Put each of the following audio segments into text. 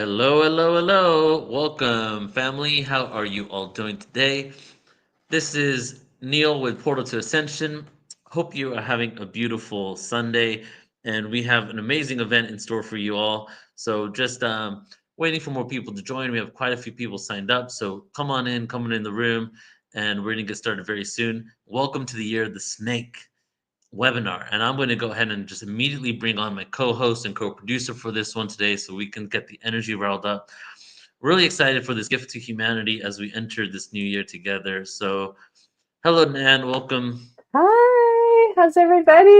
Hello, hello, hello. Welcome, family. How are you all doing today? This is Neil with Portal to Ascension. Hope you are having a beautiful Sunday, and we have an amazing event in store for you all. So, just waiting for more people to join. We have quite a few people signed up. So, come on in the room, and we're going to get started very soon. Welcome to the year of the snake webinar. And I'm going to go ahead and just immediately bring on my co-host and co-producer for this one today so we can get the energy riled up. Really excited for this gift to humanity as we enter this new year together. So hello, Nan, welcome. Hi, how's everybody?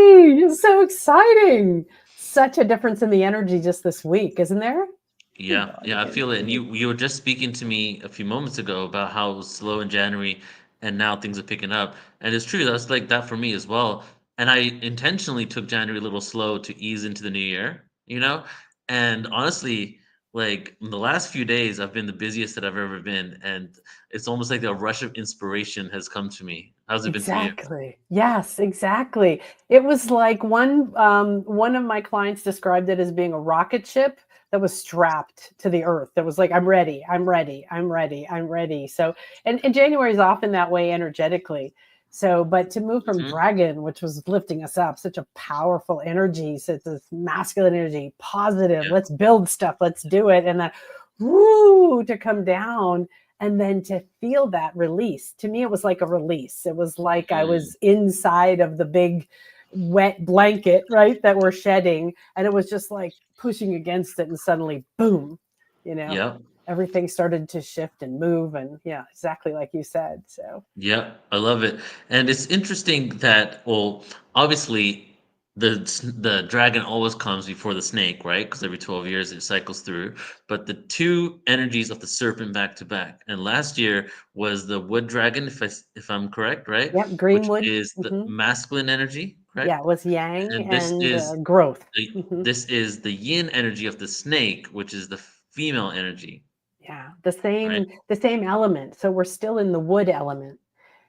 It's so exciting. Such a difference in the energy just this week, isn't there? Yeah, yeah, I feel it. And you were just speaking to me a few moments ago about how it was slow in January and now things are picking up. And it's true, that's like that for me as well. And I intentionally took January a little slow to ease into the new year, you know? And honestly, like in the last few days, I've been the busiest that I've ever been. And it's almost like a rush of inspiration has come to me. How's it been for you? Exactly. Yes, exactly. It was like one of my clients described it as being a rocket ship that was strapped to the earth. That was like, I'm ready, I'm ready, I'm ready, I'm ready. So, and January is often that way energetically. So, but to move from Hmm. dragon, which was lifting us up, such a powerful energy, such this masculine energy, positive, Yeah. let's build stuff, let's do it. And then, woo, to come down and then to feel that release. To me, it was like a release. It was like I Mm. was inside of the big wet blanket, right, that we're shedding. And it was just like pushing against it. And suddenly, boom, you know, Yeah. everything started to shift and move. And yeah, exactly like you said. So, Yeah, I love it. And it's interesting that, well, obviously the dragon always comes before the snake, right? Because every 12 years it cycles through. But the two energies of the serpent back to back. And last year was the wood dragon, if I'm correct, right? yep, Which Greenwood. is the Hmm. masculine energy, Yeah, correct? it was yang And and growth. Hmm. this is the yin energy of the snake, which is the female energy, Yeah, right? the same element. So we're still in the wood element,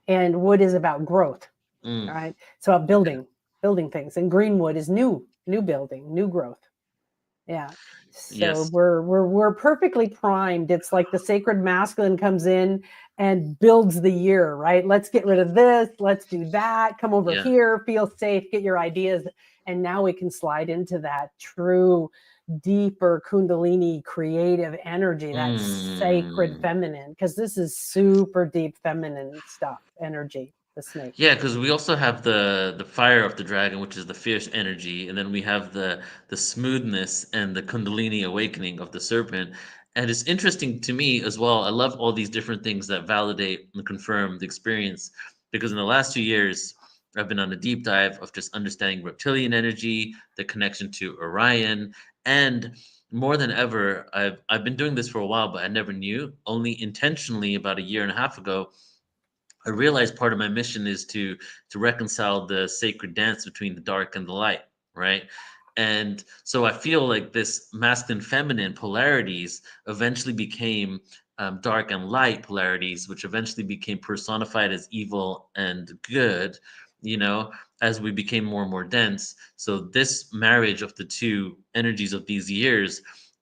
and wood is about growth. Mm, All right. So okay. building things. And greenwood is new building, new growth. Yeah. So Yes. we're perfectly primed. It's like the sacred masculine comes in and builds the year, right? Let's get rid of this, let's do that, come over Yeah. here, feel safe, get your ideas. And now we can slide into that true, deeper Kundalini creative energy, that sacred Mm. feminine, because this is super deep feminine stuff, energy, the snake. Yeah, because we also have the fire of the dragon, which is the fierce energy, and then we have the smoothness and the Kundalini awakening of the serpent. And it's interesting to me as well. I love all these different things that validate and confirm the experience, because in the last 2 years, I've been on a deep dive of just understanding reptilian energy, the connection to Orion, and more than ever, I've been doing this for a while, but I never knew. Only intentionally about a year and a half ago I realized part of my mission is to reconcile the sacred dance between the dark and the light, right? And so I feel like this masculine feminine polarities eventually became dark and light polarities, which eventually became personified as evil and good, you know, as we became more and more dense. So this marriage of the two energies of these years,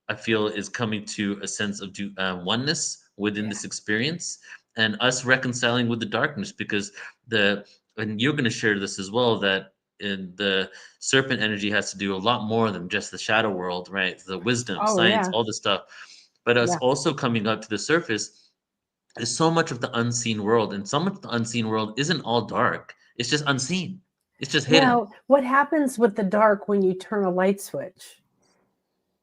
I feel, is coming to a sense of oneness within Yeah. this experience and us reconciling with the darkness because the and you're going to share this as well that in the serpent energy has to do a lot more than just the shadow world, right? The wisdom, Oh science, yeah. all this stuff, but us Yeah. also coming up to the surface is so much of the unseen world, and so much of the unseen world isn't all dark. It's just unseen. It's just hidden. Well, what happens with the dark when you turn a light switch?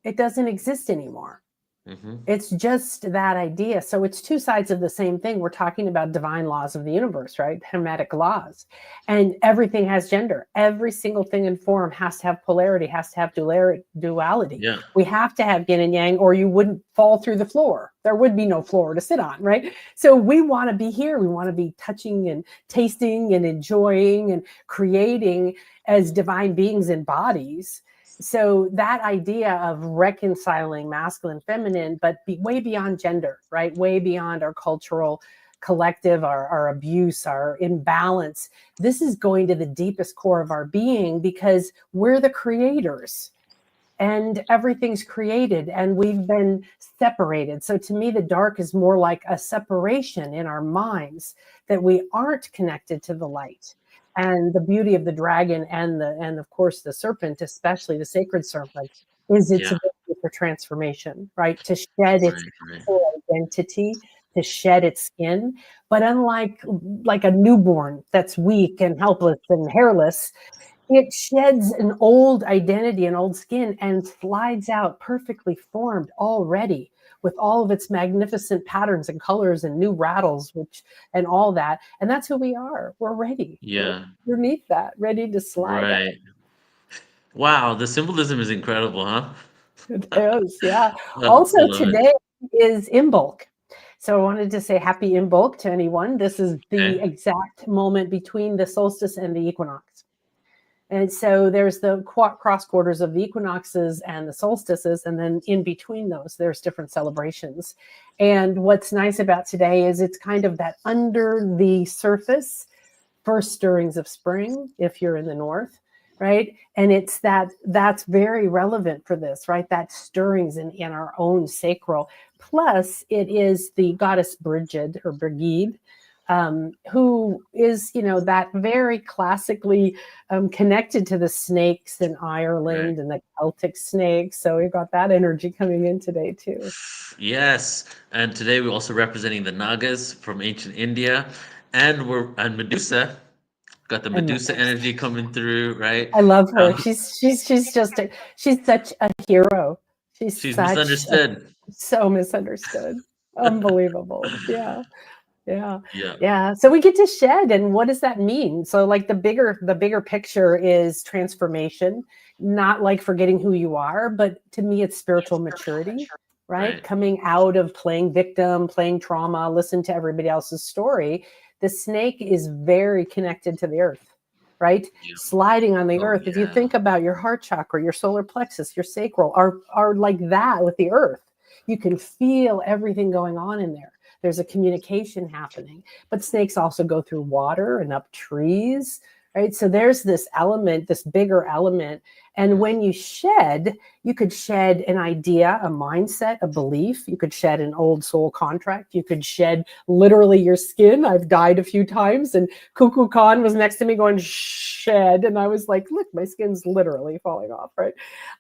It doesn't exist anymore. Hmm. It's just that idea. So it's two sides of the same thing. We're talking about divine laws of the universe, right? Hermetic laws. And everything has gender. Every single thing in form has to have polarity, has to have duality. Yeah. We have to have yin and yang, or you wouldn't fall through the floor. There would be no floor to sit on, right? So we want to be here. We want to be touching and tasting and enjoying and creating as divine beings in bodies. So that idea of reconciling masculine feminine, but way beyond gender, right, way beyond our cultural collective, our abuse, our imbalance, this is going to the deepest core of our being because we're the creators. and everything's created and we've been separated. So to me, the dark is more like a separation in our minds, that we aren't connected to the light. And the beauty of the dragon and of course the serpent, especially the sacred serpent, is its Yeah. ability for transformation, right? To shed its Right. Right. full identity, to shed its skin. But unlike like a newborn that's weak and helpless and hairless, it sheds an old identity, an old skin, and slides out perfectly formed already with all of its magnificent patterns and colors and new rattles, which and all that. And that's who we are. We're ready. We're Yeah. underneath that, ready to slide out. Right. Wow, the symbolism is incredible, huh? It is, yeah. I Also, love it. today is Imbolc. So I wanted to say happy Imbolc to anyone. This is the Okay. exact moment between the solstice and the equinox. And so there's the cross quarters of the equinoxes and the solstices. And then in between those, there's different celebrations. And what's nice about today is it's kind of that under the surface, first stirrings of spring, if you're in the north, right? And it's that's very relevant for this, right? That stirrings in our own sacral. Plus, it is the goddess Bridget or Brigid, who is, that very classically connected to the snakes in Right. Ireland and the Celtic snakes. So we've got that energy coming in today too. Yes, and today we're also representing the Nagas from ancient India, and Medusa. Got the And Medusa Medusa. energy coming through, right? I love her. Um, She's just she's such a hero. She's she's such a misunderstood. so misunderstood. Unbelievable. Yeah. Yeah. Yeah. Yeah. So we get to shed. And what does that mean? So like the bigger picture is transformation, not like forgetting who you are, but to me it's spiritual maturity, right? Right. Coming out of playing victim, playing trauma, listen to everybody else's story. The snake is very connected to the earth, right? Yeah. Sliding on the Oh earth. If you yeah. think about your heart chakra, your solar plexus, your sacral are like that with the earth. You can feel everything going on in there. There's a communication happening. But snakes also go through water and up trees, right? So there's this element, this bigger element. And when you shed, you could shed an idea, a mindset, a belief. You could shed an old soul contract. You could shed literally your skin. I've died a few times, and Cuckoo Khan was next to me going, shed. And I was like, look, my skin's literally falling off, right?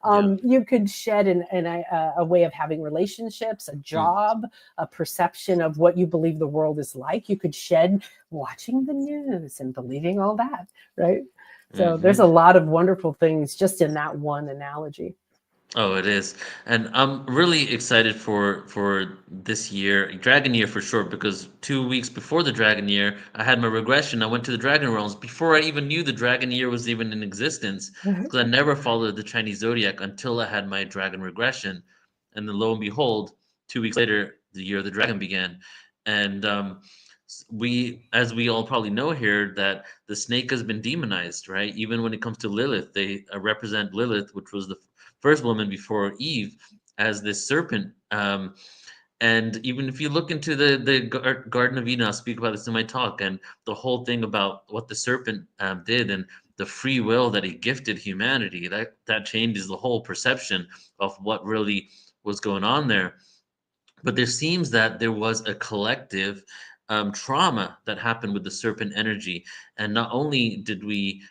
Yeah. You could shed a way of having relationships, a Mm. job, a perception of what you believe the world is like. You could shed watching the news and believing all that, right? So there's Hmm. a lot of wonderful things just in that one analogy. Oh, it is, and I'm really excited for this year, Dragon Year for sure, because 2 weeks before the Dragon Year, I had my regression. I went to the Dragon realms before I even knew the Dragon Year was even in existence, because I never followed the Chinese zodiac until I had my Dragon regression, and then lo and behold, 2 weeks later, the year of the Dragon began, and as we all probably know here, that the snake has been demonized, right? Even when it comes to Lilith, they represent Lilith, which was the first woman before Eve, as this serpent. And even if you look into the Garden of Eden, I'll speak about this in my talk, and the whole thing about what the serpent did and the free will that he gifted humanity. That changes the whole perception of what really was going on there. But there seems that there was a collective trauma that happened with the serpent energy, and not only did we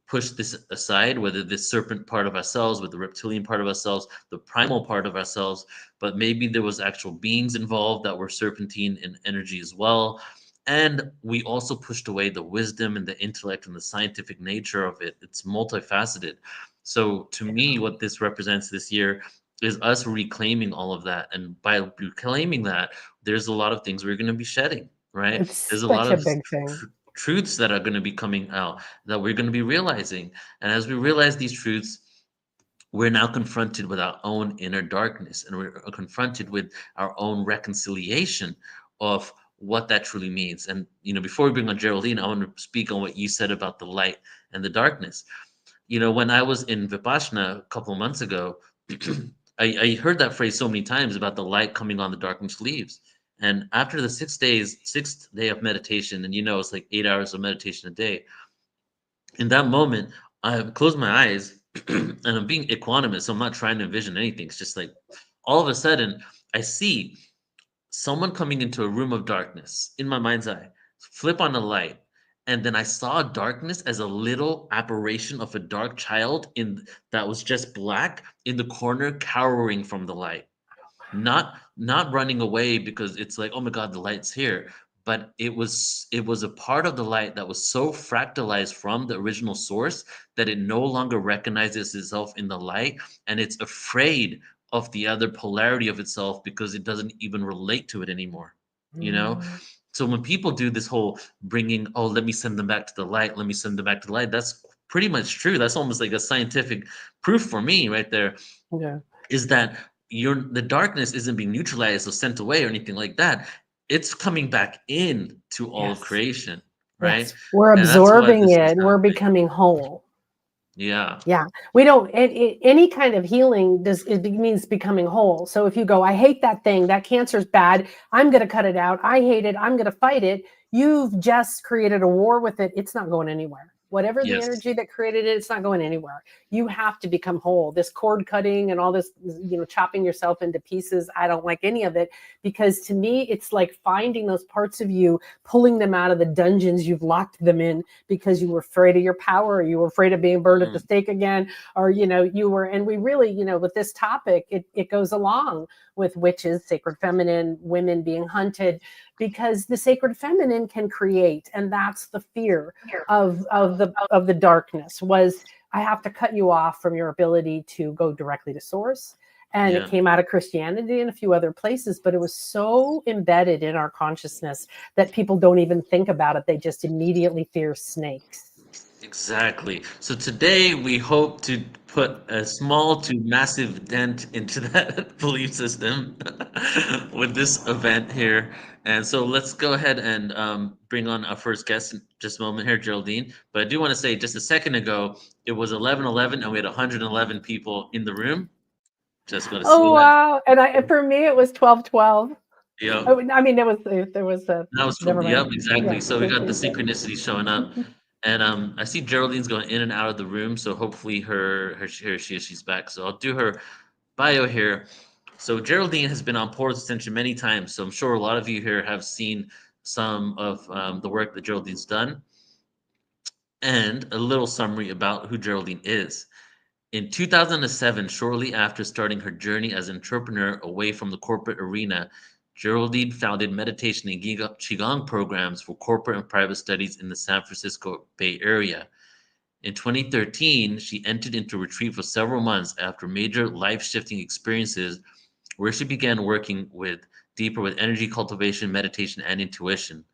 push this aside, whether this serpent part of ourselves, with the reptilian part of ourselves, the primal part of ourselves, but maybe there was actual beings involved that were serpentine in energy as well. And we also pushed away the wisdom and the intellect and the scientific nature of it. It's multifaceted. So to me, what this represents this year is us reclaiming all of that. And by reclaiming that, there's a lot of things we're going to be shedding, right? It's There's a lot such a of big thing. truths that are going to be coming out that we're going to be realizing. And as we realize these truths, we're now confronted with our own inner darkness, and we're confronted with our own reconciliation of what that truly means. And before we bring on Geraldine, I want to speak on what you said about the light and the darkness. When I was in Vipassana a couple of months ago, I heard that phrase so many times about the light coming on the darkness leaves. And after the 6 days, sixth day of meditation, and it's like 8 hours of meditation a day. In that moment, I closed my eyes and I'm being equanimous. So I'm not trying to envision anything. It's just like all of a sudden I see someone coming into a room of darkness in my mind's eye, flip on the light, and then I saw darkness as a little apparition of a dark child in that was just black in the corner, cowering from the light. Not running away because it's like, oh my god, the light's here. But it was a part of the light that was so fractalized from the original source that it no longer recognizes itself in the light, and it's afraid of the other polarity of itself because it doesn't even relate to it anymore, you know? Mm, So when people do this whole bringing, oh, let me send them back to the light, let me send them back to the light, that's pretty much true. That's almost like a scientific proof for me right there, yeah. is that the darkness isn't being neutralized or sent away or anything like that. It's coming back in to all of Yes. creation, right? Yes. We're And that's why absorbing this is it. We're happening. becoming whole. Yeah. Yeah, we don't. Any kind of healing does it means becoming whole. So if you go, I hate that thing. That cancer's bad. I'm going to cut it out. I hate it. I'm going to fight it. You've just created a war with it. It's not going anywhere. Whatever the Yes. energy that created it, it's not going anywhere. You have to become whole. This cord cutting and all this, chopping yourself into pieces. I don't like any of it, because to me, it's like finding those parts of you, pulling them out of the dungeons you've locked them in because you were afraid of your power, or you were afraid of being burned at the Mm, stake again, or you were. And we really, with this topic, it goes along with witches, sacred feminine, women being hunted, because the sacred feminine can create, and that's the fear of the darkness, was I have to cut you off from your ability to go directly to source. And it yeah. came out of Christianity and a few other places, but it was so embedded in our consciousness that people don't even think about it. They just immediately fear snakes. Exactly. So today we hope to put a small to massive dent into that belief system with this event here. And so let's go ahead and bring on our first guest in just a moment here, Geraldine. But I do want to say, just a second ago, it was 11:11 and we had 111 people in the room. Just going to say Oh that. wow! And for me, it was 12:12. Yep. Oh, I mean, there was a That was never from, mind. yep, exactly. Yeah, So we thank got the you. synchronicity showing up. And I see Geraldine's going in and out of the room, so hopefully she's back. So I'll do her bio here. So Geraldine has been on Portals Ascension many times, so I'm sure a lot of you here have seen some of the work that Geraldine's done, and a little summary about who Geraldine is. In 2007, shortly after starting her journey as an entrepreneur away from the corporate arena, Geraldine founded meditation and Qigong programs for corporate and private studies in the San Francisco Bay Area. In 2013, she entered into retreat for several months after major life shifting experiences, where she began working deeper with energy cultivation, meditation, and intuition.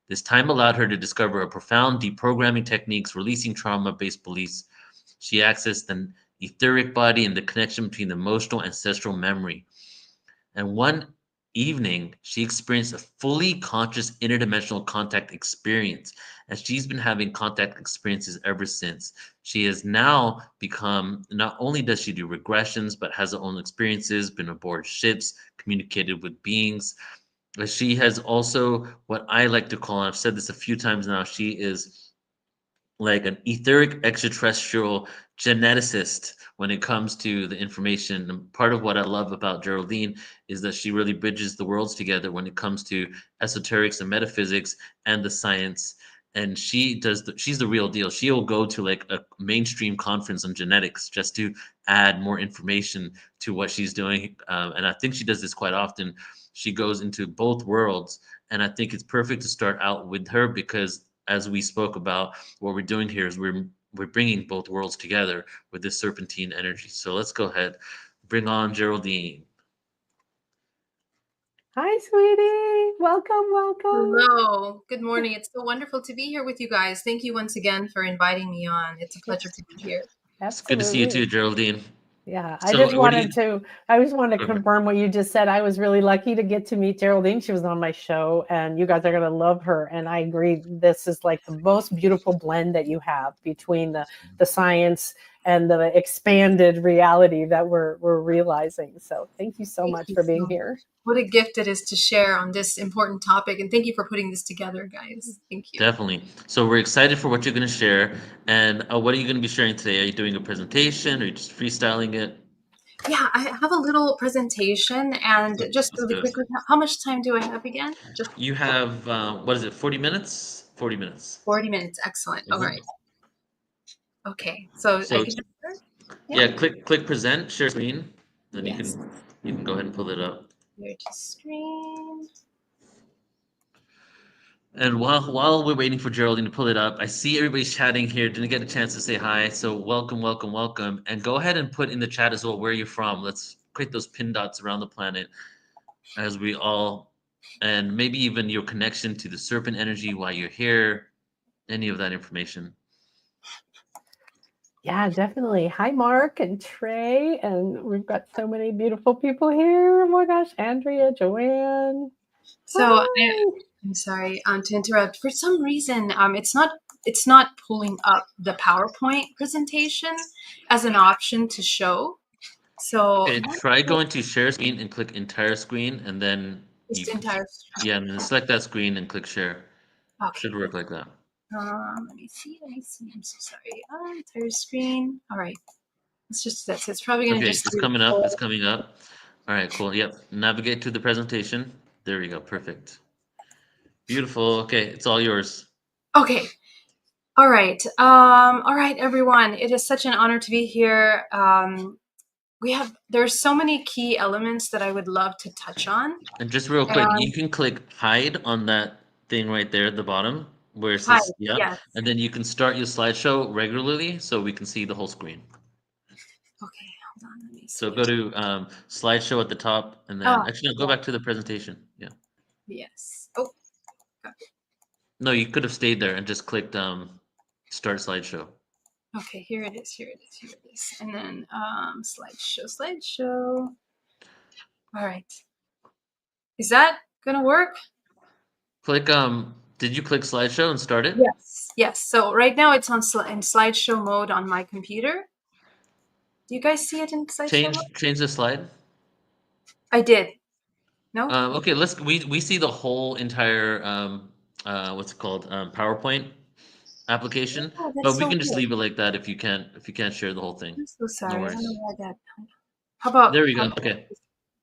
This time allowed her to discover a profound deprogramming techniques, releasing trauma based beliefs. She accessed the etheric body and the connection between the emotional ancestral memory. And one evening, she experienced a fully conscious interdimensional contact experience. And she's been having contact experiences ever since. She has now become, not only does she do regressions, but has her own experiences, been aboard ships, communicated with beings. She has also what I like to call, and I've said this a few times now, she is like an etheric extraterrestrial geneticist when it comes to the information. And part of what I love about Geraldine is that she really bridges the worlds together when it comes to esoterics and metaphysics and the science. And she's the real deal. She'll go to like a mainstream conference on genetics just to add more information to what she's doing. And I think she does this quite often. She goes into both worlds. And I think it's perfect to start out with her because, as we spoke about, what we're doing here is we're bringing both worlds together with this serpentine energy. So let's go ahead, bring on Geraldine. Hi, sweetie. Welcome, welcome. Hello. Good morning. It's so wonderful to be here with you guys. Thank you once again for inviting me on. It's a pleasure to be here. It's good to see you too, Absolutely. Geraldine. Yeah, So what do you? I just wanted to confirm what you just said. I was really lucky to get to meet Geraldine. She was on my show, and you guys are going to love her. And I agree, this is like the most beautiful blend that you have between the science and the expanded reality that we're realizing. So thank you so Thank much you for so being much. here. What a gift it is to share on this important topic. And thank you for putting this together, guys. Thank you. Definitely. So we're excited for what you're going to share. And what are you going to be sharing today? Are you doing a presentation? Or are you just freestyling it? Yeah, I have a little presentation, and just Let's really do it. quickly, how much time do I have again? Just You have, what is it, 40 minutes? 40 minutes. 40 minutes. Excellent. All Mhm. right. Okay. So I So can just start? Yeah. yeah, click present, share screen, then Yes. you can go ahead and pull it up. Here to screen. And while we're waiting for Geraldine to pull it up, I see everybody's chatting here. Didn't get a chance to say hi, so welcome, welcome, welcome. And go ahead and put in the chat as well where you're from. Let's create those pin dots around the planet as we all, and maybe even your connection to the serpent energy, why you're here, any of that information. Yeah, definitely. Hi, Mark and Trey. And we've got so many beautiful people here. Oh my gosh, Andrea, Joanne. So Hi. I'm sorry to interrupt. For some reason, it's not pulling up the PowerPoint presentation as an option to show. So Okay, try going to share screen and click entire screen, and then you just can, entire. yeah, and then select that screen and click share. Okay. Should work like that. Let me see. Let me see. I'm so sorry. Entire screen. All right. It's just this. It's probably gonna Okay, just it's do coming up. It's full. coming up. All right, cool. Yep. Navigate to the presentation. There we go. Perfect. Beautiful. Okay, it's all yours. Okay. All right. All right, everyone. It is such an honor to be here. There's so many key elements that I would love to touch on. And just real quick, you And can click hide on that thing right there at the bottom where it hi, says, yep. yes. And then you can start your slideshow regularly so we can see the whole screen. Okay, hold on. Let me So see. go to slideshow at the top and then Oh, actually no, go yeah. back to the presentation. Yeah. Yes. Oh, No, you could have stayed there and just clicked start slideshow. okay. Here it is. Here it is. Here it is. And then slideshow. All right. Is that gonna work? Click did you click slideshow and start it? Yes. Yes. So right now it's on in slideshow mode on my computer. Do you guys see it in slideshow mode? Change the slide. I did. No? Okay, we see the whole entire what's it called PowerPoint application, Oh, but that's we so can just weird. leave it like that if you can't share the whole thing. I'm so No sorry. I don't know worries. why that. How about? There we go. Okay.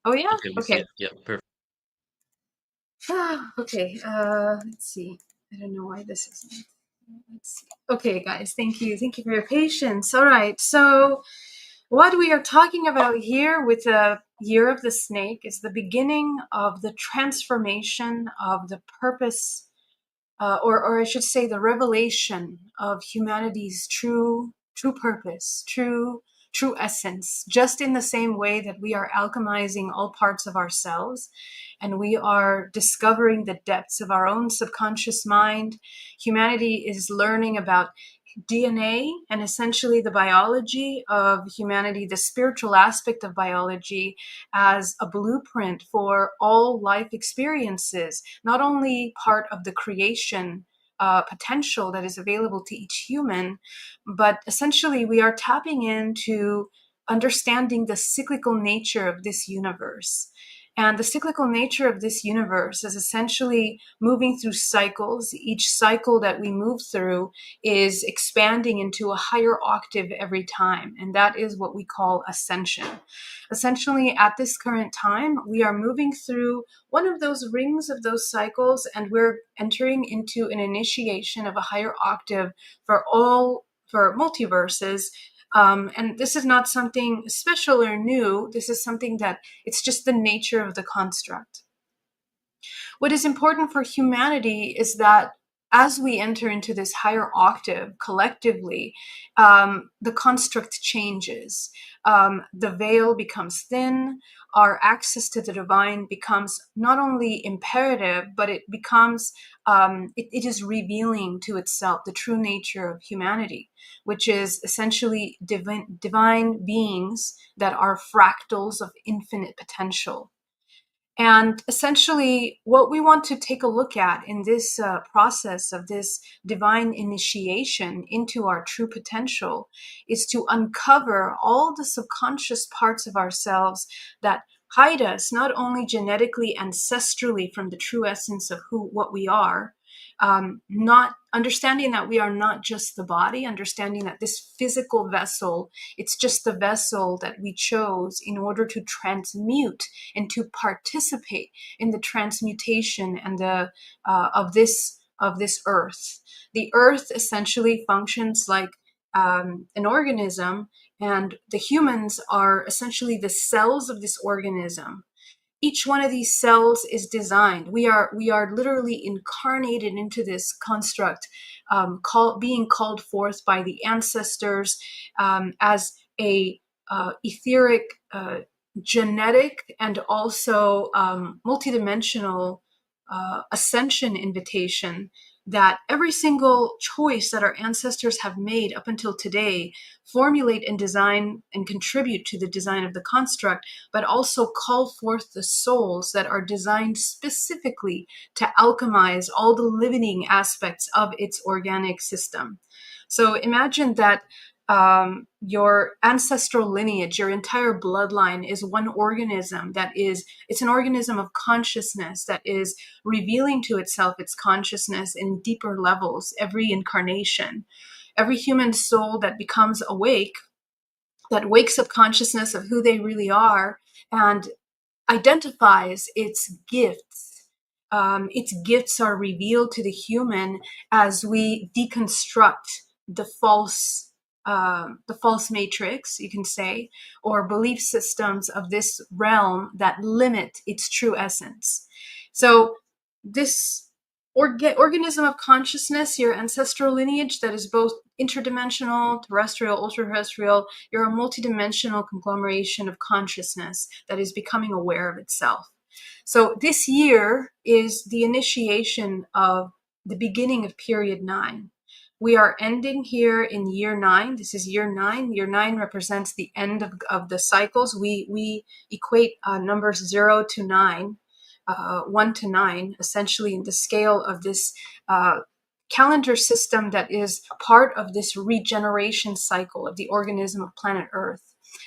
Oh yeah. Okay, we see Okay. it. Yeah, perfect. Okay. Let's see. I don't know why this isn't. Let's see. Okay, guys. Thank you. Thank you for your patience. All right. So, what we are talking about here with the Year of the Snake is the beginning of the transformation of the purpose, or I should say, the revelation of humanity's true purpose, true essence. Just in the same way that we are alchemizing all parts of ourselves, and we are discovering the depths of our own subconscious mind, humanity is learning about DNA and essentially the biology of humanity, the spiritual aspect of biology, as a blueprint for all life experiences, not only part of the creation potential that is available to each human, but essentially we are tapping into understanding the cyclical nature of this universe. And the cyclical nature of this universe is essentially moving through cycles. Each cycle that we move through is expanding into a higher octave every time. And that is what we call ascension. Essentially, at this current time, we are moving through one of those rings of those cycles, and we're entering into an initiation of a higher octave for multiverses. And this is not something special or new. This is something that it's just the nature of the construct. What is important for humanity is that as we enter into this higher octave collectively, the construct changes. The veil becomes thin. Our access to the divine becomes not only imperative, but it becomes, it is revealing to itself the true nature of humanity, which is essentially divine beings that are fractals of infinite potential. And essentially, what we want to take a look at in this process of this divine initiation into our true potential is to uncover all the subconscious parts of ourselves that hide us, not only genetically, ancestrally from the true essence of what we are, not understanding that we are not just the body, understanding that this physical vessel, it's just the vessel that we chose in order to transmute and to participate in the transmutation and the of this earth. The earth essentially functions like an organism, and the humans are essentially the cells of this organism. Each one of these cells is designed. We are literally incarnated into this construct, being called forth by the ancestors as a etheric, genetic, and also multidimensional ascension invitation, that every single choice that our ancestors have made up until today formulate and design and contribute to the design of the construct, but also call forth the souls that are designed specifically to alchemize all the living aspects of its organic system. So imagine that your ancestral lineage, your entire bloodline is one organism it's an organism of consciousness that is revealing to itself its consciousness in deeper levels every incarnation. Every human soul that becomes awake, that wakes up consciousness of who they really are and identifies its gifts. Its gifts are revealed to the human as we deconstruct the false matrix, you can say, or belief systems of this realm that limit its true essence. So this organism of consciousness, your ancestral lineage that is both interdimensional, terrestrial, ultra-terrestrial, you're a multidimensional conglomeration of consciousness that is becoming aware of itself. So this year is the initiation of the beginning of period 9. We are ending here in year 9. This is year 9. Year 9 represents the end of the cycles. We equate numbers 0 to 9, 1 to 9, essentially in the scale of this calendar system that is part of this regeneration cycle of the organism of planet Earth.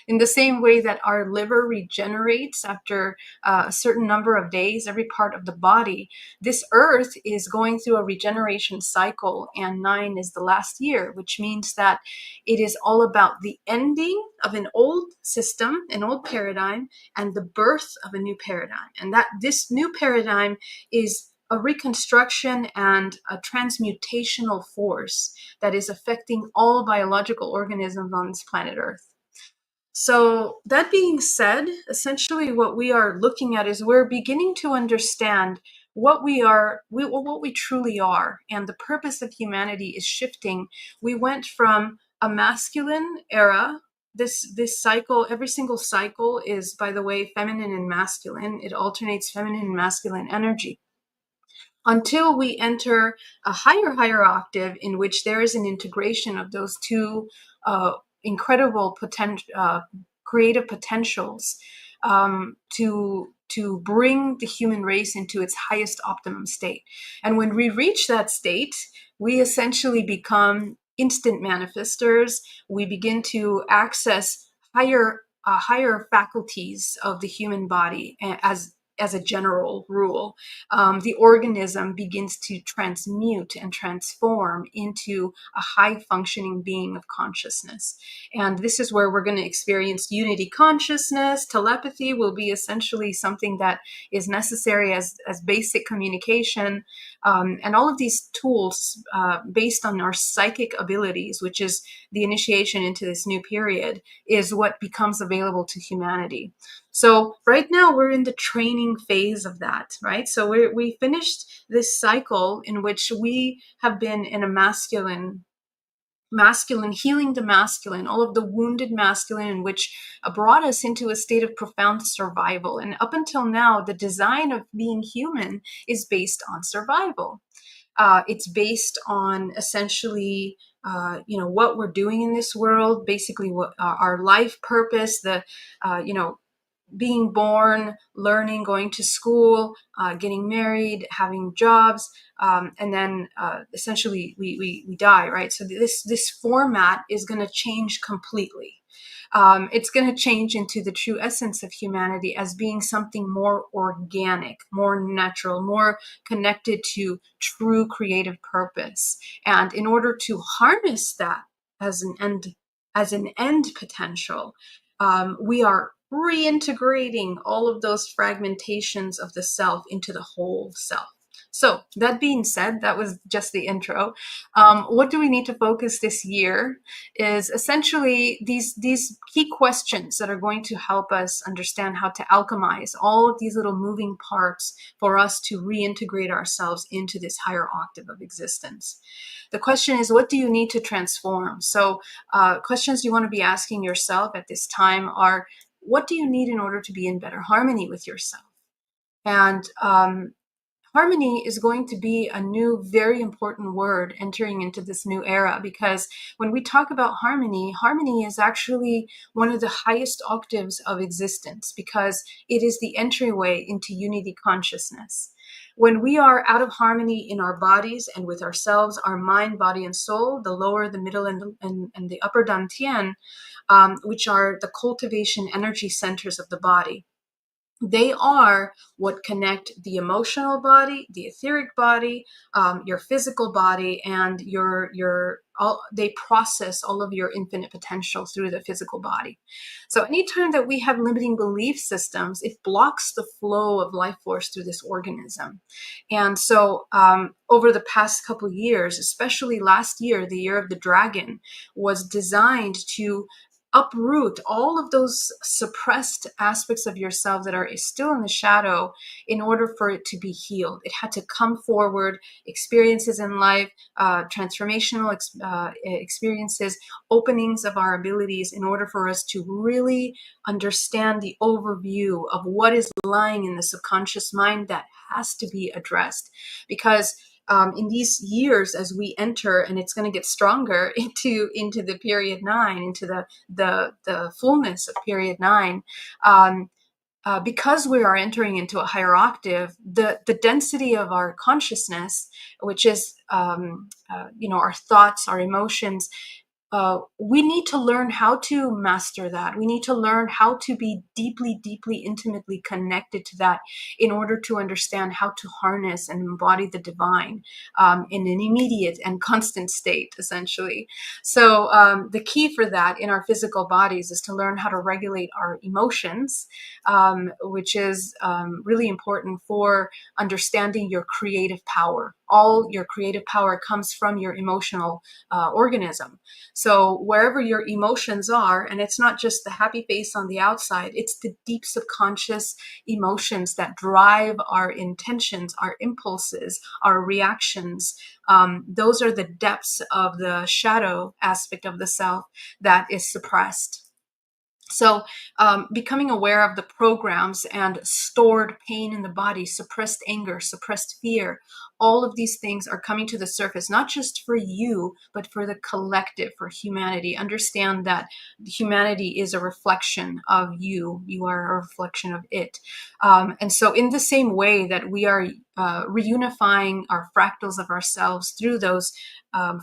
In the same way that our liver regenerates after a certain number of days, every part of the body, this earth is going through a regeneration cycle, and 9 is the last year, which means that it is all about the ending of an old system, an old paradigm, and the birth of a new paradigm. And that this new paradigm is a reconstruction and a transmutational force that is affecting all biological organisms on this planet Earth. So that being said, essentially what we are looking at is we're beginning to understand what we are, what we truly are, and the purpose of humanity is shifting. We went from a masculine era. This cycle, every single cycle is, by the way, feminine and masculine. It alternates feminine and masculine energy until we enter a higher octave in which there is an integration of those two incredible creative potentials to bring the human race into its highest optimum state. And when we reach that state, we essentially become instant manifestors. We begin to access higher faculties of the human body as a general rule. The organism begins to transmute and transform into a high functioning being of consciousness. And this is where we're going to experience unity consciousness. Telepathy will be essentially something that is necessary as basic communication. And all of these tools based on our psychic abilities, which is the initiation into this new period, is what becomes available to humanity. So right now we're in the training phase of that, right? So we finished this cycle in which we have been in a masculine, healing the masculine, all of the wounded masculine, in which brought us into a state of profound survival. And up until now, the design of being human is based on survival. It's based on essentially, what we're doing in this world, basically what our life purpose, being born, learning, going to school, getting married, having jobs, and then essentially we die, right? So this format is going to change completely. It's going to change into the true essence of humanity as being something more organic, more natural, more connected to true creative purpose. And in order to harness that as an end potential, we are reintegrating all of those fragmentations of the self into the whole self. So that being said, that was just the intro. What do we need to focus this year is essentially these key questions that are going to help us understand how to alchemize all of these little moving parts for us to reintegrate ourselves into this higher octave of existence. The question is, what do you need to transform? So questions you want to be asking yourself at this time are, what do you need in order to be in better harmony with yourself? And harmony is going to be a new, very important word entering into this new era, because when we talk about harmony, harmony is actually one of the highest octaves of existence, because it is the entryway into unity consciousness. When we are out of harmony in our bodies and with ourselves, our mind, body, and soul, the lower, the middle, and the upper dantian, which are the cultivation energy centers of the body, they are what connect the emotional body, the etheric body, your physical body, and they process all of your infinite potential through the physical body. So anytime that we have limiting belief systems, it blocks the flow of life force through this organism. And so over the past couple of years, especially last year, the year of the dragon, was designed to uproot all of those suppressed aspects of yourself that are still in the shadow in order for it to be healed. It had to come forward, experiences in life, transformational experiences, openings of our abilities in order for us to really understand the overview of what is lying in the subconscious mind that has to be addressed. Because in these years, as we enter, and it's going to get stronger into the period 9, into the fullness of period 9, because we are entering into a higher octave, the density of our consciousness, which is our thoughts, our emotions, we need to learn how to master that. We need to learn how to be deeply, deeply, intimately connected to that in order to understand how to harness and embody the divine in an immediate and constant state, essentially. So the key for that in our physical bodies is to learn how to regulate our emotions, which is really important for understanding your creative power. All your creative power comes from your emotional organism. So wherever your emotions are, and it's not just the happy face on the outside, it's the deep subconscious emotions that drive our intentions, our impulses, our reactions. Those are the depths of the shadow aspect of the self that is suppressed. So becoming aware of the programs and stored pain in the body, suppressed anger, suppressed fear, all of these things are coming to the surface, not just for you, but for the collective, for humanity. Understand that humanity is a reflection of you. You are a reflection of it. And so in the same way that we are reunifying our fractals of ourselves through those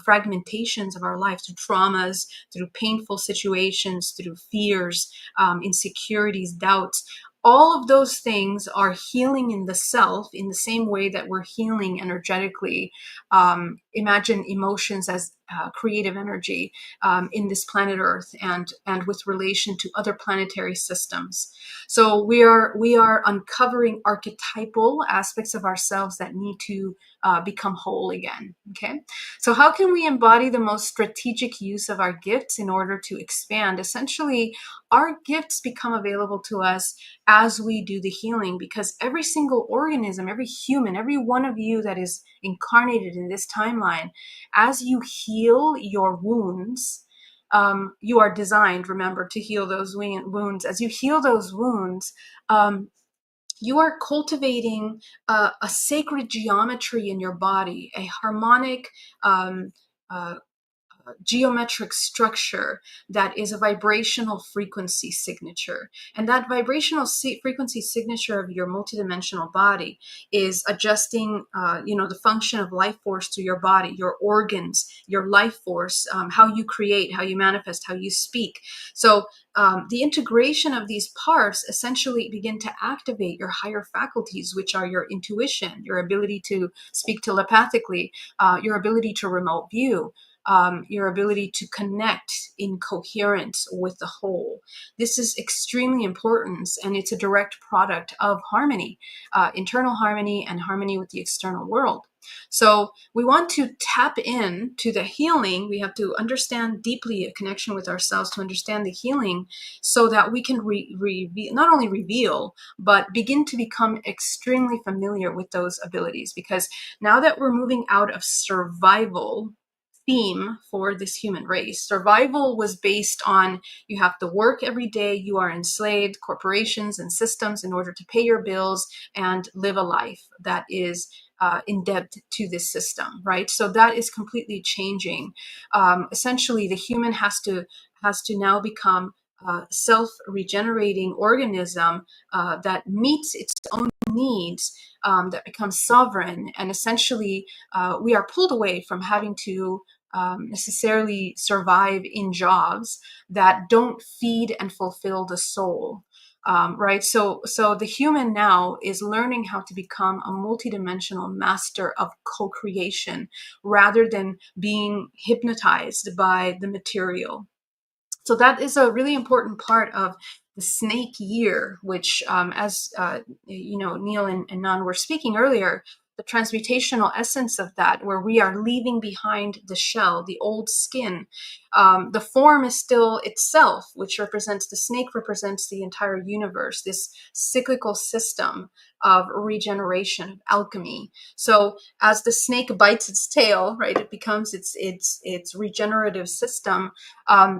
fragmentations of our life, through traumas, through painful situations, through fears, insecurities, doubts, all of those things are healing in the self in the same way that we're healing energetically. Imagine emotions as creative energy in this planet Earth and with relation to other planetary systems. So we are uncovering archetypal aspects of ourselves that need to become whole again. Okay. So how can we embody the most strategic use of our gifts in order to expand? Essentially, our gifts become available to us as we do the healing, because every single organism, every human, every one of you that is incarnated in this timeline, as you heal your wounds, you are designed, remember, to heal those wounds. As you heal those wounds, you are cultivating a sacred geometry in your body, a harmonic geometric structure that is a vibrational frequency signature. And that vibrational frequency signature of your multidimensional body is adjusting, the function of life force through your body, your organs, your life force, how you create, how you manifest, how you speak. So the integration of these parts essentially begin to activate your higher faculties, which are your intuition, your ability to speak telepathically, your ability to remote view, your ability to connect in coherence with the whole. This is extremely important, and it's a direct product of harmony, internal harmony and harmony with the external world. So we want to tap in to the healing. We have to understand deeply a connection with ourselves to understand the healing, so that we can not only reveal, but begin to become extremely familiar with those abilities. Because now that we're moving out of survival theme for this human race. Survival was based on you have to work every day, you are enslaved, corporations and systems in order to pay your bills and live a life that is in debt to this system, right? So that is completely changing. Essentially, the human has to now become self-regenerating organism that meets its own needs, that becomes sovereign, and essentially we are pulled away from having to necessarily survive in jobs that don't feed and fulfill the soul. Right. So the human now is learning how to become a multidimensional master of co-creation rather than being hypnotized by the material. So that is a really important part of the snake year, which, as Neil and Nan were speaking earlier, the transmutational essence of that, where we are leaving behind the shell, the old skin. The form is still itself, which represents the snake, represents the entire universe, this cyclical system of regeneration, of alchemy. So as the snake bites its tail, right, it becomes its regenerative system.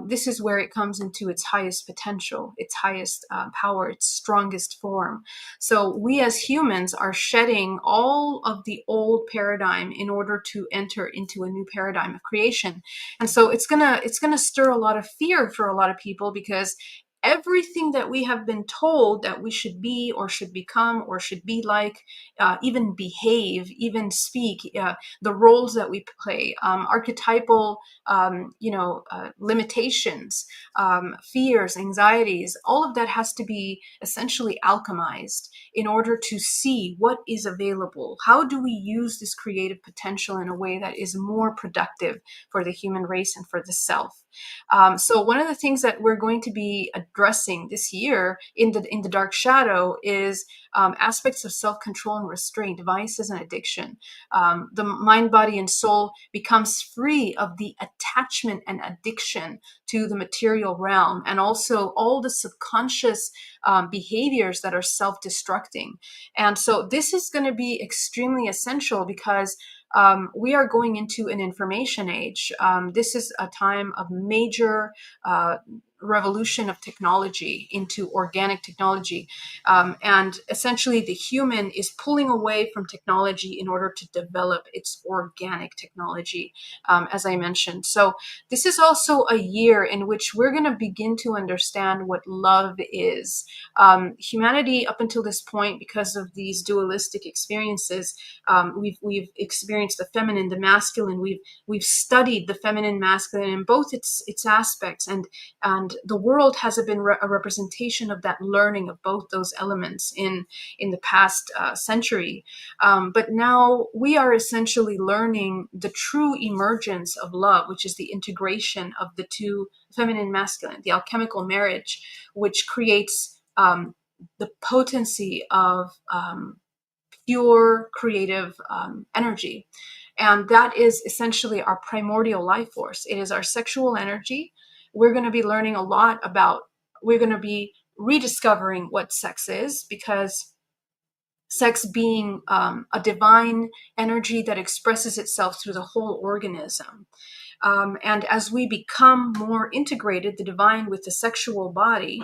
This is where it comes into its highest potential, its highest power, its strongest form. So we as humans are shedding all of the old paradigm in order to enter into a new paradigm of creation. And so it's gonna stir a lot of fear for a lot of people, because everything that we have been told that we should be or should become or should be like, even behave, even speak, the roles that we play, archetypal, limitations, fears, anxieties, all of that has to be essentially alchemized in order to see what is available. How do we use this creative potential in a way that is more productive for the human race and for the self? So one of the things that we're going to be addressing this year in the dark shadow is aspects of self-control and restraint, vices and addiction. The mind, body, and soul becomes free of the attachment and addiction to the material realm, and also all the subconscious behaviors that are self-destructing. And so this is going to be extremely essential, because we are going into an information age. This is a time of major revolution of technology into organic technology. And essentially the human is pulling away from technology in order to develop its organic technology, as I mentioned. So this is also a year in which we're going to begin to understand what love is. Humanity up until this point, because of these dualistic experiences, we've experienced the feminine, the masculine. We've studied the feminine, masculine in both its aspects, and the world has been a representation of that learning of both those elements in the past century. But now we are essentially learning the true emergence of love, which is the integration of the two, feminine, masculine, the alchemical marriage, which creates the potency of pure creative energy. And that is essentially our primordial life force. It is our sexual energy. We're going to be learning a lot about, we're going to be rediscovering what sex is, because sex being a divine energy that expresses itself through the whole organism. And as we become more integrated, the divine with the sexual body,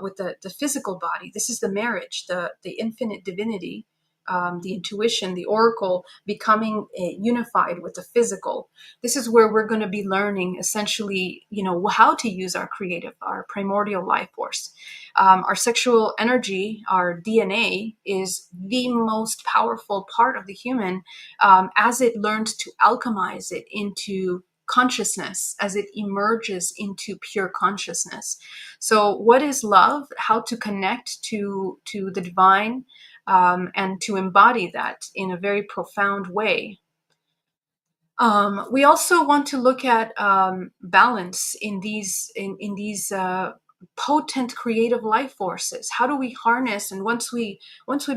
with the physical body, this is the marriage, the infinite divinity, the intuition, the oracle, becoming unified with the physical. This is where we're going to be learning essentially, how to use our creative, our primordial life force. Our sexual energy, our DNA, is the most powerful part of the human, as it learns to alchemize it into consciousness, as it emerges into pure consciousness. So what is love? How to connect to the divine, and to embody that in a very profound way. We also want to look at balance in these potent creative life forces. How do we harness, and once we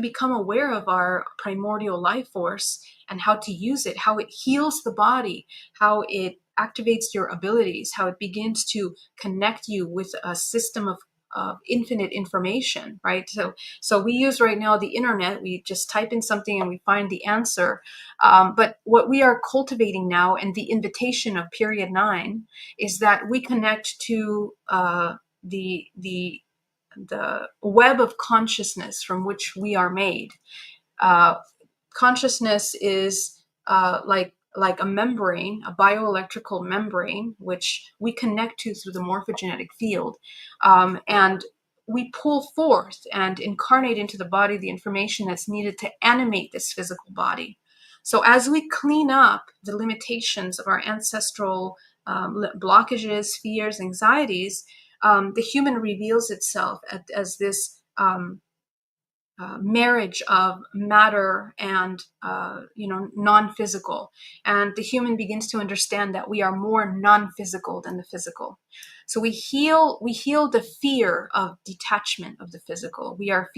become aware of our primordial life force and how to use it, how it heals the body, how it activates your abilities, how it begins to connect you with a system of infinite information, right? So we use right now the internet. We just type in something and we find the answer. But what we are cultivating now, and the invitation of period 9, is that we connect to the web of consciousness from which we are made. Consciousness is like a membrane, a bioelectrical membrane, which we connect to through the morphogenetic field. And we pull forth and incarnate into the body the information that's needed to animate this physical body. So as we clean up the limitations of our ancestral blockages, fears, anxieties, the human reveals itself as this marriage of matter and non-physical, and the human begins to understand that we are more non-physical than the physical. So we heal the fear of detachment of the physical. We are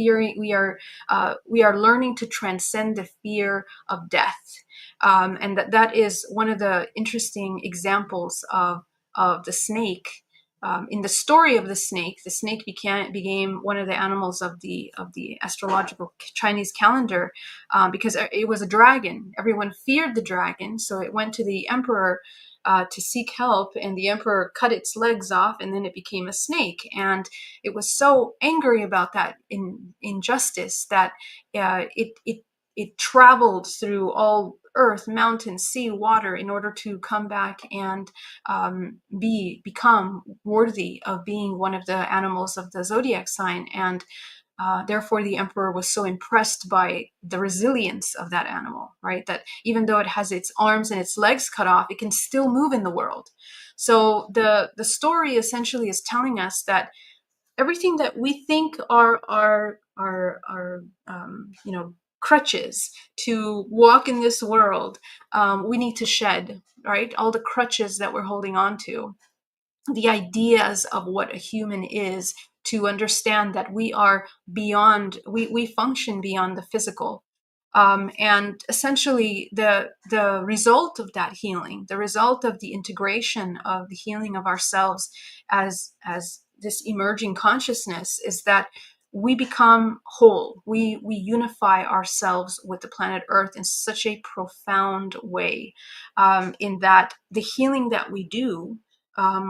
learning to transcend the fear of death, and that is one of the interesting examples of the snake. In the story of the snake became one of the animals of the astrological Chinese calendar, because it was a dragon. Everyone feared the dragon, so it went to the emperor to seek help, and the emperor cut its legs off, and then it became a snake. And it was so angry about that injustice that it traveled through all earth, mountain, sea, water, in order to come back and become worthy of being one of the animals of the zodiac sign. And therefore, the emperor was so impressed by the resilience of that animal, right? That even though it has its arms and its legs cut off, it can still move in the world. So the story essentially is telling us that everything that we think are crutches to walk in this world, we need to shed, right? All the crutches that we're holding on to, the ideas of what a human is, to understand that we are beyond, we function beyond the physical. And essentially the result of that healing, the result of the integration of the healing of ourselves as this emerging consciousness, is that we become whole. We unify ourselves with the planet Earth in such a profound way, in that the healing that we do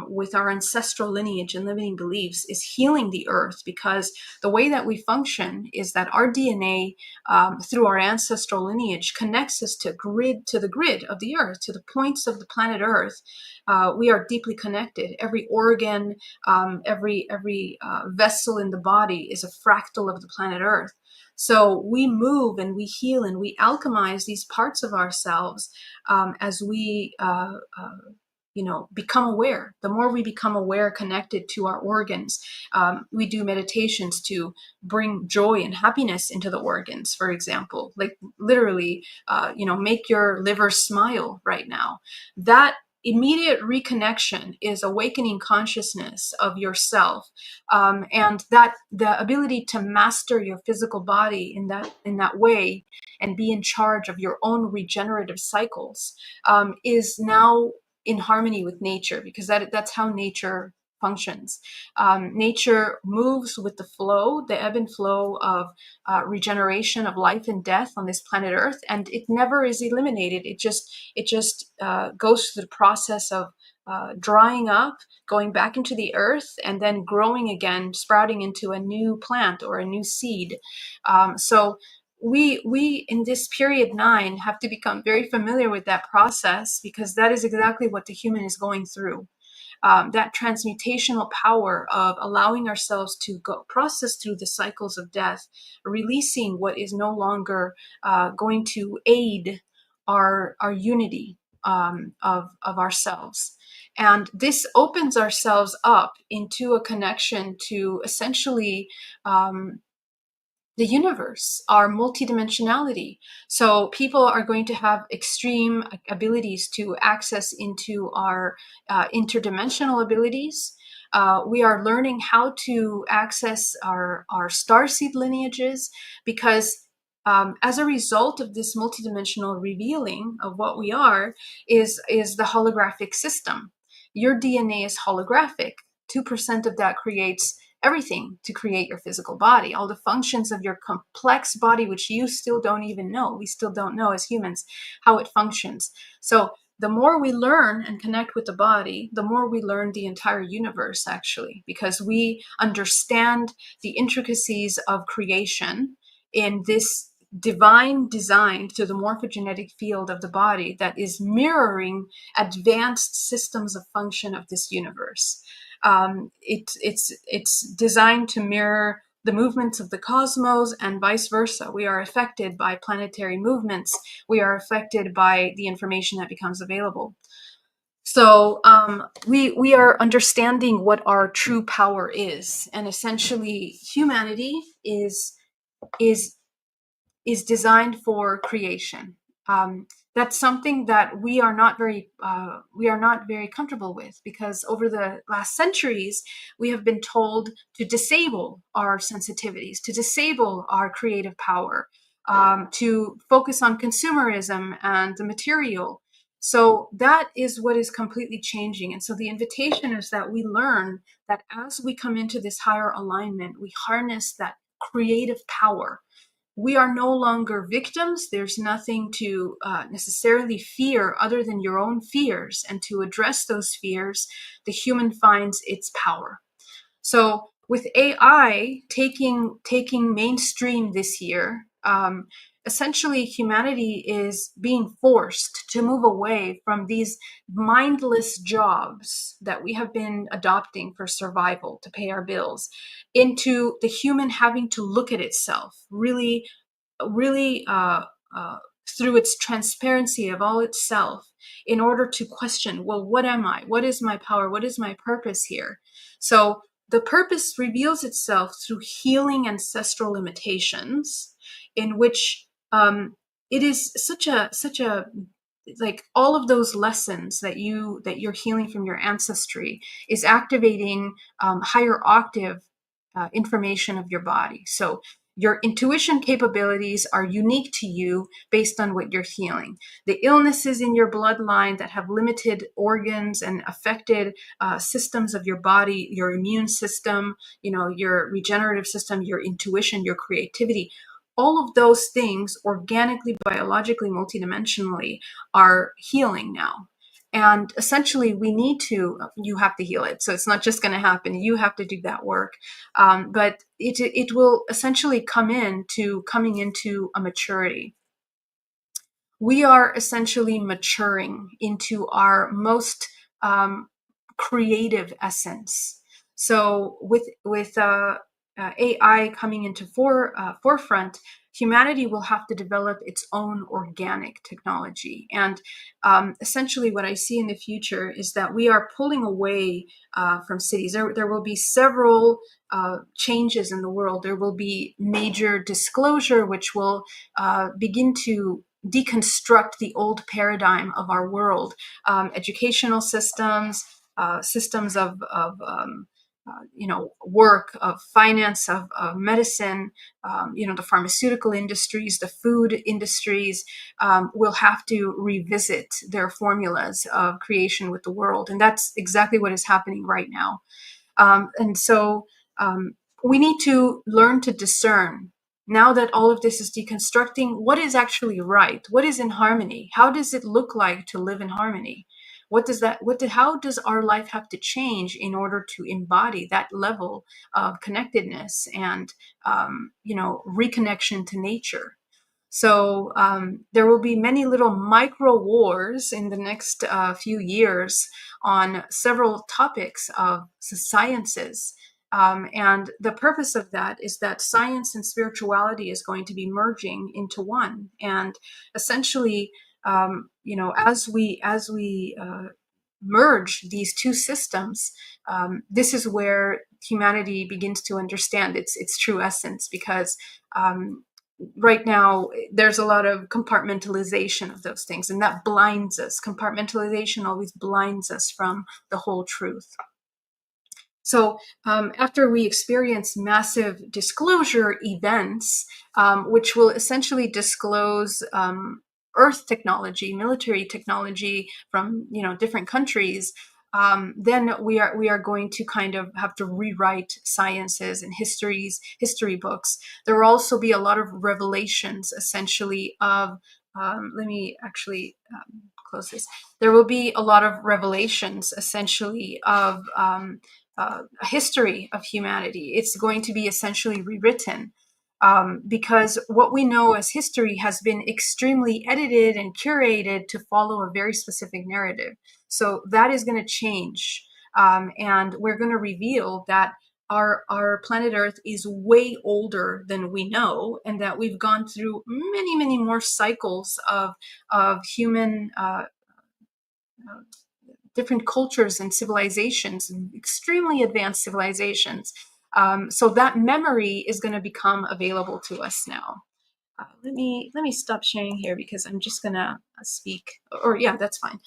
with our ancestral lineage and limiting beliefs is healing the earth, because the way that we function is that our DNA, through our ancestral lineage, connects us to the grid of the earth, to the points of the planet Earth. We are deeply connected. Every organ, every vessel in the body is a fractal of the planet Earth. So we move and we heal and we alchemize these parts of ourselves as we become aware. The more we become aware, connected to our organs, we do meditations to bring joy and happiness into the organs, for example, like literally, make your liver smile right now. That immediate reconnection is awakening consciousness of yourself, and that the ability to master your physical body in that way and be in charge of your own regenerative cycles is now in harmony with nature, because that's how nature functions. Nature moves with the flow, the ebb and flow of regeneration of life and death on this planet Earth, and it never is eliminated. It just goes through the process of drying up, going back into the earth, and then growing again, sprouting into a new plant or a new seed. So we in this period 9 have to become very familiar with that process, because that is exactly what the human is going through. That transmutational power of allowing ourselves to go process through the cycles of death, releasing what is no longer going to aid our unity of ourselves. And this opens ourselves up into a connection to essentially the universe, our multidimensionality. So people are going to have extreme abilities to access into our interdimensional abilities. We are learning how to access our starseed lineages, because as a result of this multidimensional revealing of what we are is the holographic system. Your DNA is holographic. 2% of that creates everything to create your physical body, all the functions of your complex body, which you still don't even know. We still don't know as humans how it functions. So the more we learn and connect with the body, the more we learn the entire universe, actually, because we understand the intricacies of creation in this divine design to the morphogenetic field of the body that is mirroring advanced systems of function of this universe. It's designed to mirror the movements of the cosmos and vice versa. We are affected by planetary movements. We are affected by the information that becomes available. So we are understanding what our true power is, and essentially humanity is designed for creation. That's something that we are not very comfortable with, because over the last centuries we have been told to disable our sensitivities, to disable our creative power, to focus on consumerism and the material. So that is what is completely changing. And so the invitation is that we learn that as we come into this higher alignment, we harness that creative power. We are no longer victims. There's nothing to necessarily fear other than your own fears. And to address those fears, the human finds its power. So with AI taking mainstream this year, essentially humanity is being forced to move away from these mindless jobs that we have been adopting for survival, to pay our bills, into the human having to look at itself really through its transparency of all itself, in order to question, well, what am I? What is my power? What is my purpose here? So the purpose reveals itself through healing ancestral limitations, in which it is such a like all of those lessons that you're healing from your ancestry is activating higher octave information of your body. So your intuition capabilities are unique to you based on what you're healing. The illnesses in your bloodline that have limited organs and affected systems of your body, your immune system, your regenerative system, your intuition, your creativity, all of those things organically, biologically, multidimensionally are healing now. And essentially you have to heal it. So it's not just going to happen. You have to do that work. But it will essentially coming into a maturity. We are essentially maturing into our most creative essence. So with AI coming into forefront, humanity will have to develop its own organic technology. And essentially what I see in the future is that we are pulling away from cities. There will be several changes in the world. There will be major disclosure, which will begin to deconstruct the old paradigm of our world, educational systems, systems of work, of finance, of medicine, the pharmaceutical industries, the food industries will have to revisit their formulas of creation with the world. And that's exactly what is happening right now. And so we need to learn to discern, now that all of this is deconstructing, what is actually right? What is in harmony? How does it look like to live in harmony? How does our life have to change in order to embody that level of connectedness and, reconnection to nature? So there will be many little micro wars in the next few years on several topics of the sciences. And the purpose of that is that science and spirituality is going to be merging into one. And essentially, as we merge these two systems, this is where humanity begins to understand its true essence, because right now there's a lot of compartmentalization of those things, and that blinds us. Compartmentalization always blinds us from the whole truth. So after we experience massive disclosure events, which will essentially disclose Earth technology, military technology from different countries, then we are going to kind of have to rewrite sciences and history books. There will also be a lot of revelations, essentially, of let me actually close this. There will be a lot of revelations, essentially, of a history of humanity. It's going to be essentially rewritten, because what we know as history has been extremely edited and curated to follow a very specific narrative. So that is going to change, and we're going to reveal that our planet Earth is way older than we know, and that we've gone through many more cycles of human different cultures and civilizations, extremely advanced civilizations. So that memory is going to become available to us now. Let me stop sharing here, because I'm just going to speak. Or yeah, that's fine.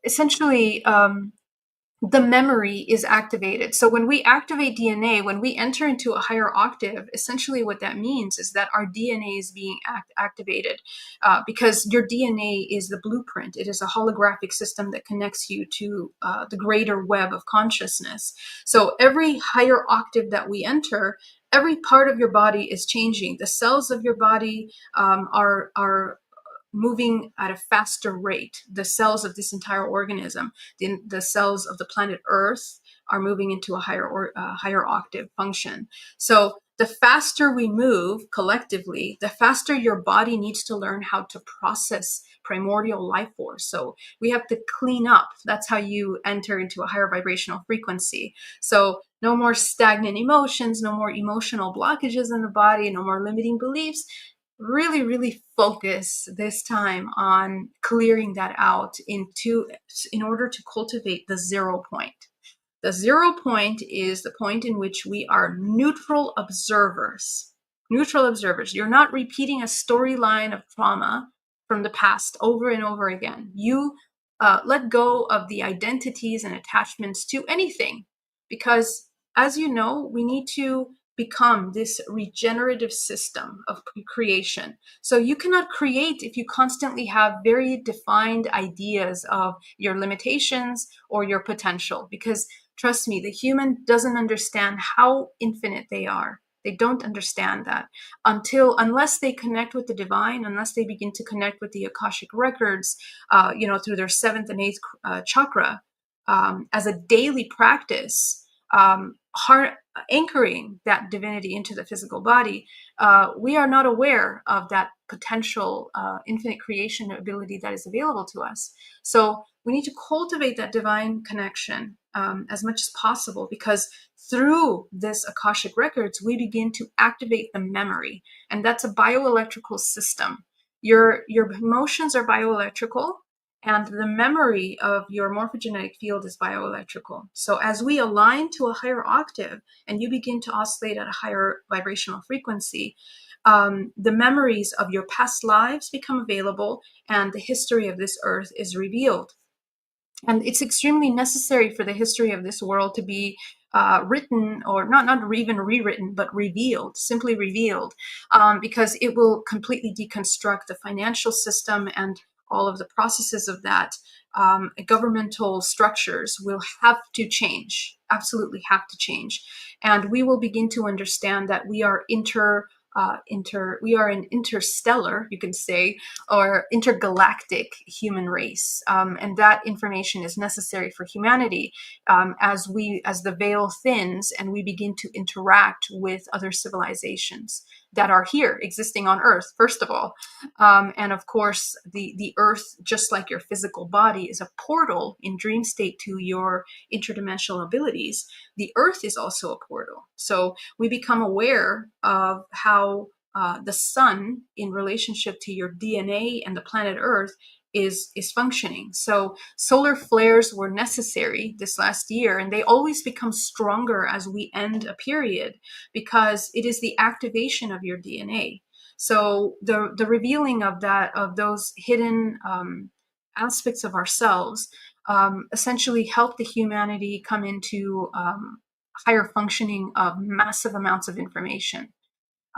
Essentially, the memory is activated. So when we activate DNA, when we enter into a higher octave, essentially what that means is that our DNA is being activated, because your DNA is the blueprint. It is a holographic system that connects you to the greater web of consciousness. So every higher octave that we enter, every part of your body is changing. The cells of your body are moving at a faster rate. The cells of this entire organism, the cells of the planet Earth, are moving into a higher octave function. So the faster we move collectively, the faster your body needs to learn how to process primordial life force. So we have to clean up. That's how you enter into a higher vibrational frequency. So no more stagnant emotions, no more emotional blockages in the body, no more limiting beliefs. Really focus this time on clearing that out in order to cultivate the 0 point. The 0 point is the point in which we are neutral observers. Neutral observers. You're not repeating a storyline of trauma from the past over and over again. You let go of the identities and attachments to anything, because, as you know, we need to become this regenerative system of creation. So you cannot create if you constantly have very defined ideas of your limitations or your potential, because trust me, the human doesn't understand how infinite they are. They don't understand that unless they connect with the divine, unless they begin to connect with the Akashic records, through their 7th and 8th chakra, as a daily practice, anchoring that divinity into the physical body. We are not aware of that potential infinite creation ability that is available to us. So we need to cultivate that divine connection as much as possible, because through this Akashic records, we begin to activate the memory. And that's a bioelectrical system. Your emotions are bioelectrical, and the memory of your morphogenetic field is bioelectrical. So as we align to a higher octave and you begin to oscillate at a higher vibrational frequency, the memories of your past lives become available, and the history of this earth is revealed. And it's extremely necessary for the history of this world to be written, or not even rewritten, but revealed, simply revealed, because it will completely deconstruct the financial system and all of the processes of that. Governmental structures will have to change, absolutely have to change. And we will begin to understand that we are we are an interstellar, you can say, or intergalactic human race. And that information is necessary for humanity as the veil thins and we begin to interact with other civilizations. that are here existing on Earth, first of all. And of course, the Earth, just like your physical body, is a portal in dream state to your interdimensional abilities. The Earth is also a portal. So we become aware of how the sun in relationship to your DNA and the planet Earth is functioning. So solar flares were necessary this last year, and they always become stronger as we end a period, because it is the activation of your DNA. So the revealing of those hidden aspects of ourselves essentially help the humanity come into higher functioning of massive amounts of information.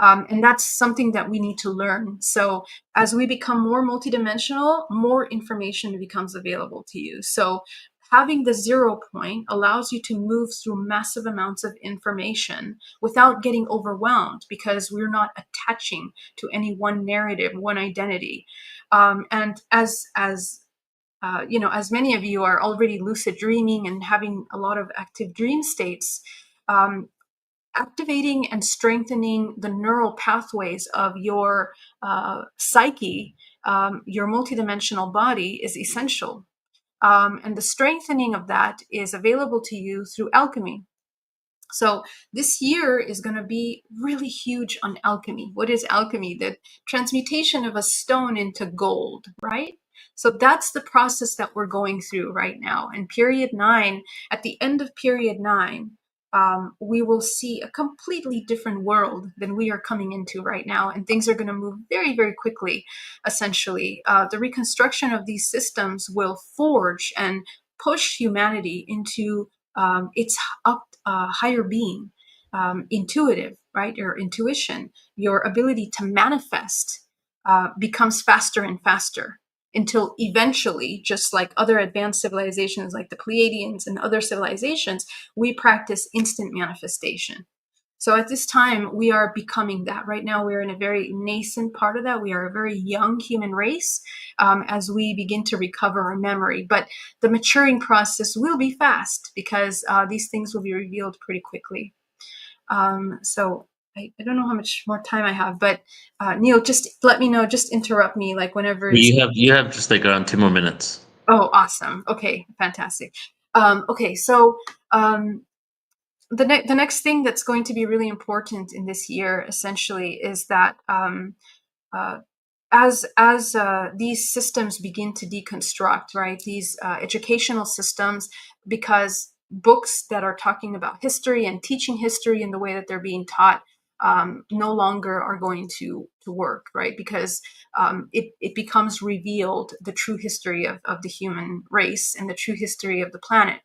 And that's something that we need to learn. So as we become more multidimensional, more information becomes available to you. So having the 0 point allows you to move through massive amounts of information without getting overwhelmed, because we're not attaching to any one narrative, one identity. And as many of you are already lucid dreaming and having a lot of active dream states, activating and strengthening the neural pathways of your psyche, your multidimensional body, is essential. And the strengthening of that is available to you through alchemy. So this year is going to be really huge on alchemy. What is alchemy? The transmutation of a stone into gold, right? So that's the process that we're going through right now. And period 9, at the end of period 9, we will see a completely different world than we are coming into right now. And things are going to move very, very quickly, essentially. The reconstruction of these systems will forge and push humanity into its higher being, intuitive, right? Your intuition, your ability to manifest becomes faster and faster, until eventually, just like other advanced civilizations like the Pleiadians and other civilizations, we practice instant manifestation. So at this time, we are becoming that. Right now, we're in a very nascent part of that. We are a very young human race as we begin to recover our memory. But the maturing process will be fast, because these things will be revealed pretty quickly. So I don't know how much more time I have, but Neil, just let me know, just interrupt me like whenever it's... You have just like around 2 more minutes. Oh, awesome. Okay, fantastic. Okay, so the next thing that's going to be really important in this year, essentially, is that as these systems begin to deconstruct, right, these educational systems, because books that are talking about history and teaching history in the way that they're being taught no longer are going to work, right? Because it becomes revealed the true history of the human race and the true history of the planet.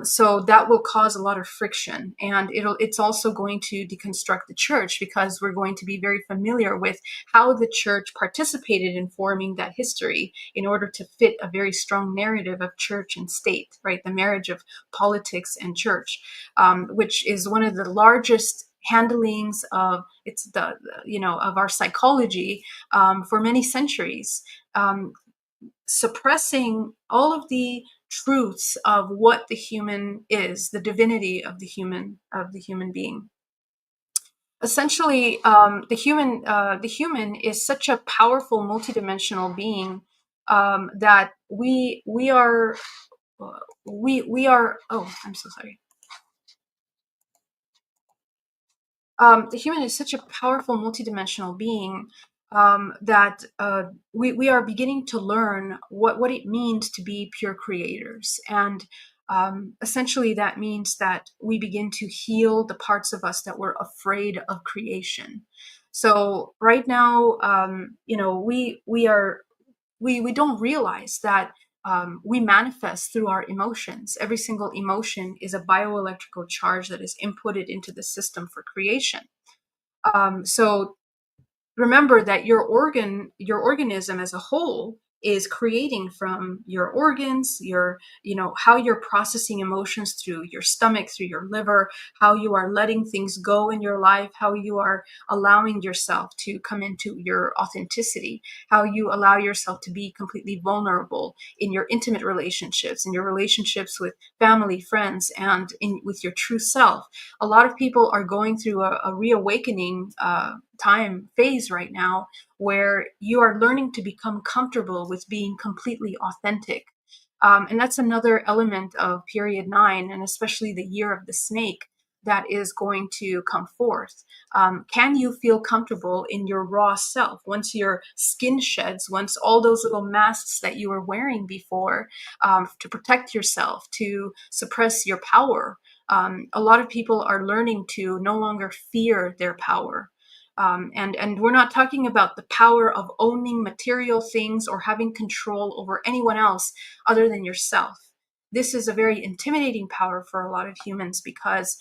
So that will cause a lot of friction, and it's also going to deconstruct the church, because we're going to be very familiar with how the church participated in forming that history in order to fit a very strong narrative of church and state, right? The marriage of politics and church, which is one of the largest handlings of of our psychology for many centuries, suppressing all of the truths of what the human is, the divinity of the human being. Essentially, the human is such a powerful multidimensional being that we are. Oh, I'm so sorry. The human is such a powerful multidimensional being that we are beginning to learn what it means to be pure creators. And essentially that means that we begin to heal the parts of us that were afraid of creation. So right now, we don't realize that we manifest through our emotions. Every single emotion is a bioelectrical charge that is inputted into the system for creation. So remember that your organism as a whole is creating from your organs, how you're processing emotions through your stomach, through your liver, how you are letting things go in your life, how you are allowing yourself to come into your authenticity, how you allow yourself to be completely vulnerable in your intimate relationships, in your relationships with family, friends, and with your true self. A lot of people are going through a reawakening time phase right now where you are learning to become comfortable with being completely authentic. And that's another element of period 9, and especially the year of the snake, that is going to come forth. Can you feel comfortable in your raw self once your skin sheds, once all those little masks that you were wearing before to protect yourself, to suppress your power? A lot of people are learning to no longer fear their power. And we're not talking about the power of owning material things or having control over anyone else other than yourself. This is a very intimidating power for a lot of humans because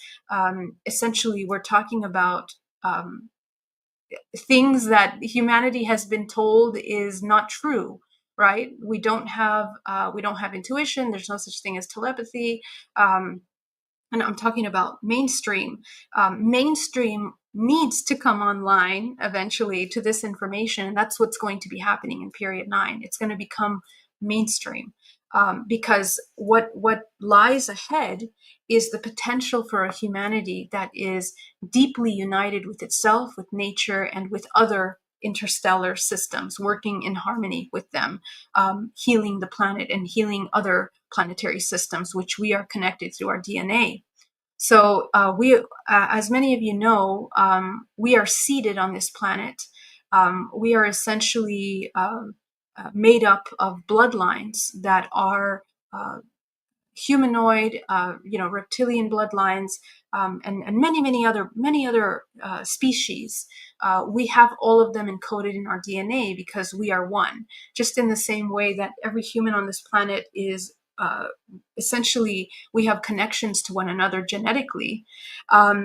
essentially we're talking about things that humanity has been told is not true, right? We don't have intuition. There's no such thing as telepathy. And I'm talking about mainstream. Mainstream needs to come online eventually to this information. And that's what's going to be happening in period 9. It's going to become mainstream because what lies ahead is the potential for a humanity that is deeply united with itself, with nature, and with other interstellar systems, working in harmony with them, healing the planet and healing other planetary systems, which we are connected through our DNA. So we, as many of you know, we are seated on this planet. We are essentially made up of bloodlines that are humanoid, reptilian bloodlines, and many other species. We have all of them encoded in our DNA because we are one. Just in the same way that every human on this planet is essentially, we have connections to one another genetically.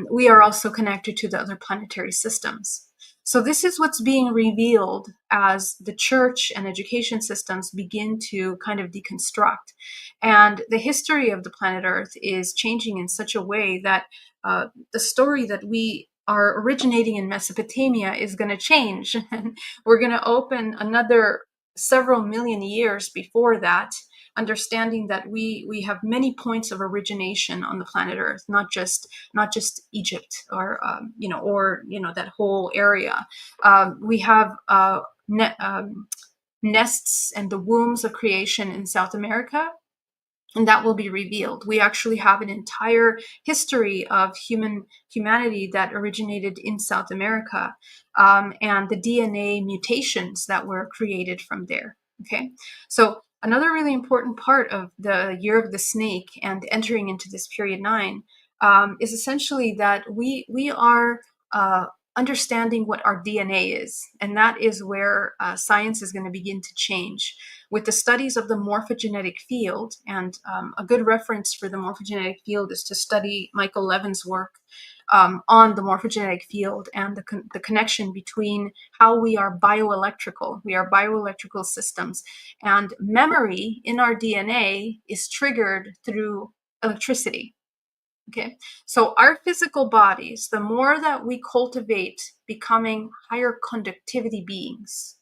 We are also connected to the other planetary systems. So this is what's being revealed as the church and education systems begin to kind of deconstruct. And the history of the planet Earth is changing in such a way that the story that we are originating in Mesopotamia is going to change. And we're going to open another several million years before that, understanding that we have many points of origination on the planet Earth, not just Egypt or that whole area. We have nests and the wombs of creation in South America, and that will be revealed. We actually have an entire history of humanity that originated in South America, and the DNA mutations that were created from there. Okay, so another really important part of the year of the snake and entering into this period 9 is essentially that we are understanding what our DNA is. And that is where science is going to begin to change. With the studies of the morphogenetic field, and a good reference for the morphogenetic field is to study Michael Levin's work on the morphogenetic field and the connection between how we are bioelectrical. We are bioelectrical systems. And memory in our DNA is triggered through electricity. Okay, so our physical bodies, the more that we cultivate becoming higher conductivity beings,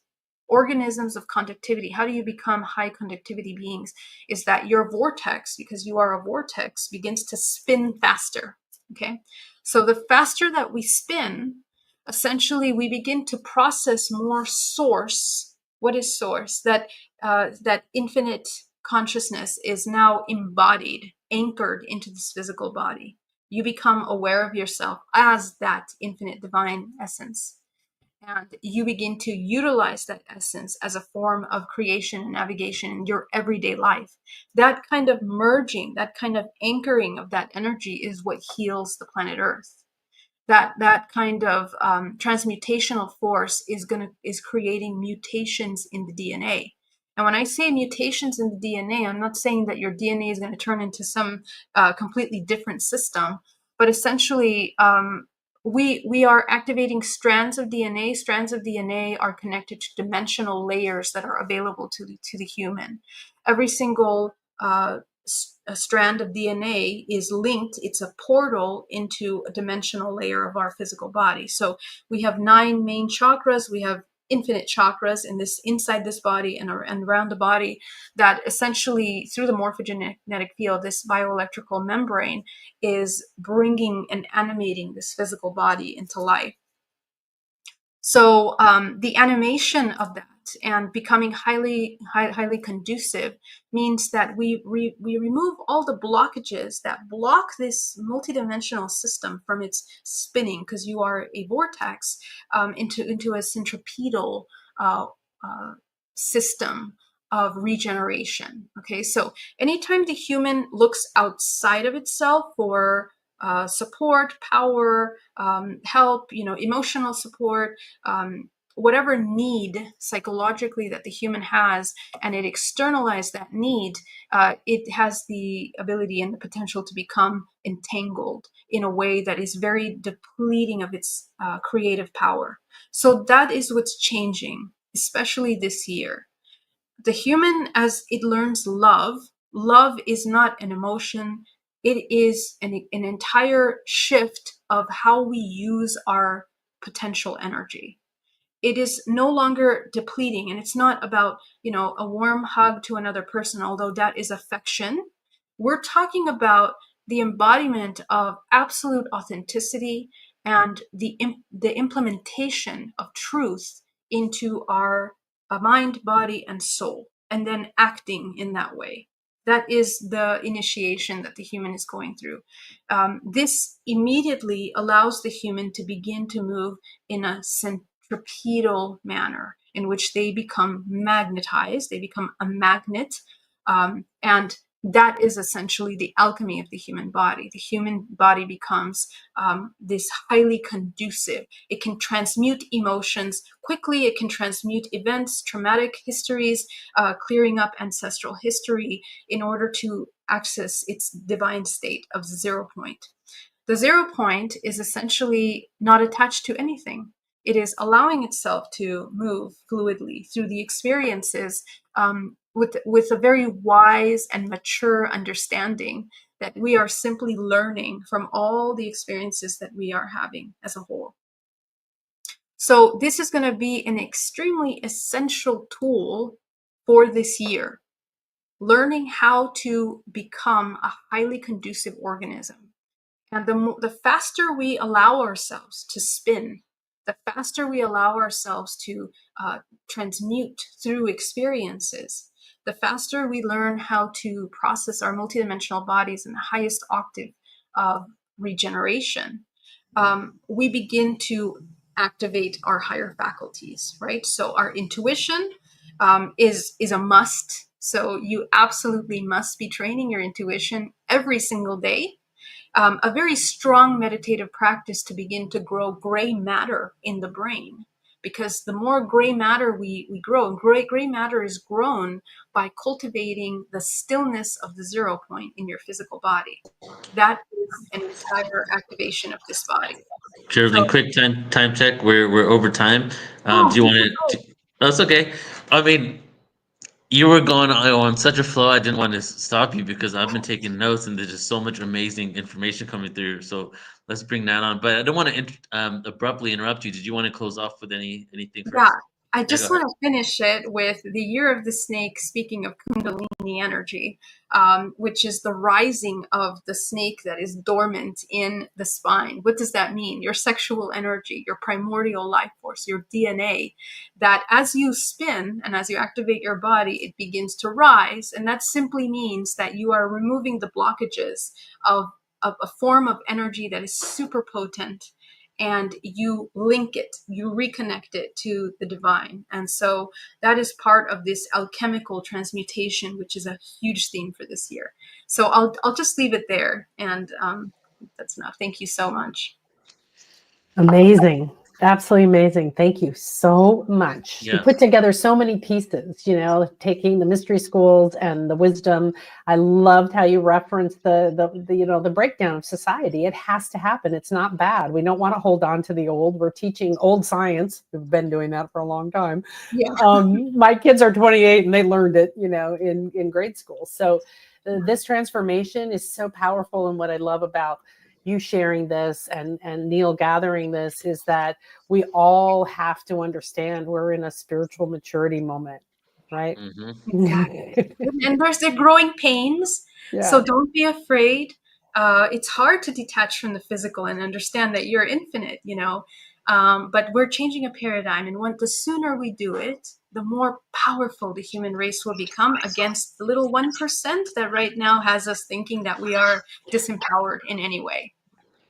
organisms of conductivity, how do you become high conductivity beings? Is that your vortex, because you are a vortex, begins to spin faster. Okay, so the faster that we spin, essentially we begin to process more source. What is source? That infinite consciousness is now embodied, anchored into this physical body. You become aware of yourself as that infinite divine essence. And you begin to utilize that essence as a form of creation and navigation in your everyday life. That kind of merging, that kind of anchoring of that energy is what heals the planet Earth. That kind of transmutational force is creating mutations in the DNA. And when I say mutations in the DNA, I'm not saying that your DNA is going to turn into some completely different system, but essentially we are activating strands of DNA. Strands of DNA are connected to dimensional layers that are available to the human. Every single a strand of DNA is linked. It's a portal into a dimensional layer of our physical body. So we have 9 main chakras. We have infinite chakras inside this body and around the body, that essentially through the morphogenetic field, this bioelectrical membrane is bringing and animating this physical body into life. So the animation of that and becoming highly conducive means that we remove all the blockages that block this multidimensional system from its spinning, because you are a vortex into a centripetal system of regeneration. Okay, so anytime the human looks outside of itself for support, power, help, emotional support, whatever need psychologically that the human has, and it externalizes that need, it has the ability and the potential to become entangled in a way that is very depleting of its creative power. So that is what's changing, especially this year. The human, as it learns love is not an emotion. It is an entire shift of how we use our potential energy. It is no longer depleting, and it's not about, a warm hug to another person, although that is affection. We're talking about the embodiment of absolute authenticity and the implementation of truth into our mind, body, and soul, and then acting in that way. That is the initiation that the human is going through. This immediately allows the human to begin to move in a centripetal manner, in which they become magnetized, they become a magnet, and that is essentially the alchemy of the human body. The human body becomes this highly conducive. It can transmute emotions quickly. It can transmute events, traumatic histories, clearing up ancestral history in order to access its divine state of 0 point. The 0 point is essentially not attached to anything. It is allowing itself to move fluidly through the experiences, with a very wise and mature understanding that we are simply learning from all the experiences that we are having as a whole. So this is going to be an extremely essential tool for this year, learning how to become a highly conducive organism. And the faster we allow ourselves to spin, the faster we allow ourselves to transmute through experiences, the faster we learn how to process our multidimensional bodies in the highest octave of regeneration, we begin to activate our higher faculties, right? So our intuition is a must. So you absolutely must be training your intuition every single day. A very strong meditative practice to begin to grow gray matter in the brain, because the more gray matter we grow, and gray matter is grown by cultivating the stillness of the 0 point in your physical body. That is an entire activation of this body. Geraldine, So, quick time check. We're over time. Do you want to? That's okay. I mean, you were going on such a flow. I didn't want to stop you because I've been taking notes, and there's just so much amazing information coming through. So let's bring that on. But I don't want to abruptly interrupt you. Did you want to close off with anything yeah, first? I Yeah, go just ahead. want to finish it with the year of the snake, speaking of Kundalini energy, which is the rising of the snake that is dormant in the spine. What does that mean? Your sexual energy, your primordial life force, your DNA, that as you spin and as you activate your body, it begins to rise. And that simply means that you are removing the blockages of a form of energy that is super potent, and you link it, you reconnect it to the divine. And so that is part of this alchemical transmutation, which is a huge theme for this year. So I'll just leave it there, and that's enough. Thank you so much. Amazing. Absolutely amazing. Thank you so much. You Yeah. put together so many pieces, taking the mystery schools and the wisdom. I loved how you referenced the breakdown of society. It has to happen. It's not bad. We don't want to hold on to the old. We're teaching old science. We've been doing that for a long time. Yeah. My kids are 28 and they learned it, in grade school. So this transformation is so powerful. And what I love about you sharing this and Neil gathering this is that we all have to understand we're in a spiritual maturity moment, right? Exactly. And there's the growing pains. Yeah. So don't be afraid. It's hard to detach from the physical and understand that you're infinite, But we're changing a paradigm, and the sooner we do it, the more powerful the human race will become against the little 1% that right now has us thinking that we are disempowered in any way.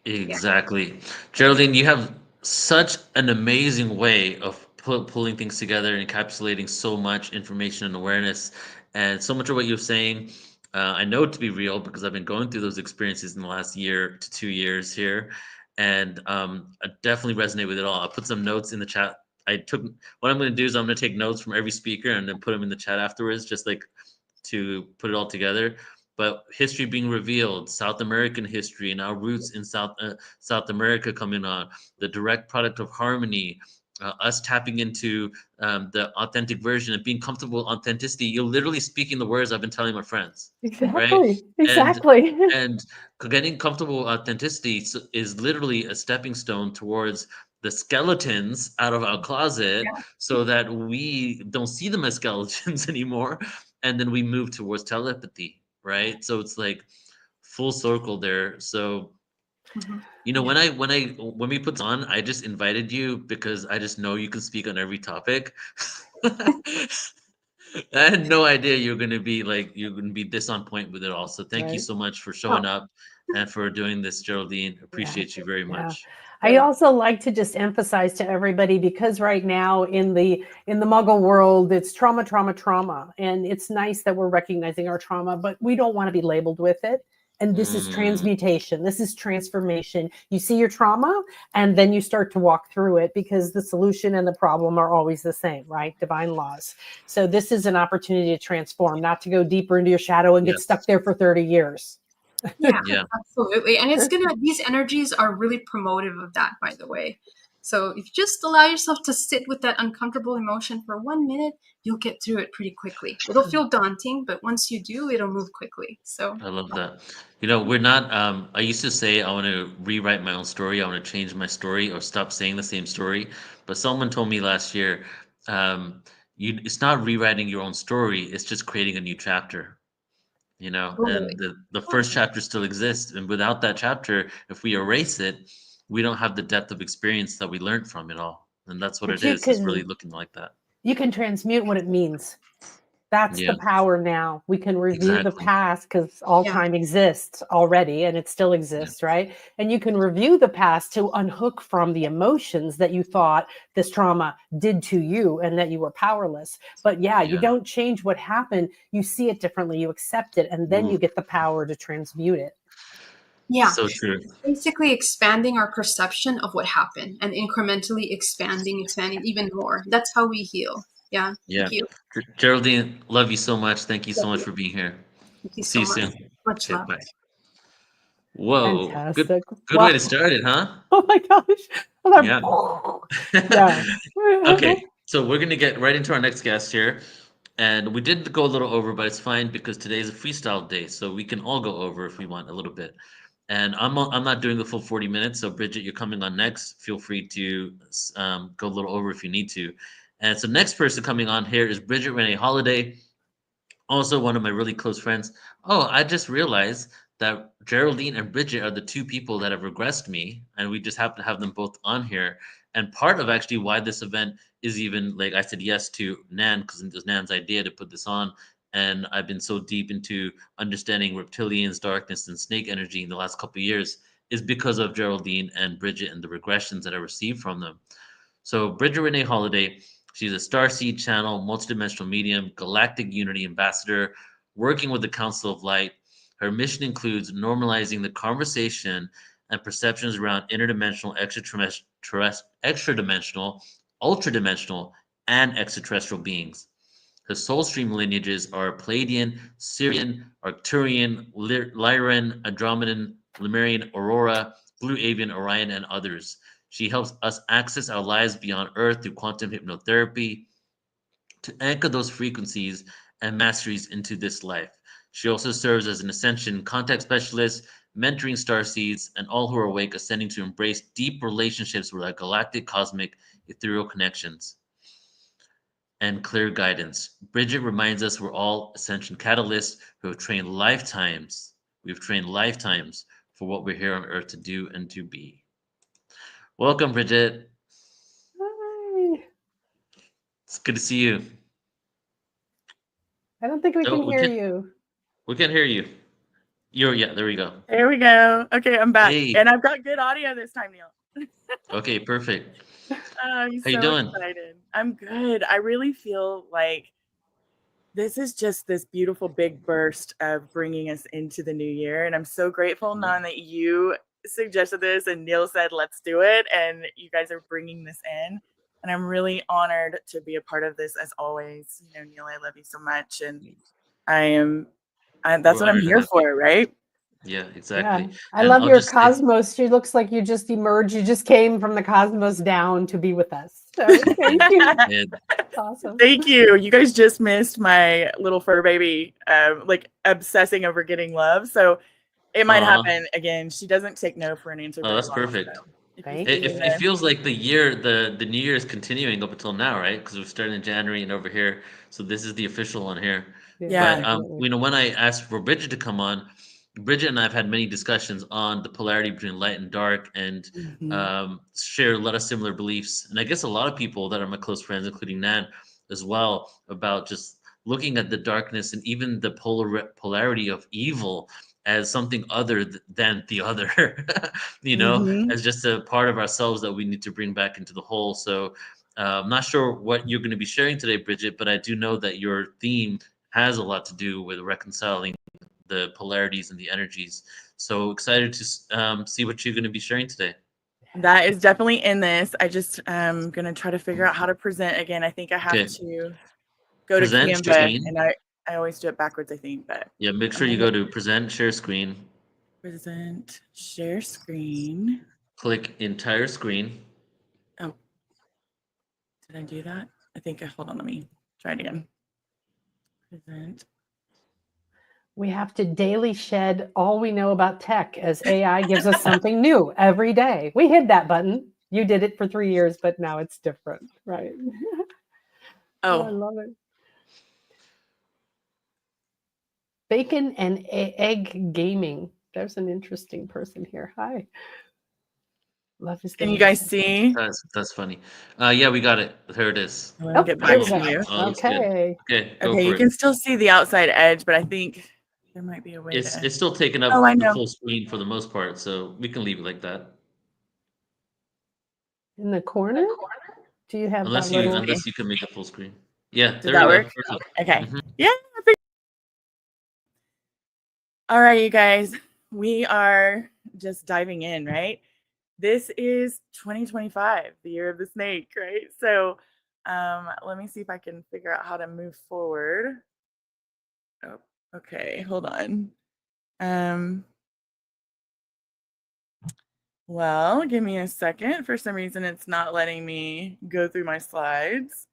Yeah. Exactly. Geraldine, you have such an amazing way of pulling things together and encapsulating so much information and awareness. And so much of what you're saying, I know to be real because I've been going through those experiences in the last year to 2 years here. And I definitely resonate with it all. I put some notes in the chat. What I'm going to do is I'm going to take notes from every speaker and then put them in the chat afterwards, just like to put it all together. But history being revealed, South American history and our roots in South America coming on, the direct product of harmony, us tapping into the authentic version and being comfortable with authenticity. You're literally speaking the words I've been telling my friends, right? Exactly. And Exactly. and getting comfortable with authenticity is literally a stepping stone towards the skeletons out of our closet Yeah. so that we don't see them as skeletons anymore, and then we move towards telepathy, right? So it's like full circle there. So Mhm. when when we put on, I just invited you because I just know you can speak on every topic. I had no idea you're gonna be this on point with it all. So thank you Right. so much for showing Oh, up and for doing this, Geraldine. Yeah. Appreciate you very Yeah. much. I also like to just emphasize to everybody, because right now in the Muggle world, it's trauma, trauma, trauma. And it's nice that we're recognizing our trauma, but we don't want to be labeled with it. And this is Mm, transmutation. This is transformation. You see your trauma and then you start to walk through it, because the solution and the problem are always the same, right? Divine laws. So this is an opportunity to transform, not to go deeper into your shadow and get stuck yes. there for 30 years. yeah, Yeah. absolutely. And these energies are really promotive of that, by the way. So if you just allow yourself to sit with that uncomfortable emotion for 1 minute, you'll get through it pretty quickly. It'll feel daunting, but once you do, it'll move quickly. So, I love that. We're not I used to say I want to rewrite my own story, I want to change my story or stop saying the same story. But someone told me last year, it's not rewriting your own story, it's just creating a new chapter, and totally. the first chapter still exists. And without that chapter, if we erase it, we don't have the depth of experience that we learned from it all. And that's what But it is really looking like that. you can transmute what it means. That's Yeah, the power now. We can review the exactly. past, because all Yeah. time exists already and it still Yeah, exists, right? And you can review the past to unhook from the emotions that you thought this trauma did to you and that you were powerless. But yeah, you yeah. don't change what happened. You see it differently, you accept it, and then Ooh, you get the power to transmute it. Yeah. so true. Basically expanding our perception of what happened and incrementally expanding even more. That's how we heal. Yeah. Yeah. Thank you. Geraldine, love you so much. Thank you so Love much you. for being here. Thank you See so you much. soon. Much Okay, love. bye. Whoa, Fantastic. good way to Wow. start it, huh? Oh my gosh. Yeah. Yeah. Okay, so we're gonna get right into our next guest here. And we did go a little over, but it's fine because today is a freestyle day, so we can all go over if we want a little bit. And I'm not doing the full 40 minutes, so Bridget, you're coming on next. Feel free to go a little over if you need to. And so next person coming on here is Bridget Renee Holliday, also one of my really close friends. Oh, I just realized that Geraldine and Bridget are the two people that have regressed me, and we just happen to have them both on here. And part of actually why this event is even like I said yes to Nan because it was Nan's idea to put this on. And I've been so deep into understanding reptilians, darkness, and snake energy in the last couple of years is because of Geraldine and Bridget and the regressions that I received from them. So Bridget Renee Holliday, she's a starseed channel, multidimensional medium, galactic unity ambassador, working with the Council of Light. Her mission includes normalizing the conversation and perceptions around interdimensional, extradimensional, ultradimensional, and extraterrestrial beings. Her soul stream lineages are Palladian, Syrian, Arcturian, Lyran, Andromedan, Lemurian, Aurora, Blue Avian, Orion, and others. She helps us access our lives beyond Earth through quantum hypnotherapy to anchor those frequencies and masteries into this life. She also serves as an ascension contact specialist, mentoring star seeds and all who are awake, ascending to embrace deep relationships with our galactic, cosmic, ethereal connections and clear guidance. Bridget reminds us we're all ascension catalysts who have trained lifetimes. We've trained lifetimes for what we're here on Earth to do and to be. Welcome, Bridget. It's good to see you. I don't think we Oh, can hear you. we can hear you. Yeah, there we go. There we go. Okay, I'm back. Hey. And I've got good audio this time, Neil. Okay, perfect. I'm How you so doing? excited. I'm good. I really feel like this is just this beautiful big burst of bringing us into the new year. And I'm so grateful, Nan, that you suggested this and Neil said, let's do it. And you guys are bringing this in. And I'm really honored to be a part of this as always. You know, Neil, I love you so much. And that's We're what I'm honored to here have you. for, right? Yeah, exactly. Yeah. I And love I'll your just say, cosmos. She looks like you just emerged. You just came from the cosmos down to be with us. So thank you. yeah, That's awesome. Thank you. You guys just missed my little fur baby, like obsessing over getting love. So it might aw. happen again. She doesn't take no for an answer Oh, very that's long. perfect. So if you Thank see It, me it there, feels like the year, the new year is continuing up until now, right? Because we're starting in January and over here, so this is the official one here. Yeah. But you know, when I asked for Bridget to come on, Bridget and I have had many discussions on the polarity between light and dark, and share a lot of similar beliefs. And I guess a lot of people that are my close friends, including Nan, as well, about just looking at the darkness and even the polarity of evil as something other than the other, you know, as just a part of ourselves that we need to bring back into the whole. So I'm not sure what you're going to be sharing today, Bridget, but I do know that your theme has a lot to do with reconciling the polarities and the energies. So excited to see what you're going to be sharing today. That is definitely in this. I just am gonna try to figure out how to present again. I think I have Okay. to go to Present, share Canva, screen. and I always do it backwards, I think, but Yeah, make I'm sure you gonna go to present, share screen, present, share screen. click entire screen. Oh, did I do that? I think hold on, let me try it again. Present. We have to daily shed all we know about tech as AI gives us something new every day. We hit that button. You did it for 3 years, but now it's different, right? I Oh, love it. Bacon and egg gaming. There's an interesting person here. Hi. Love is can you the guys see? That's funny. Yeah, we got it. There it is. Let me get there back we to go. you. Oh, looks good. Okay. Okay, go Okay, you for can it. still see the outside edge, but I think there might be a way It's to. it's still taking Oh, I up the know. full screen for the most part, so we can leave it like that. In the corner? Do you have that Unless you little? unless you can make it full screen. Yeah, Did there that we go. work? Perfect. Okay. Mhm. Yeah. All right, you guys. We are just diving in, right? This is 2025, the year of the snake, right? So let me see if I can figure out how to move forward. Oh, okay, hold on. Well, give me a second. For some reason, it's not letting me go through my slides.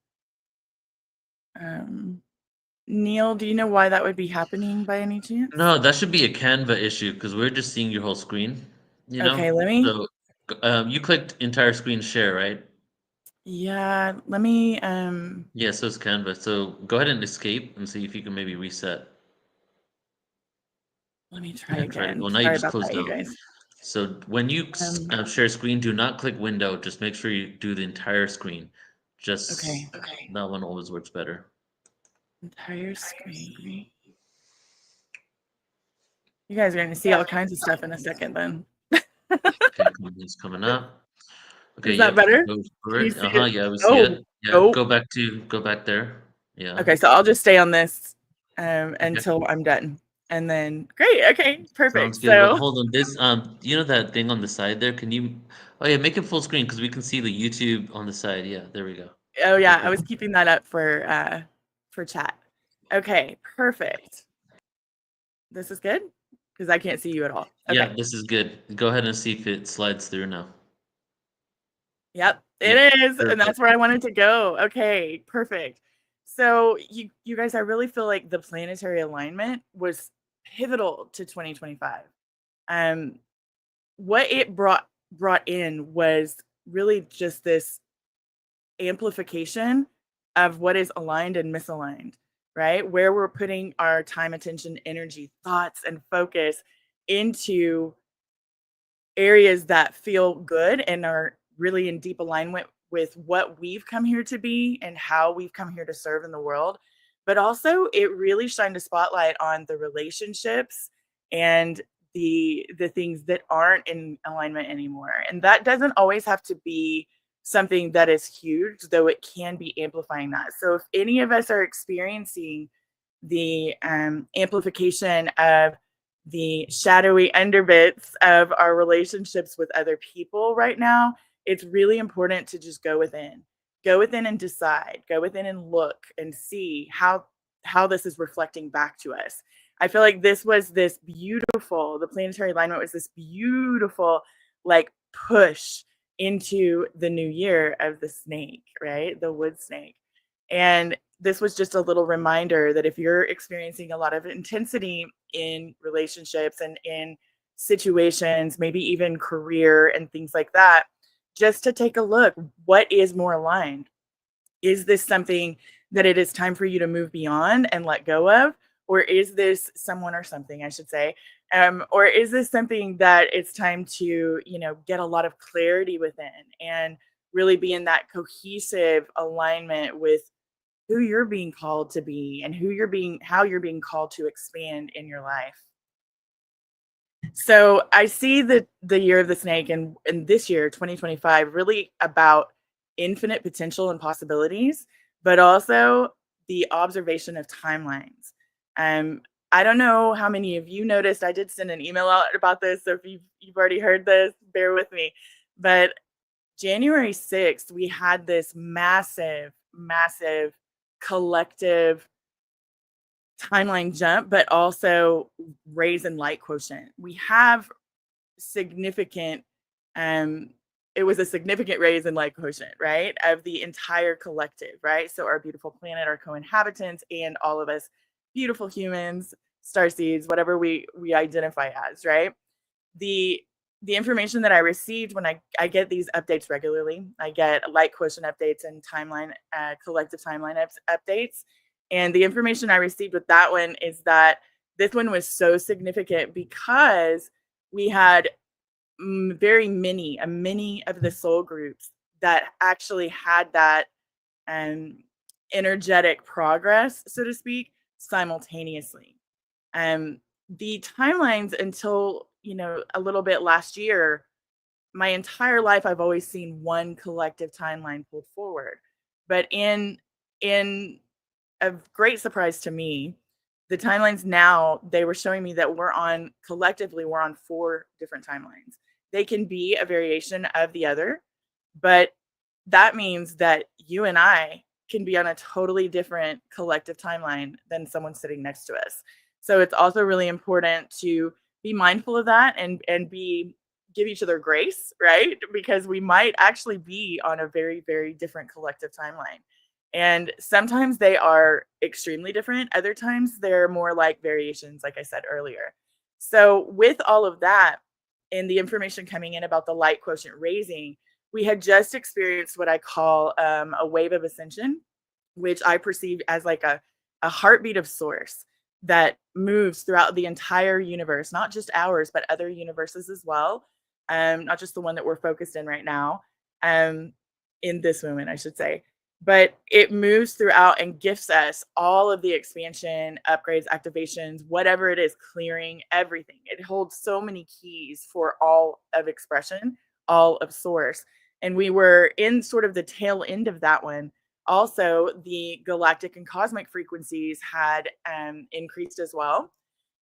Neil, do you know why that would be happening by any chance? No, that should be a Canva issue because we're just seeing your whole screen, you know? Okay, let me. So you clicked entire screen share, right? Yeah, let me. Yeah, so it's Canva. So go ahead and escape and see if you can maybe reset. Let me try And try to. again. Well, now you Sorry just about closed that, you out. guys. So when you Um, share screen, do not click window. Just make sure you do the entire screen. Just okay, that one always works better. entire screen. You guys are going to see all kinds of stuff in a second then. Okay, it's coming up. Okay, Is that yep. better? Go for Can you it. see it? Yeah, we see Oh, it. Yeah, oh. go back there. Yeah. Okay, so I'll just stay on this Okay. until I'm done. And then, great. Okay, perfect. Sounds good. But So, hold on, this you know that thing on the side there? Can you? Oh yeah, make it full screen because we can see the YouTube on the side. Yeah, there we go. oh Okay, yeah, I was perfect. keeping that up for chat. Okay, perfect. This is good because I can't see you at all. Okay. Yeah, this is good. Go ahead and see if it slides through now. Yep, Yep, it is. And perfect. that's where I wanted to go. Okay, perfect. So you guys, I really feel like the planetary alignment was pivotal to 2025. Um, what it brought in was really just this amplification of what is aligned and misaligned, right? Where we're putting our time, attention, energy, thoughts, and focus into areas that feel good and are really in deep alignment with what we've come here to be and how we've come here to serve in the world. But also it really shined a spotlight on the relationships and the things that aren't in alignment anymore. And that doesn't always have to be something that is huge, though it can be amplifying that. So if any of us are experiencing the amplification of the shadowy underbits of our relationships with other people right now, it's really important to just go within and decide, go within and look and see how this is reflecting back to us. I feel like this was this beautiful, the planetary alignment was this beautiful like push into the new year of the snake, right? The wood snake. And this was just a little reminder that if you're experiencing a lot of intensity in relationships and in situations, maybe even career and things like that, just to take a look, what is more aligned? Is this something that it is time for you to move beyond and let go of? Or is this someone or something, I should say, or is this something that it's time to, get a lot of clarity within and really be in that cohesive alignment with who you're being called to be and how you're being called to expand in your life. So I see the year of the snake and this year, 2025, really about infinite potential and possibilities, but also the observation of timelines. I don't know how many of you noticed. I did send an email out about this, so if you've already heard this, bear with me. But January 6th, we had this massive collective timeline jump, but also raise in light quotient. We have significant, it was a significant raise in light quotient, right? Of the entire collective, right? So our beautiful planet, our co-inhabitants, and all of us beautiful humans, starseeds, whatever we identify as, right? The information that I received when I get these updates regularly, I get light quotient updates and timeline, collective timeline updates. And the information I received with that one is that this one was so significant because we had many of the soul groups that actually had that energetic progress, so to speak, simultaneously. The timelines until, a little bit last year, my entire life, I've always seen one collective timeline pulled forward. But in a great surprise to me, the timelines now, they were showing me that collectively, we're on 4 different timelines. They can be a variation of the other, but that means that you and I can be on a totally different collective timeline than someone sitting next to us. So it's also really important to be mindful of that and give each other grace, right? Because we might actually be on a very, very different collective timeline. And sometimes they are extremely different. Other times they're more like variations, like I said earlier. So with all of that and the information coming in about the light quotient raising, we had just experienced what I call a wave of ascension, which I perceive as like a heartbeat of source that moves throughout the entire universe, not just ours, but other universes as well. Not just the one that we're focused in right now, in this moment, I should say. But it moves throughout and gifts us all of the expansion, upgrades, activations, whatever it is, clearing, everything. It holds so many keys for all of expression, all of source. And we were in sort of the tail end of that one. Also, the galactic and cosmic frequencies had increased as well.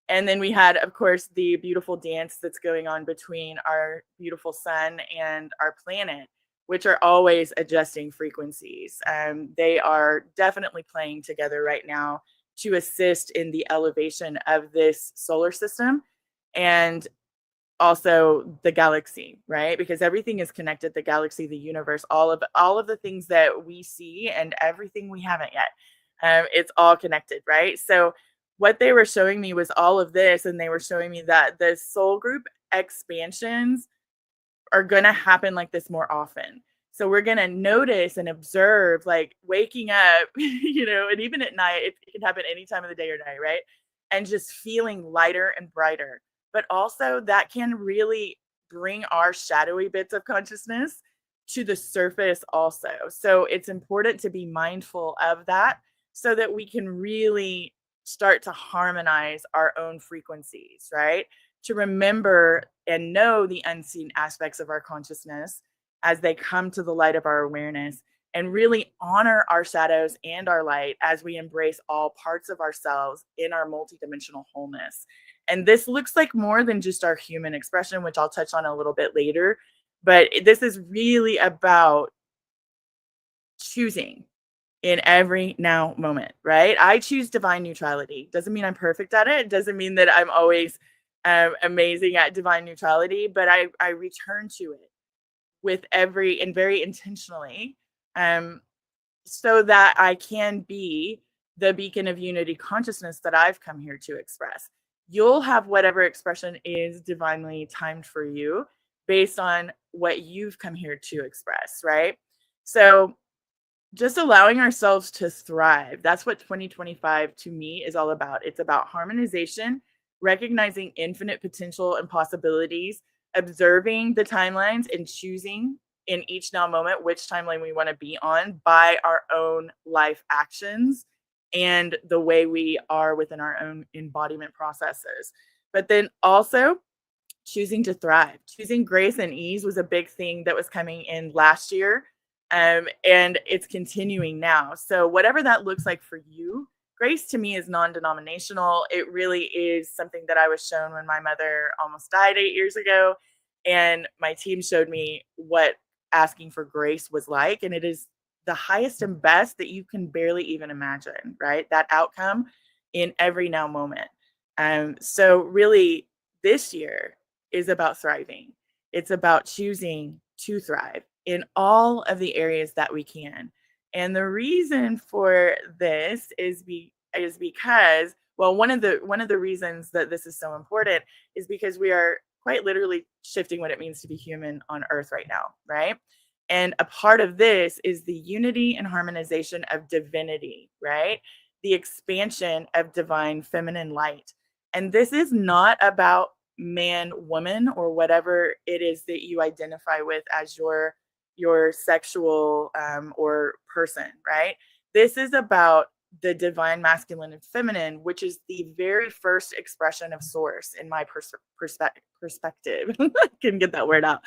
And then we had, of course, the beautiful dance that's going on between our beautiful sun and our planet, which are always adjusting frequencies. They are definitely playing together right now to assist in the elevation of this solar system and also the galaxy, right? Because everything is connected, the galaxy, the universe, all of the things that we see and everything we haven't yet. It's all connected, right? So what they were showing me was all of this, and they were showing me that the soul group expansions are going to happen like this more often. So we're going to notice and observe, like waking up, and even at night, it can happen any time of the day or night, right? And just feeling lighter and brighter. But also that can really bring our shadowy bits of consciousness to the surface also. So it's important to be mindful of that so that we can really start to harmonize our own frequencies, right? To remember and know the unseen aspects of our consciousness as they come to the light of our awareness, and really honor our shadows and our light as we embrace all parts of ourselves in our multidimensional wholeness. And this looks like more than just our human expression, which I'll touch on a little bit later. But this is really about choosing in every now moment, right? I choose divine neutrality. Doesn't mean I'm perfect at it. Doesn't mean that I'm always amazing at divine neutrality, but I return to it with every, and very intentionally, so that I can be the beacon of unity consciousness that I've come here to express. You'll have whatever expression is divinely timed for you based on what you've come here to express, right? So just allowing ourselves to thrive. That's what 2025 to me is all about. It's about harmonization, recognizing infinite potential and possibilities, observing the timelines, and choosing in each now moment which timeline we want to be on by our own life actions and the way we are within our own embodiment processes. But then also choosing to thrive. Choosing grace and ease was a big thing that was coming in last year. And it's continuing now. So whatever that looks like for you, grace to me is non-denominational. It really is something that I was shown when my mother almost died 8 years ago. And my team showed me what asking for grace was like. And it is the highest and best that you can barely even imagine, right? That outcome in every now moment. So really this year is about thriving. It's about choosing to thrive in all of the areas that we can. And the reason for this is because, well, one of the reasons that this is so important is because we are quite literally shifting what it means to be human on Earth right now, right? And a part of this is the unity and harmonization of divinity, right? The expansion of divine feminine light. And this is not about man, woman, or whatever it is that you identify with as your sexual or person, right? This is about the divine masculine and feminine, which is the very first expression of source in my perspective. I can get that word out.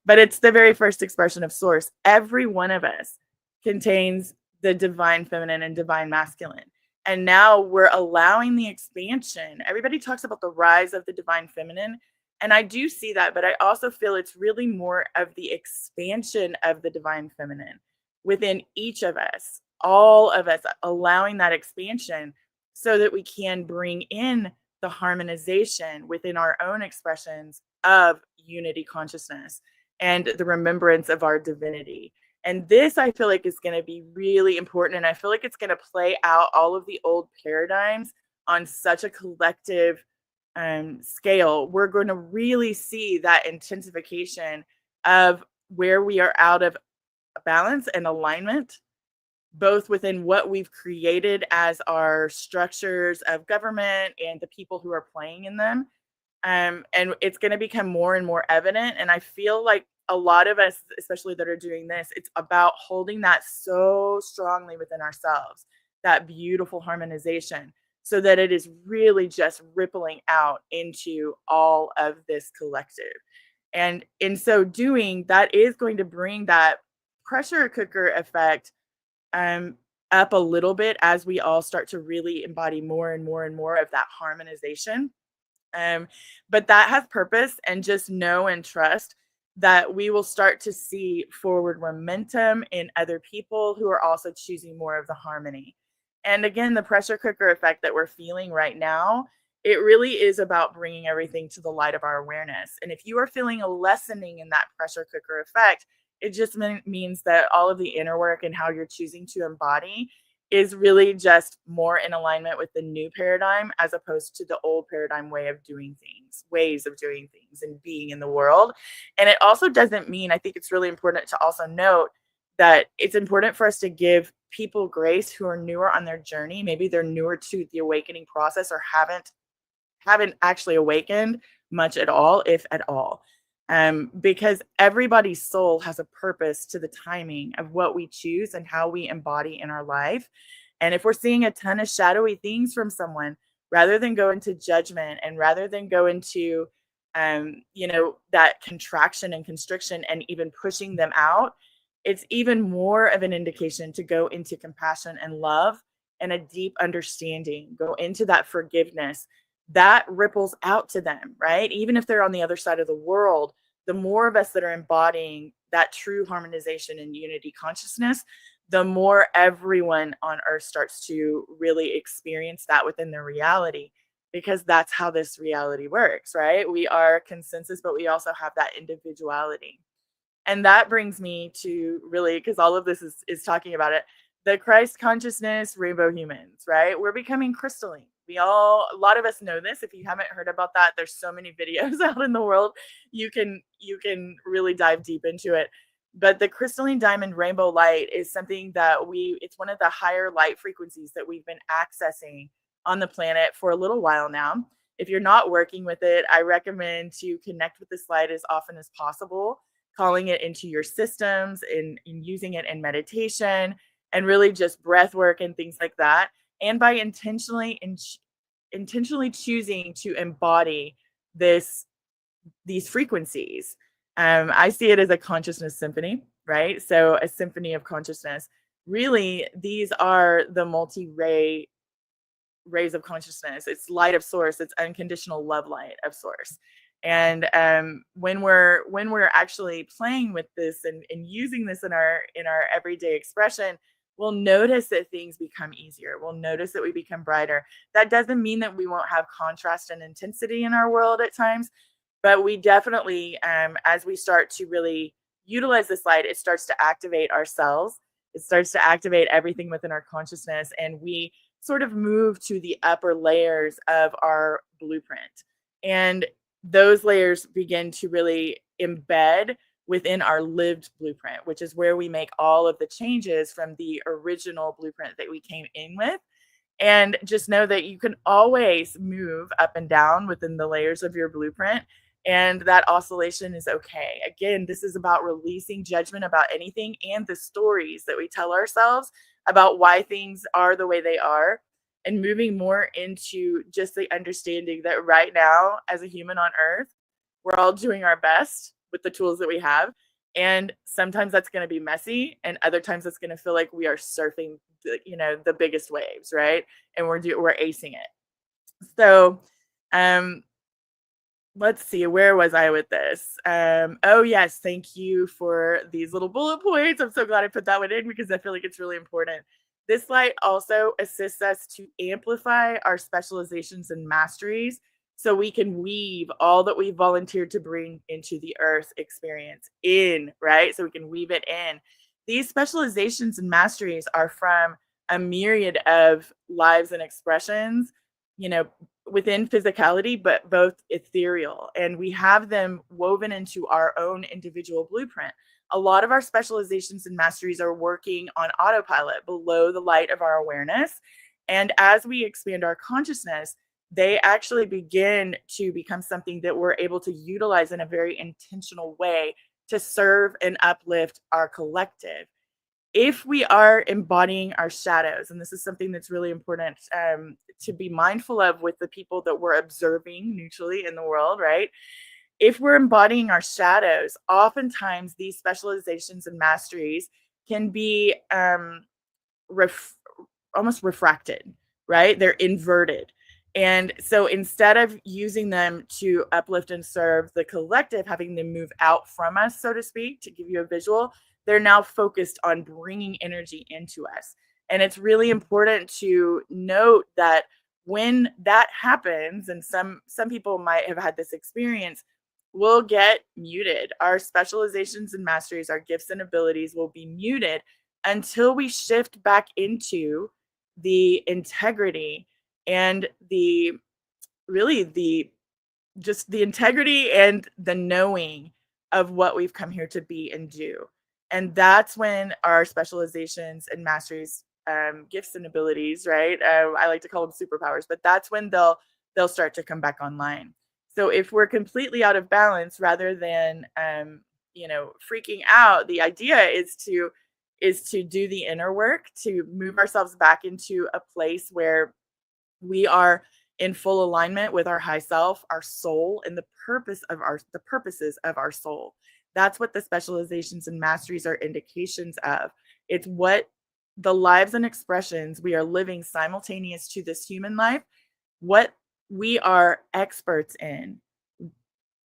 But it's the very first expression of source. Every one of us contains the divine feminine and divine masculine. And now we're allowing the expansion. Everybody talks about the rise of the divine feminine. And I do see that, but I also feel it's really more of the expansion of the divine feminine within each of us, all of us, allowing that expansion so that we can bring in the harmonization within our own expressions of unity consciousness and the remembrance of our divinity. And this, I feel like, is going to be really important. And I feel like it's going to play out all of the old paradigms on such a collective scale. We're going to really see that intensification of where we are out of balance and alignment, both within what we've created as our structures of government and the people who are playing in them. And it's going to become more and more evident. And I feel like a lot of us, especially that are doing this, it's about holding that so strongly within ourselves, that beautiful harmonization, so that it is really just rippling out into all of this collective. And in so doing, that is going to bring that pressure cooker effect up a little bit as we all start to really embody more and more and more of that harmonization. But that has purpose, and just know and trust that we will start to see forward momentum in other people who are also choosing more of the harmony. And again, the pressure cooker effect that we're feeling right now, it really is about bringing everything to the light of our awareness. And if you are feeling a lessening in that pressure cooker effect, it just means that all of the inner work and how you're choosing to embody is really just more in alignment with the new paradigm, as opposed to the old paradigm ways of doing things and being in the world. And it also doesn't mean, I think it's really important to also note that it's important for us to give people grace who are newer on their journey. Maybe they're newer to the awakening process or haven't actually awakened much at all, if at all. because everybody's soul has a purpose to the timing of what we choose and how we embody in our life. And if we're seeing a ton of shadowy things from someone, rather than go into judgment and rather than go into, that contraction and constriction and even pushing them out, it's even more of an indication to go into compassion and love and a deep understanding, go into that forgiveness that ripples out to them, right? Even if they're on the other side of the world, the more of us that are embodying that true harmonization and unity consciousness, the more everyone on earth starts to really experience that within their reality, because that's how this reality works, right? We are consensus, but we also have that individuality. And that brings me to really, because all of this is talking about it, the Christ consciousness, rainbow humans, right? We're becoming crystalline. A lot of us know this. If you haven't heard about that, there's so many videos out in the world. You can really dive deep into it. But the crystalline diamond rainbow light is something that it's one of the higher light frequencies that we've been accessing on the planet for a little while now. If you're not working with it, I recommend to connect with this light as often as possible, calling it into your systems and using it in meditation and really just breath work and things like that. And by intentionally choosing to embody these frequencies. I see it as a consciousness symphony, right? So a symphony of consciousness. Really, these are the rays of consciousness. It's light of source. It's unconditional love light of source. And when we're actually playing with this and using this in our everyday expression, we'll notice that things become easier. We'll notice that we become brighter. That doesn't mean that we won't have contrast and intensity in our world at times, but we definitely, as we start to really utilize this light, it starts to activate our cells. It starts to activate everything within our consciousness, and we sort of move to the upper layers of our blueprint. And those layers begin to really embed within our lived blueprint, which is where we make all of the changes from the original blueprint that we came in with. And just know that you can always move up and down within the layers of your blueprint, and that oscillation is okay. Again, this is about releasing judgment about anything and the stories that we tell ourselves about why things are the way they are, and moving more into just the understanding that right now, as a human on earth, we're all doing our best with the tools that we have. And sometimes that's going to be messy, and other times it's going to feel like we are surfing the biggest waves, right? And we're acing it. So let's see, where was I with this? Oh yes, thank you for these little bullet points. I'm so glad I put that one in because I feel like it's really important. This light also assists us to amplify our specializations and masteries, so we can weave all that we volunteered to bring into the earth experience in, right? So we can weave it in. These specializations and masteries are from a myriad of lives and expressions, within physicality, but both ethereal. And we have them woven into our own individual blueprint. A lot of our specializations and masteries are working on autopilot below the light of our awareness. And as we expand our consciousness, they actually begin to become something that we're able to utilize in a very intentional way to serve and uplift our collective. If we are embodying our shadows, and this is something that's really important to be mindful of with the people that we're observing neutrally in the world, right? If we're embodying our shadows, oftentimes these specializations and masteries can be almost refracted, right? They're inverted. And so instead of using them to uplift and serve the collective, having them move out from us, so to speak, to give you a visual, they're now focused on bringing energy into us. And it's really important to note that when that happens, and some people might have had this experience, we'll get muted. Our specializations and masteries, our gifts and abilities will be muted until we shift back into the integrity and the integrity and the knowing of what we've come here to be and do. And that's when our specializations and masteries, gifts and abilities, right? I like to call them superpowers, but that's when they'll start to come back online. So if we're completely out of balance, rather than freaking out, the idea is to do the inner work, to move ourselves back into a place where we are in full alignment with our high self, our soul, and the purposes of our soul. That's what the specializations and masteries are indications of. It's what the lives and expressions we are living simultaneous to this human life, what we are experts in,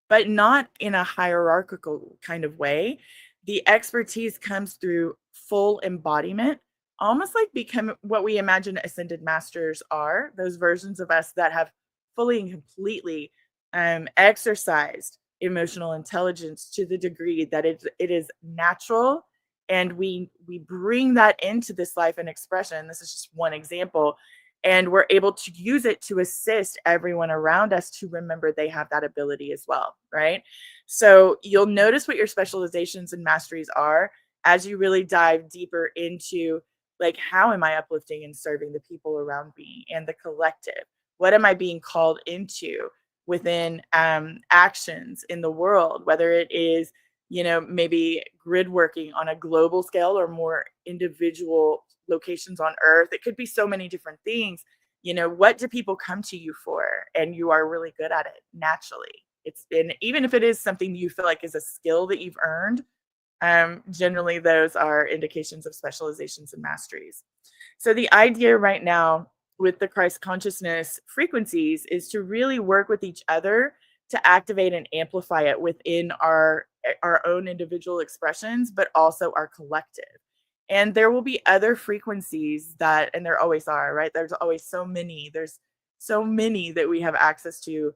but not in a hierarchical kind of way. The expertise comes through full embodiment, almost like become what we imagine ascended masters are, those versions of us that have fully and completely exercised emotional intelligence to the degree that it is natural, and we bring that into this life and expression. This is just one example, and we're able to use it to assist everyone around us to remember they have that ability as well, right? So you'll notice what your specializations and masteries are as you really dive deeper into, like, how am I uplifting and serving the people around me and the collective? What am I being called into within actions in the world, whether it is, maybe grid working on a global scale or more individual locations on earth. It could be so many different things. What do people come to you for? And you are really good at it naturally. And even if it is something you feel like is a skill that you've earned, generally those are indications of specializations and masteries. So the idea right now with the Christ consciousness frequencies is to really work with each other to activate and amplify it within our own individual expressions, but also our collective. And there will be other frequencies that, and there always are, right? There's always so many. There's so many that we have access to,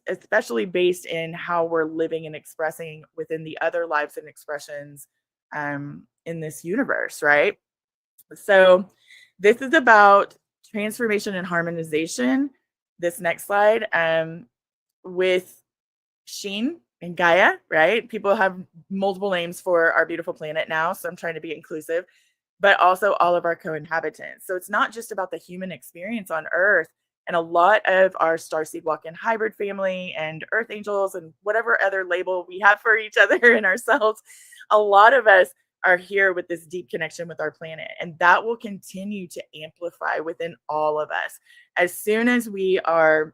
especially based in how we're living and expressing within the other lives and expressions in this universe, right? So this is about transformation and harmonization. This next slide, with Sheen and Gaia, right? People have multiple names for our beautiful planet now, so I'm trying to be inclusive, but also all of our co-inhabitants. So it's not just about the human experience on Earth, and a lot of our starseed walk-in hybrid family and Earth angels and whatever other label we have for each other and ourselves, a lot of us are here with this deep connection with our planet, and that will continue to amplify within all of us as soon as we are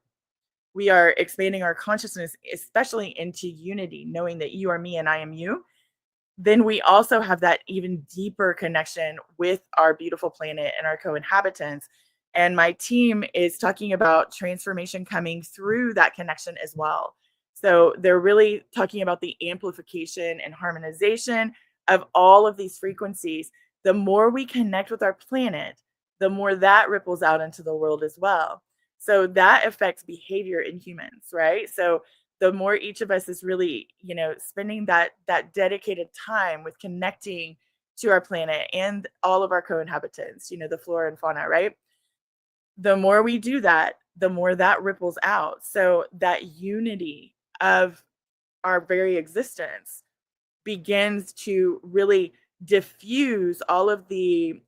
expanding our consciousness, especially into unity, knowing that you are me and I am you. Then we also have that even deeper connection with our beautiful planet and our co-inhabitants. And my team is talking about transformation coming through that connection as well. So they're really talking about the amplification and harmonization of all of these frequencies. The more we connect with our planet, the more that ripples out into the world as well. So that affects behavior in humans, right? So the more each of us is really, spending that dedicated time with connecting to our planet and all of our co-inhabitants, the flora and fauna, right? The more we do that, the more that ripples out. So that unity of our very existence begins to really diffuse all of the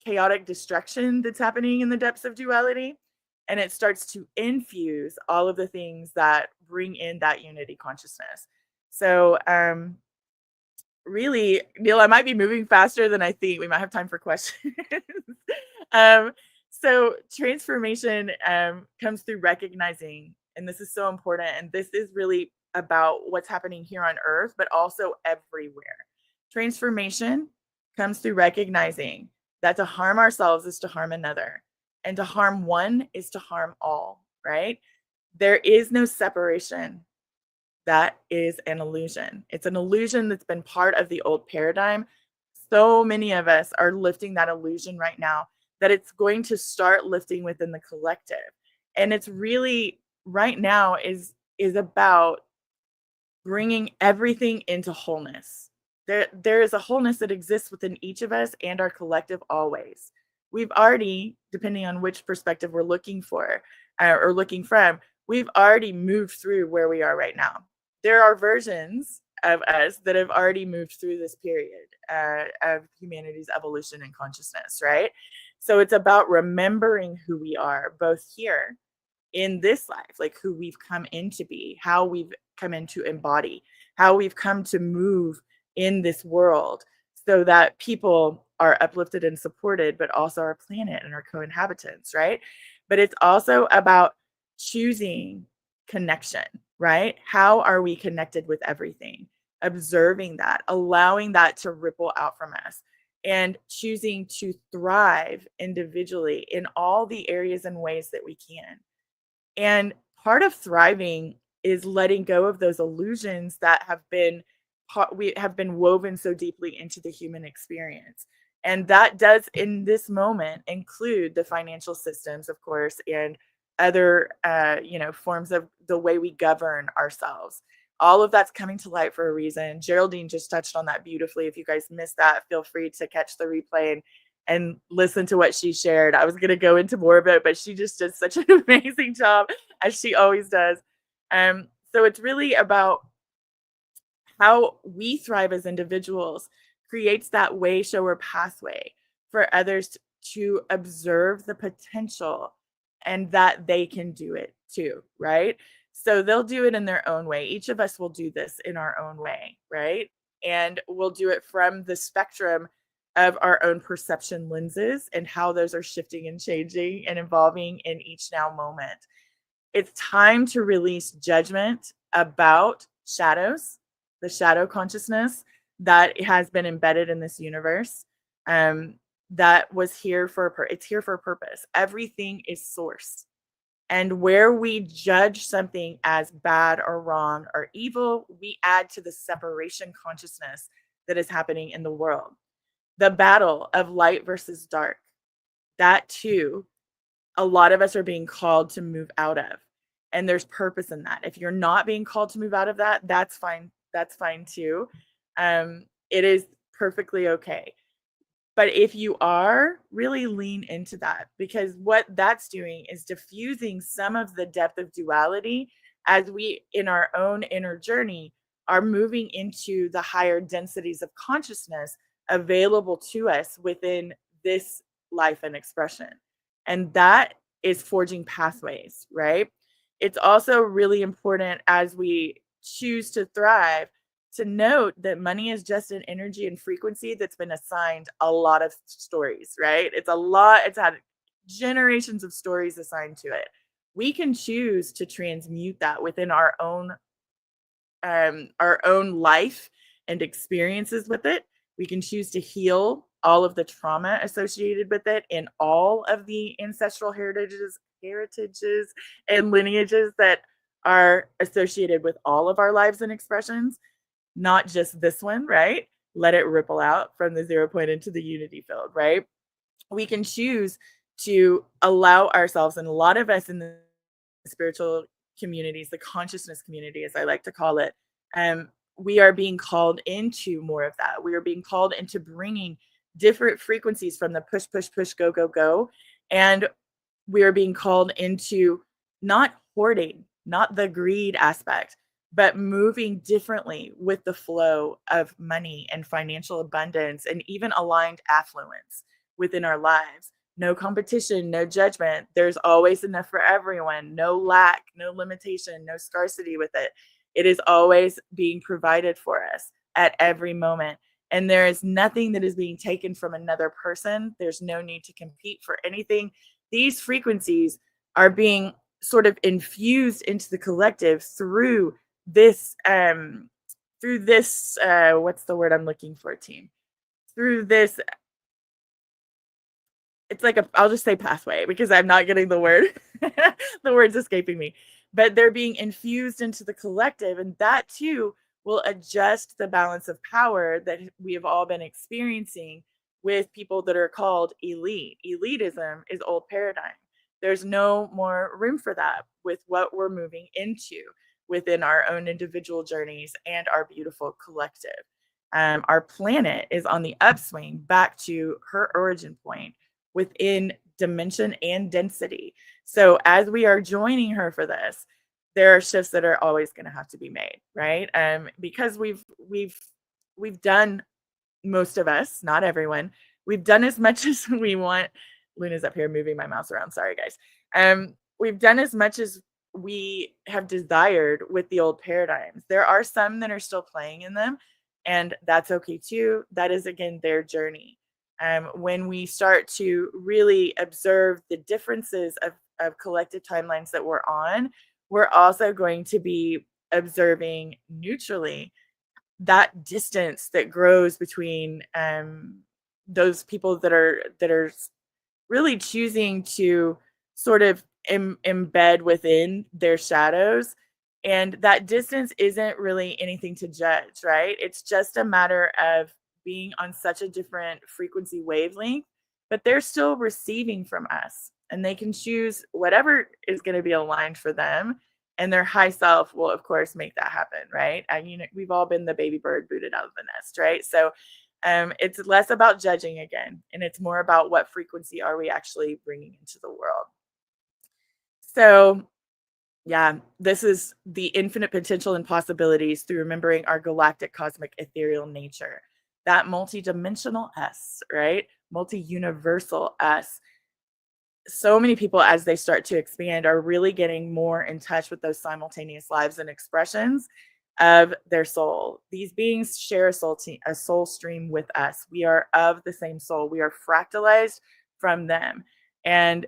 chaotic destruction that's happening in the depths of duality. And it starts to infuse all of the things that bring in that unity consciousness. So really, Neil, I might be moving faster than I think. We might have time for questions. So transformation comes through recognizing, and this is so important, and this is really about what's happening here on Earth, but also everywhere. Transformation comes through recognizing that to harm ourselves is to harm another, and to harm one is to harm all, right? There is no separation. That is an illusion. It's an illusion that's been part of the old paradigm. So many of us are lifting that illusion right now, that it's going to start lifting within the collective. And it's really right now is about bringing everything into wholeness. There is a wholeness that exists within each of us and our collective always. We've already, depending on which perspective we're looking for or looking from, we've already moved through where we are right now. There are versions of us that have already moved through this period of humanity's evolution and consciousness, right? So it's about remembering who we are, both here in this life, like who we've come in to be, how we've come in to embody, how we've come to move in this world so that people are uplifted and supported, but also our planet and our co-inhabitants, right? But it's also about choosing connection, right? How are we connected with everything? Observing that, allowing that to ripple out from us, and choosing to thrive individually in all the areas and ways that we can. And part of thriving is letting go of those illusions that we have been woven so deeply into the human experience. And that does, in this moment, include the financial systems, of course, and other, forms of the way we govern ourselves. All of that's coming to light for a reason. Geraldine just touched on that beautifully. If you guys missed that, feel free to catch the replay and listen to what she shared. I was going to go into more of it, but she just did such an amazing job, as she always does. So it's really about how we thrive as individuals creates that way, shower pathway for others to observe the potential and that they can do it too, right? So they'll do it in their own way. Each of us will do this in our own way, right? And we'll do it from the spectrum of our own perception lenses and how those are shifting and changing and evolving in each now moment. It's time to release judgment about shadows, the shadow consciousness that has been embedded in this universe. That was here it's here for a purpose. Everything is source. And where we judge something as bad or wrong or evil, we add to the separation consciousness that is happening in the world. The battle of light versus dark, that too, a lot of us are being called to move out of. And there's purpose in that. If you're not being called to move out of that, that's fine. That's fine too. It is perfectly okay. But if you are, really lean into that, because what that's doing is diffusing some of the depth of duality as we, in our own inner journey, are moving into the higher densities of consciousness available to us within this life and expression. And that is forging pathways, right? It's also really important as we choose to thrive to note that money is just an energy and frequency that's been assigned a lot of stories, right? It's had generations of stories assigned to it. We can choose to transmute that within our own life and experiences with it. We can choose to heal all of the trauma associated with it in all of the ancestral heritages and lineages that are associated with all of our lives and expressions. Not just this one, right? Let it ripple out from the 0 point into the unity field, right? We can choose to allow ourselves, and a lot of us in the spiritual communities, the consciousness community, as I like to call it, we are being called into more of that. We are being called into bringing different frequencies from the push, push, push, go, go, go. And we are being called into not hoarding, not the greed aspect, but moving differently with the flow of money and financial abundance and even aligned affluence within our lives. No competition, no judgment. There's always enough for everyone. No lack, no limitation, no scarcity with it. It is always being provided for us at every moment. And there is nothing that is being taken from another person. There's no need to compete for anything. These frequencies are being sort of infused into the collective through this what's the word I'm looking for, team? Through this, it's like I'll just say pathway because I'm not getting the word. The word's escaping me. But they're being infused into the collective, and that too will adjust the balance of power that we have all been experiencing with people that are called elite. Elitism is old paradigm. There's no more room for that with what we're moving into within our own individual journeys and our beautiful collective. Our planet is on the upswing back to her origin point within dimension and density. So as we are joining her for this, there are shifts that are always going to have to be made, right? Because we've done, most of us, not everyone, we've done as much as we want. Luna's up here moving my mouse around. Sorry, guys. we've done as much as we have desired with the old paradigms. There are some that are still playing in them, and that's okay too. That is, again, their journey. When we start to really observe the differences of collective timelines that we're on, we're also going to be observing neutrally that distance that grows between those people that are really choosing to sort of embed within their shadows. And that distance isn't really anything to judge, right? It's just a matter of being on such a different frequency wavelength, but they're still receiving from us, and they can choose whatever is going to be aligned for them. And their high self will, of course, make that happen, right? And we've all been the baby bird booted out of the nest, right? So it's less about judging again, and it's more about what frequency are we actually bringing into the world. So yeah, this is the infinite potential and possibilities through remembering our galactic, cosmic, ethereal nature. That multi-dimensional us, right? Multi-universal us. So many people, as they start to expand, are really getting more in touch with those simultaneous lives and expressions of their soul. These beings share a soul stream with us. We are of the same soul. We are fractalized from them. And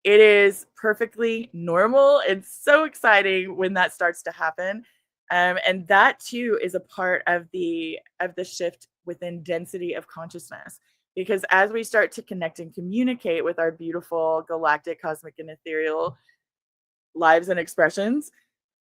it is perfectly normal. It's so exciting when that starts to happen. And that too is a part of the shift within density of consciousness. Because as we start to connect and communicate with our beautiful galactic, cosmic, and ethereal lives and expressions,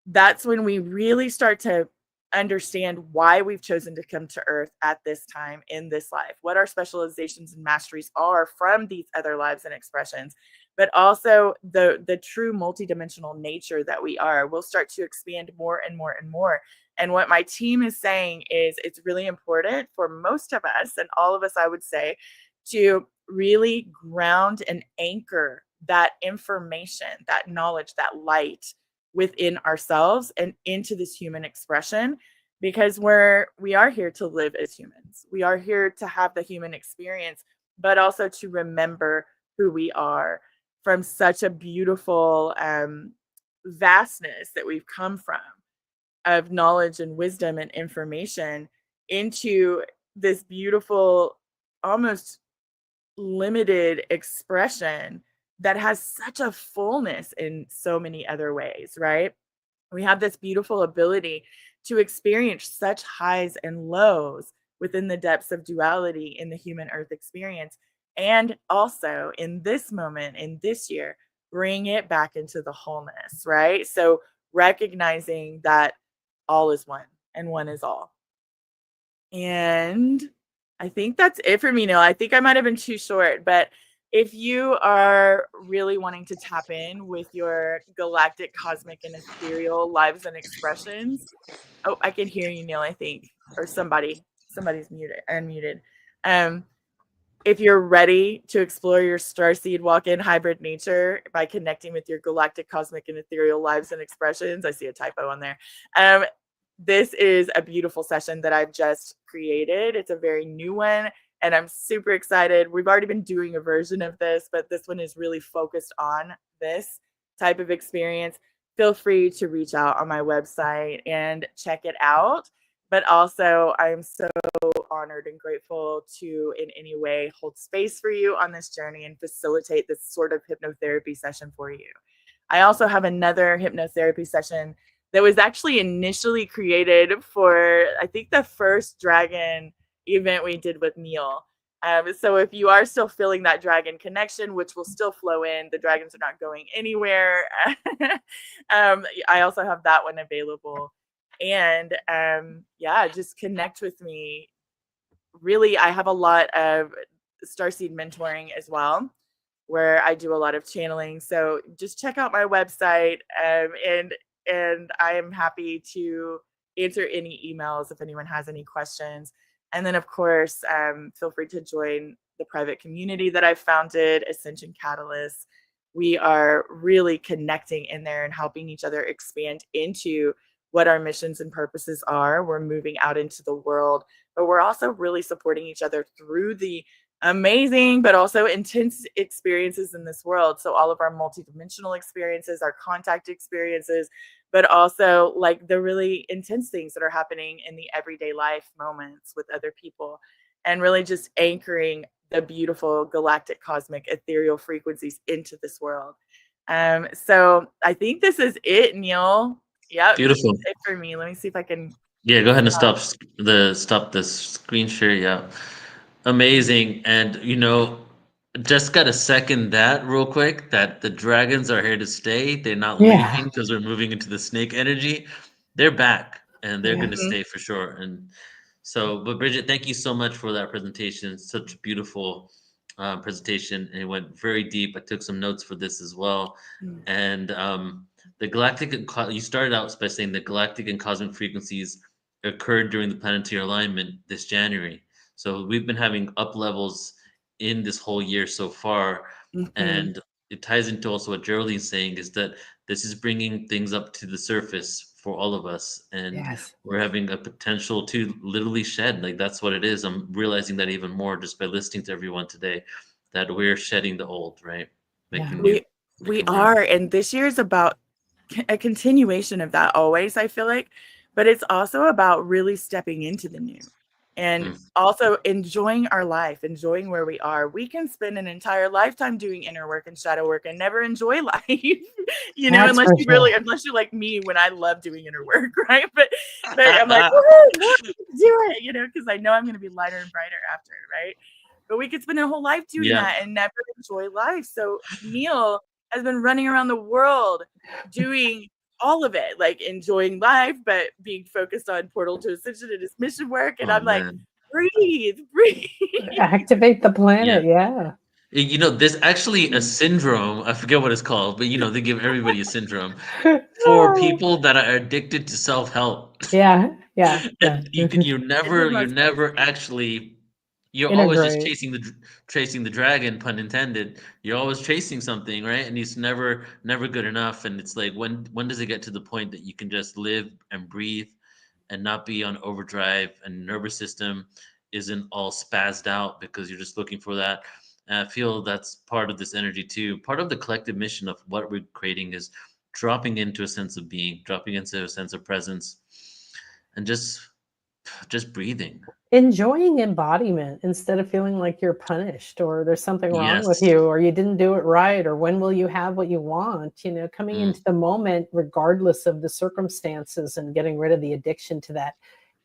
that's when we really start to understand why we've chosen to come to Earth at this time in this life, what our specializations and masteries are from these other lives and expressions, but also the true multidimensional nature that we are. We'll start to expand more and more and more. And what my team is saying is it's really important for most of us, and all of us, I would say, to really ground and anchor that information, that knowledge, that light within ourselves and into this human expression, because we are here to live as humans. We are here to have the human experience, but also to remember who we are from such a beautiful vastness that we've come from, of knowledge and wisdom and information, into this beautiful, almost limited expression that has such a fullness in so many other ways, right? We have this beautiful ability to experience such highs and lows within the depths of duality in the human earth experience. And also in this moment, in this year, bring it back into the wholeness, right? So recognizing that all is one and one is all. And I think that's it for me, Neil. I think I might have been too short, but if you are really wanting to tap in with your galactic, cosmic, and ethereal lives and expressions, oh, I can hear you, Neil, I think, or somebody's muted, unmuted. If you're ready to explore your starseed walk-in hybrid nature by connecting with your galactic, cosmic, and ethereal lives and expressions, I see a typo on there. This is a beautiful session that I've just created. It's a very new one, and I'm super excited. We've already been doing a version of this, but this one is really focused on this type of experience. Feel free to reach out on my website and check it out. But also, I'm so honored and grateful to, in any way, hold space for you on this journey and facilitate this sort of hypnotherapy session for you. I also have another hypnotherapy session that was actually initially created for, I think, the first dragon event we did with Neil. So if you are still feeling that dragon connection, which will still flow in, the dragons are not going anywhere. I also have that one available. And yeah, just connect with me. Really, I have a lot of starseed mentoring as well, where I do a lot of channeling. So just check out my website, and I am happy to answer any emails if anyone has any questions. And then, of course, feel free to join the private community that I've founded, Ascension Catalyst. We are really connecting in there and helping each other expand into what our missions and purposes are. We're moving out into the world, but we're also really supporting each other through the amazing, but also intense experiences in this world. So all of our multidimensional experiences, our contact experiences, but also like the really intense things that are happening in the everyday life moments with other people, and really just anchoring the beautiful galactic, cosmic, ethereal frequencies into this world. So I think this is it, Neil. Yep, this Beautiful. is it for me. Let me see if I can. Yeah, go ahead and stop the screen share. Yeah, amazing. And just gotta second that real quick. That the dragons are here to stay. They're not Yeah. leaving because we're moving into the snake energy. They're back and they're Yeah. gonna stay for sure. And so, but Bridget, thank you so much for that presentation. Such a beautiful presentation, and it went very deep. I took some notes for this as well. Mm. And the galactic, you started out by saying the galactic and cosmic frequencies occurred during the planetary alignment this January. So we've been having up levels in this whole year so far, Mhm. and it ties into also what Geraldine's saying is that this is bringing things up to the surface for all of us, and Yes. we're having a potential to literally shed. Like that's what it is. I'm realizing that even more just by listening to everyone today, that we're shedding the old, right? Yeah. Making new, We making room. are, and this year is about a continuation of that always, I feel like, but it's also about really stepping into the new and Mm. also enjoying our life, enjoying where we are. We can spend an entire lifetime doing inner work and shadow work and never enjoy life, That's for sure. unless you're like me when I love doing inner work, right? But I'm like, woohoo, more, do it, because I know I'm going to be lighter and brighter after, right? But we could spend a whole life doing Yeah. that and never enjoy life. So Neil has been running around the world doing all of it, like enjoying life, but being focused on portal to ascension and his mission work. And Oh I'm like, man. breathe. Activate the Yeah. planet. Yeah. There's actually a syndrome. I forget what it's called, but they give everybody a syndrome for people that are addicted to self-help. Yeah. Yeah. Yeah. And you're It's the never, you're most never actually, you're always just Integrate. chasing the dragon, pun intended. You're always chasing something, right? And it's never good enough. And it's like, when does it get to the point that you can just live and breathe and not be on overdrive, and nervous system isn't all spazzed out because you're just looking for that. And I feel that's part of this energy too. Part of the collective mission of what we're creating is dropping into a sense of being, dropping into a sense of presence, and just breathing. Enjoying embodiment instead of feeling like you're punished or there's something wrong with Yes. you or you didn't do it right or when will you have what you want, coming Mm. into the moment regardless of the circumstances and getting rid of the addiction to that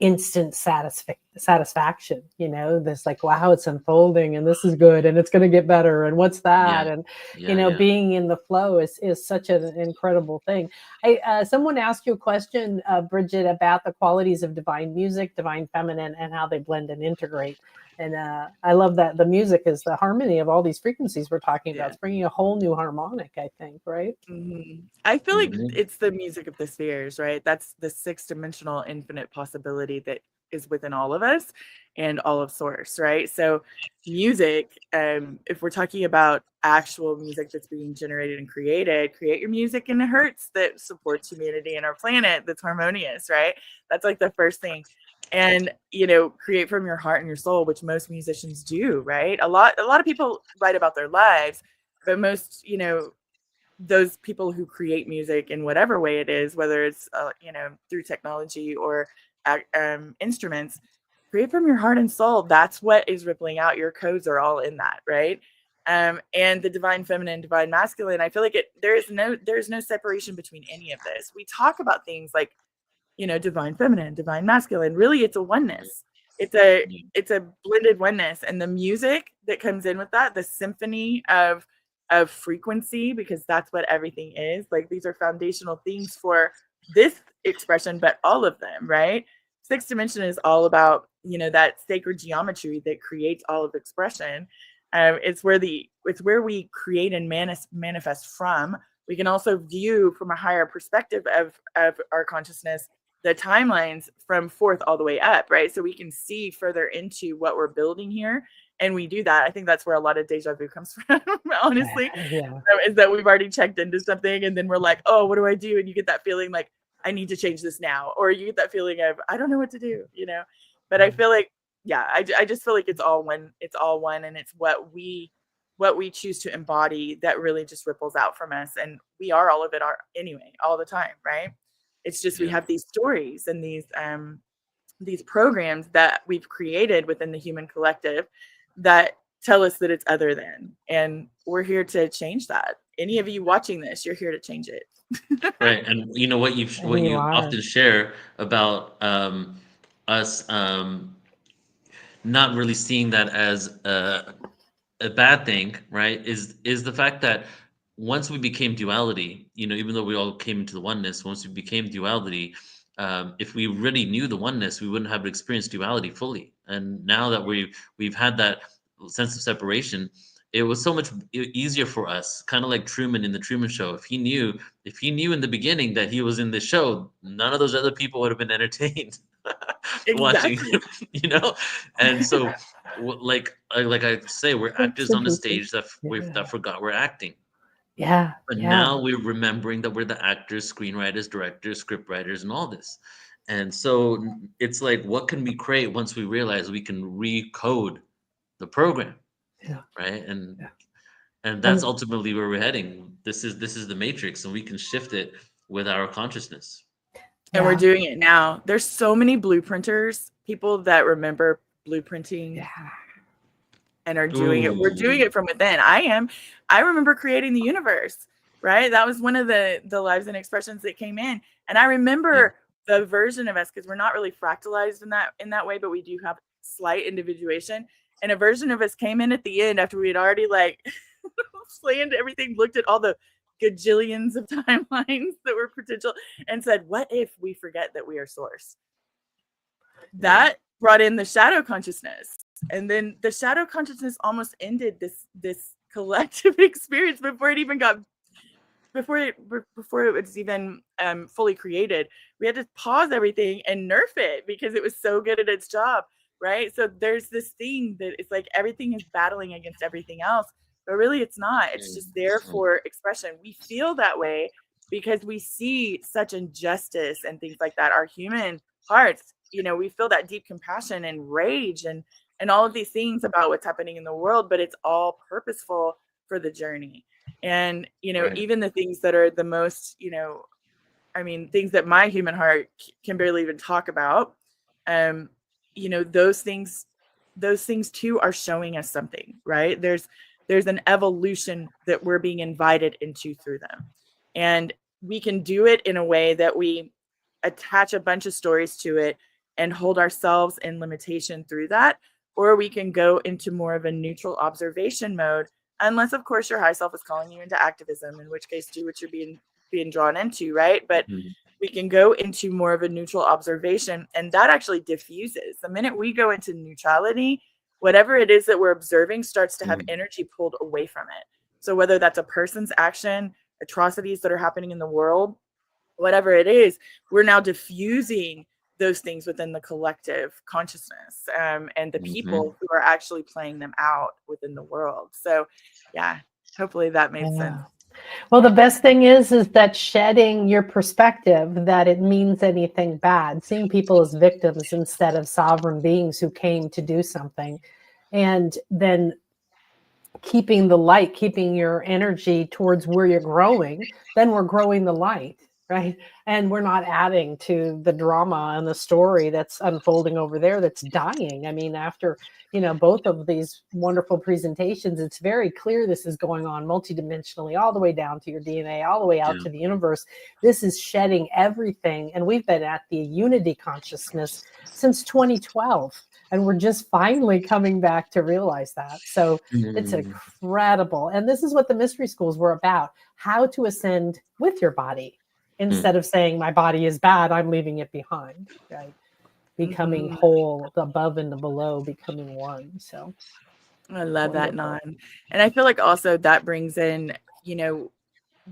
instant satisfaction. This like, wow, it's unfolding and this is good and it's going to get better and what's Yeah. that, and Yeah. Yeah. being in the flow is such an incredible thing. Someone asked you a question, Bridget, about the qualities of divine music, divine feminine, and how they blend and integrate. And I love that the music is the harmony of all these frequencies we're talking about. Yeah. It's bringing a whole new harmonic, I think, right? I feel like Mhm. it's the music of the spheres, right? That's the 6-dimensional infinite possibility that is within all of us and all of source, right? So music, if we're talking about actual music that's being generated and created, create your music in the hertz that supports humanity and our planet, that's harmonious, right? That's like the first thing. And create from your heart and your soul, which most musicians do, right? A lot of people write about their lives, but most those people who create music in whatever way it is, whether it's through technology or instruments, create from your heart and soul. That's what is rippling out. Your codes are all in that, right? And the divine feminine, divine masculine, I feel like there's no separation between any of this. We talk about things like divine feminine, divine masculine. Really, it's a oneness. It's a Yeah. it's a blended oneness, and the music that comes in with that, the symphony of frequency, because that's what everything is. Like these are foundational things for this expression, but all of them, right? Sixth dimension is all about that sacred geometry that creates all of expression. It's where we create and manifest from. We can also view from a higher perspective of our consciousness the timelines from fourth all the way up, right? So we can see further into what we're building here. And we do that. I think that's where a lot of deja vu comes from, honestly, Yeah. is that we've already checked into something and then we're like, oh, what do I do? And you get that feeling like, I need to change this now. Or you get that feeling of, I don't know what to do, But I feel like yeah, I just feel like it's all one. It's all one, and it's what we choose to embody that really just ripples out from us, and we are all of it are anyway, all the time, right? It's just we Yeah. have these stories and these programs that we've created within the human collective that tell us that it's other than, and we're here to change that. Any of you watching this, you're here to change it. Right, and you know what And you you are. often share about us not really seeing that as a bad thing, right? Is the fact that once we became duality, you know, even though we all came into the oneness, once we became duality, if we really knew the oneness, we wouldn't have experienced duality fully. And now that we've had that sense of separation, it was so much easier for us, kind of like Truman in the Truman Show. If he knew in the beginning that he was in this show, none of those other people would have been entertained watching Exactly. him, you know. And so, like I say, we're actors on the stage that forgot we're acting. Yeah, But yeah, now we're remembering that we're the actors, screenwriters, directors, script writers, and all this. And so it's like, what can we create once we realize we can recode the program, yeah, right? yeah. And that's And ultimately where we're heading. This is the matrix, and we can shift it with our consciousness. And we're yeah, doing it now. There's so many blueprinters, people that remember blueprinting yeah, and are doing it. We're doing Ooh, it from within. I remember creating the universe, right? That was one of the lives and expressions that came in. And I yeah, remember the version of us, because we're not really fractalized in that way, but we do have slight individuation. And a version of us came in at the end after we had already like planned everything, looked at all the gajillions of timelines that were potential, and said, what if we forget that we are source? right. That brought in the shadow consciousness, and then the shadow consciousness almost ended this collective experience before it even got before it was even fully created. We had to pause everything and nerf it because it was so good at its job, right? So there's this thing that it's like everything is battling against everything else, but really it's not. It's just there for expression. We feel that way because we see such injustice and things like that. Our human hearts, you know, we feel that deep compassion and rage and all of these things about what's happening in the world, but it's all purposeful for the journey. And, you know, Right. even the things that are the most, you know, I mean, things that my human heart can barely even talk about, um, you know, those things too are showing us something, right? There's an evolution that we're being invited into through them. And we can do it in a way that we attach a bunch of stories to it and hold ourselves in limitation through that, or we can go into more of a neutral observation mode, unless of course your high self is calling you into activism, in which case do what you're being drawn into, right? But Mhm. we can go into more of a neutral observation, and that actually diffuses. The minute we go into neutrality, whatever it is that we're observing starts to have Mm. energy pulled away from it. So whether that's a person's action, atrocities that are happening in the world, whatever it is, we're now diffusing those things within the collective consciousness, and the Mhm. people who are actually playing them out within the world. So yeah, hopefully that made sense. yeah. Well, the best thing is that shedding your perspective that it means anything bad, seeing people as victims instead of sovereign beings who came to do something, and then keeping the light, keeping your energy towards where you're growing, then we're growing the light, right? And we're not adding to the drama and the story that's unfolding over there that's dying. I mean, after, you know, both of these wonderful presentations, it's very clear this is going on multidimensionally, all the way down to your DNA, all the way out Yeah. to the universe. This is shedding everything. And we've been at the unity consciousness since 2012. And we're just finally coming back to realize that. So it's Mm. incredible. And this is what the mystery schools were about, how to ascend with your body Mm. instead of saying, my body is bad, I'm leaving it behind, right? Becoming Mm-hmm. whole, the above and the below, becoming one. So I love that, wonderful. Non. And I feel like also that brings in, you know,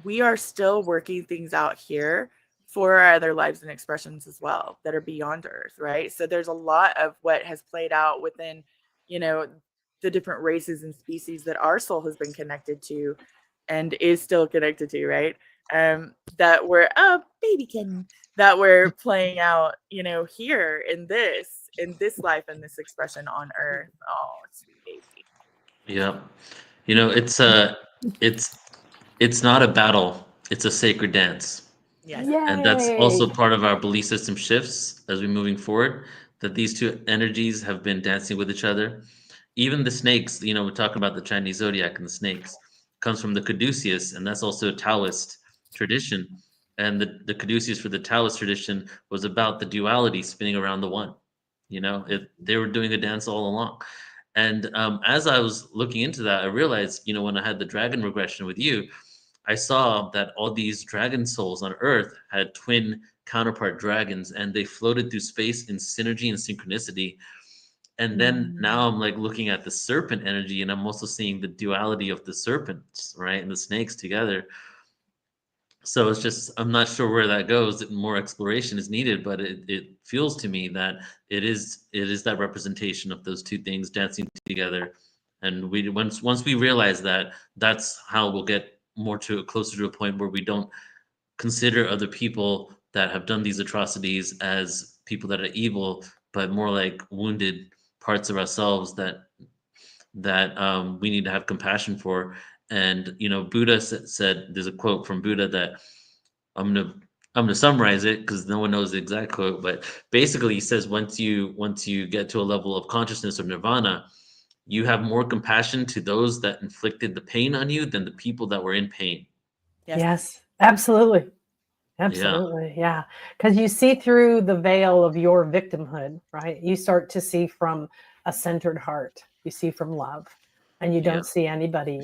we are still working things out here for our other lives and expressions as well that are beyond Earth, right? So there's a lot of what has played out within, you know, the different races and species that our soul has been connected to and is still connected to, right? That we're baby kitten. that we're playing out, you know, here in this life and this expression on earth. Oh, sweet daisy. Yeah. You know, it's it's not a battle, it's a sacred dance. Yes. And that's also Yay. part of our belief system shifts as we're moving forward, that these two energies have been dancing with each other. Even the snakes, you know, we're talking about the Chinese zodiac and the snakes, comes from the Caduceus, and that's also a Taoist tradition. And the Caduceus for the Taoist tradition was about the duality spinning around the one. You know, they were doing a dance all along. And as I was looking into that, I realized, you know, when I had the dragon regression with you, I saw that all these dragon souls on Earth had twin counterpart dragons, and they floated through space in synergy and synchronicity. And then now I'm like looking at the serpent energy, and I'm also seeing the duality of the serpents, right, and the snakes together. So it's just I'm not sure where that goes. More exploration is needed, but it feels to me that it is that representation of those two things dancing together. And we once we realize that, that's how we'll get more to closer to a point where we don't consider other people that have done these atrocities as people that are evil, but more like wounded parts of ourselves that we need to have compassion for. And you know, Buddha said, there's a quote from Buddha that I'm gonna I'm gonna summarize it because no one knows the exact quote, but basically he says once you get to a level of consciousness or nirvana, you have more compassion to those that inflicted the pain on you than the people that were in pain. Yes. Yes, absolutely. Yeah, Absolutely. Yeah. Because you see through the veil of your victimhood, right? You start to see from a centered heart. You see from love, and you yeah, don't see anybody,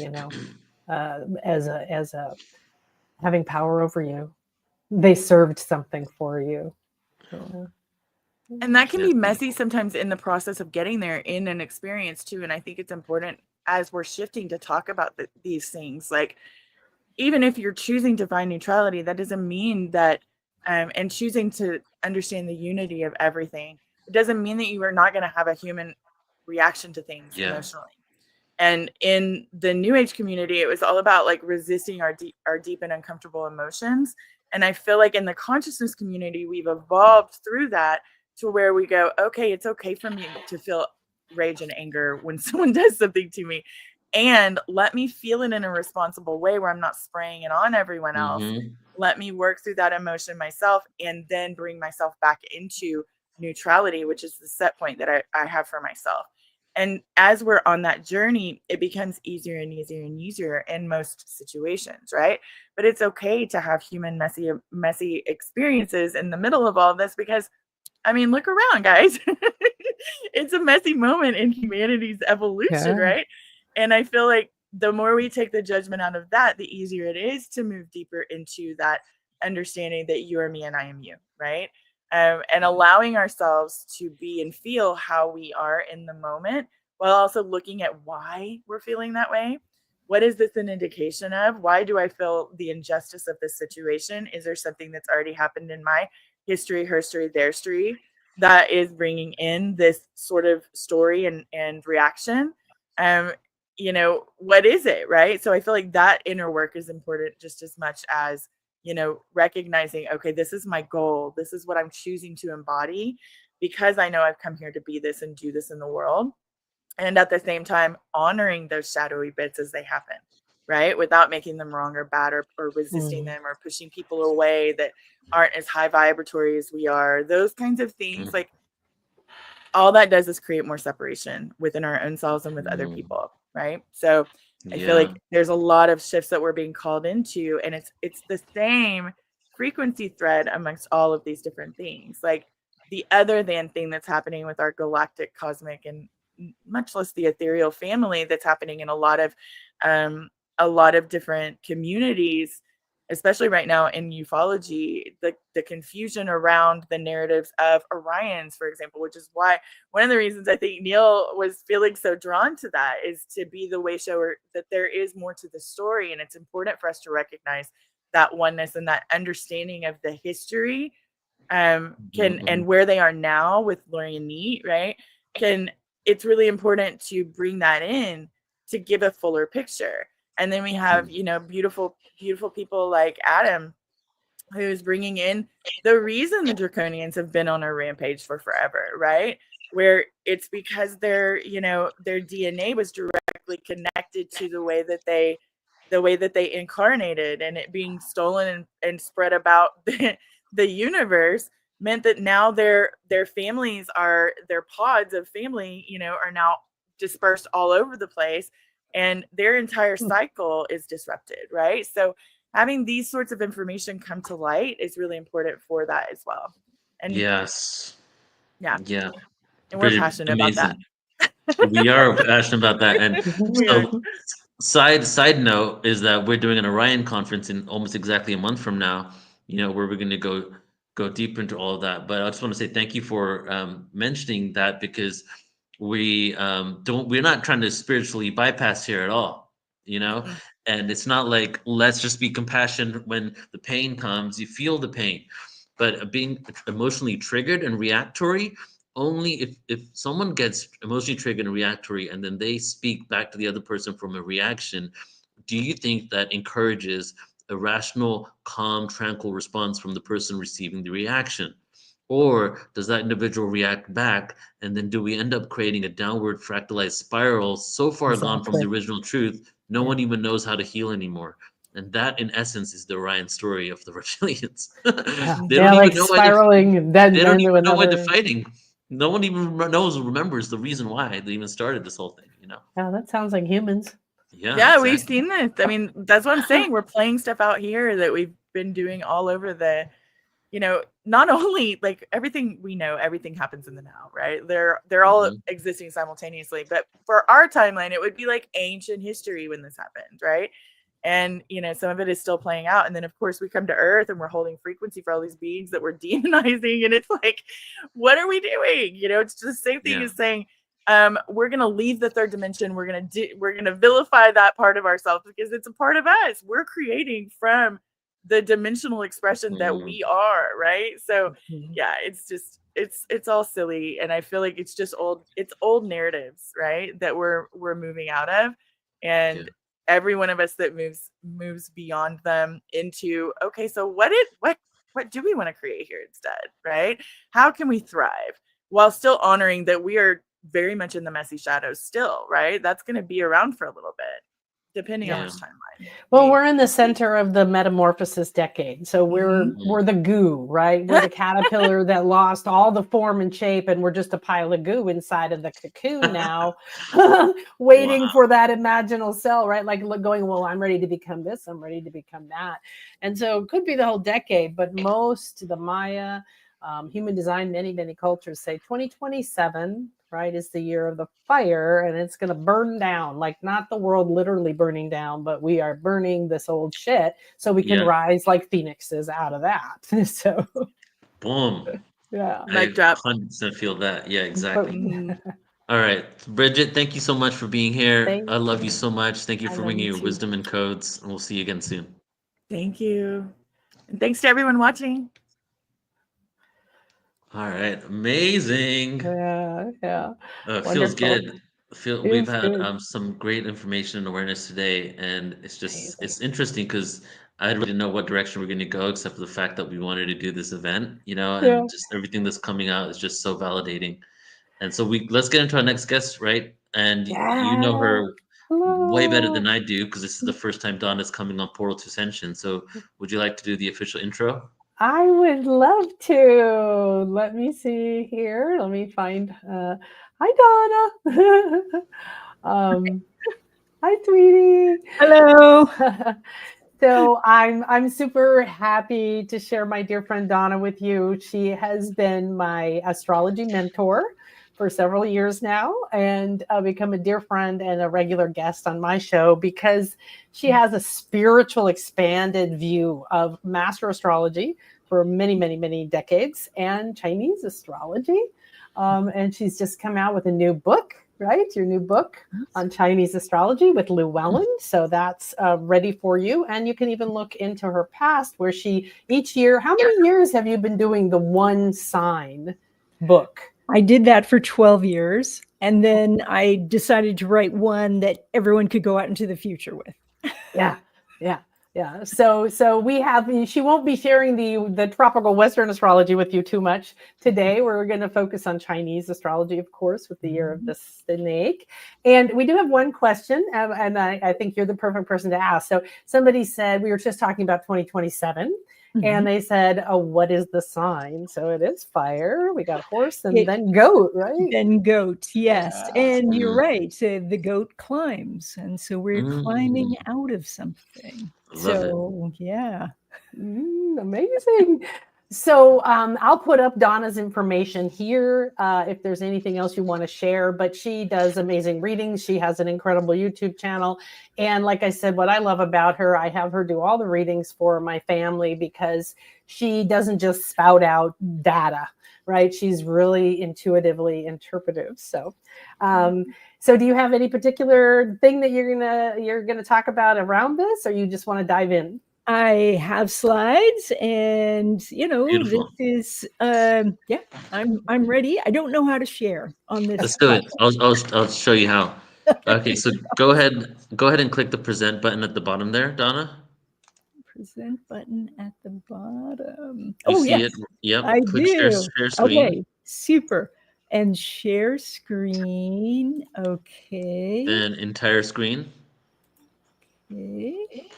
as a having power over you. They served something for you. Yeah. And that can yeah, be messy sometimes in the process of getting there in an experience too. And I think it's important as we're shifting to talk about these things. Like, even if you're choosing to find neutrality, that doesn't mean that, and choosing to understand the unity of everything, it doesn't mean that you are not going to have a human reaction to things yeah. emotionally. And in the New Age community, it was all about like resisting our deep and uncomfortable emotions. And I feel like in the consciousness community, we've evolved through that to where we go, okay, it's okay for me to feel rage and anger when someone does something to me, and let me feel it in a responsible way where I'm not spraying it on everyone else. Mm-hmm. Let me work through that emotion myself and then bring myself back into neutrality, which is the set point that I have for myself. And as we're on that journey, it becomes easier and easier and easier in most situations, right? But it's okay to have human messy experiences in the middle of all of this, because I mean, look around, guys. It's a messy moment in humanity's evolution, Yeah. right? And I feel like the more we take the judgment out of that, the easier it is to move deeper into that understanding that you are me and I am you, right? And allowing ourselves to be and feel how we are in the moment, while also looking at why we're feeling that way. What is this an indication of? Why do I feel the injustice of this situation? Is there something that's already happened in my history, her story, their story, that is bringing in this sort of story and reaction? Um, what is it, right? So I feel like that inner work is important just as much as, recognizing, okay, this is my goal. This is what I'm choosing to embody because I know I've come here to be this and do this in the world. And at the same time, honoring those shadowy bits as they happen, right? Without making them wrong or bad, or resisting them or pushing people away that aren't as high vibratory as we are. Those kinds of things, like, all that does is create more separation within our own selves and with other Mm-hmm. people, right? So I feel Yeah. like there's a lot of shifts that we're being called into, and it's the same frequency thread amongst all of these different things. Like, the other than thing that's happening with our galactic, cosmic, and much less the ethereal family that's happening in a lot of different communities, especially right now in ufology, the confusion around the narratives of Orions, for example, which is why one of the reasons I think Neil was feeling so drawn to that is to be the way shower that there is more to the story. And it's important for us to recognize that oneness and that understanding of the history, Mm-hmm. and where they are now with Lori and Neat, right? It's really important to bring that in to give a fuller picture. And then we have, beautiful, beautiful people like Adam, who's bringing in the reason the Draconians have been on a rampage for forever, right? Where it's because their DNA was directly connected to the way that they incarnated, and it being stolen and spread about the universe meant that now their families are, their pods of family, are now dispersed all over the place, and their entire cycle is disrupted, right? So having these sorts of information come to light is really important for that as well. And Yes. yeah, Yeah. and we're Bridget, passionate about that. amazing. We are passionate about that. And We are. so side note is that we're doing an Orion conference in almost exactly a month from now, where we're going to go deeper into all of that. But I just want to say thank you for mentioning that, because we're not trying to spiritually bypass here at all, Mhm. and it's not like let's just be compassionate when the pain comes. You feel the pain, but being emotionally triggered and reactory, only if someone gets emotionally triggered and reactory and then they speak back to the other person from a reaction, do you think that encourages a rational, calm, tranquil response from the person receiving the reaction? Or does that individual react back, and then do we end up creating a downward fractalized spiral so far gone from the Exactly. original truth, no Yeah. one even knows how to heal anymore? And that, in essence, is the Orion story of the reptilians. Yeah. They Yeah, don't like even know why they're spiraling and then they don't to even know why they're another. fighting. No one even remembers the reason why they even started this whole thing. Yeah, that sounds like humans. Yeah, Yeah, we've exactly. seen this. I mean, that's what I'm saying. We're playing stuff out here that we've been doing all over not only like everything we know, everything happens in the now, right? They're all Mhm. existing simultaneously. But for our timeline, it would be like ancient history when this happened, right? And some of it is still playing out. And then of course we come to Earth and we're holding frequency for all these beings that we're demonizing. And it's like, what are we doing? It's just the same thing Yeah. as saying, we're gonna leave the third dimension. We're gonna vilify that part of ourselves because it's a part of us. We're creating from the dimensional expression that Mm, we are, right? So Mhm. yeah, it's all silly, and I feel like it's just old narratives, right, that we're moving out of, yeah. and every one of us that moves beyond them into, okay, so what do we want to create here instead, right? How can we thrive while still honoring that we are very much in the messy shadows still, right? That's going to be around for a little bit, depending on Yeah. which timeline. Well, we're in the center of the metamorphosis decade. So Mhm. we're the goo, right? We're the caterpillar that lost all the form and shape, and we're just a pile of goo inside of the cocoon now, waiting Wow. for that imaginal cell, right? Like going, well, I'm ready to become this, I'm ready to become that. And so it could be the whole decade, but the Maya, human design, many cultures say 2027, right, is the year of the fire, and it's going to burn down, like not the world literally burning down, but we are burning this old shit so we can Yeah. rise like phoenixes out of that. So Boom. yeah. I Mic drop. 100% feel that. Yeah, But exactly. Mhm. All right. Bridget, thank you so much for being here. thank I love you you. so much. Thank you I for love bringing you your too. wisdom and codes, and we'll see you again soon. Thank you. And thanks to everyone watching. All right. Amazing. Yeah. Feels Wonderful. good. We've Feels had good. some great information and awareness today, and Amazing. it's interesting because I really didn't know what direction we're going to go, except for the fact that we wanted to do this event, Yeah. and just everything that's coming out is just so validating. And so let's get into our next guest, right? And you know Yeah. her way better Hello. than I do, because this is the first time Donna's coming on Portal to Ascension. So would you like to do the official intro? I would love to. Let me see here. Let me find. Hi, Donna. um, hi, sweetie. Hello. So I'm super happy to share my dear friend Donna with you. She has been my astrology mentor for several years now, and become a dear friend and a regular guest on my show because she has a spiritual expanded view of master astrology for many decades and Chinese astrology. And she's just come out with a new book, right? Your new book on Chinese astrology with Llewellyn. So that's ready for you. And you can even look into her past where she each year, how many years have you been doing the one sign book? I did that for 12 years. And then I decided to write one that everyone could go out into the future with. Yeah. Yeah. So we have, she won't be sharing the tropical Western astrology with you too much today. We're going to focus on Chinese astrology, of course, with the year of the snake. And we do have one question, and I think you're the perfect person to ask. So somebody said, we were just talking about 2027. And they said, oh, what is the sign? So it is fire. We got horse and then goat, right? Then goat, yes. Yeah. And you're right. The goat climbs. And so we're climbing out of something. Love it. Yeah. Amazing. So I'll put up Donna's information here if there's anything else you want to share, but she does amazing readings. She has an incredible YouTube channel. And like I said, what I love about her, I have her do all the readings for my family because she doesn't just spout out data, right? She's really intuitively interpretive. So do you have any particular thing that you're gonna talk about around this, or you just want to dive in? I have slides, and Beautiful. this is I'm ready. I don't know how to share on this. Let's do it. I'll show you how. Okay, so go ahead and click the present button at the bottom there, Donna. Present button at the bottom. You see yes, it? Yep. I Click do. share screen. Okay, super. And share screen. Okay. Then entire screen. Okay.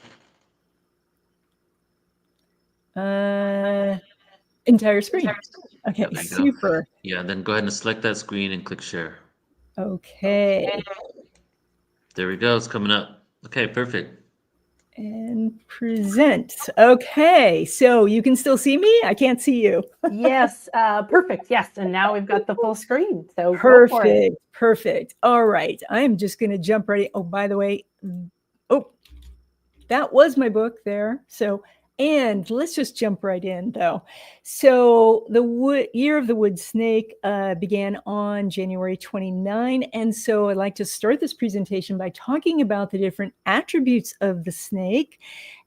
Entire screen. Okay, super. Yeah, then go ahead and select that screen and click share. Okay. There we go. It's coming up. Okay, perfect. And present. Okay, so you can still see me? I can't see you. Yes, perfect. Yes, and now we've got the full screen. So perfect. All right, I'm just going to jump right in. Oh, by the way, that was my book there. So, and let's just jump right in though. So the year of the wood snake began on January 29. And so I'd like to start this presentation by talking about the different attributes of the snake.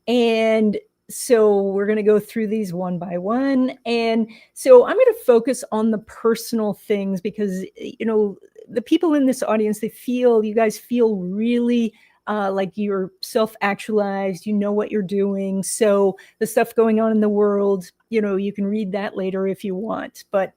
And so we're going to go through these one by one. And so I'm going to focus on the personal things because, the people in this audience, you guys feel really like you're self-actualized, you know what you're doing. So the stuff going on in the world, you can read that later if you want. But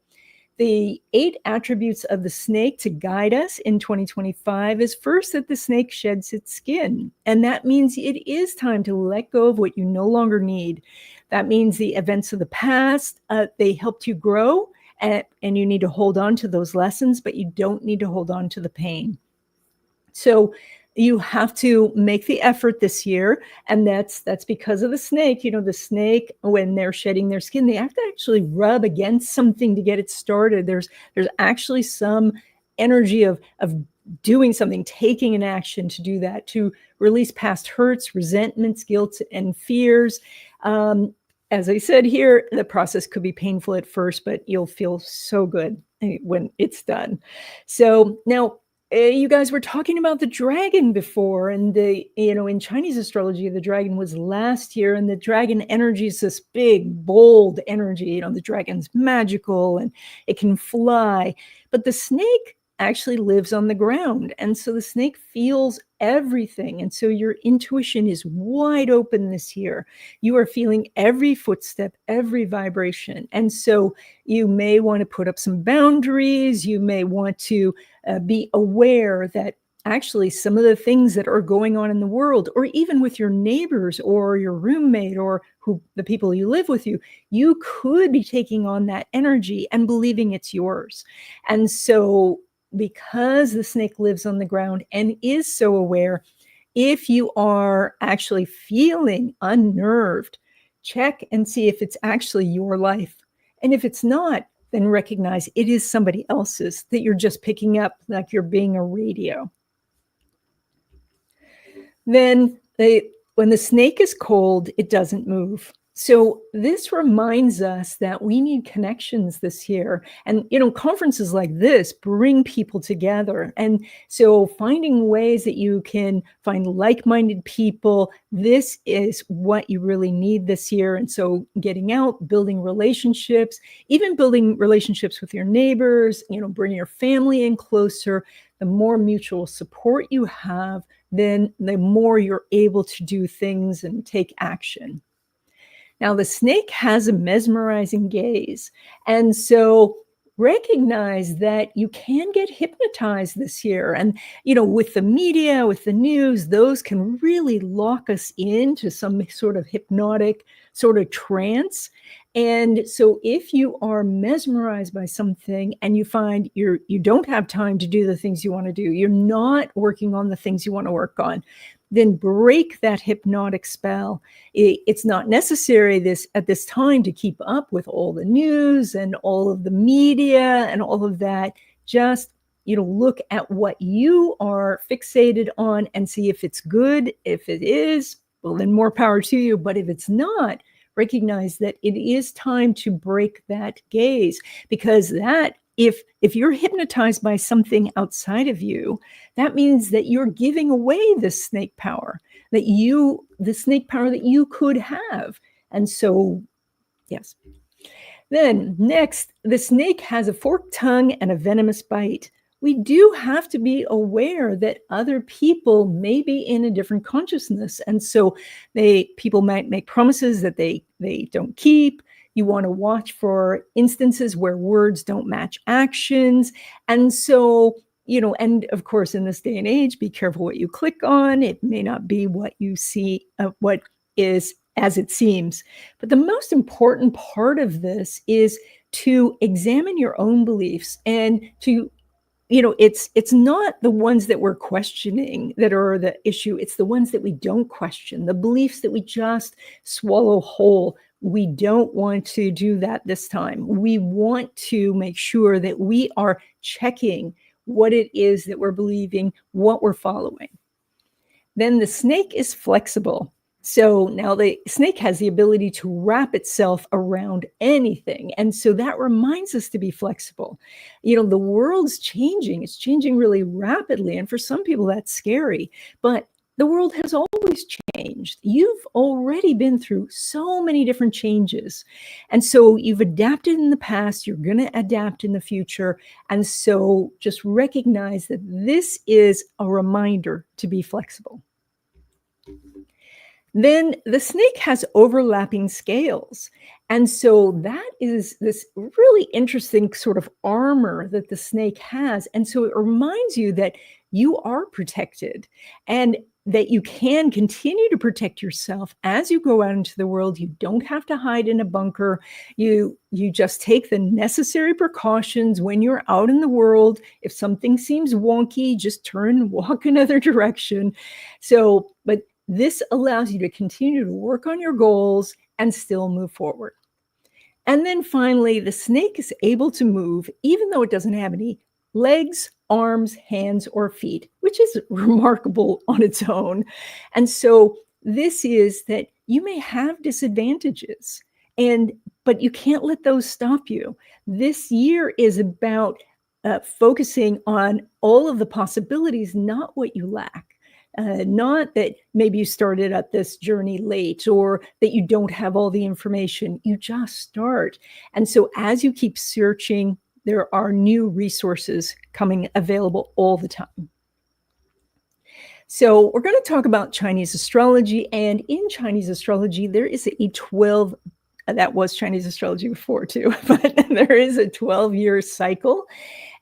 the 8 attributes of the snake to guide us in 2025 is first that the snake sheds its skin. And that means it is time to let go of what you no longer need. That means the events of the past, they helped you grow and you need to hold on to those lessons, but you don't need to hold on to the pain. So you have to make the effort this year, and that's because of the snake. The snake, when they're shedding their skin, they have to actually rub against something to get it started. There's actually some energy of doing something, taking an action to do that, to release past hurts, resentments, guilt, and fears. As I said here, the process could be painful at first, but you'll feel so good when it's done. So now, you guys were talking about the dragon before, and in Chinese astrology, the dragon was last year, and the dragon energy is this big, bold energy. The dragon's magical and it can fly, but the snake actually lives on the ground. And so the snake feels everything. And so your intuition is wide open this year. You are feeling every footstep, every vibration. And so you may want to put up some boundaries. You may want to be aware that actually some of the things that are going on in the world, or even with your neighbors or your roommate or the people you live with you could be taking on that energy and believing it's yours. And so because the snake lives on the ground and is so aware, if you are actually feeling unnerved, check and see if it's actually your life. And if it's not, then recognize it is somebody else's that you're just picking up, like you're being a radio. Then when the snake is cold, it doesn't move. So this reminds us that we need connections this year. And, conferences like this bring people together. And so finding ways that you can find like-minded people, this is what you really need this year. And so getting out, building relationships, even building relationships with your neighbors, bringing your family in closer. The more mutual support you have, then the more you're able to do things and take action. Now, the snake has a mesmerizing gaze. And so recognize that you can get hypnotized this year. And, with the media, with the news, those can really lock us into some sort of hypnotic sort of trance. And so if you are mesmerized by something and you find you don't have time to do the things you want to do, you're not working on the things you want to work on, then break that hypnotic spell. It's not necessary at this time to keep up with all the news and all of the media and all of that. Just, look at what you are fixated on and see if it's good. If it is, well, then more power to you. But if it's not, recognize that it is time to break that gaze, because if you're hypnotized by something outside of you, that means that you're giving away the snake power that you could have. And so, yes. Then next, the snake has a forked tongue and a venomous bite. We do have to be aware that other people may be in a different consciousness. And so people might make promises that they don't keep. You want to watch for instances where words don't match actions. And so, and of course, in this day and age, be careful what you click on. It may not be what you see, what is as it seems. But the most important part of this is to examine your own beliefs and to it's not the ones that we're questioning that are the issue. It's the ones that we don't question, the beliefs that we just swallow whole. We don't want to do that this time. We want to make sure that we are checking what it is that we're believing, what we're following. Then the snake is flexible. So now the snake has the ability to wrap itself around anything. And so that reminds us to be flexible. The world's changing. It's changing really rapidly. And for some people, that's scary. But the world has always changed. You've already been through so many different changes. And so you've adapted in the past. You're going to adapt in the future. And so just recognize that this is a reminder to be flexible. Then the snake has overlapping scales. And so that is this really interesting sort of armor that the snake has. And so it reminds you that you are protected and that you can continue to protect yourself as you go out into the world. You don't have to hide in a bunker. You just take the necessary precautions when you're out in the world. If something seems wonky, just turn and walk another direction. But this allows you to continue to work on your goals and still move forward. And then finally, the snake is able to move even though it doesn't have any legs, arms, hands, or feet, which is remarkable on its own. And so this is that you may have disadvantages, but you can't let those stop you. This year is about focusing on all of the possibilities, not what you lack. Not that maybe you started up this journey late or that you don't have all the information. You just start. And so as you keep searching, there are new resources coming available all the time. So we're going to talk about Chinese astrology. And in Chinese astrology, there is a 12, that was Chinese astrology before too, but there is a 12-year cycle.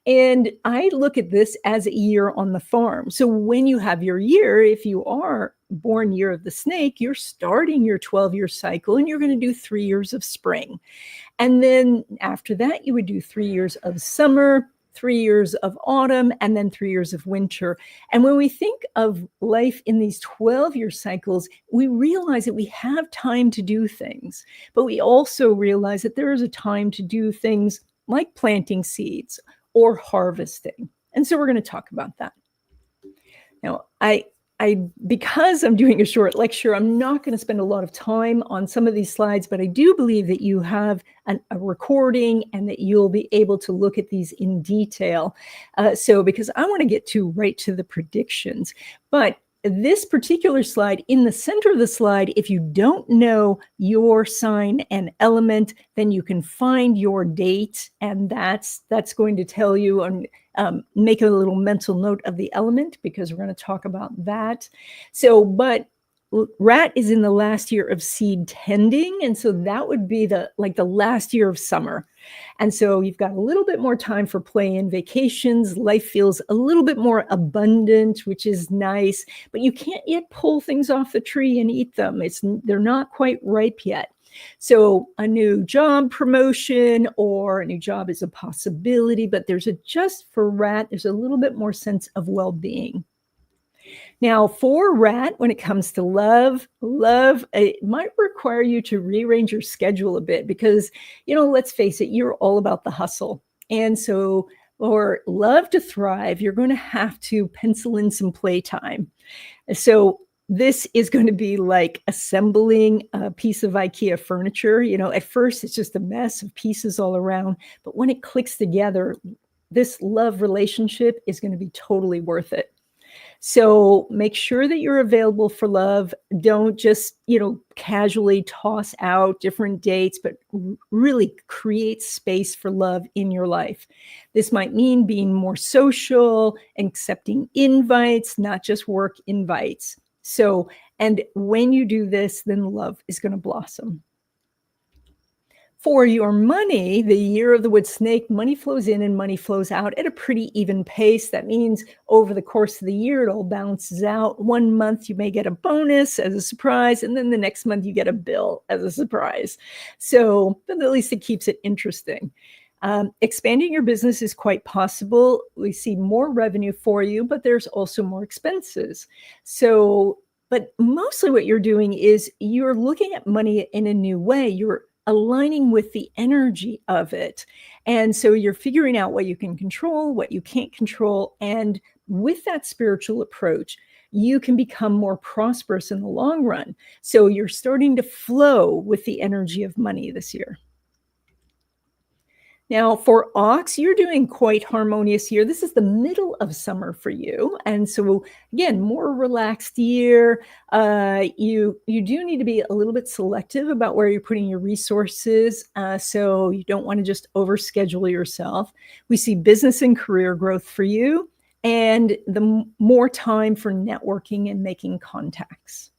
And I look at this as a year on the farm. So when you have your year, if you are born year of the snake, you're starting your 12-year cycle and you're going to do 3 years of spring. And then after that, you would do 3 years of summer, 3 years of autumn, and then 3 years of winter. And when we think of life in these 12-year cycles, we realize that we have time to do things, but we also realize that there is a time to do things like planting seeds or harvesting. And so we're going to talk about that. Now, because I'm doing a short lecture, I'm not going to spend a lot of time on some of these slides, but I do believe that you have a recording and that you'll be able to look at these in detail. Because I want to get right to the predictions. But this particular slide, in the center of the slide, if you don't know your sign and element, then you can find your date, and that's going to tell you, and make a little mental note of the element, because we're going to talk about that. So, but Rat is in the last year of seed tending, and so that would be the last year of summer. And so you've got a little bit more time for play and vacations. Life feels a little bit more abundant, which is nice, but you can't yet pull things off the tree and eat them. They're not quite ripe yet. So a new job promotion or a new job is a possibility, but just for Rat, there's a little bit more sense of well-being. Now, for Rat, when it comes to love, it might require you to rearrange your schedule a bit, because, let's face it, you're all about the hustle. And so for love to thrive, you're going to have to pencil in some playtime. So this is going to be like assembling a piece of IKEA furniture. At first, it's just a mess of pieces all around. But when it clicks together, this love relationship is going to be totally worth it. So make sure that you're available for love. Don't just, casually toss out different dates, but really create space for love in your life. This might mean being more social, accepting invites, not just work invites. So, and when you do this, then love is going to blossom. For your money, the year of the wood snake, money flows in and money flows out at a pretty even pace. That means over the course of the year, it all balances out. 1 month, you may get a bonus as a surprise, and then the next month, you get a bill as a surprise. So, but at least it keeps it interesting. Expanding your business is quite possible. We see more revenue for you, but there's also more expenses. So, but mostly what you're doing is you're looking at money in a new way. You're aligning with the energy of it. And so you're figuring out what you can control, what you can't control. And with that spiritual approach, you can become more prosperous in the long run. So you're starting to flow with the energy of money this year. Now, for Ox, you're doing quite harmonious here. This is the middle of summer for you. And so, again, more relaxed year. You do need to be a little bit selective about where you're putting your resources. So you don't want to just overschedule yourself. We see business and career growth for you, and the more time for networking and making contacts.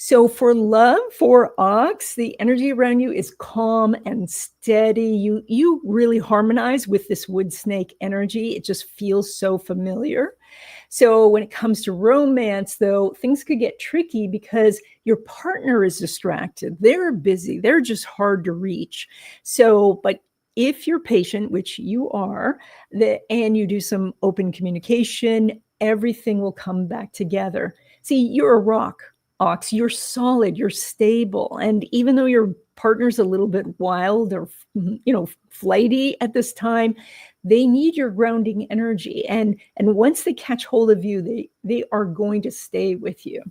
So for love, for Ox, the energy around you is calm and steady. You really harmonize with this wood snake energy. It just feels so familiar. So when it comes to romance, though, things could get tricky because your partner is distracted. They're busy. They're just hard to reach. So, but if you're patient, which you are, and you do some open communication, everything will come back together. See, you're a rock, Ox. You're solid, you're stable. And even though your partner's a little bit wild or, flighty at this time, they need your grounding energy. And once they catch hold of you, they are going to stay with you.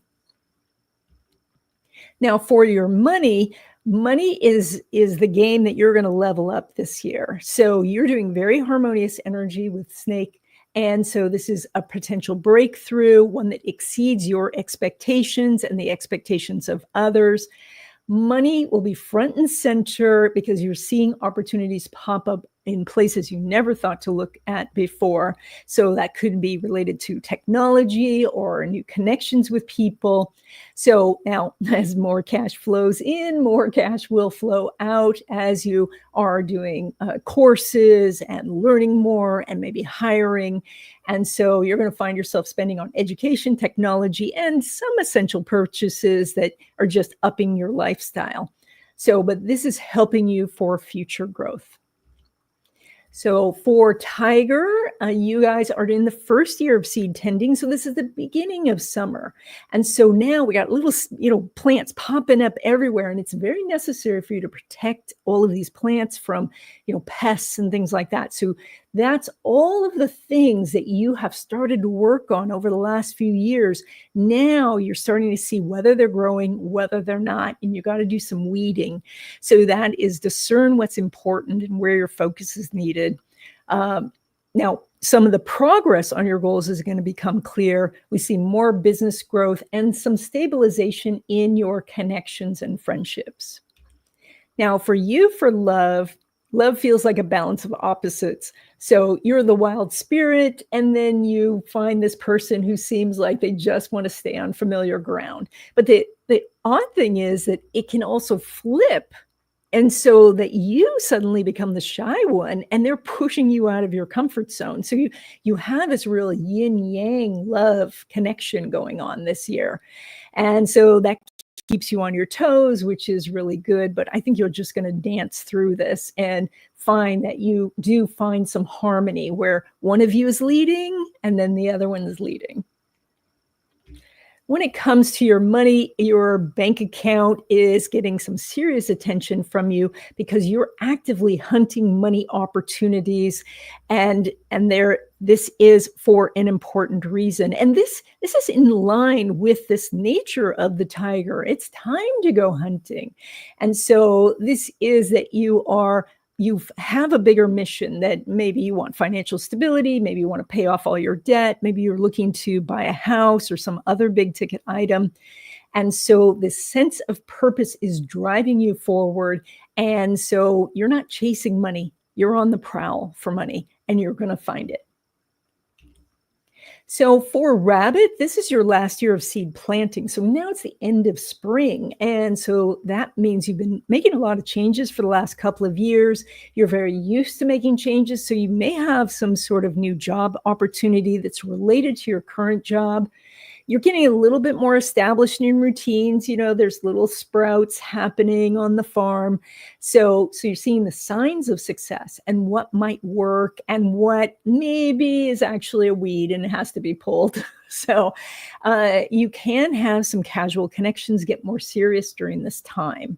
Now, for your money is the game that you're going to level up this year. So you're doing very harmonious energy with Snake. And so this is a potential breakthrough, one that exceeds your expectations and the expectations of others. Money will be front and center because you're seeing opportunities pop up in places you never thought to look at before. So that could be related to technology or new connections with people. So now, as more cash flows in, more cash will flow out as you are doing courses and learning more and maybe hiring. And so you're going to find yourself spending on education, technology, and some essential purchases that are just upping your lifestyle. So, but this is helping you for future growth. So for Tiger, you guys are in the first year of seed tending. So this is the beginning of summer. And so now we got little, plants popping up everywhere. And it's very necessary for you to protect all of these plants from, pests and things like that. So that's all of the things that you have started to work on over the last few years. Now you're starting to see whether they're growing, whether they're not, and you got to do some weeding. So that is discern what's important and where your focus is needed. Now, some of the progress on your goals is going to become clear. We see more business growth and some stabilization in your connections and friendships. Now, for you, for love, love feels like a balance of opposites. So you're the wild spirit, and then you find this person who seems like they just want to stay on familiar ground. But the odd thing is that it can also flip. And so that you suddenly become the shy one, and they're pushing you out of your comfort zone. So you have this real yin yang love connection going on this year. And so that keeps you on your toes, which is really good. But I think you're just going to dance through this and find that you do find some harmony where one of you is leading and then the other one is leading. When it comes to your money, your bank account is getting some serious attention from you because you're actively hunting money opportunities, and this is for an important reason. And this is in line with this nature of the tiger. It's time to go hunting. And so this is that you have a bigger mission, that maybe you want financial stability, maybe you want to pay off all your debt, maybe you're looking to buy a house or some other big ticket item. And so this sense of purpose is driving you forward. And so you're not chasing money, you're on the prowl for money, and you're going to find it. So for Rabbit, this is your last year of seed planting. So now it's the end of spring. And so that means you've been making a lot of changes for the last couple of years. You're very used to making changes. So you may have some sort of new job opportunity that's related to your current job. You're getting a little bit more established in routines. You know, there's little sprouts happening on the farm. So you're seeing the signs of success and what might work and what maybe is actually a weed and it has to be pulled. So you can have some casual connections get more serious during this time.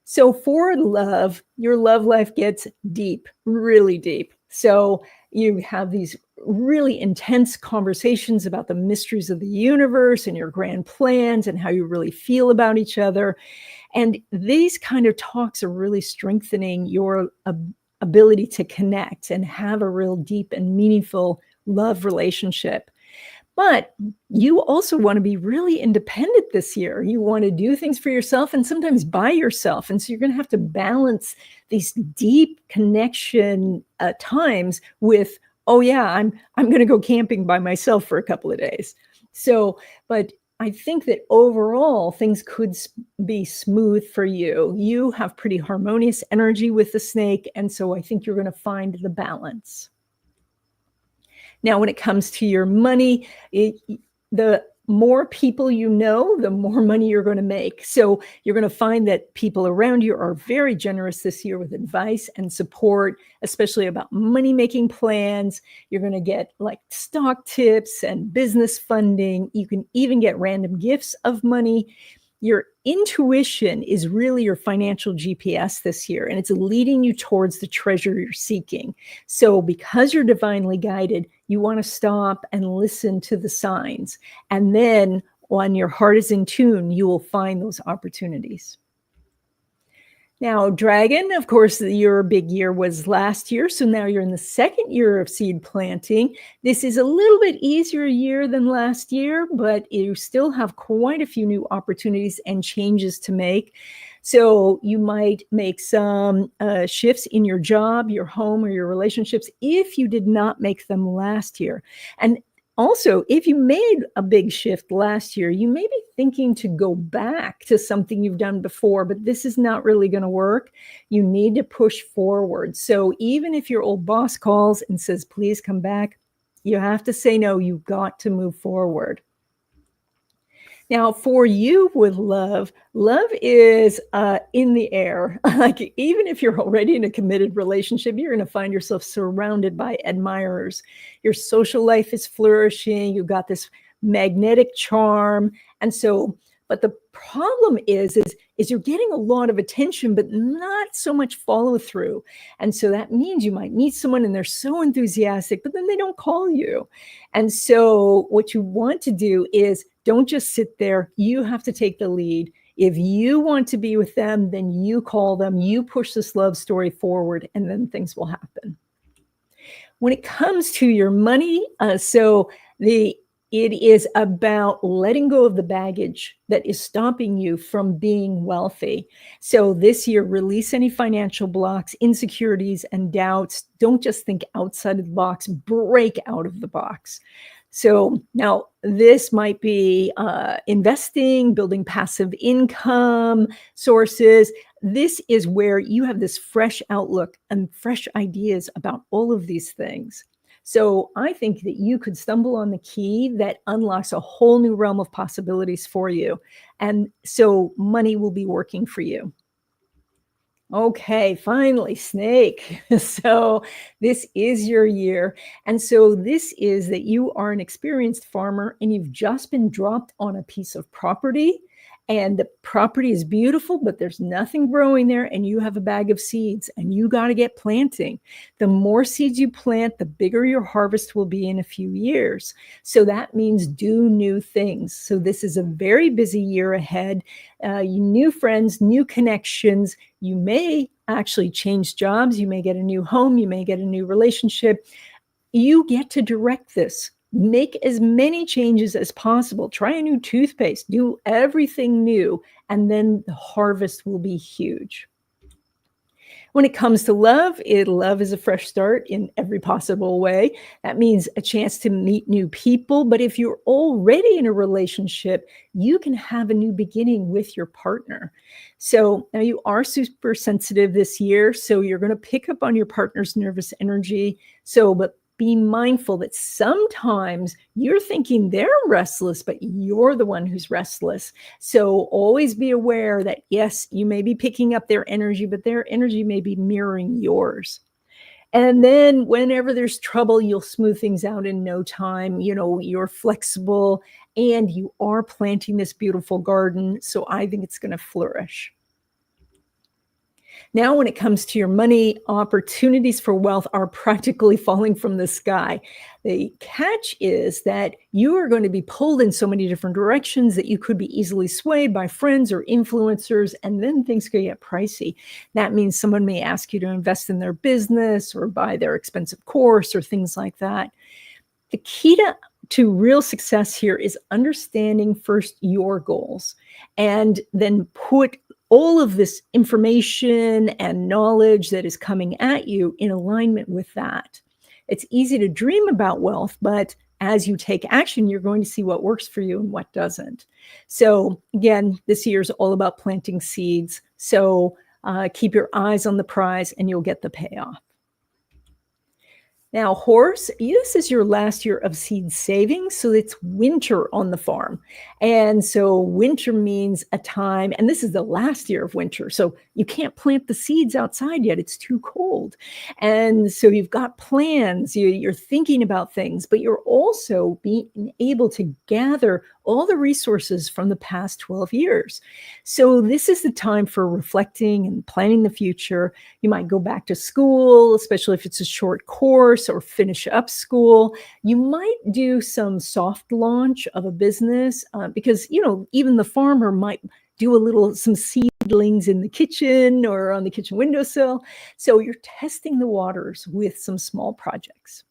So for love, your love life gets deep, really deep. So you have these really intense conversations about the mysteries of the universe and your grand plans and how you really feel about each other. And these kind of talks are really strengthening your ability to connect and have a real deep and meaningful love relationship. But you also want to be really independent this year. You want to do things for yourself and sometimes by yourself. And so you're going to have to balance these deep connection times with, oh yeah, I'm going to go camping by myself for a couple of days. So, but I think that overall things could be smooth for you. You have pretty harmonious energy with the snake. And so I think you're going to find the balance. Now, when it comes to your money, the more people you know, the more money you're going to make. So you're going to find that people around you are very generous this year with advice and support, especially about money-making plans. You're going to get like stock tips and business funding. You can even get random gifts of money. Your intuition is really your financial GPS this year, and it's leading you towards the treasure you're seeking. So because you're divinely guided, you want to stop and listen to the signs. And then when your heart is in tune, you will find those opportunities. Now, Dragon, of course, your big year was last year. So now you're in the second year of seed planting. This is a little bit easier year than last year, but you still have quite a few new opportunities and changes to make. So you might make some shifts in your job, your home, or your relationships if you did not make them last year. And also, if you made a big shift last year, you may be thinking to go back to something you've done before, but this is not really going to work. You need to push forward. So even if your old boss calls and says, please come back, you have to say no. You've got to move forward. Now, for you with love is in the air. Like even if you're already in a committed relationship, you're going to find yourself surrounded by admirers. Your social life is flourishing. You've got this magnetic charm. And so, but the problem is you're getting a lot of attention, but not so much follow through. And so that means you might meet someone and they're so enthusiastic, but then they don't call you. And so what you want to do is don't just sit there. You have to take the lead. If you want to be with them, then you call them, you push this love story forward, and then things will happen. When it comes to your money, it is about letting go of the baggage that is stopping you from being wealthy. So this year, release any financial blocks, insecurities, and doubts. Don't just think outside of the box, break out of the box. So now this might be investing, building passive income sources. This is where you have this fresh outlook and fresh ideas about all of these things. So I think that you could stumble on the key that unlocks a whole new realm of possibilities for you. And so money will be working for you. Okay, finally, snake. So this is your year. And so this is that you are an experienced farmer and you've just been dropped on a piece of property. And the property is beautiful, but there's nothing growing there. And you have a bag of seeds and you got to get planting. The more seeds you plant, the bigger your harvest will be in a few years. So that means do new things. So this is a very busy year ahead. New friends, new connections. You may actually change jobs. You may get a new home. You may get a new relationship. You get to direct this. Make as many changes as possible. Try a new toothpaste. Do everything new. And then the harvest will be huge. When it comes to love is a fresh start in every possible way. That means a chance to meet new people. But if you're already in a relationship, you can have a new beginning with your partner. So now you are super sensitive this year. So you're going to pick up on your partner's nervous energy. But be mindful that sometimes you're thinking they're restless, but you're the one who's restless. So always be aware that, yes, you may be picking up their energy, but their energy may be mirroring yours. And then whenever there's trouble, you'll smooth things out in no time. You're flexible and you are planting this beautiful garden. So I think it's going to flourish. Now, when it comes to your money, opportunities for wealth are practically falling from the sky. The catch is that you are going to be pulled in so many different directions that you could be easily swayed by friends or influencers, and then things could get pricey. That means someone may ask you to invest in their business or buy their expensive course or things like that. The key to real success here is understanding first your goals and then put all of this information and knowledge that is coming at you in alignment with that. It's easy to dream about wealth, but as you take action, you're going to see what works for you and what doesn't. So again, this year is all about planting seeds. So keep your eyes on the prize and you'll get the payoff. Now, horse, this is your last year of seed saving, so it's winter on the farm. And so winter means a time, and this is the last year of winter, so you can't plant the seeds outside yet. It's too cold. And so you've got plans, you're thinking about things, but you're also being able to gather all the resources from the past 12 years. So this is the time for reflecting and planning the future. You might go back to school, especially if it's a short course, or finish up school. You might do some soft launch of a business because, even the farmer might do some seedlings in the kitchen or on the kitchen windowsill. So you're testing the waters with some small projects.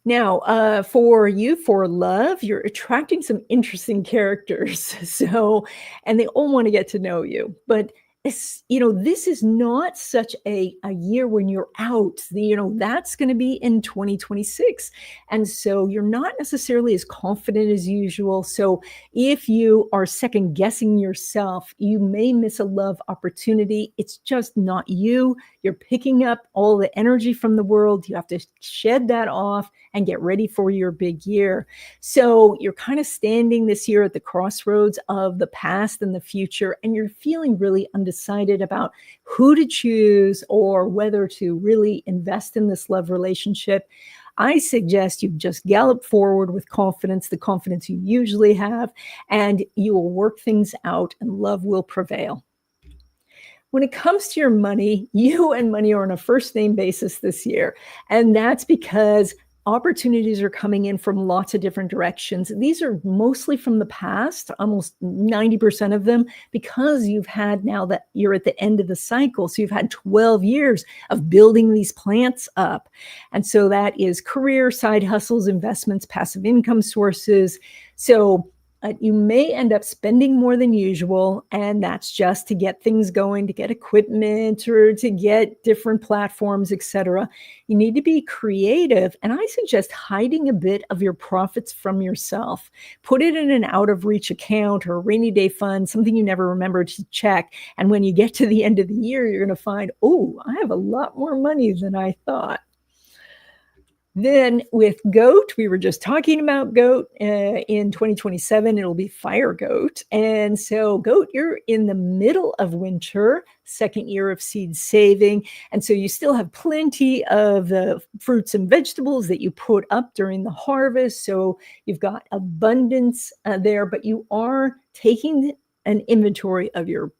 Now, for love, you're attracting some interesting characters. And they all want to get to know you. But this is not such a year when you're out. That's going to be in 2026. And so you're not necessarily as confident as usual. So if you are second guessing yourself, you may miss a love opportunity. It's just not you. You're picking up all the energy from the world. You have to shed that off and get ready for your big year. So you're kind of standing this year at the crossroads of the past and the future, and you're feeling really undecided about who to choose or whether to really invest in this love relationship. I suggest you just gallop forward with confidence, the confidence you usually have, and you will work things out and love will prevail. When it comes to your money, you and money are on a first name basis this year. And that's because opportunities are coming in from lots of different directions. These are mostly from the past, almost 90% of them, because you've had, now that you're at the end of the cycle, so you've had 12 years of building these plants up. And so that is career, side hustles, investments, passive income sources. So you may end up spending more than usual, and that's just to get things going, to get equipment or to get different platforms, etc. You need to be creative, and I suggest hiding a bit of your profits from yourself. Put it in an out-of-reach account or a rainy day fund, something you never remember to check. And when you get to the end of the year, you're going to find, oh, I have a lot more money than I thought. Then with goat, we were just talking about goat. In 2027, it'll be fire goat. And so goat, you're in the middle of winter, second year of seed saving. And so you still have plenty of the fruits and vegetables that you put up during the harvest. So you've got abundance there, but you are taking an inventory of your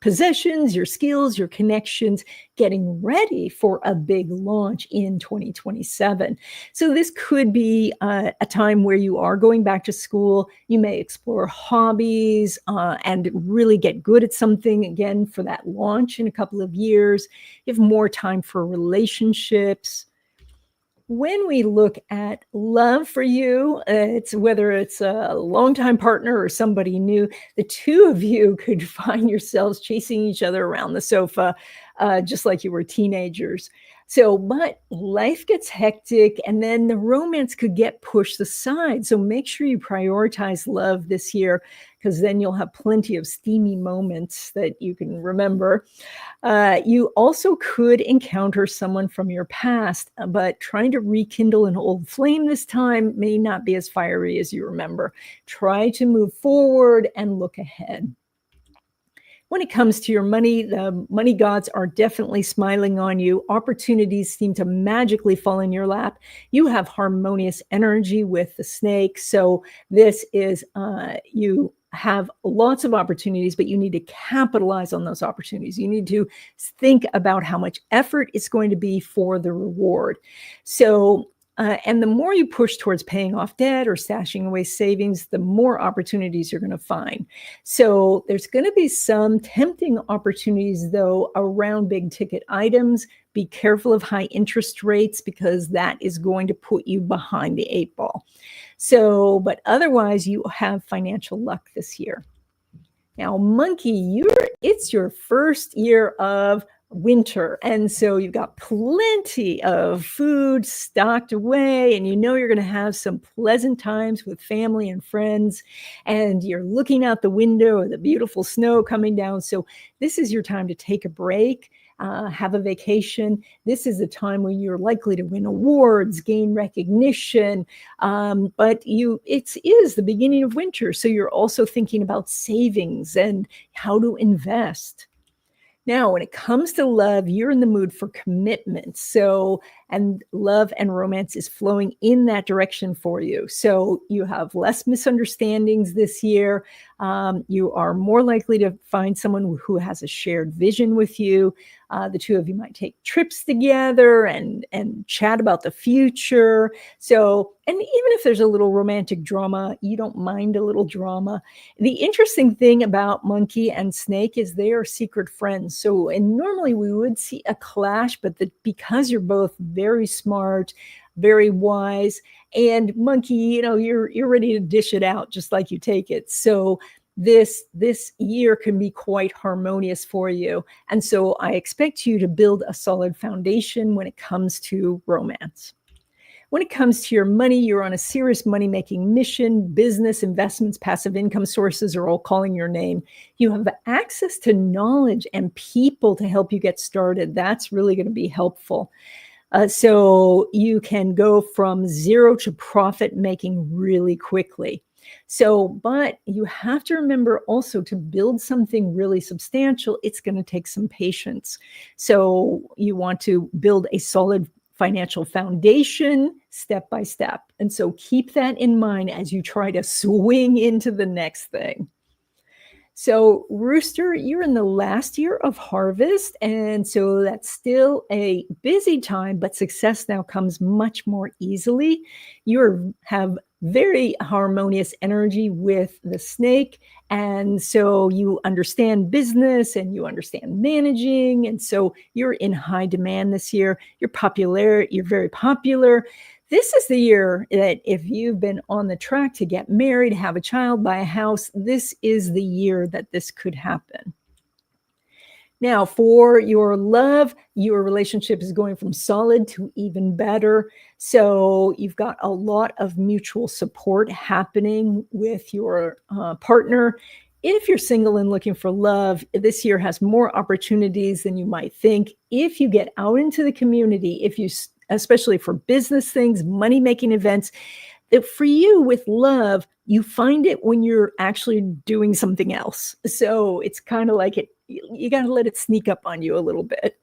possessions, your skills, your connections, getting ready for a big launch in 2027. So this could be a time where you are going back to school. You may explore hobbies and really get good at something again for that launch in a couple of years. You have more time for relationships. When we look at love for you, it's whether it's a longtime partner or somebody new, the two of you could find yourselves chasing each other around the sofa, just like you were teenagers. So, but life gets hectic, and then the romance could get pushed aside. So make sure you prioritize love this year, because then you'll have plenty of steamy moments that you can remember. You also could encounter someone from your past, but trying to rekindle an old flame this time may not be as fiery as you remember. Try to move forward and look ahead. When it comes to your money, the money gods are definitely smiling on you. Opportunities seem to magically fall in your lap. You have harmonious energy with the snake. So this is, you have lots of opportunities, but you need to capitalize on those opportunities. You need to think about how much effort it's going to be for the reward. So and the more you push towards paying off debt or stashing away savings, the more opportunities you're going to find. So there's going to be some tempting opportunities, though, around big ticket items. Be careful of high interest rates, because that is going to put you behind the 8 ball. So, but otherwise, you have financial luck this year. Now, monkey, it's your first year of winter. And so you've got plenty of food stocked away, and you know you're going to have some pleasant times with family and friends, and you're looking out the window at the beautiful snow coming down. So this is your time to take a break, have a vacation. This is the time when you're likely to win awards, gain recognition. But it is the beginning of winter. So you're also thinking about savings and how to invest. Now, when it comes to love, you're in the mood for commitment. So, and love and romance is flowing in that direction for you. So you have less misunderstandings this year. You are more likely to find someone who has a shared vision with you. The two of you might take trips together and chat about the future. So, and even if there's a little romantic drama, you don't mind a little drama. The interesting thing about monkey and snake is they are secret friends. So, and normally we would see a clash, but because you're both very smart, very wise, and monkey, you're ready to dish it out just like you take it. So this year can be quite harmonious for you. And so I expect you to build a solid foundation when it comes to romance. When it comes to your money, you're on a serious money-making mission. Business, investments, passive income sources are all calling your name. You have access to knowledge and people to help you get started. That's really going to be helpful. So you can go from zero to profit making really quickly. So, but you have to remember also, to build something really substantial, it's going to take some patience. So you want to build a solid financial foundation step by step. And so keep that in mind as you try to swing into the next thing. So, Rooster, you're in the last year of harvest. And so that's still a busy time, but success now comes much more easily. You have very harmonious energy with the snake. And so you understand business and you understand managing. And so you're in high demand this year. You're very popular. This is the year that if you've been on the track to get married, have a child, buy a house, this is the year that this could happen. Now, for your love, your relationship is going from solid to even better. So you've got a lot of mutual support happening with your partner. If you're single and looking for love, this year has more opportunities than you might think. If you get out into the community, especially for business things, money-making events, that for you with love, you find it when you're actually doing something else. So it's kind of like you got to let it sneak up on you a little bit.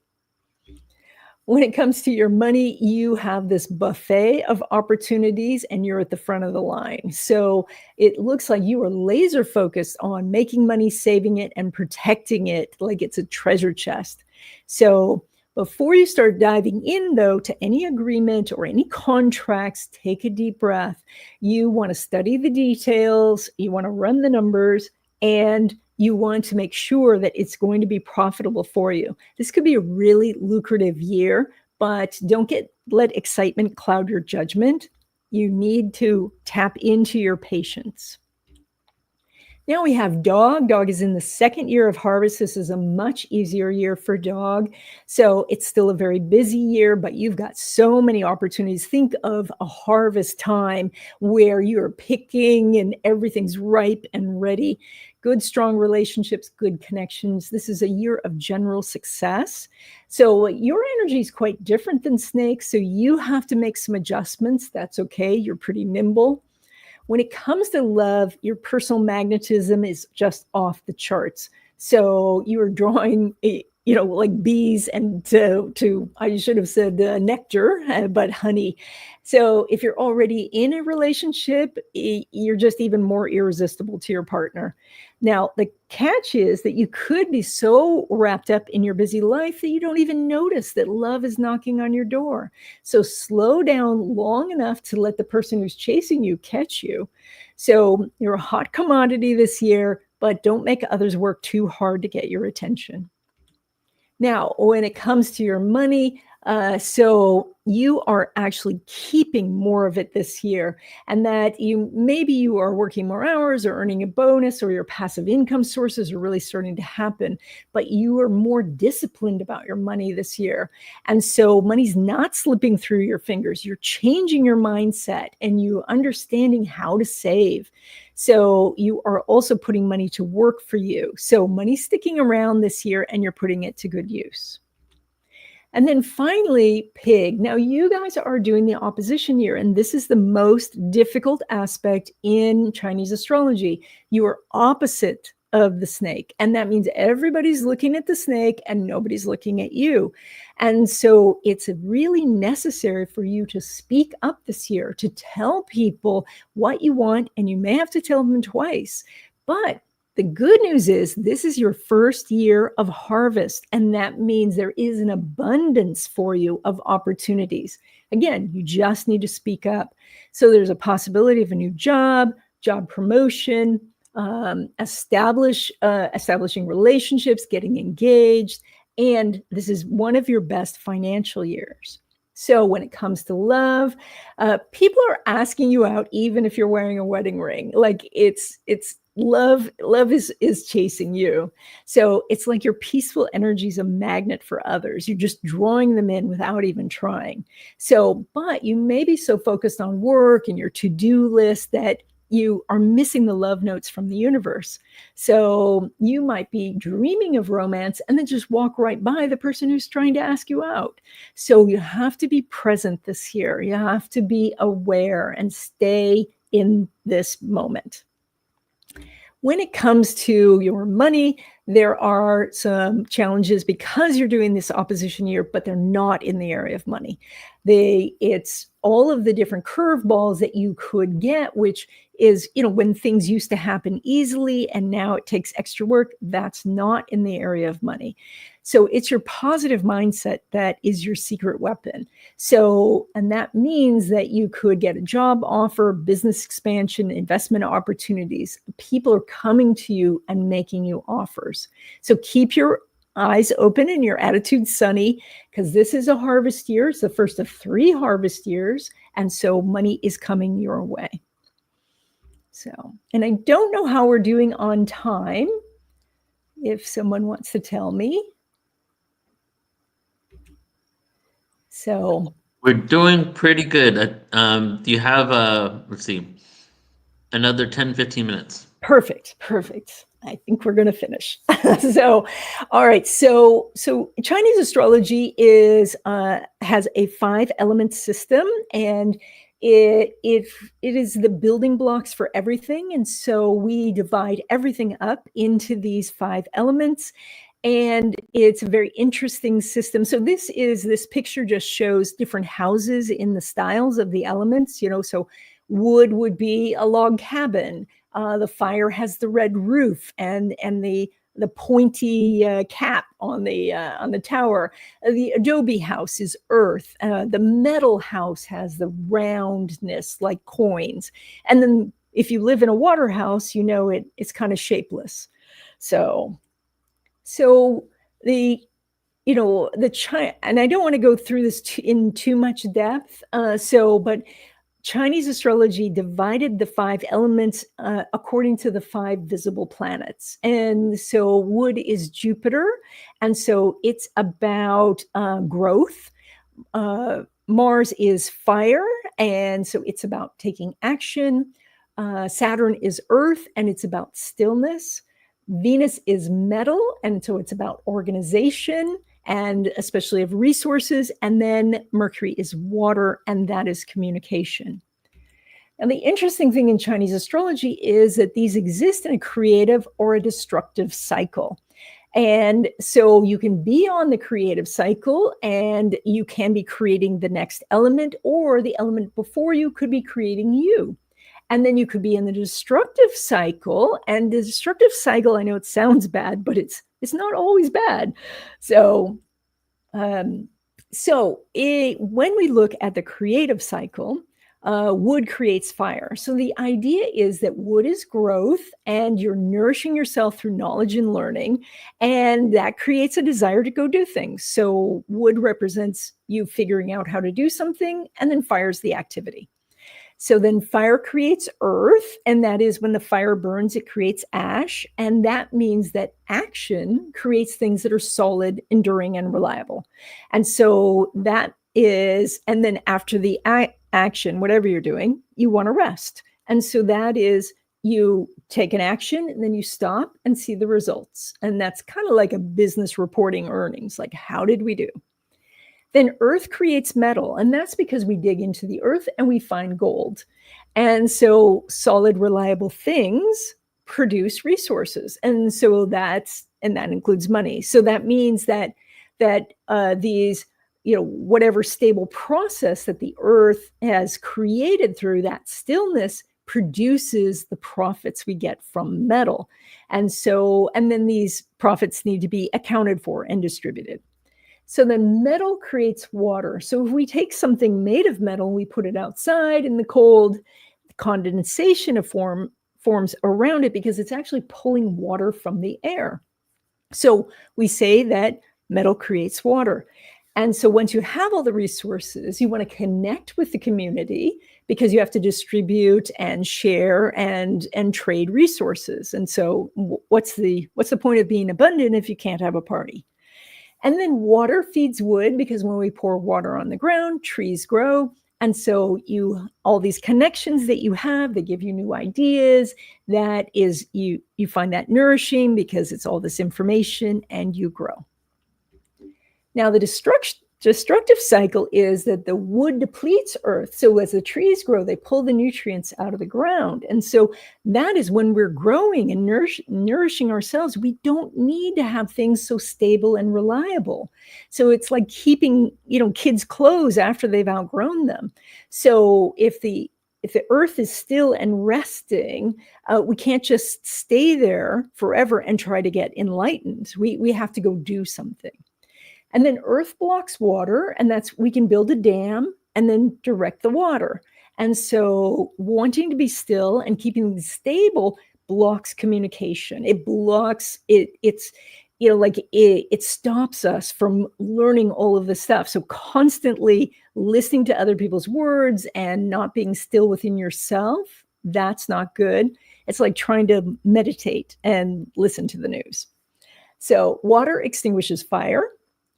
When it comes to your money, you have this buffet of opportunities and you're at the front of the line. So it looks like you are laser focused on making money, saving it, and protecting it like it's a treasure chest. So before you start diving in, though, to any agreement or any contracts, take a deep breath. You want to study the details, you want to run the numbers, and you want to make sure that it's going to be profitable for you. This could be a really lucrative year, but don't let excitement cloud your judgment. You need to tap into your patience. Now we have dog. Dog is in the second year of harvest. This is a much easier year for dog. So it's still a very busy year, but you've got so many opportunities. Think of a harvest time where you're picking and everything's ripe and ready. Good, strong relationships, good connections. This is a year of general success. So your energy is quite different than snakes. So you have to make some adjustments. That's okay. You're pretty nimble. When it comes to love, your personal magnetism is just off the charts. So you are drawing, like bees and I should have said nectar, but honey. So if you're already in a relationship, you're just even more irresistible to your partner. Now, the catch is that you could be so wrapped up in your busy life that you don't even notice that love is knocking on your door. So slow down long enough to let the person who's chasing you catch you. So you're a hot commodity this year, but don't make others work too hard to get your attention. Now, when it comes to your money, so you are actually keeping more of it this year, and that maybe you are working more hours or earning a bonus, or your passive income sources are really starting to happen, but you are more disciplined about your money this year. And so money's not slipping through your fingers. You're changing your mindset and you understanding how to save. So you are also putting money to work for you. So money's sticking around this year and you're putting it to good use. And then finally, pig. Now you guys are doing the opposition year, and this is the most difficult aspect in Chinese astrology. You are opposite of the snake. And that means everybody's looking at the snake and nobody's looking at you. And so it's really necessary for you to speak up this year, to tell people what you want, and you may have to tell them twice. But the good news is this is your first year of harvest, and that means there is an abundance for you of opportunities. Again, you just need to speak up. So there's a possibility of a new job promotion, establishing relationships, getting engaged, and this is one of your best financial years. So when it comes to love, people are asking you out even if you're wearing a wedding ring. Like it's love is chasing you. So it's like your peaceful energy is a magnet for others. You're just drawing them in without even trying. So, but you may be so focused on work and your to-do list that you are missing the love notes from the universe. So you might be dreaming of romance and then just walk right by the person who's trying to ask you out. So you have to be present this year. You have to be aware and stay in this moment. When it comes to your money, there are some challenges because you're doing this opposition year, but they're not in the area of money. It's all of the different curveballs that you could get, which is, when things used to happen easily and now it takes extra work, that's not in the area of money. So it's your positive mindset that is your secret weapon. So, and that means that you could get a job offer, business expansion, investment opportunities. People are coming to you and making you offers. So keep your eyes open and your attitude sunny, because this is a harvest year. It's the first of 3 harvest years. And so money is coming your way. So, and I don't know how we're doing on time. If someone wants to tell me. So we're doing pretty good. Do you have let's see, another 10-15 minutes? Perfect. I think we're going to finish. So, all right. So Chinese astrology has a 5-element system, and it is the building blocks for everything. And so we divide everything up into these 5 elements. And it's a very interesting system. So this picture just shows different houses in the styles of the elements. So wood would be a log cabin. The fire has the red roof and the pointy cap on the tower. The adobe house is earth. The metal house has the roundness like coins. And then if you live in a water house, it's kind of shapeless. So the China, and I don't want to go through this in too much depth. But Chinese astrology divided the 5 elements according to the 5 visible planets. And so wood is Jupiter. And so it's about growth. Mars is fire. And so it's about taking action. Saturn is earth, and it's about stillness. Venus is metal, and so it's about organization and especially of resources. And then Mercury is water, and that is communication. And the interesting thing in Chinese astrology is that these exist in a creative or a destructive cycle. And so you can be on the creative cycle and you can be creating the next element, or the element before you could be creating you. And then you could be in the destructive cycle. And the destructive cycle, I know it sounds bad, but it's not always bad. So, when we look at the creative cycle, wood creates fire. So the idea is that wood is growth, and you're nourishing yourself through knowledge and learning, and that creates a desire to go do things. So wood represents you figuring out how to do something, and then fire's the activity. So then fire creates earth, and that is when the fire burns, it creates ash. And that means that action creates things that are solid, enduring, and reliable. And so that is, and then after the action, whatever you're doing, you want to rest. And so that is, you take an action and then you stop and see the results. And that's kind of like a business reporting earnings, like how did we do? Then earth creates metal, and that's because we dig into the earth and we find gold. And so solid, reliable things produce resources. And so that includes money. So that means that these, whatever stable process that the earth has created through that stillness produces the profits we get from metal. And then these profits need to be accounted for and distributed. So then metal creates water. So if we take something made of metal, we put it outside in the cold, condensation forms around it because it's actually pulling water from the air. So we say that metal creates water. And so once you have all the resources, you want to connect with the community because you have to distribute and share and trade resources. And so what's the point of being abundant if you can't have a party? And then water feeds wood because when we pour water on the ground, trees grow. And so all these connections that you have, they give you new ideas. That is, you find that nourishing because it's all this information and you grow. Now the Destructive cycle is that the wood depletes earth. So as the trees grow, they pull the nutrients out of the ground. And so that is when we're growing and nourishing ourselves. We don't need to have things so stable and reliable. So it's like keeping, kids' clothes after they've outgrown them. So if the earth is still and resting, we can't just stay there forever and try to get enlightened. We have to go do something. And then earth blocks water, and we can build a dam and then direct the water. And so wanting to be still and keeping things stable blocks communication. It blocks it. It stops us from learning all of this stuff. So constantly listening to other people's words and not being still within yourself, that's not good. It's like trying to meditate and listen to the news. So water extinguishes fire.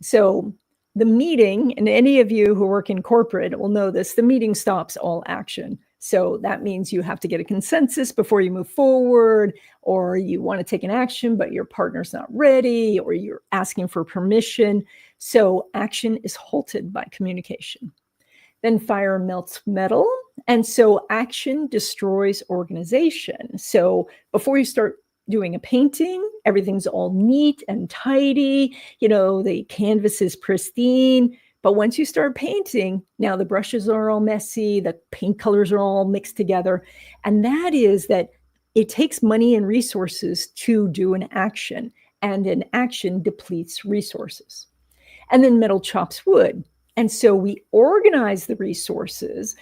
So the meeting, and any of you who work in corporate will know this, the meeting stops all action. So that means you have to get a consensus before you move forward, or you want to take an action, but your partner's not ready, or you're asking for permission. So action is halted by communication. Then fire melts metal. And so action destroys organization. So before you start doing a painting, everything's all neat and tidy, the canvas is pristine. But once you start painting, now the brushes are all messy, the paint colors are all mixed together. And that is that it takes money and resources to do an action, and an action depletes resources. And then metal chops wood. And so we organize the resources,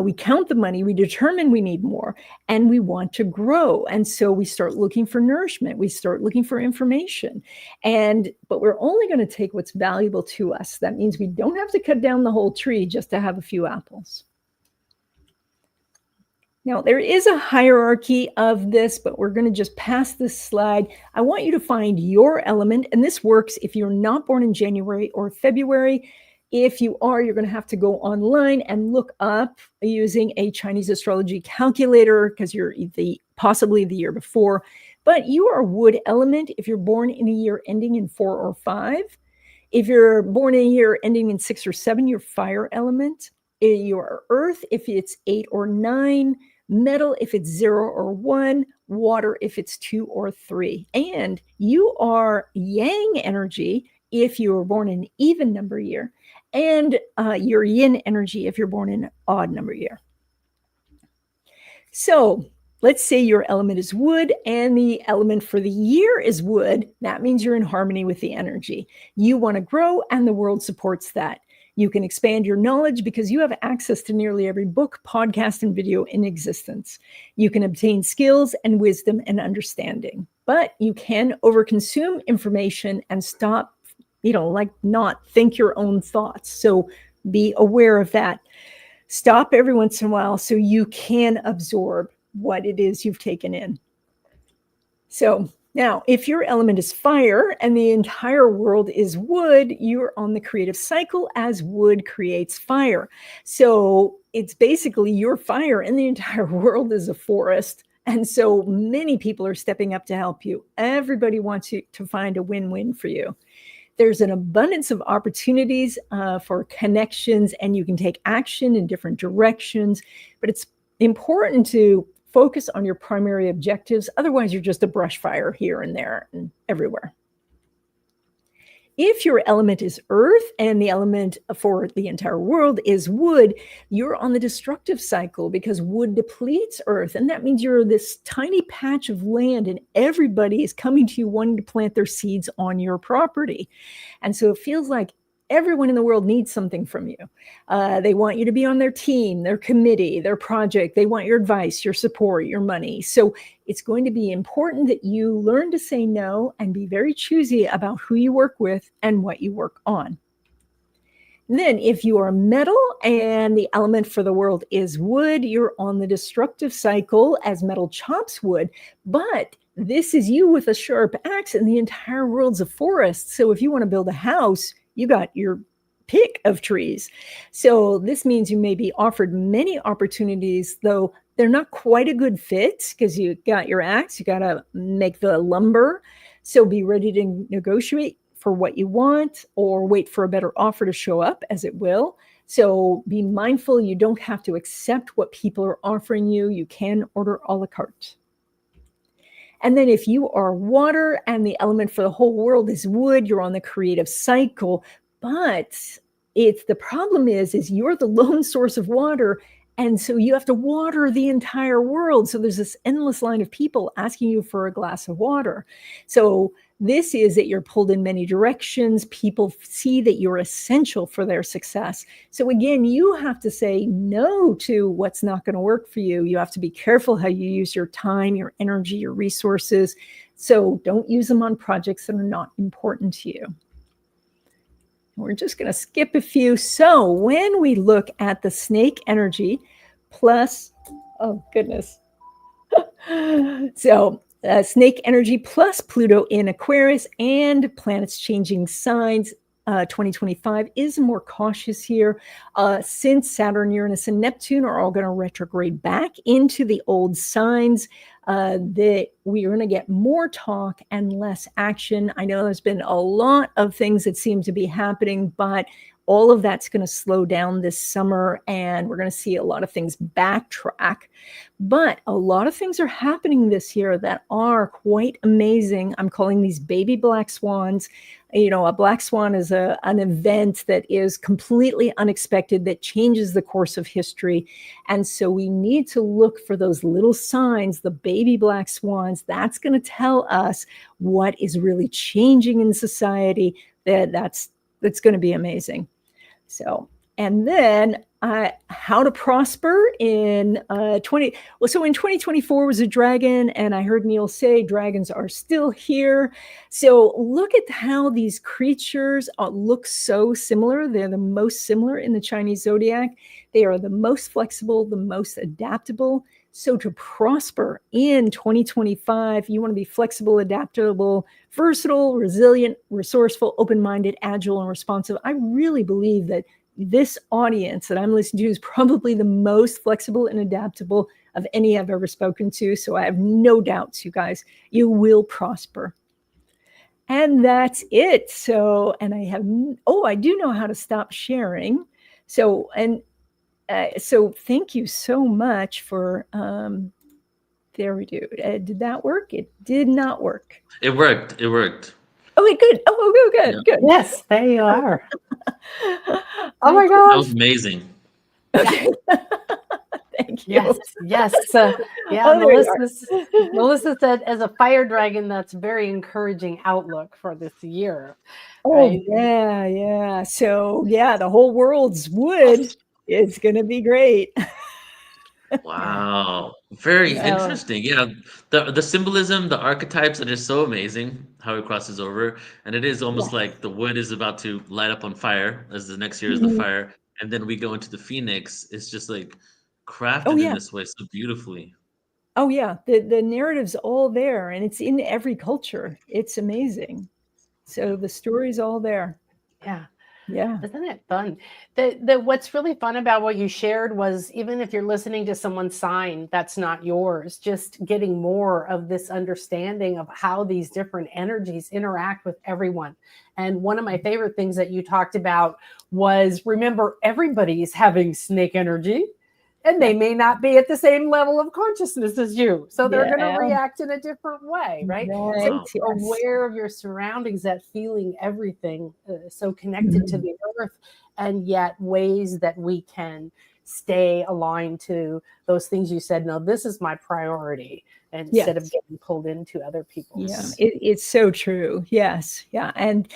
we count the money, we determine we need more, and we want to grow. And so we start looking for nourishment, we start looking for information. But we're only going to take what's valuable to us. That means we don't have to cut down the whole tree just to have a few apples. Now, there is a hierarchy of this, but we're going to just pass this slide. I want you to find your element, and this works if you're not born in January or February. If you are, you're going to have to go online and look up using a Chinese astrology calculator because you're possibly the year before. But you are wood element if you're born in a year ending in 4 or 5. If you're born in a year ending in 6 or 7, you're fire element. You're earth if it's 8 or 9. Metal if it's 0 or 1. Water if it's 2 or 3. And you are yang energy if you were born in an even number year. And your yin energy if you're born in an odd number year. So let's say your element is wood and the element for the year is wood. That means you're in harmony with the energy. You want to grow and the world supports that. You can expand your knowledge because you have access to nearly every book, podcast, and video in existence. You can obtain skills and wisdom and understanding, but you can overconsume information and stop not think your own thoughts. So be aware of that. Stop every once in a while so you can absorb what it is you've taken in. So now, if your element is fire and the entire world is wood, you're on the creative cycle as wood creates fire. So it's basically your fire and the entire world is a forest. And so many people are stepping up to help you. Everybody wants you to find a win-win for you. There's an abundance of opportunities for connections, and you can take action in different directions. But it's important to focus on your primary objectives. Otherwise, you're just a brush fire here and there and everywhere. If your element is earth and the element for the entire world is wood, you're on the destructive cycle because wood depletes earth. And that means you're this tiny patch of land and everybody is coming to you wanting to plant their seeds on your property. And so it feels like everyone in the world needs something from you. They want you to be on their team, their committee, their project. They want your advice, your support, your money. So it's going to be important that you learn to say no and be very choosy about who you work with and what you work on. Then if you are metal and the element for the world is wood, you're on the destructive cycle as metal chops wood. But this is you with a sharp axe and the entire world's a forest. So if you want to build a house, you got your pick of trees. So this means you may be offered many opportunities, though they're not quite a good fit because you got your axe, you got to make the lumber. So be ready to negotiate for what you want or wait for a better offer to show up, as it will. So be mindful. You don't have to accept what people are offering you. You can order a la carte. And then if you are water and the element for the whole world is wood, you're on the creative cycle. But the problem is you're the lone source of water. And so you have to water the entire world. So there's this endless line of people asking you for a glass of water. So this is that you're pulled in many directions. People see that you're essential for their success. So again, you have to say no to what's not going to work for you. You have to be careful how you use your time, your energy, your resources. So don't use them on projects that are not important to you. We're just going to skip a few. So when we look at the snake energy plus, oh goodness. So snake energy plus Pluto in Aquarius and planets changing signs. 2025 is more cautious here since Saturn, Uranus, and Neptune are all going to retrograde back into the old signs. That we are going to get more talk and less action. I know there's been a lot of things that seem to be happening, but all of that's going to slow down this summer, and we're going to see a lot of things backtrack. But a lot of things are happening this year that are quite amazing. I'm calling these baby black swans. You know, a black swan is an event that is completely unexpected, that changes the course of history. And so we need to look for those little signs, the baby black swans. That's going to tell us what is really changing in society. That's going to be amazing. So, and then how to prosper in So in 2024 was a dragon, and I heard Neil say dragons are still here. So look at how these creatures look so similar. They're the most similar in the Chinese zodiac. They are the most flexible, the most adaptable. So to prosper in 2025, you want to be flexible, adaptable, versatile, resilient, resourceful, open-minded, agile, and responsive. I really believe that this audience that I'm listening to is probably the most flexible and adaptable of any I've ever spoken to. So I have no doubts, you guys, you will prosper. And that's it. So, and I do know how to stop sharing. So, so thank you so much for, there we do. Did that work? It did not work. It worked. It worked. Oh, wait, good. Oh, good, Yeah. good. Yes, there you are. Oh Cool. my That gosh. was amazing. Okay. Thank you. Yes, yes. Yeah, Oh, there you Melissa said, as a fire dragon, that's very encouraging outlook for this year. Oh, right? yeah. So, yeah, the whole world's wood is going to be great. Wow. Very Yeah. interesting. Yeah. The symbolism, the archetypes are just so amazing how it crosses over. And it is almost Yes. like the wood is about to light up on fire, as the next year is the Mhm. fire. And then we go into the phoenix. It's just like Oh, crafted in yeah. this way so beautifully. Oh, yeah. The narrative's all there, and it's in every culture. It's amazing. So the story's all there. Yeah. Yeah. Isn't it fun? What's really fun about what you shared was, even if you're listening to someone's sign that's not yours, just getting more of this understanding of how these different energies interact with everyone. And one of my favorite things that you talked about was, remember, everybody's having snake energy, and they may not be at the same level of consciousness as you. So they're going to react in a different way, right? Right. So Yes. aware of your surroundings, that feeling everything, so connected to the earth, and yet ways that we can stay aligned to those things you said, no, this is my priority, instead of getting pulled into other people's. Yeah, it's so true. Yes. Yeah. And,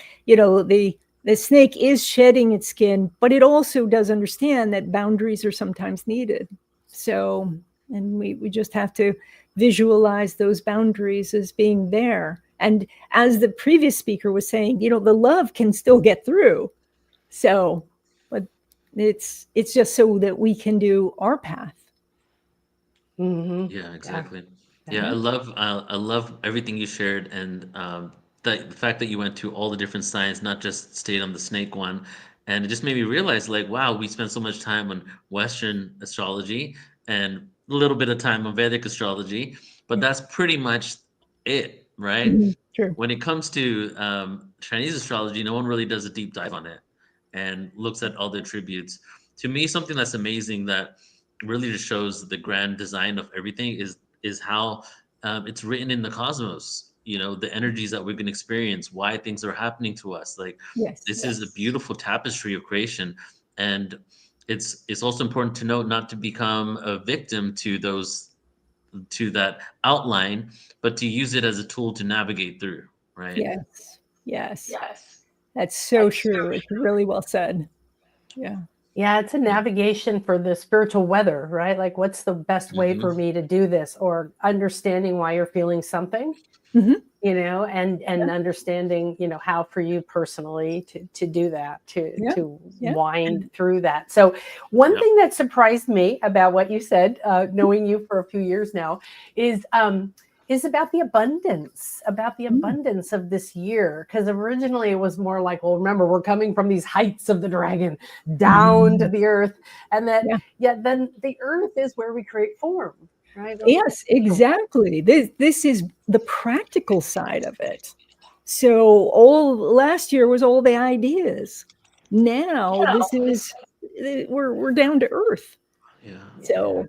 the snake is shedding its skin, but it also does understand that boundaries are sometimes needed. So, and we just have to visualize those boundaries as being there. And as the previous speaker was saying, the love can still get through. So, but it's just so that we can do our path. Mm-hmm. Yeah, exactly. Yeah, I love everything you shared, and the fact that you went to all the different signs, not just stayed on the snake one. And it just made me realize, like, wow, we spend so much time on Western astrology and a little bit of time on Vedic astrology, but that's pretty much it, right? Mhm. True. when it comes to Chinese astrology, no one really does a deep dive on it and looks at all the attributes. To me, something that's amazing that really just shows the grand design of everything is how it's written in the cosmos. You know, the energies that we can experience, why things are happening to us. Like Yes. this is a beautiful tapestry of creation, and it's also important to note not to become a victim to that outline, but to use it as a tool to navigate through, right? Yes. Yes. That's so true. It's really well said. Yeah. Yeah, it's a navigation for the spiritual weather, right? Like, what's the best way Mhm. for me to do this, or understanding why you're feeling something, Mhm. you know, and understanding, you know, how for you personally to do that, to Yeah. wind through that. So one Yep. thing that surprised me about what you said, knowing you for a few years now, is about the abundance, of this year. Because originally it was more like, well, remember, we're coming from these heights of the dragon down to the earth, and that then the earth is where we create form, right? Yes, exactly. This is the practical side of it. So all last year was all the ideas. Now this is we're down to earth. Yeah.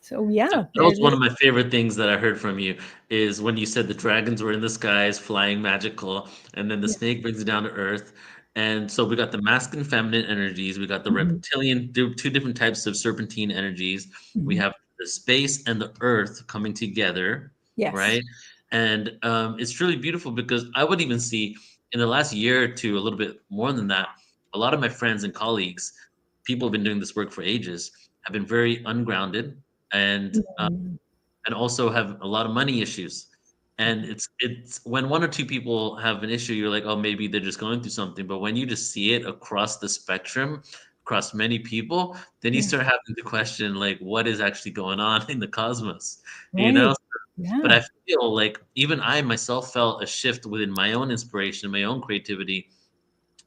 So yeah, That was one of my favorite things that I heard from you is when you said the dragons were in the skies, flying magical, and then the snake brings it down to earth. And so we got the masculine, feminine energies. We got the reptilian, two different types of serpentine energies. We have the space and the earth coming together, Yes. right? And it's really beautiful because I would even see in the last year or two, a little bit more than that, a lot of my friends and colleagues, people have been doing this work for ages, have been very ungrounded and also have a lot of money issues. And it's when one or two people have an issue, you're like, oh, maybe they're just going through something. But when you just see it across the spectrum, across many people, then you start having to question like what is actually going on in the cosmos, you know? But I feel like even I myself felt a shift within my own inspiration, my own creativity,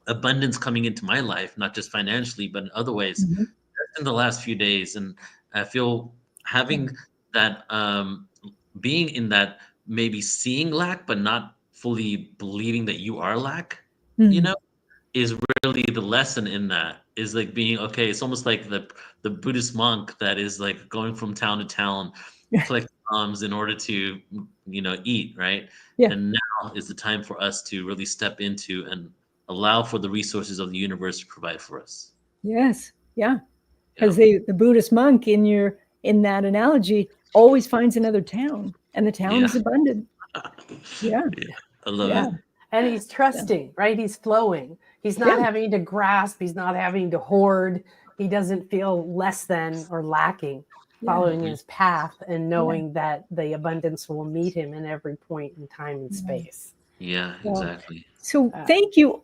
abundance coming into my life, not just financially, but in other ways in the last few days. And I feel having that being in that maybe seeing lack but not fully believing that you are lack, you know, is really the lesson in that is like being okay. It's almost like the Buddhist monk that is like going from town to town collecting alms in order to, you know, eat, right? And now is the time for us to really step into and allow for the resources of the universe to provide for us. Yes. Yeah. Because the Buddhist monk in that analogy always finds another town, and the town is abundant. Yeah. I love it. And he's trusting, right? He's flowing. He's not having to grasp. He's not having to hoard. He doesn't feel less than or lacking, following his path and knowing that the abundance will meet him in every point in time and space. Yeah, exactly. So thank you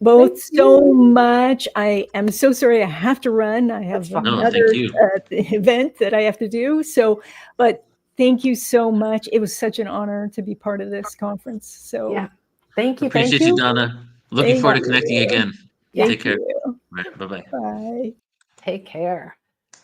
both so much. I am so sorry I have to run. I have another event that I have to do. So, but thank you so much. It was such an honor to be part of this conference. So thank you. Appreciate you, Donna. Looking forward to connecting again. Take care. Right, bye-bye. Bye. Take care.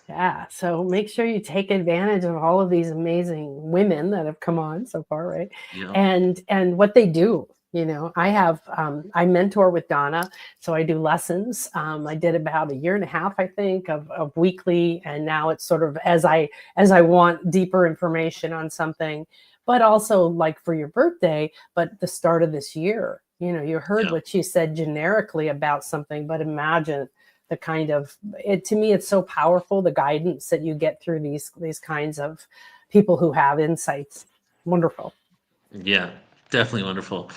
Yeah. So make sure you take advantage of all of these amazing women that have come on so far, right? Yeah. And what they do. You know, I mentor with Donna, so I do lessons. I did about a year and a half, I think, of weekly, and now it's sort of as I want deeper information on something, but also like for your birthday, but the start of this year. You know, you heard what she said generically about something, but imagine the kind of it. To me, it's so powerful, the guidance that you get through these kinds of people who have insights. Wonderful. Yeah, definitely wonderful.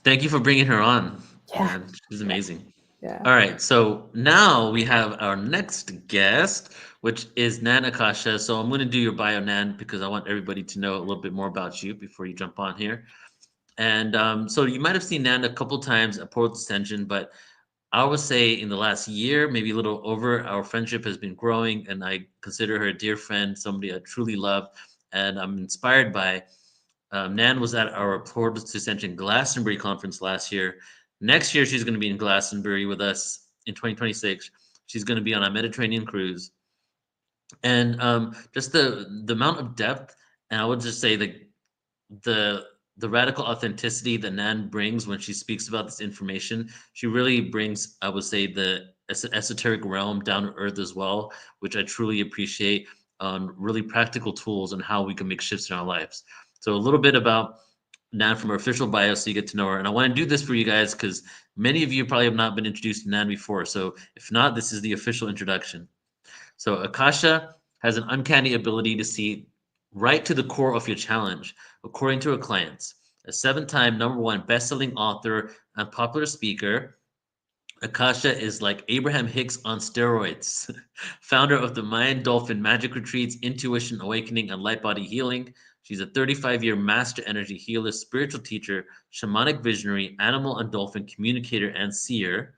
Thank you for bringing her on. Yeah. Man, she's amazing. Yeah. All right, so now we have our next guest, which is Nan Akasha. So I'm going to do your bio, Nan, because I want everybody to know a little bit more about you before you jump on here. And so you might have seen Nan a couple times at Portal Ascension, but I would say in the last year, maybe a little over, our friendship has been growing, and I consider her a dear friend, somebody I truly love, and I'm inspired by. Nan was at our Portal to Ascension Glastonbury conference last year. Next year, she's going to be in Glastonbury with us in 2026. She's going to be on a Mediterranean cruise. And just the amount of depth, and I would just say the the radical authenticity that Nan brings when she speaks about this information. She really brings, I would say, the esoteric realm down to earth as well, which I truly appreciate, on really practical tools and how we can make shifts in our lives. So a little bit about Nan from her official bio, so you get to know her. And I want to do this for you guys because many of you probably have not been introduced to Nan before. So if not, this is the official introduction. So Akasha has an uncanny ability to see right to the core of your challenge, according to her clients. A 7-time #1 best-selling author and popular speaker, Akasha is like Abraham Hicks on steroids, founder of the Mayan Dolphin Magic Retreats, Intuition, Awakening, and Light Body Healing. She's a 35-year master energy healer, spiritual teacher, shamanic visionary, animal and dolphin communicator, and seer,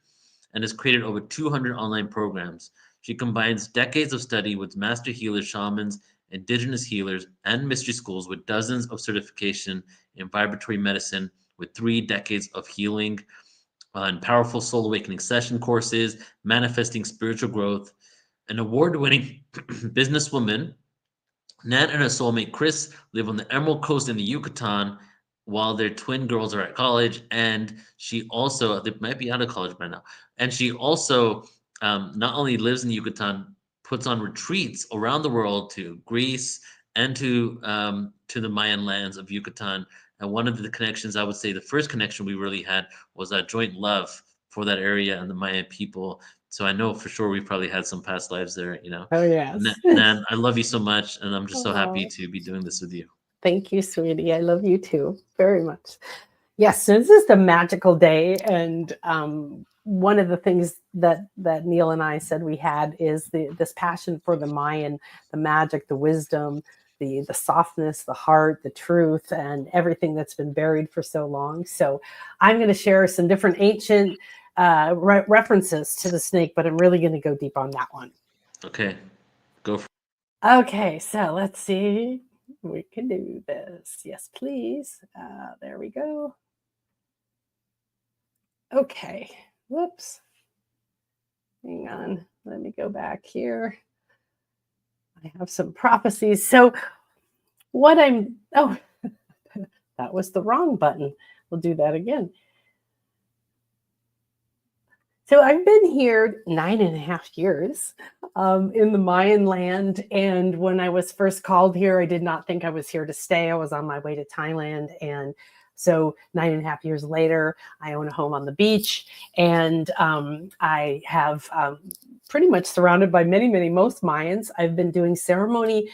and has created over 200 online programs. She combines decades of study with master healers, shamans, indigenous healers, and mystery schools with dozens of certification in vibratory medicine, with 3 decades of healing and powerful soul awakening session courses, manifesting spiritual growth. An award-winning businesswoman, Nan and her soulmate Chris live on the Emerald Coast in the Yucatan while their twin girls are at college. And she also, they might be out of college by now. And she also not only lives in the Yucatan, puts on retreats around the world to Greece and to the Mayan lands of Yucatan. And one of the connections, I would say the first connection we really had was a joint love for that area and the Mayan people. So I know for sure we've probably had some past lives there, you know. Oh, yes. Nan, I love you so much, and I'm just so happy Oh, to be doing this with you. thank you, sweetie. I love you too very much. Yes, so this is the magical day, and one of the things that Neil and I said we had is this passion for the Mayan, the magic, the wisdom, the softness, the heart, the truth, and everything that's been buried for so long. So I'm going to share some different ancient references to the snake, but I'm really going to go deep on that one. Okay, go for it. Okay, so let's see. We can do this. Yes, please. There we go. Okay. Whoops. Hang on. Let me go back here. I have some prophecies. So oh, that was the wrong button. We'll do that again. So I've been here 9.5 years in the Mayan land. And when I was first called here, I did not think I was here to stay. I was on my way to Thailand. And so 9.5 years later, I own a home on the beach. And I have pretty much surrounded by most Mayans. I've been doing ceremony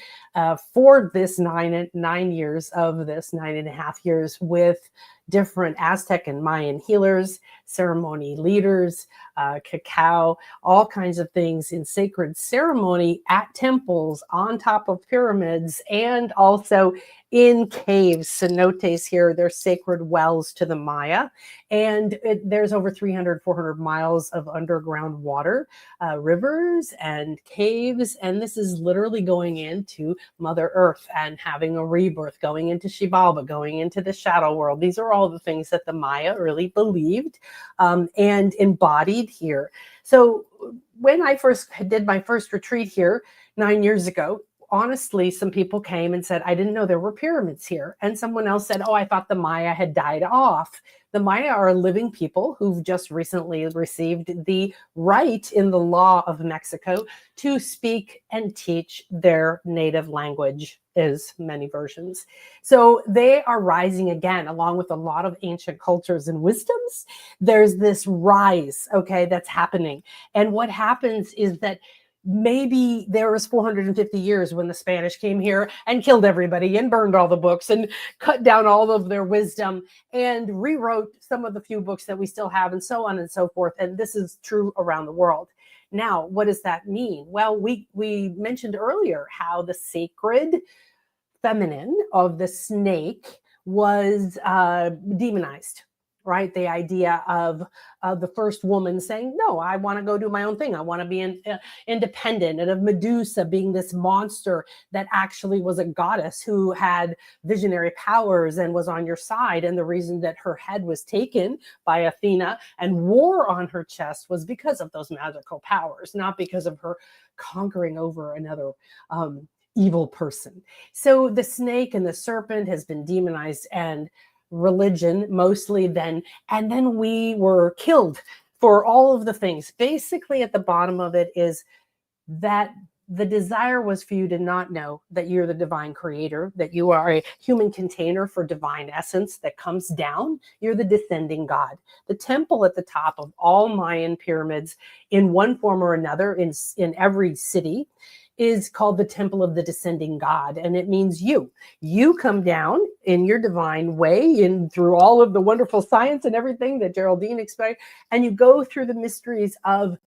for this 9 years of this 9.5 years with different Aztec and Mayan healers, ceremony leaders, cacao, all kinds of things in sacred ceremony at temples, on top of pyramids, and also in caves. Cenotes here, they're sacred wells to the Maya. And there's over 300, 400 miles of underground water, rivers and caves. And this is literally going into Mother Earth and having a rebirth, going into Xibalba, going into the shadow world. These are all the things that the Maya really believed and embodied here. So when I first did my first retreat here 9 years ago, honestly, some people came and said, I didn't know there were pyramids here. And someone else said, oh, I thought the Maya had died off. The Maya are living people who've just recently received the right in the law of Mexico to speak and teach their native language, is many versions. So they are rising again, along with a lot of ancient cultures and wisdoms. There's this rise, okay, that's happening. And what happens is that maybe there was 450 years when the Spanish came here and killed everybody and burned all the books and cut down all of their wisdom and rewrote some of the few books that we still have, and so on and so forth. And this is true around the world. Now, what does that mean? Well, we mentioned earlier how the sacred feminine of the snake was demonized. Right? The idea of the first woman saying, no, I want to go do my own thing. I want to be independent. And of Medusa being this monster that actually was a goddess who had visionary powers and was on your side. And the reason that her head was taken by Athena and wore on her chest was because of those magical powers, not because of her conquering over another evil person. So the snake and the serpent has been demonized, and religion mostly then, and then we were killed for all of the things. Basically, at the bottom of it is that the desire was for you to not know that you're the divine creator, that you are a human container for divine essence that comes down. You're the descending God. The temple at the top of all Mayan pyramids, in one form or another, in every city, is called the temple of the descending God. And it means you come down in your divine way, in through all of the wonderful science and everything that Geraldine explained, and you go through the mysteries of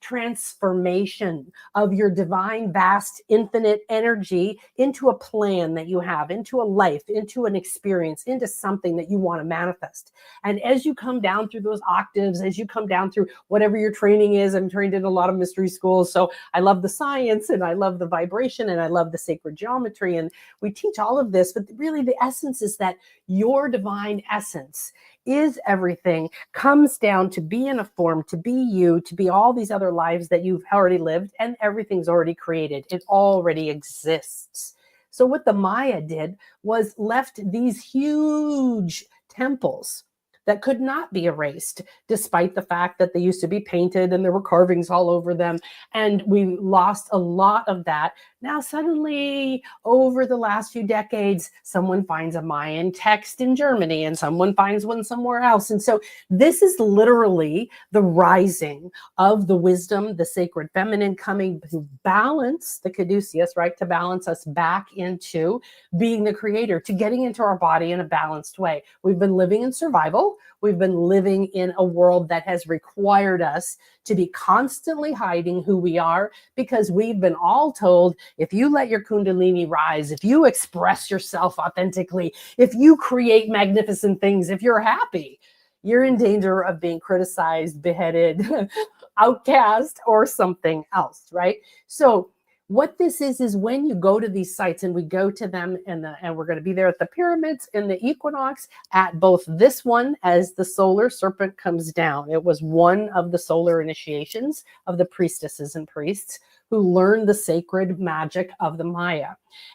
transformation of your divine, vast, infinite energy into a plan that you have, into a life, into an experience, into something that you want to manifest. And as you come down through those octaves, as you come down through whatever your training is, I'm trained in a lot of mystery schools, so I love the science and I love the vibration and I love the sacred geometry, and we teach all of this, but really the essence is that your divine essence is everything, comes down to be in a form, to be you, to be all these other lives that you've already lived, and everything's already created. It already exists. So what the Maya did was left these huge temples that could not be erased, despite the fact that they used to be painted and there were carvings all over them. And we lost a lot of that. Now, suddenly, over the last few decades, someone finds a Mayan text in Germany and someone finds one somewhere else. And so this is literally the rising of the wisdom, the sacred feminine coming to balance the caduceus, right? To balance us back into being the creator, to getting into our body in a balanced way. We've been living in survival. We've been living in a world that has required us to be constantly hiding who we are, because we've been all told, if you let your kundalini rise, if you express yourself authentically, if you create magnificent things, if you're happy, you're in danger of being criticized, beheaded, outcast, or something else, right? So what this is when you go to these sites, and we go to them, and we're going to be there at the pyramids in the equinox, at both this one as the solar serpent comes down. It was one of the solar initiations of the priestesses and priests who learned the sacred magic of the Maya.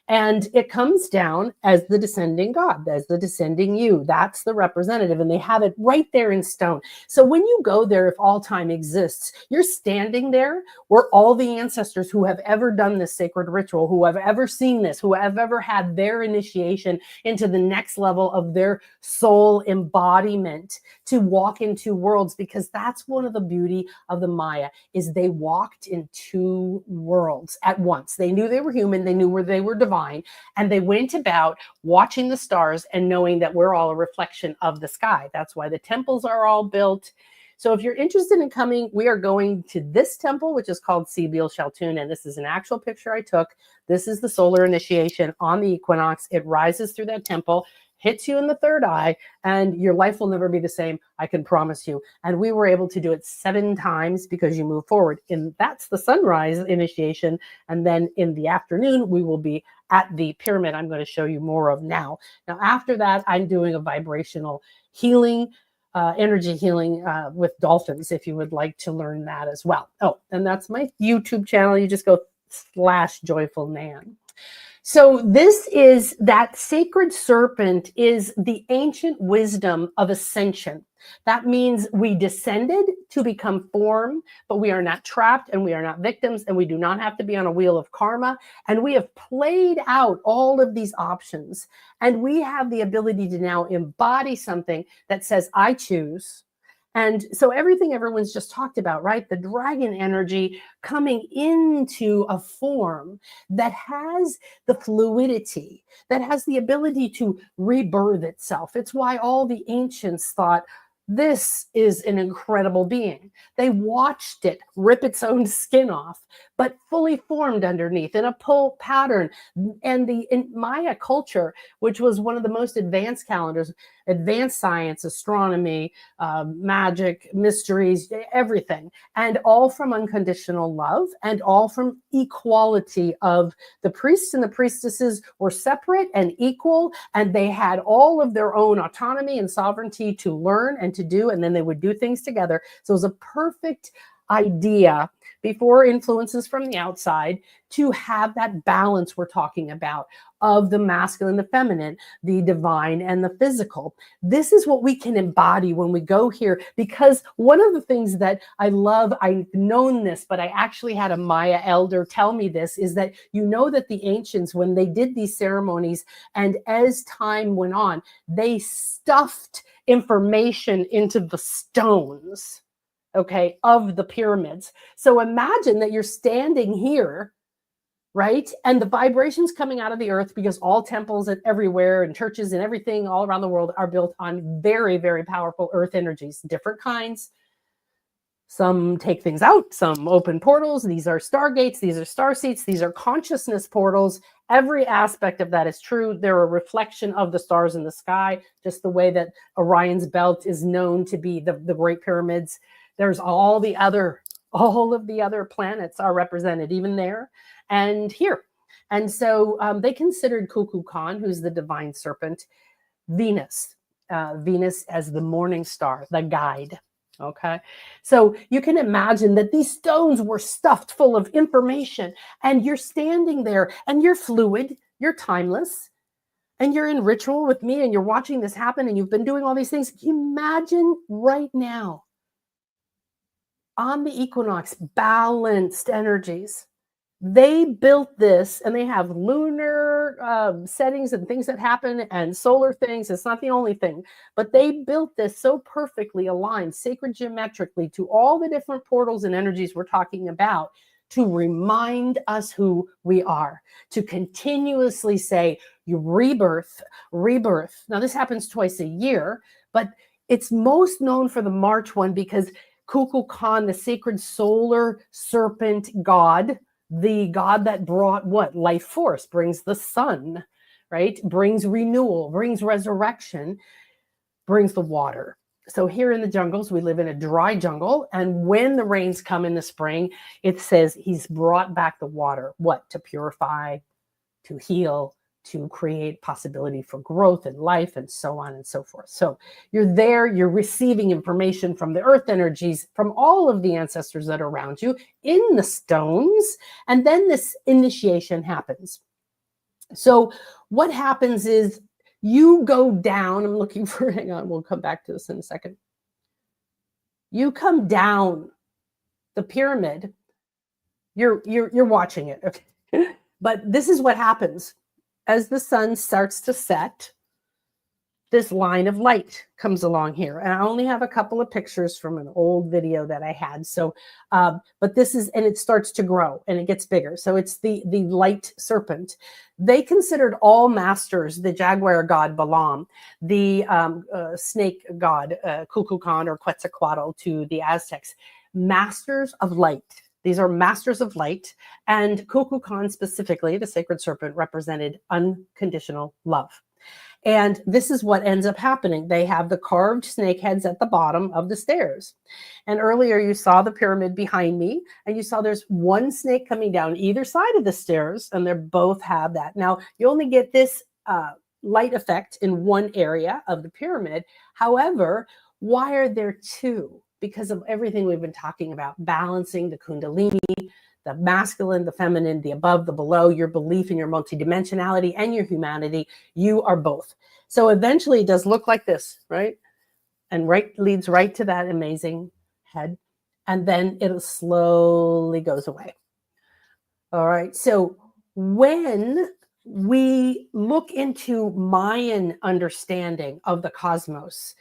And it comes down as the descending God, as the descending you. That's the representative, and they have it right there in stone. So when you go there, if all time exists, you're standing there where all the ancestors who have ever done this sacred ritual, who have ever seen this, who have ever had their initiation into the next level of their soul embodiment to walk in two worlds, because that's one of the beauty of the Maya, is they walked in two worlds at once. They knew they were human, they knew where they were divine, and they went about watching the stars and knowing that we're all a reflection of the sky. That's why the temples are all built. So if you're interested in coming, we are going to this temple, which is called Sibyl Sheltun, and this is an actual picture I took. This is the solar initiation on the equinox. It rises through that temple, hits you in the third eye, and your life will never be the same, I can promise you. And we were able to do it 7 times because you move forward. And that's the sunrise initiation. And then in the afternoon, we will be at the pyramid I'm going to show you more of now. Now, after that, I'm doing a vibrational healing, energy healing with dolphins, if you would like to learn that as well. Oh, and that's my YouTube channel. You just go /joyfulnan. So this is that sacred serpent is the ancient wisdom of ascension. That means we descended to become form, but we are not trapped and we are not victims, and we do not have to be on a wheel of karma. And we have played out all of these options, and we have the ability to now embody something that says, I choose. And so everything everyone's just talked about, right? The dragon energy coming into a form that has the fluidity, that has the ability to rebirth itself. It's why all the ancients thought, this is an incredible being. They watched it rip its own skin off, but fully formed underneath in a pull pattern. And in Maya culture, which was one of the most advanced calendars, advanced science, astronomy, magic, mysteries, everything, and all from unconditional love, and all from equality of the priests and the priestesses were separate and equal, and they had all of their own autonomy and sovereignty to learn and to do, and then they would do things together. So it was a perfect idea before influences from the outside, to have that balance we're talking about of the masculine, the feminine, the divine, and the physical. This is what we can embody when we go here, because one of the things that I love, I've known this, but I actually had a Maya elder tell me this, is that you know that the ancients, when they did these ceremonies, and as time went on, they stuffed information into the stones, okay, of the pyramids. So imagine that you're standing here, right? And the vibrations coming out of the earth, because all temples and everywhere and churches and everything all around the world are built on very, very powerful earth energies, different kinds. Some take things out, some open portals. These are stargates, these are star seats, these are consciousness portals. Every aspect of that is true. They're a reflection of the stars in the sky, just the way that Orion's belt is known to be the Great Pyramids. There's all of the other planets are represented even there and here. And so they considered Kukulkan, who's the divine serpent, Venus as the morning star, the guide. Okay, so you can imagine that these stones were stuffed full of information, and you're standing there and you're fluid, you're timeless, and you're in ritual with me, and you're watching this happen, and you've been doing all these things. Imagine right now on the equinox, balanced energies. They built this, and they have lunar settings and things that happen and solar things. It's not the only thing, but they built this so perfectly aligned, sacred geometrically, to all the different portals and energies we're talking about, to remind us who we are, to continuously say, you rebirth. Now, this happens twice a year, but it's most known for the March one because Kukulkan, the sacred solar serpent god, the god that brought what? Life force, brings the sun, right? Brings renewal, brings resurrection, brings the water. So here in the jungles, we live in a dry jungle. And when the rains come in the spring, it says he's brought back the water. What? To purify, to heal, to create possibility for growth and life, and so on and so forth. So you're there, you're receiving information from the earth energies, from all of the ancestors that are around you in the stones, and then this initiation happens. So what happens is you go down, I'm looking for, hang on, we'll come back to this in a second. You come down the pyramid, you're watching it, okay? But this is what happens. As the sun starts to set, this line of light comes along here. And I only have a couple of pictures from an old video that I had. So, but this is, and it starts to grow and it gets bigger. So it's the light serpent. They considered all masters, the jaguar god Balaam, the snake god Kukulkan or Quetzalcoatl to the Aztecs, masters of light. These are masters of light, and Kukulkan specifically, the sacred serpent, represented unconditional love. And this is what ends up happening. They have the carved snake heads at the bottom of the stairs. And earlier you saw the pyramid behind me, and you saw there's one snake coming down either side of the stairs, and they both have that. Now, you only get this light effect in one area of the pyramid. However, why are there two? Because of everything we've been talking about, balancing the kundalini, the masculine, the feminine, the above, the below, your belief in your multidimensionality and your humanity. You are both. So eventually it does look like this, right? And right leads right to that amazing head. And then it slowly goes away. All right. So when we look into Mayan understanding of the cosmos,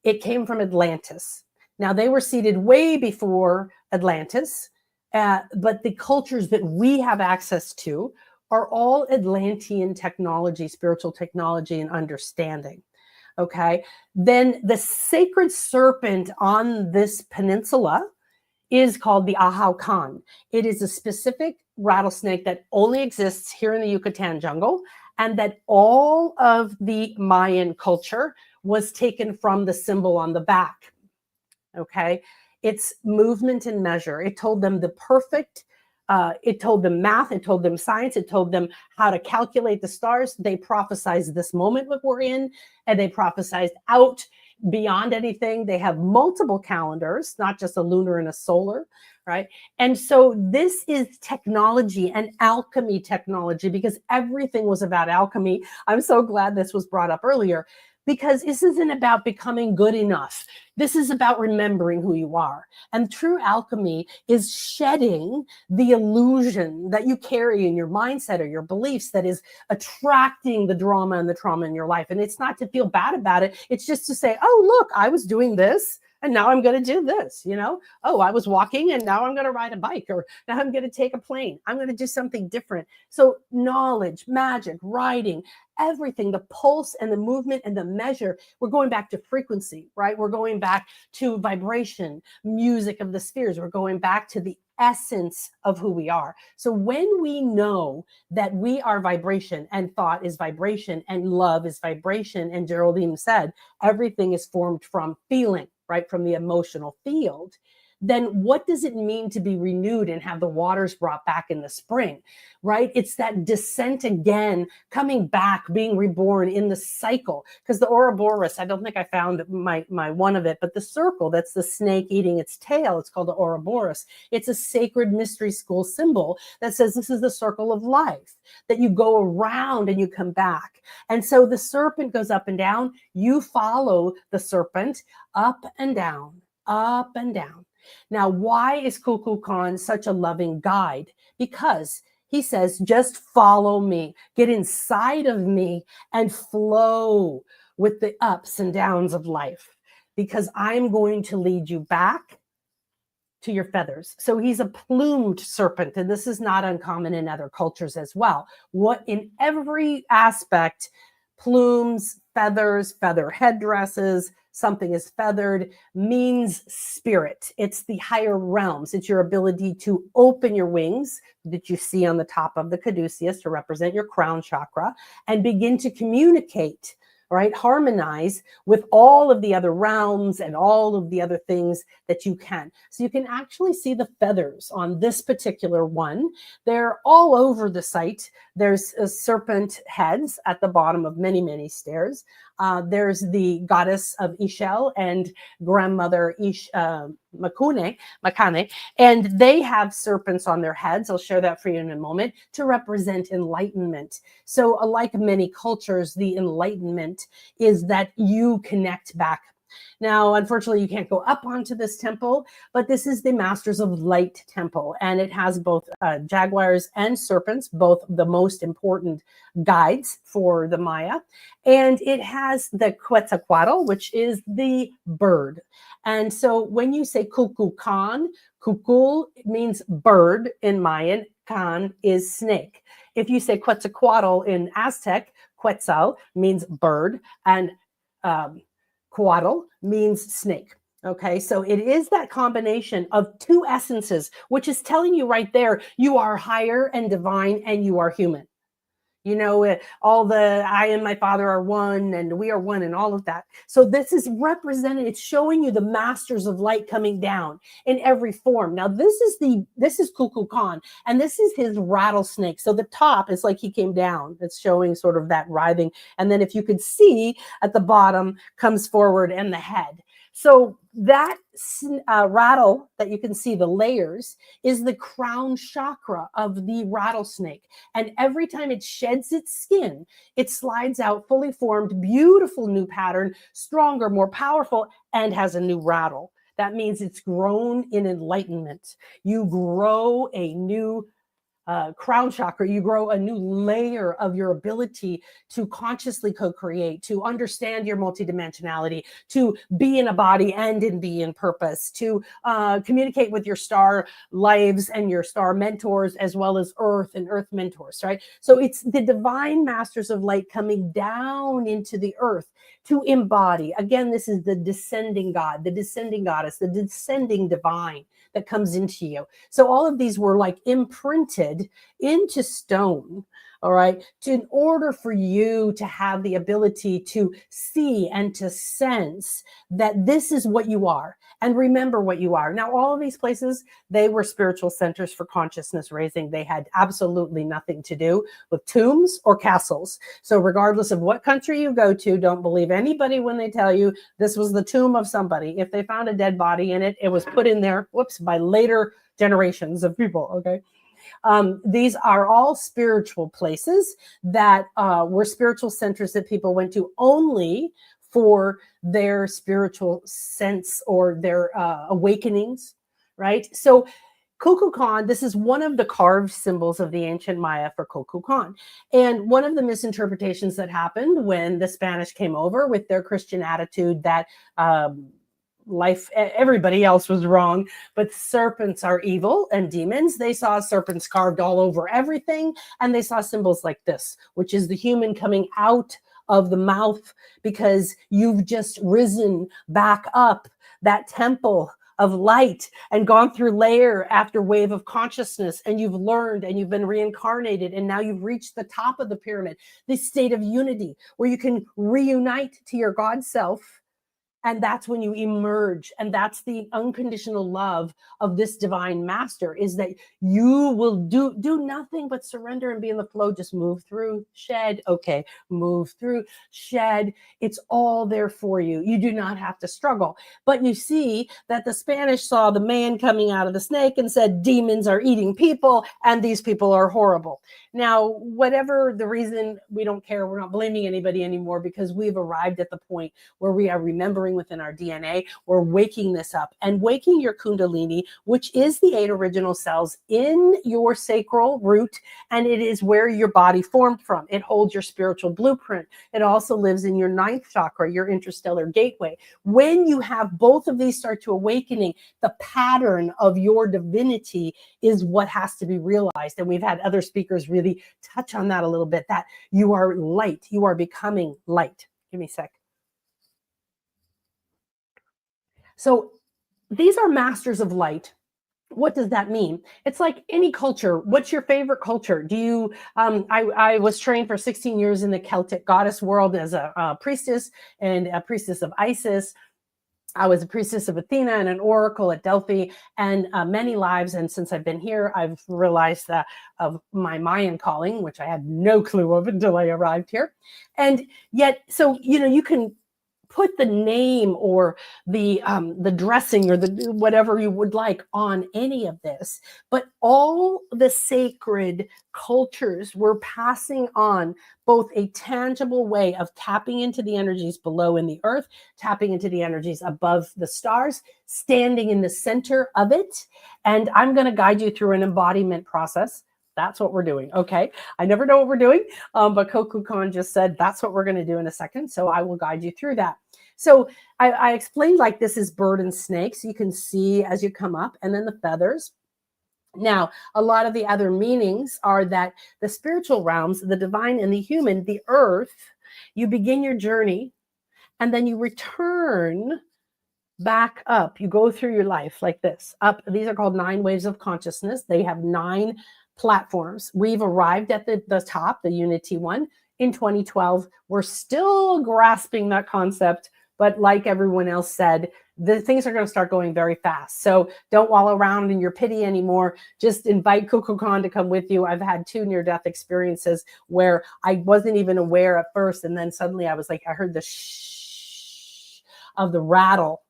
it came from Atlantis. Now, they were seated way before Atlantis, but the cultures that we have access to are all Atlantean technology, spiritual technology, and understanding. Okay. Then the sacred serpent on this peninsula is called the Ahaukan. It is a specific rattlesnake that only exists here in the Yucatan jungle, and that all of the Mayan culture was taken from the symbol on the back. Okay, it's movement and measure. It told them the perfect, it told them math, it told them science, it told them how to calculate the stars. They prophesized this moment that we're in, and they prophesized out beyond anything. They have multiple calendars, not just a lunar and a solar, right? And so this is technology and alchemy technology, because everything was about alchemy. I'm so glad this was brought up earlier, because this isn't about becoming good enough. This is about remembering who you are. And true alchemy is shedding the illusion that you carry in your mindset or your beliefs that is attracting the drama and the trauma in your life. And it's not to feel bad about it. It's just to say, oh, look, I was doing this, and now I'm going to do this, you know? Oh, I was walking, and now I'm going to ride a bike, or now I'm going to take a plane. I'm going to do something different. So knowledge, magic, writing, everything, the pulse and the movement and the measure, we're going back to frequency, right? We're going back to vibration, music of the spheres. We're going back to the essence of who we are. So when we know that we are vibration, and thought is vibration, and love is vibration, and Geraldine said, everything is formed from feeling, right? From the emotional field. Then what does it mean to be renewed and have the waters brought back in the spring, right? It's that descent again, coming back, being reborn in the cycle. Because the Ouroboros, I don't think I found my one of it, but the circle, that's the snake eating its tail. It's called the Ouroboros. It's a sacred mystery school symbol that says this is the circle of life, that you go around and you come back. And so the serpent goes up and down. You follow the serpent up and down, up and down. Now, why is Kukulkan such a loving guide? Because he says, just follow me, get inside of me and flow with the ups and downs of life, because I'm going to lead you back to your feathers. So he's a plumed serpent, and this is not uncommon in other cultures as well. What in every aspect, plumes, feathers, feather headdresses, something is feathered, means spirit. It's the higher realms. It's your ability to open your wings that you see on the top of the caduceus to represent your crown chakra, and begin to communicate, right? Harmonize with all of the other realms and all of the other things that you can. So you can actually see the feathers on this particular one. They're all over the site. There's a serpent heads at the bottom of many, many stairs. There's the goddess of Ishel and grandmother Makane, and they have serpents on their heads. I'll share that for you in a moment, to represent enlightenment. So like many cultures, the enlightenment is that you connect back. Now, unfortunately, you can't go up onto this temple, but this is the Masters of Light temple, and it has both jaguars and serpents, both the most important guides for the Maya. And it has the Quetzalcoatl, which is the bird. And so when you say Kukulkan, Kukul means bird in Mayan, Kan is snake. If you say Quetzalcoatl in Aztec, Quetzal means bird, and Coatl means snake. Okay, so it is that combination of two essences, which is telling you right there, you are higher and divine, and you are human. You know, all the I and my father are one, and we are one, and all of that. So this is represented. It's showing you the masters of light coming down in every form. Now, this is Kukulkan, and this is his rattlesnake. So the top is like he came down. It's showing sort of that writhing. And then if you could see at the bottom comes forward, and the head. So that rattle that you can see, the layers, is the crown chakra of the rattlesnake. And every time it sheds its skin, it slides out fully formed, beautiful new pattern, stronger, more powerful, and has a new rattle. That means it's grown in enlightenment. You grow a new crown chakra, you grow a new layer of your ability to consciously co-create, to understand your multidimensionality, to be in a body and be in purpose, to communicate with your star lives and your star mentors, as well as earth and earth mentors, right? So it's the divine masters of light coming down into the earth to embody. Again, this is the descending God, the descending goddess, the descending divine that comes into you. So all of these were like imprinted shed into stone. All right. In order for you to have the ability to see and to sense that this is what you are and remember what you are. Now, all of these places, they were spiritual centers for consciousness raising. They had absolutely nothing to do with tombs or castles. So regardless of what country you go to, don't believe anybody when they tell you this was the tomb of somebody. If they found a dead body in it, it was put in there, by later generations of people. Okay. These are all spiritual places that were spiritual centers that people went to only for their spiritual sense or their awakenings, right? So Kukulkan, this is one of the carved symbols of the ancient Maya for Kukulkan. And one of the misinterpretations that happened when the Spanish came over with their Christian attitude that everybody else was wrong, but serpents are evil and demons. They saw serpents carved all over everything, and they saw symbols like this, which is the human coming out of the mouth because you've just risen back up that temple of light and gone through layer after wave of consciousness, and you've learned and you've been reincarnated, and now you've reached the top of the pyramid, this state of unity where you can reunite to your God self. And that's when you emerge. And that's the unconditional love of this divine master, is that you will do nothing but surrender and be in the flow. Just move through, shed. Okay, move through, shed. It's all there for you. You do not have to struggle. But you see that the Spanish saw the man coming out of the snake and said, demons are eating people and these people are horrible. Now, whatever the reason, we don't care. We're not blaming anybody anymore because we've arrived at the point where we are remembering within our DNA, we're waking this up and waking your Kundalini, which is the 8 original cells in your sacral root. And it is where your body formed from. It holds your spiritual blueprint. It also lives in your 9th chakra, your interstellar gateway. When you have both of these start to awakening, the pattern of your divinity is what has to be realized. And we've had other speakers really touch on that a little bit, that you are light. You are becoming light. Give me a sec. So these are masters of light. What does that mean? It's like any culture. What's your favorite culture? Do you, I was trained for 16 years in the Celtic goddess world as a priestess and a priestess of Isis. I was a priestess of Athena and an oracle at Delphi, and many lives. And since I've been here, I've realized that of my Mayan calling, which I had no clue of until I arrived here. And yet, so, you can put the name or the dressing or the whatever you would like on any of this, but all the sacred cultures were passing on both a tangible way of tapping into the energies below in the earth, tapping into the energies above the stars, standing in the center of it. And I'm going to guide you through an embodiment process. That's what we're doing. Okay. I never know what we're doing. But Kukulkan just said, that's what we're going to do in a second. So I will guide you through that. So I explained like this is bird and snake. So you can see as you come up, and then the feathers. Now, a lot of the other meanings are that the spiritual realms, the divine and the human, the earth, you begin your journey and then you return back up. You go through your life like this up. These are called 9 waves of consciousness. They have 9 platforms. We've arrived at the top, the unity one, in 2012. We're still grasping that concept, but like everyone else said, the things are going to start going very fast. So don't wallow around in your pity anymore. Just invite Kukulkan to come with you. I've had 2 near-death experiences where I wasn't even aware at first, and then suddenly I was like, I heard the shh of the rattle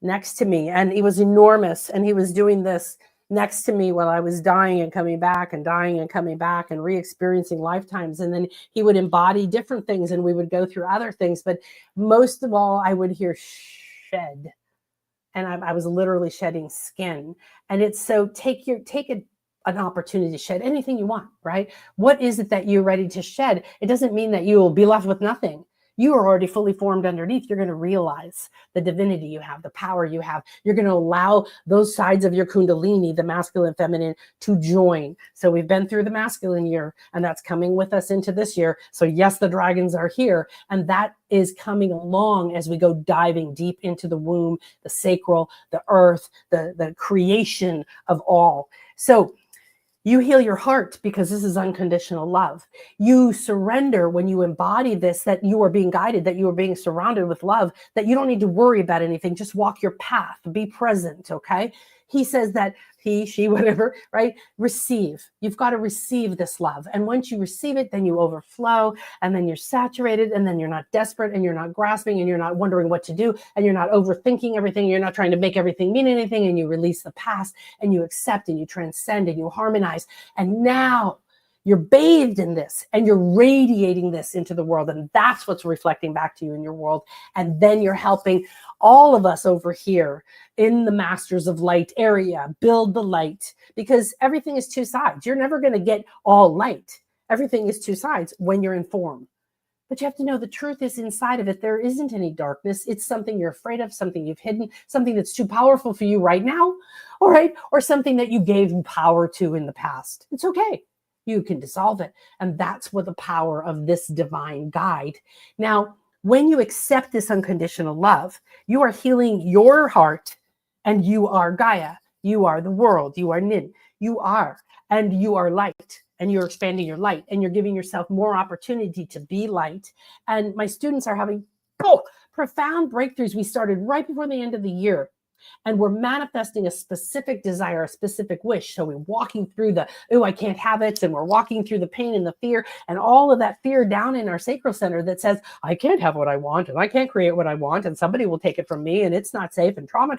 next to me, and it was enormous, and he was doing this next to me while I was dying and coming back and dying and coming back and re-experiencing lifetimes. And then he would embody different things and we would go through other things. But most of all, I would hear shed. And I was literally shedding skin. And it's so take an opportunity to shed anything you want, right? What is it that you're ready to shed? It doesn't mean that you will be left with nothing. You are already fully formed underneath. You're going to realize the divinity you have, the power you have. You're going to allow those sides of your Kundalini, the masculine, feminine, to join. So we've been through the masculine year, and that's coming with us into this year. So yes, the dragons are here, and that is coming along as we go diving deep into the womb, the sacral, the earth, the creation of all. So You heal your heart because this is unconditional love. You surrender when you embody this, that you are being guided, that you are being surrounded with love, that you don't need to worry about anything. Just walk your path, be present, okay? He says that he, she, whatever, right? Receive. You've got to receive this love. And once you receive it, then you overflow, and then you're saturated, and then you're not desperate, and you're not grasping, and you're not wondering what to do, and you're not overthinking everything. You're not trying to make everything mean anything, and you release the past, and you accept, and you transcend, and you harmonize. And now you're bathed in this, and you're radiating this into the world. And that's what's reflecting back to you in your world. And then you're helping all of us over here in the Masters of Light area build the light, because everything is two sides. You're never going to get all light. Everything is two sides when you're in form. But you have to know the truth is inside of it. There isn't any darkness. It's something you're afraid of, something you've hidden, something that's too powerful for you right now, all right? Or something that you gave power to in the past. It's okay. You can dissolve it. And that's what the power of this divine guide. Now, when you accept this unconditional love, you are healing your heart, and you are Gaia. You are the world. You are Nin. You are, and you are light, and you're expanding your light, and you're giving yourself more opportunity to be light. And my students are having profound breakthroughs. We started right before the end of the year. And we're manifesting a specific desire, a specific wish. So we're walking through the, oh, I can't have it. And we're walking through the pain and the fear and all of that fear down in our sacral center that says, I can't have what I want, and I can't create what I want, and somebody will take it from me, and it's not safe, and trauma.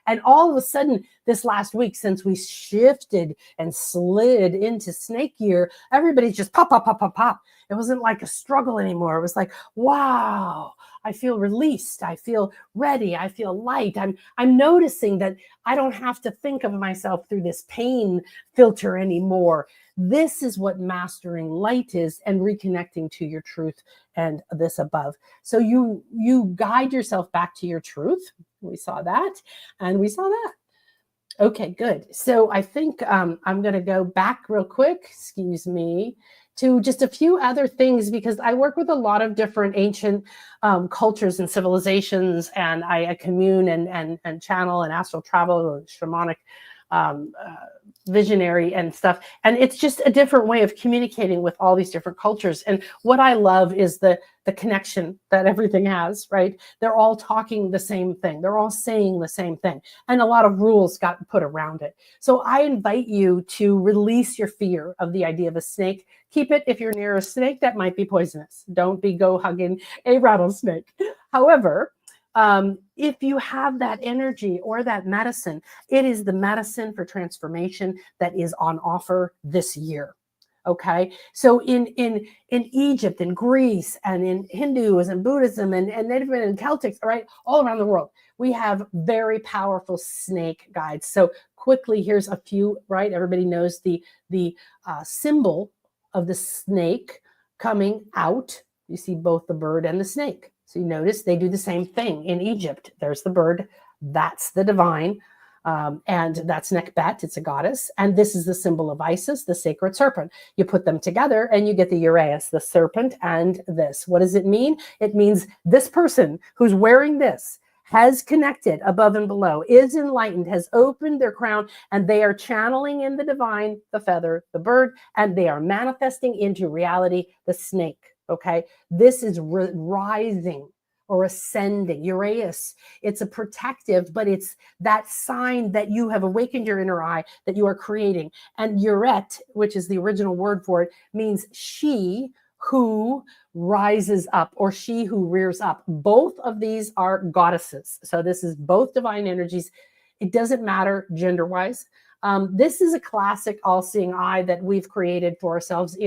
And all of a sudden, this last week, since we shifted and slid into snake year, everybody's just pop. It wasn't like a struggle anymore. It was like, wow, I feel released. I feel ready. I feel light. I'm noticing that I don't have to think of myself through this pain filter anymore. This is what mastering light is, and reconnecting to your truth and this above. So you guide yourself back to your truth. We saw that, and we saw that. Okay, good. So I think I'm going to go back real quick, excuse me, to just a few other things, because I work with a lot of different ancient cultures and civilizations, and I commune and channel and astral travel and shamanic visionary and stuff. And it's just a different way of communicating with all these different cultures. And what I love is the connection that everything has, right? They're all talking the same thing. They're all saying the same thing. And a lot of rules got put around it. So I invite you to release your fear of the idea of a snake. Keep it if you're near a snake that might be poisonous. Don't go hugging a rattlesnake. However, if you have that energy or that medicine, it is the medicine for transformation that is on offer this year. Okay, so in Egypt and Greece and in Hinduism, Buddhism and Native and Celtics, right, all around the world, we have very powerful snake guides. So quickly, here's a few. Right, everybody knows the symbol of the snake coming out. You see both the bird and the snake. So you notice they do the same thing in Egypt. There's the bird, that's the divine, and that's Nekbet, it's a goddess. And this is the symbol of Isis, the sacred serpent. You put them together and you get the uraeus, the serpent, and this. What does it mean? It means this person who's wearing this has connected above and below, is enlightened, has opened their crown, and they are channeling in the divine, the feather, the bird, and they are manifesting into reality the snake. Okay, this is rising or ascending. Uraeus, it's a protective, but it's that sign that you have awakened your inner eye, that you are creating. And Uret, which is the original word for it, means she who rises up, or she who rears up. Both of these are goddesses. So this is both divine energies. It doesn't matter gender-wise. This is a classic all-seeing eye that we've created for ourselves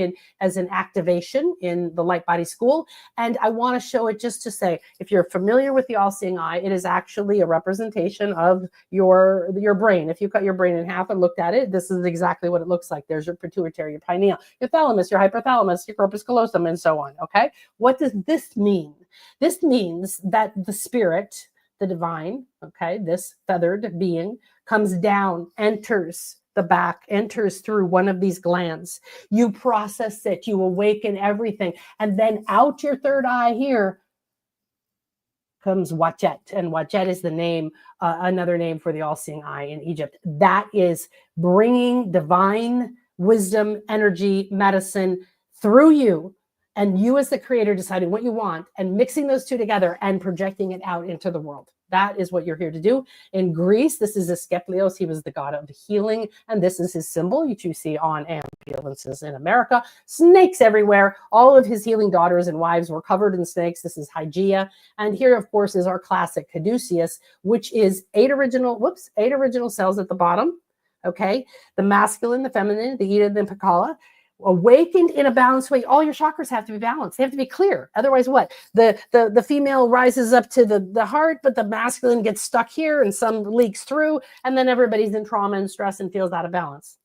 as an activation in the Light Body School. And I want to show it just to say, if you're familiar with the all-seeing eye, it is actually a representation of your brain. If you cut your brain in half and looked at it, this is exactly what it looks like. There's your pituitary, your pineal, your thalamus, your hypothalamus, your corpus callosum, and so on. Okay. What does this mean? This means that the spirit, the divine, okay, this feathered being, comes down, enters the back, enters through one of these glands. You process it, you awaken everything, and then out your third eye here comes Wachet, and Wachet is the name, another name for the all-seeing eye in Egypt. That is bringing divine wisdom, energy, medicine through you, and you as the creator deciding what you want and mixing those two together and projecting it out into the world. That is what you're here to do. In Greece, this is Asclepios. He was the god of healing, and this is his symbol, which you see on ambulances in America. Snakes everywhere. All of his healing daughters and wives were covered in snakes. This is Hygeia. And here, of course, is our classic caduceus, which is 8 original cells at the bottom. Okay, the masculine, the feminine, the Ida, the Pakala, awakened in a balanced way. All your chakras have to be balanced. They have to be clear. Otherwise, what? The female rises up to the heart, but the masculine gets stuck here and some leaks through, and then everybody's in trauma and stress and feels out of balance,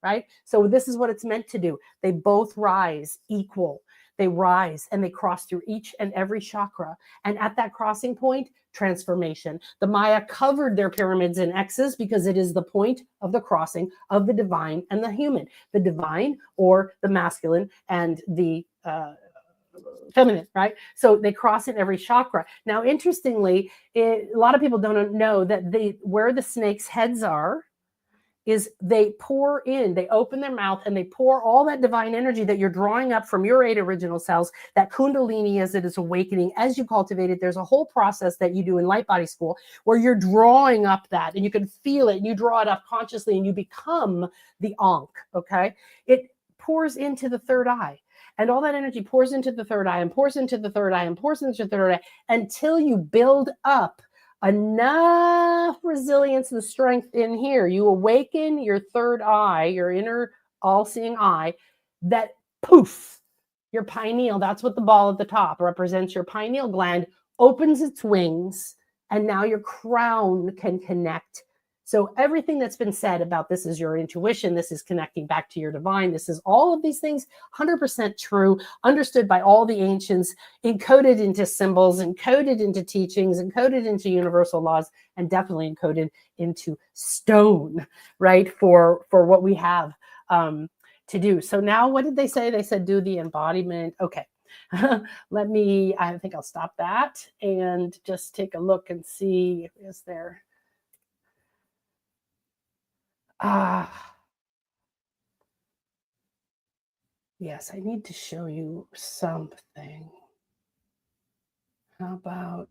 right? So this is what it's meant to do. They both rise equal. They rise and they cross through each and every chakra. And at that crossing point, transformation. The Maya covered their pyramids in X's because it is the point of the crossing of the divine and the human. The divine, or the masculine, and the feminine, right? So they cross in every chakra. Now, interestingly, a lot of people don't know that where the snake's heads are is they pour in, they open their mouth and they pour all that divine energy that you're drawing up from your 8 original cells, that kundalini as it is awakening, as you cultivate it. There's a whole process that you do in light body school where you're drawing up that, and you can feel it and you draw it up consciously and you become the Ankh, okay? It pours into the third eye. And all that energy pours into the third eye and pours into the third eye and pours into the third eye until you build up enough resilience and strength in here. You awaken your third eye, your inner all-seeing eye, that poof, your pineal, that's what the ball at the top represents, your pineal gland opens its wings, and now your crown can connect. So everything that's been said about this is your intuition, this is connecting back to your divine, this is all of these things, 100% true, understood by all the ancients, encoded into symbols, encoded into teachings, encoded into universal laws, and definitely encoded into stone, right, for what we have to do. So now what did they say? They said do the embodiment. Okay. I think I'll stop that and just take a look and see, is there... yes, I need to show you something. How about,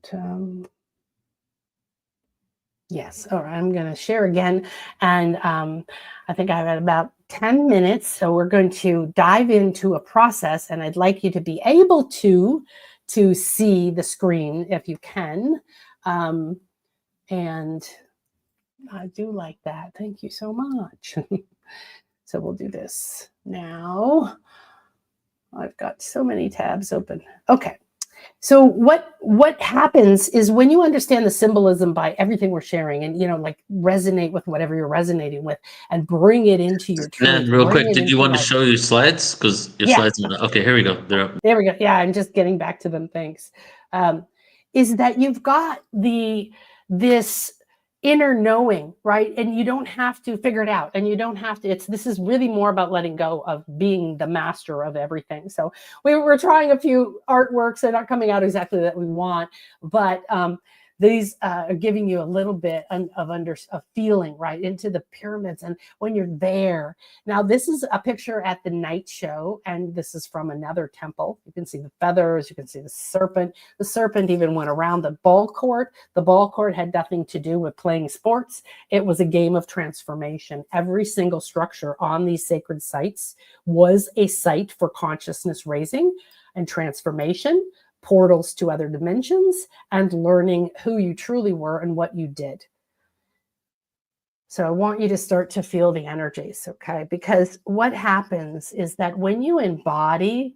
yes, all right, I'm going to share again. And I think I've had about 10 minutes. So we're going to dive into a process, and I'd like you to be able to see the screen if you can. And I do like that. Thank you so much. So we'll do this now. I've got so many tabs open. Okay. So what happens is when you understand the symbolism by everything we're sharing, and like resonate with whatever you're resonating with and bring it into your truth. And real quick, did you want to show your slides? Because your slides are okay, here we go. They're up. There we go. Yeah, I'm just getting back to them. Thanks. Is that you've got this inner knowing, right? And you don't have to figure it out, and you don't have to, this is really more about letting go of being the master of everything. So we're trying a few artworks. They're not coming out exactly that we want, but these are giving you a little bit of feeling right into the pyramids. And when you're there, now this is a picture at the night show, and this is from another temple. You can see the feathers, you can see the serpent. The serpent even went around the ball court. The ball court had nothing to do with playing sports. It was a game of transformation. Every single structure on these sacred sites was a site for consciousness raising and transformation, portals to other dimensions, and learning who you truly were and what you did. So I want you to start to feel the energies, okay? Because what happens is that when you embody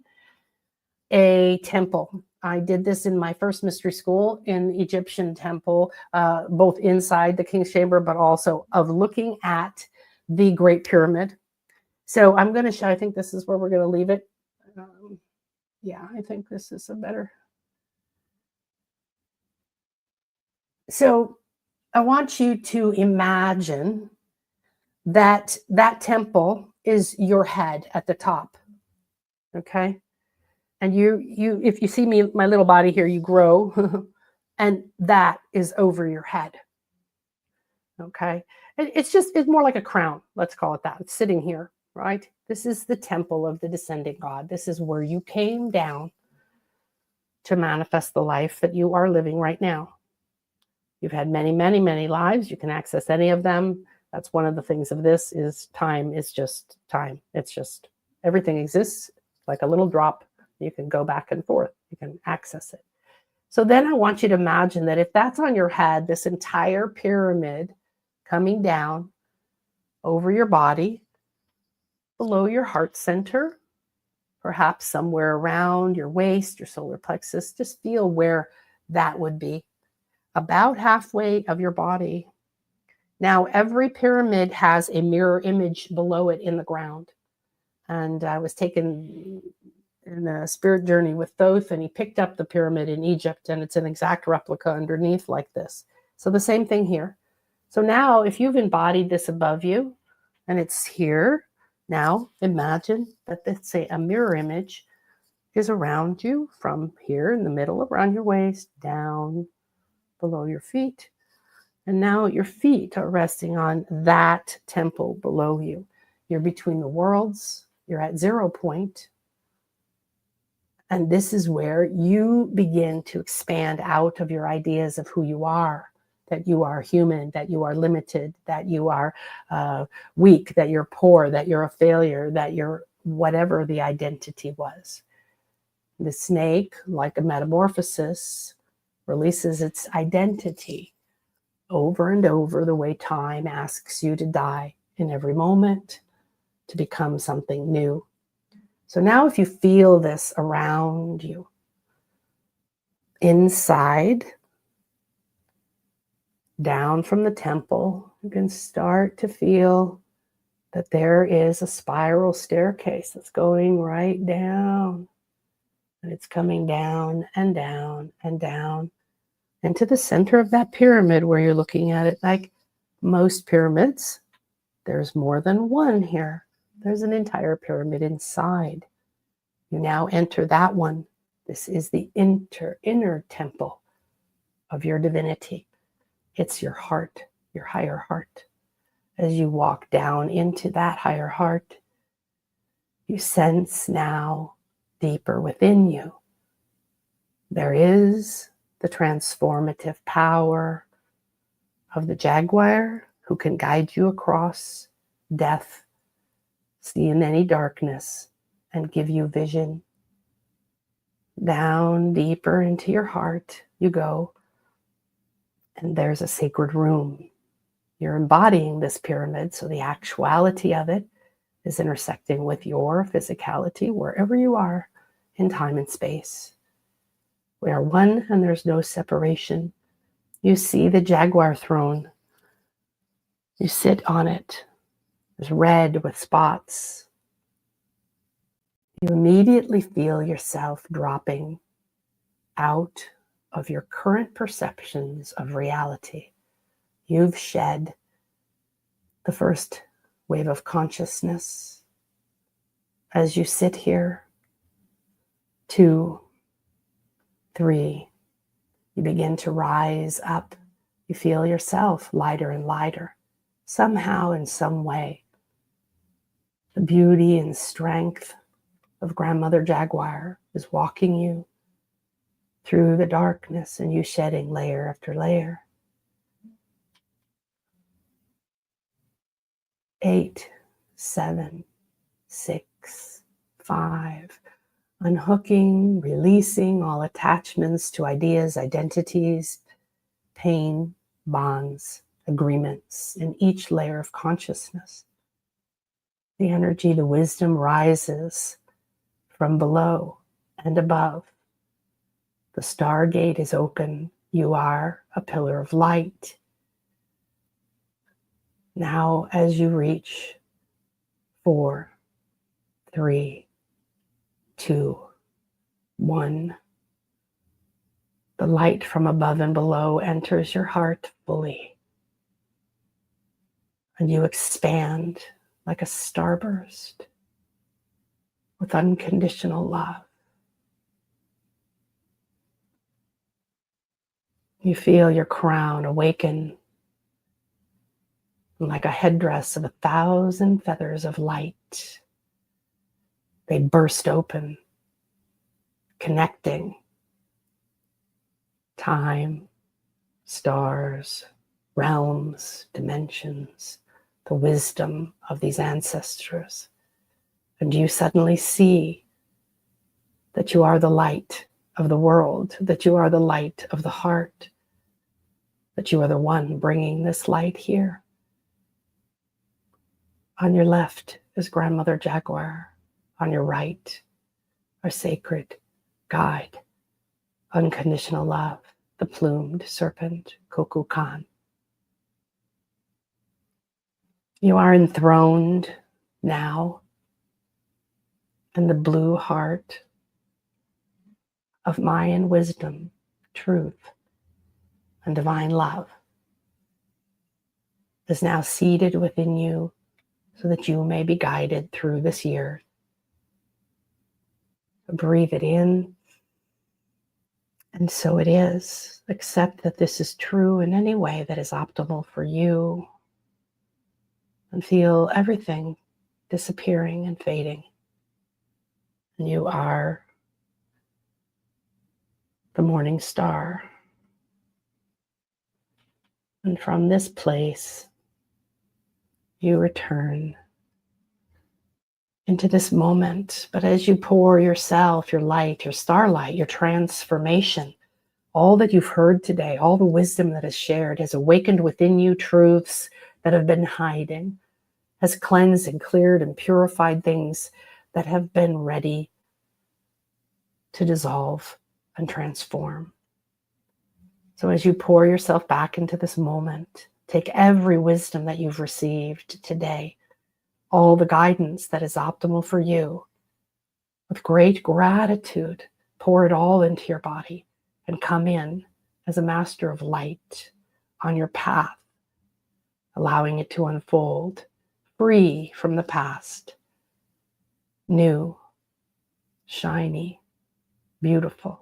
a temple, I did this in my first mystery school in the Egyptian temple, both inside the King's Chamber, but also of looking at the Great Pyramid. So I'm going to show, I think this is where we're going to leave it. Yeah, I think this is a better. So I want you to imagine that that temple is your head at the top. Okay. And you, if you see me, my little body here, you grow And that is over your head. Okay. It's more like a crown. Let's call it that. It's sitting here, right? This is the temple of the descending God. This is where you came down to manifest the life that you are living right now. You've had many, many, many lives. You can access any of them. That's one of the things of this is time is just time. It's just everything exists like a little drop. You can go back and forth. You can access it. So then I want you to imagine that if that's on your head, this entire pyramid coming down over your body, below your heart center, perhaps somewhere around your waist, your solar plexus, just feel where that would be. About halfway of your body. Now, every pyramid has a mirror image below it in the ground. And I was taken in a spirit journey with Thoth, and he picked up the pyramid in Egypt, and it's an exact replica underneath like this. So the same thing here. So now, if you've embodied this above you, and it's here, now imagine that, let's say, a mirror image is around you from here in the middle, around your waist, down below your feet. And now your feet are resting on that temple below you. You're between the worlds. You're at 0 point. And this is where you begin to expand out of your ideas of who you are, that you are human, that you are limited, that you are weak, that you're poor, that you're a failure, that you're whatever the identity was. The snake, like a metamorphosis, releases its identity over and over the way time asks you to die in every moment to become something new. So now if you feel this around you, inside, down from the temple, you can start to feel that there is a spiral staircase that's going right down. And it's coming down and down and down into the center of that pyramid where you're looking at it. Like most pyramids, there's more than one here. There's an entire pyramid inside. You now enter that one. This is the inner temple of your divinity. It's your heart, your higher heart. As you walk down into that higher heart, you sense now deeper within you, there is the transformative power of the jaguar who can guide you across death, see in any darkness, and give you vision. Down deeper into your heart you go, and there's a sacred room. You're embodying this pyramid, so the actuality of it is intersecting with your physicality wherever you are in time and space. We are one and there's no separation. You see the jaguar throne. You sit on it. It's red with spots. You immediately feel yourself dropping out of your current perceptions of reality. You've shed the first wave of consciousness as you sit here. 2, 3, you begin to rise up. You feel yourself lighter and lighter. Somehow, in some way, the beauty and strength of Grandmother Jaguar is walking you through the darkness and you shedding layer after layer. 8, 7, 6, 5. Unhooking, releasing all attachments to ideas, identities, pain, bonds, agreements in each layer of consciousness. The energy, the wisdom rises from below and above. The stargate is open. You are a pillar of light. Now, as you reach 4, 3, 2, 1, the light from above and below enters your heart fully. And you expand like a starburst with unconditional love. You feel your crown awaken like a headdress of 1,000 feathers of light. They burst open, connecting time, stars, realms, dimensions, the wisdom of these ancestors. And you suddenly see that you are the light of the world, that you are the light of the heart, that you are the one bringing this light here. On your left is Grandmother Jaguar. On your right, our sacred guide, unconditional love, the plumed serpent, Kuku Khan. You are enthroned now in the blue heart of Mayan wisdom, truth, and divine love is now seated within you so that you may be guided through this year. Breathe it in, and so it is. Accept that this is true in any way that is optimal for you, and feel everything disappearing and fading. And you are the morning star. And from this place, you return into this moment. But as you pour yourself, your light, your starlight, your transformation, all that you've heard today, all the wisdom that is shared has awakened within you truths that have been hiding, has cleansed and cleared and purified things that have been ready to dissolve and transform. So as you pour yourself back into this moment, take every wisdom that you've received today, all the guidance that is optimal for you, with great gratitude, pour it all into your body and come in as a master of light on your path, allowing it to unfold, free from the past, new, shiny, beautiful.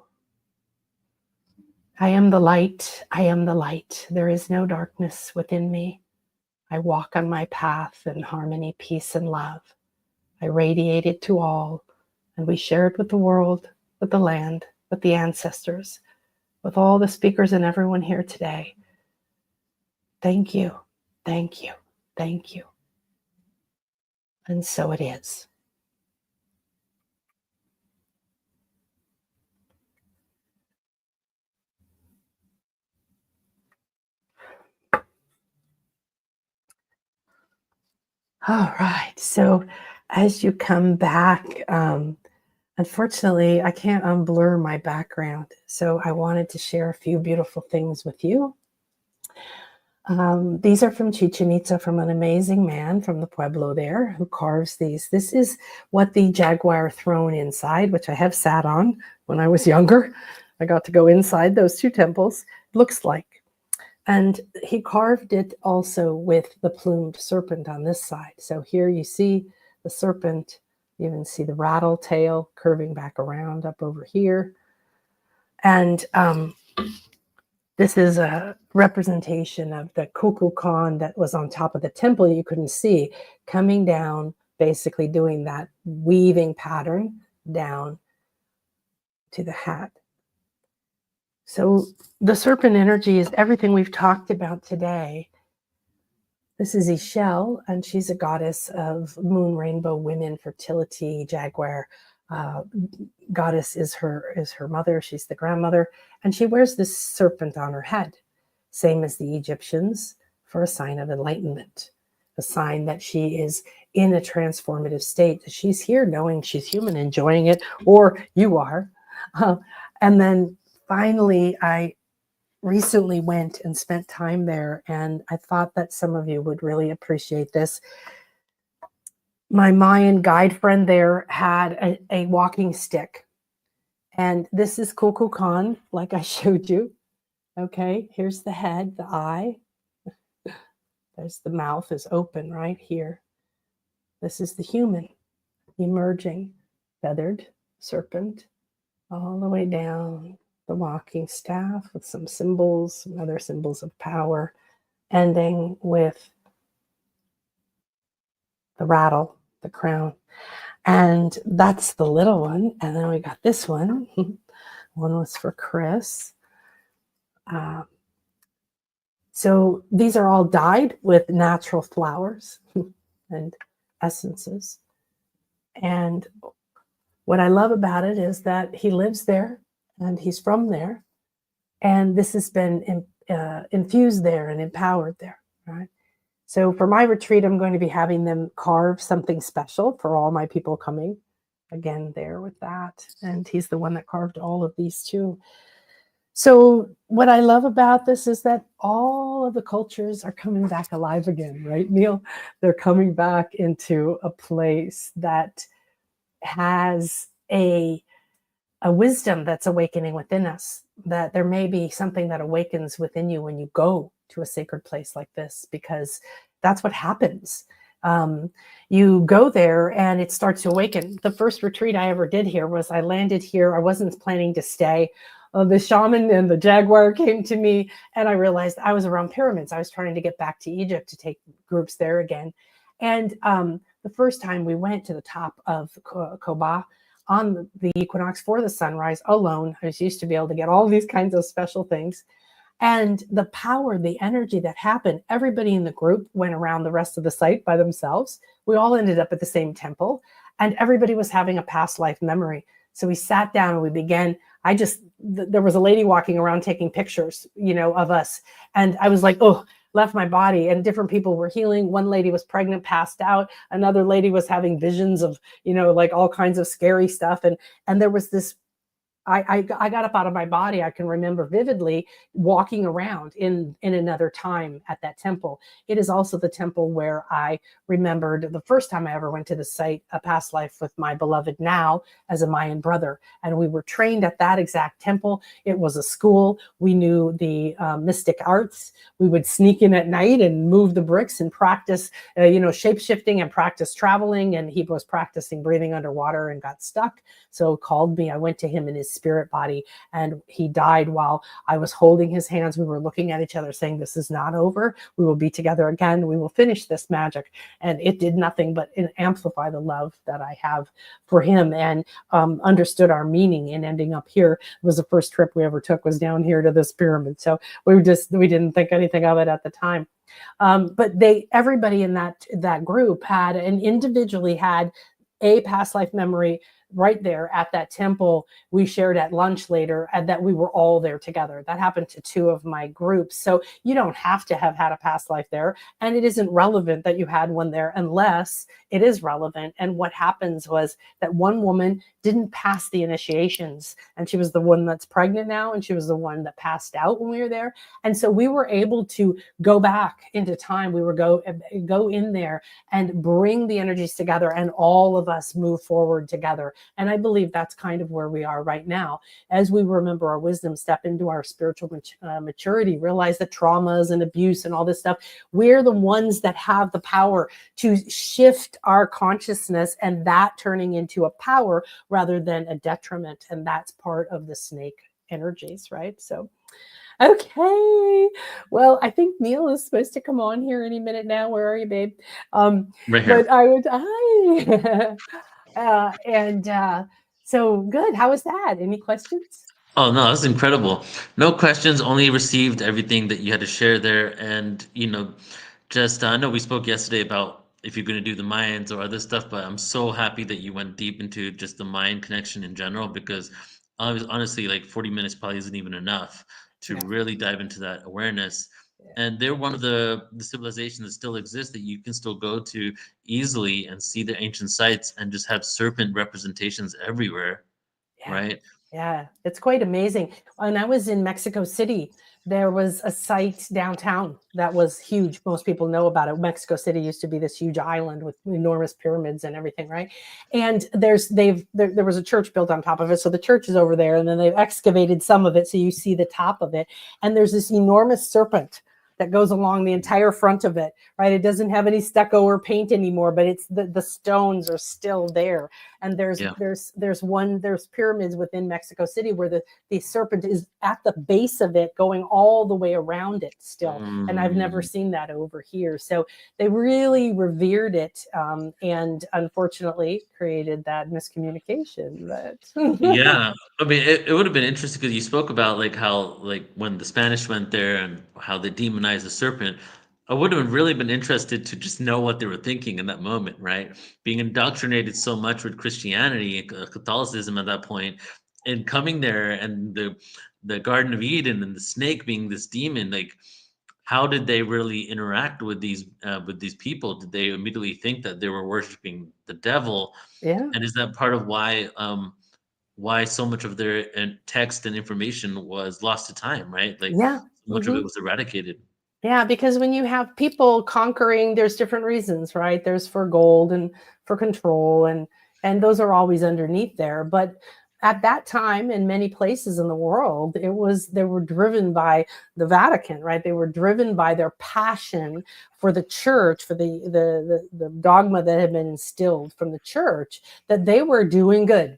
I am the light. I am the light. There is no darkness within me. I walk on my path in harmony, peace, and love. I radiate it to all, and we share it with the world, with the land, with the ancestors, with all the speakers and everyone here today. Thank you, thank you, thank you. And so it is. All right, so as you come back, unfortunately, I can't unblur my background, so I wanted to share a few beautiful things with you. These are from Chichen Itza, from an amazing man from the Pueblo there who carves these. This is what the jaguar throne inside, which I have sat on when I was younger. I got to go inside those two temples, looks like. And he carved it also with the plumed serpent on this side. So here you see the serpent, you even see the rattle tail curving back around up over here. And this is a representation of the Kukulkan that was on top of the temple you couldn't see, coming down, basically doing that weaving pattern down to the hat. So the serpent energy is everything we've talked about today. This is Ishel, and she's a goddess of moon, rainbow, women, fertility, jaguar. Goddess is her mother. She's the grandmother, and she wears this serpent on her head, same as the Egyptians, for a sign of enlightenment, a sign that she is in a transformative state. She's here knowing she's human, enjoying it, or you are. And then finally, I recently went and spent time there, and I thought that some of you would really appreciate this. My Mayan guide friend there had a walking stick, and this is Kukulkan, like I showed you. Okay, here's the head, the eye. There's the mouth is open right here. This is the human emerging, feathered serpent, all the way down the walking staff with some symbols, some other symbols of power, ending with the rattle, the crown. And that's the little one. And then we got this one. One was for Chris. So these are all dyed with natural flowers and essences. And what I love about it is that he lives there and he's from there. And this has been infused there and empowered there, right? So for my retreat, I'm going to be having them carve something special for all my people coming. Again, there with that. And he's the one that carved all of these too. So what I love about this is that all of the cultures are coming back alive again, right, Neil? They're coming back into a place that has a wisdom that's awakening within us, that there may be something that awakens within you when you go to a sacred place like this, because that's what happens. You go there and it starts to awaken. The first retreat I ever did here was I landed here. I wasn't planning to stay. The shaman and the jaguar came to me and I realized I was around pyramids. I was trying to get back to Egypt to take groups there again. And the first time we went to the top of Koba on the equinox for the sunrise alone, I was used to be able to get all these kinds of special things. And the power, the energy that happened, everybody in the group went around the rest of the site by themselves. We all ended up at the same temple and everybody was having a past life memory. So we sat down and we began. There was a lady walking around taking pictures, of us. And I was like, oh, left my body, and different people were healing. One lady was pregnant, passed out. Another lady was having visions of, like all kinds of scary stuff. And there was this, I got up out of my body. I can remember vividly walking around in another time at that temple. It is also the temple where I remembered the first time I ever went to the site, a past life with my beloved now as a Mayan brother. And we were trained at that exact temple. It was a school. We knew the mystic arts. We would sneak in at night and move the bricks and practice, shape-shifting and practice traveling. And he was practicing breathing underwater and got stuck. So called me. I went to him in his spirit body and he died while I was holding his hands. We were looking at each other saying, this is not over. We will be together again. We will finish this magic. And it did nothing but amplify the love that I have for him, and understood our meaning in ending up here. It was the first trip we ever took, was down here to this pyramid. So we didn't think anything of it at the time. But everybody in that group had and individually had a past life memory right there at that temple. We shared at lunch later, and that we were all there together. That happened to 2 of my groups. So you don't have to have had a past life there, and it isn't relevant that you had one there unless it is relevant. And what happens was that one woman didn't pass the initiations, and she was the one that's pregnant now, and she was the one that passed out when we were there. And so we were able to go back into time. We were go in there and bring the energies together, and all of us move forward together. And I believe that's kind of where we are right now. As we remember our wisdom, step into our spiritual maturity, realize that traumas and abuse and all this stuff, we're the ones that have the power to shift our consciousness, and that turning into a power rather than a detriment. And that's part of the snake energies, right? So, okay. Well, I think Neil is supposed to come on here any minute now. Where are you, babe? Right here. But I would, hi. So good. How was that? Any questions? Oh no, that's incredible. No questions, only received everything that you had to share there. And just I know we spoke yesterday about if you're going to do the Mayans or other stuff, but I'm so happy that you went deep into just the Mayan connection in general, because honestly, like 40 minutes probably isn't even enough to really dive into that awareness. And they're one of the civilizations that still exists that you can still go to easily and see the ancient sites and just have serpent representations everywhere, right? Yeah, it's quite amazing. When I was in Mexico City, there was a site downtown that was huge. Most people know about it. Mexico City used to be this huge island with enormous pyramids and everything, right? And there was a church built on top of it. So the church is over there, and then they've excavated some of it, so you see the top of it. And there's this enormous serpent that goes along the entire front of it, right? It doesn't have any stucco or paint anymore, but it's the stones are still there. And there's Yeah. there's pyramids within Mexico City where the serpent is at the base of it, going all the way around it still. And I've never seen that over here. So they really revered it, and unfortunately created that miscommunication. But Yeah, I mean, it would have been interesting because you spoke about like how like when the Spanish went there and how they demonized the serpent. I would have really been interested to just know what they were thinking in that moment, right? Being indoctrinated so much with Christianity and Catholicism at that point, and coming there and the Garden of Eden and the snake being this demon, like how did they really interact with these people? Did they immediately think that they were worshiping the devil? yeah, And is that part of why so much of their text and information was lost to time, right? Like yeah. so much of it was eradicated. Yeah, because when you have people conquering, there's different reasons, right? There's for gold and for control, and those are always underneath there. But at that time, in many places in the world, they were driven by the Vatican, right? They were driven by their passion for the church, for the dogma that had been instilled from the church, that they were doing good.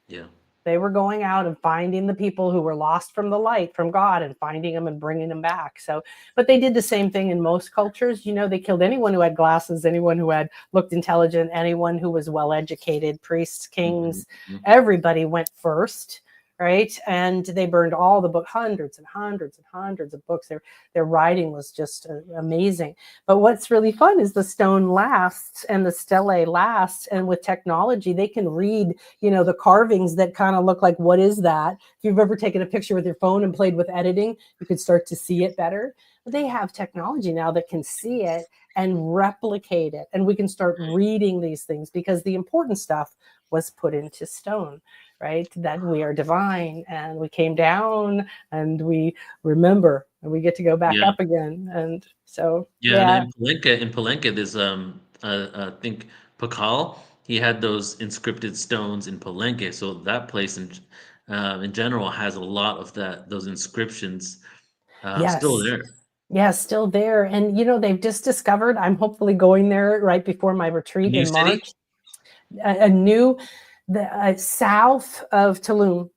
Yeah. They were going out and finding the people who were lost from the light, from God, and finding them and bringing them back. So, but they did the same thing in most cultures. You know, they killed anyone who had glasses, anyone who had looked intelligent, anyone who was well educated, priests, kings, everybody went first, right? And they burned all the books, hundreds and hundreds and hundreds of books. Their writing was just amazing. But what's really fun is the stone lasts and the stele lasts. And with technology, they can read, you know, the carvings that kind of look like, what is that? If you've ever taken a picture with your phone and played with editing, you could start to see it better. But they have technology now that can see it and replicate it. And we can start reading these things because the important stuff was put into stone, right? That we are divine and we came down and we remember and we get to go back Yeah. up again. And so, Yeah, and in Palenque, there's I think Pakal, he had those inscripted stones in Palenque, so that place in general has a lot of those inscriptions still yes. there. Yeah, still there. And, you know, they've just discovered, I'm hopefully going there right before my A retreat new in city? March, a new, south of Tulum,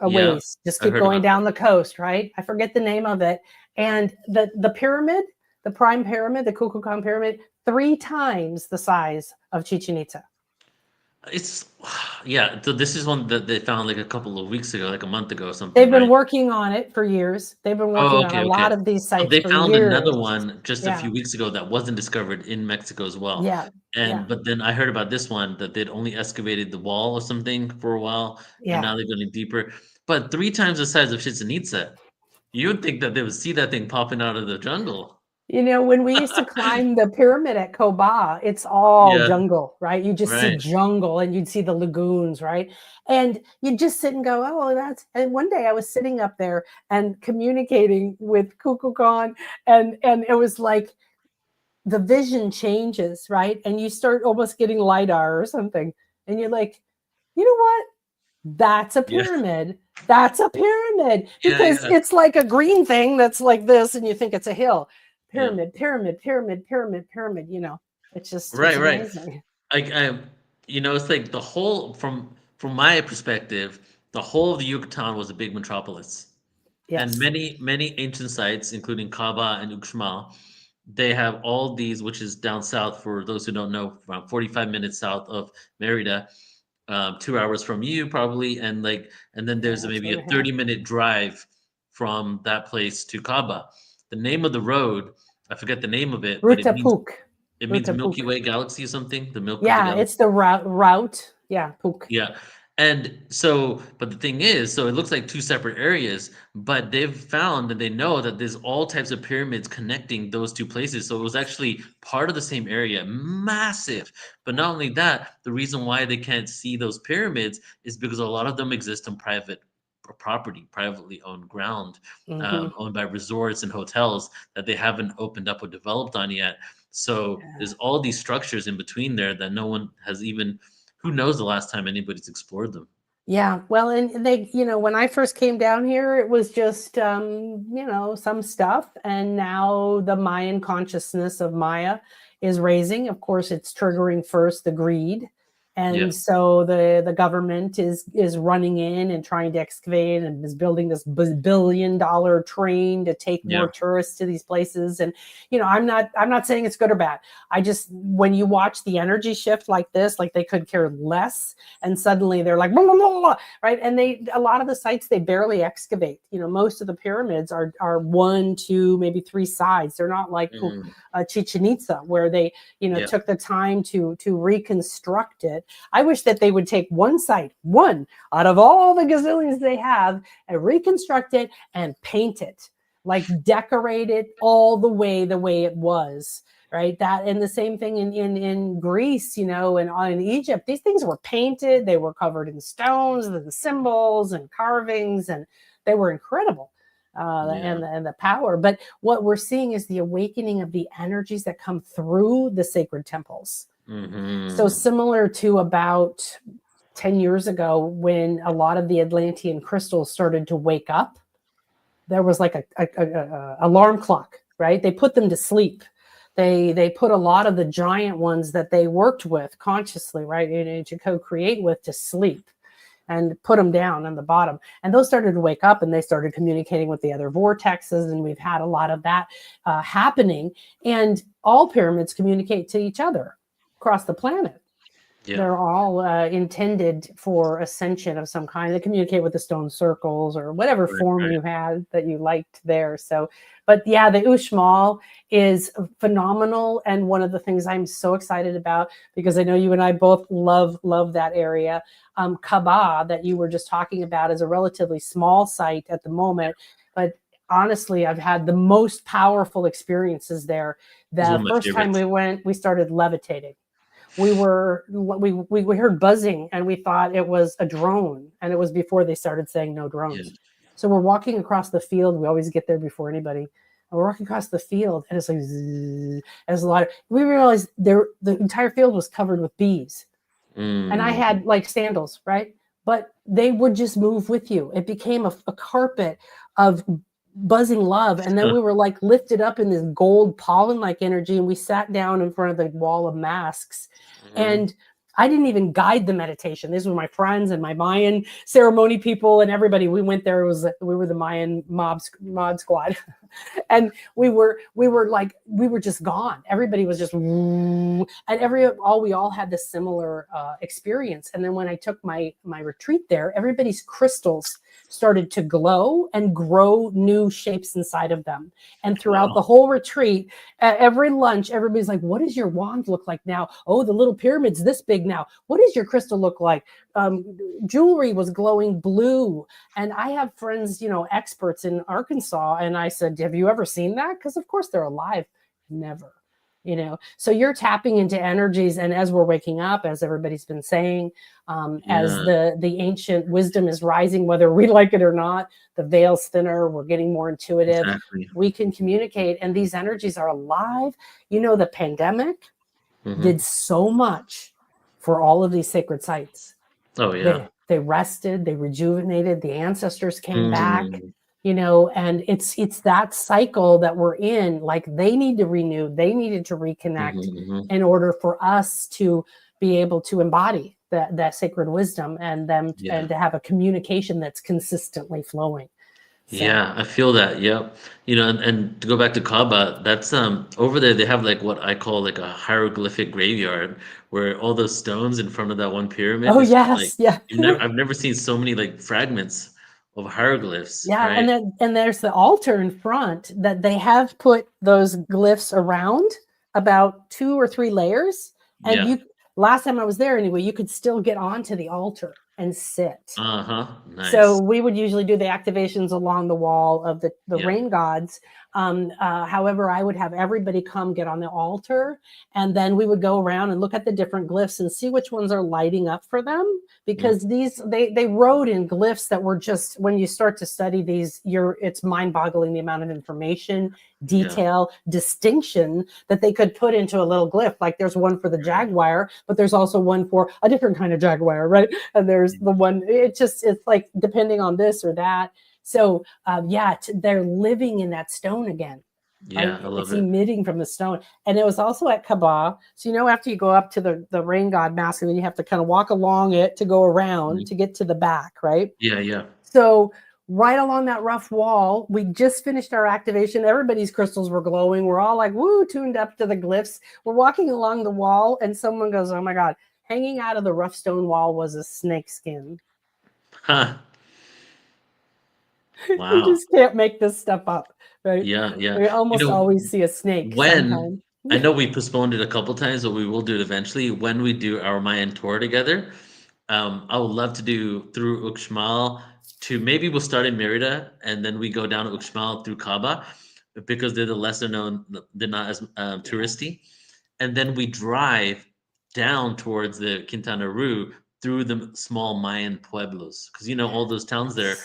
a Yeah, ways. Just I keep heard going about down the coast, right? I forget the name of it. And the pyramid, the prime pyramid, the Kukulkan pyramid, 3 times the size of Chichen Itza. it's yeah, so this is one that they found like a couple of weeks ago, like a month ago or They've something, been right? working on it for years. They've been Oh, working on okay, a okay. lot of these So sites they for found another years. one just a Yeah, few weeks ago that wasn't discovered in Mexico as well. yeah, yeah, But then I heard about this one that they'd only excavated the wall or something for a while, and yeah. now they're going deeper. But 3 times the size of Chichen Itza. You would think that they would see that thing popping out of the jungle. You know, when we used to climb the pyramid at Koba, it's all Yeah, jungle, right? You just see right. jungle and you'd see the lagoons, right? And you'd just sit and go, oh, well, that's, and one day I was sitting up there and communicating with Kukulkan, and it was like the vision changes, right? And you start almost getting LiDAR or something. And you're like, you know what? That's a Yeah, pyramid. That's a pyramid yeah, because yeah, it's like a green thing that's like this, and you think it's a hill. yeah. Pyramid, pyramid, pyramid, pyramid, pyramid. You know, it's Right, right. amazing. I it's like the whole from my perspective, the whole of the Yucatan was a big metropolis. And Yes, many ancient sites, including Kaaba and Uxmal, they have all these, which is down south for those who don't know, around 45 minutes south of Merida, 2 hours from you probably, and then there's yeah, maybe a 2.5. 30-minute drive from that place to Kaaba. The name of the road, I forget the name of it, but Ruta Pook, it means Ruta Milky Pook. Way Galaxy or something, the milk of the Yeah, galaxy. it's the route. Yeah, Pook. Yeah. And so, but the thing is, so it looks like two separate areas, but they've found and they know that there's all types of pyramids connecting those two places. So it was actually part of the same area, massive. But not only that, the reason why they can't see those pyramids is because a lot of them exist on private property, privately owned ground, Hmm. owned by resorts and hotels that they haven't opened up or developed on yet. So there's all these structures in between there that no one has even who knows the last time anybody's explored them? Yeah, well, and they, you know, when I first came down here, it was just, you know, some stuff. And now the Mayan consciousness of Maya is raising. Of course, it's triggering first the greed And so the government is running in and trying to excavate and is building this billion-dollar train to take more tourists to these places. And I'm not saying it's good or bad. I just, when you watch the energy shift like this, like they could care less, and suddenly they're like blah, blah, blah, blah, right? And a lot of the sites they barely excavate. Most of the pyramids are 1, 2, maybe 3 sides. They're not like Chichen Itza, where they took the time to reconstruct it. I wish that they would take one site, one out of all the gazillions they have, and reconstruct it and paint it, like decorate it all the way it was, right? That, and the same thing in Greece, and in Egypt, these things were painted. They were covered in stones and symbols and carvings, and they were incredible. And the power. But what we're seeing is the awakening of the energies that come through the sacred temples. So similar to about 10 years ago, when a lot of the Atlantean crystals started to wake up, there was like a alarm clock, right? They put them to sleep. They put a lot of the giant ones that they worked with consciously, right, to co-create with, to sleep, and put them down on the bottom. And those started to wake up, and they started communicating with the other vortexes. And we've had a lot of that happening. And all pyramids communicate to each other across the planet. They're all intended for ascension of some kind. They communicate with the stone circles or whatever form you had that you liked there. So, but the Uxmal is phenomenal. And one of the things I'm so excited about, because I know you and I both love that area. Kaaba, that you were just talking about, is a relatively small site at the moment, but honestly, I've had the most powerful experiences there. The first time we went, we started levitating. We heard buzzing, and we thought it was a drone, and it was before they started saying no drones. So we're walking across the field. We always get there before anybody. And we're walking across the field, and it's like zzz, there's a lot of. We realized the entire field was covered with bees, and I had like sandals, right? But they would just move with you. It became a carpet of buzzing love, and then we were like lifted up in this gold pollen-like energy, and we sat down in front of the wall of masks. And I didn't even guide the meditation. These were my friends and my Mayan ceremony people and everybody. We went there. We were the Mayan mod squad, and we were just gone. Everybody was just, and we all had this similar experience. And then when I took my retreat there, everybody's crystals started to glow and grow new shapes inside of them. And throughout the whole retreat, at every lunch, everybody's like, what does your wand look like now? Oh, the little pyramid's this big now. What does your crystal look like? Jewelry was glowing blue. And I have friends, experts in Arkansas. And I said, have you ever seen that? Because of course they're alive. Never. So you're tapping into energies, and as we're waking up, as everybody's been saying, as the ancient wisdom is rising, whether we like it or not, the veil's thinner, we're getting more intuitive, we can communicate, and these energies are alive. The pandemic did so much for all of these sacred sites. They rested, they rejuvenated, the ancestors came back. And it's that cycle that we're in. Like, they need to renew, they needed to reconnect in order for us to be able to embody that sacred wisdom and and to have a communication that's consistently flowing. So. Yeah, I feel that. Yep. And to go back to Kaaba, that's over there they have like what I call like a hieroglyphic graveyard, where all those stones in front of that one pyramid. Oh, is yes, like, I've never seen so many like fragments of hieroglyphs. Yeah, right? and there's the altar in front that they have put those glyphs around, about 2 or 3 layers. And last time I was there anyway, you could still get onto the altar and sit. Nice. So we would usually do the activations along the wall of the rain gods. However, I would have everybody come get on the altar, and then we would go around and look at the different glyphs and see which ones are lighting up for them, because they wrote in glyphs that were just, when you start to study these, it's mind-boggling the amount of information, detail, distinction that they could put into a little glyph. Like, there's one for the jaguar, but there's also one for a different kind of jaguar, right? And there's the one, it's like depending on this or that. So they're living in that stone again. Yeah, I It's love it. emitting from the stone. And it was also at Kaaba. So, after you go up to the rain god mask, and then you have to kind of walk along it to go around to get to the back, right? Yeah, yeah. So right along that rough wall, we just finished our activation. Everybody's crystals were glowing. We're all like, woo, tuned up to the glyphs. We're walking along the wall, and someone goes, oh my God, hanging out of the rough stone wall was a snake skin. Huh. You Wow. just can't make this stuff up, right? Yeah, yeah. We almost always see a snake sometime. I know we postponed it a couple times, but we will do it eventually when we do our Mayan tour together. I would love to do through Uxmal to maybe we'll start in Merida and then we go down to Uxmal through Kaaba because they're the lesser known, they're not as touristy. And then we drive down towards the Quintana Roo through the small Mayan pueblos because all those towns there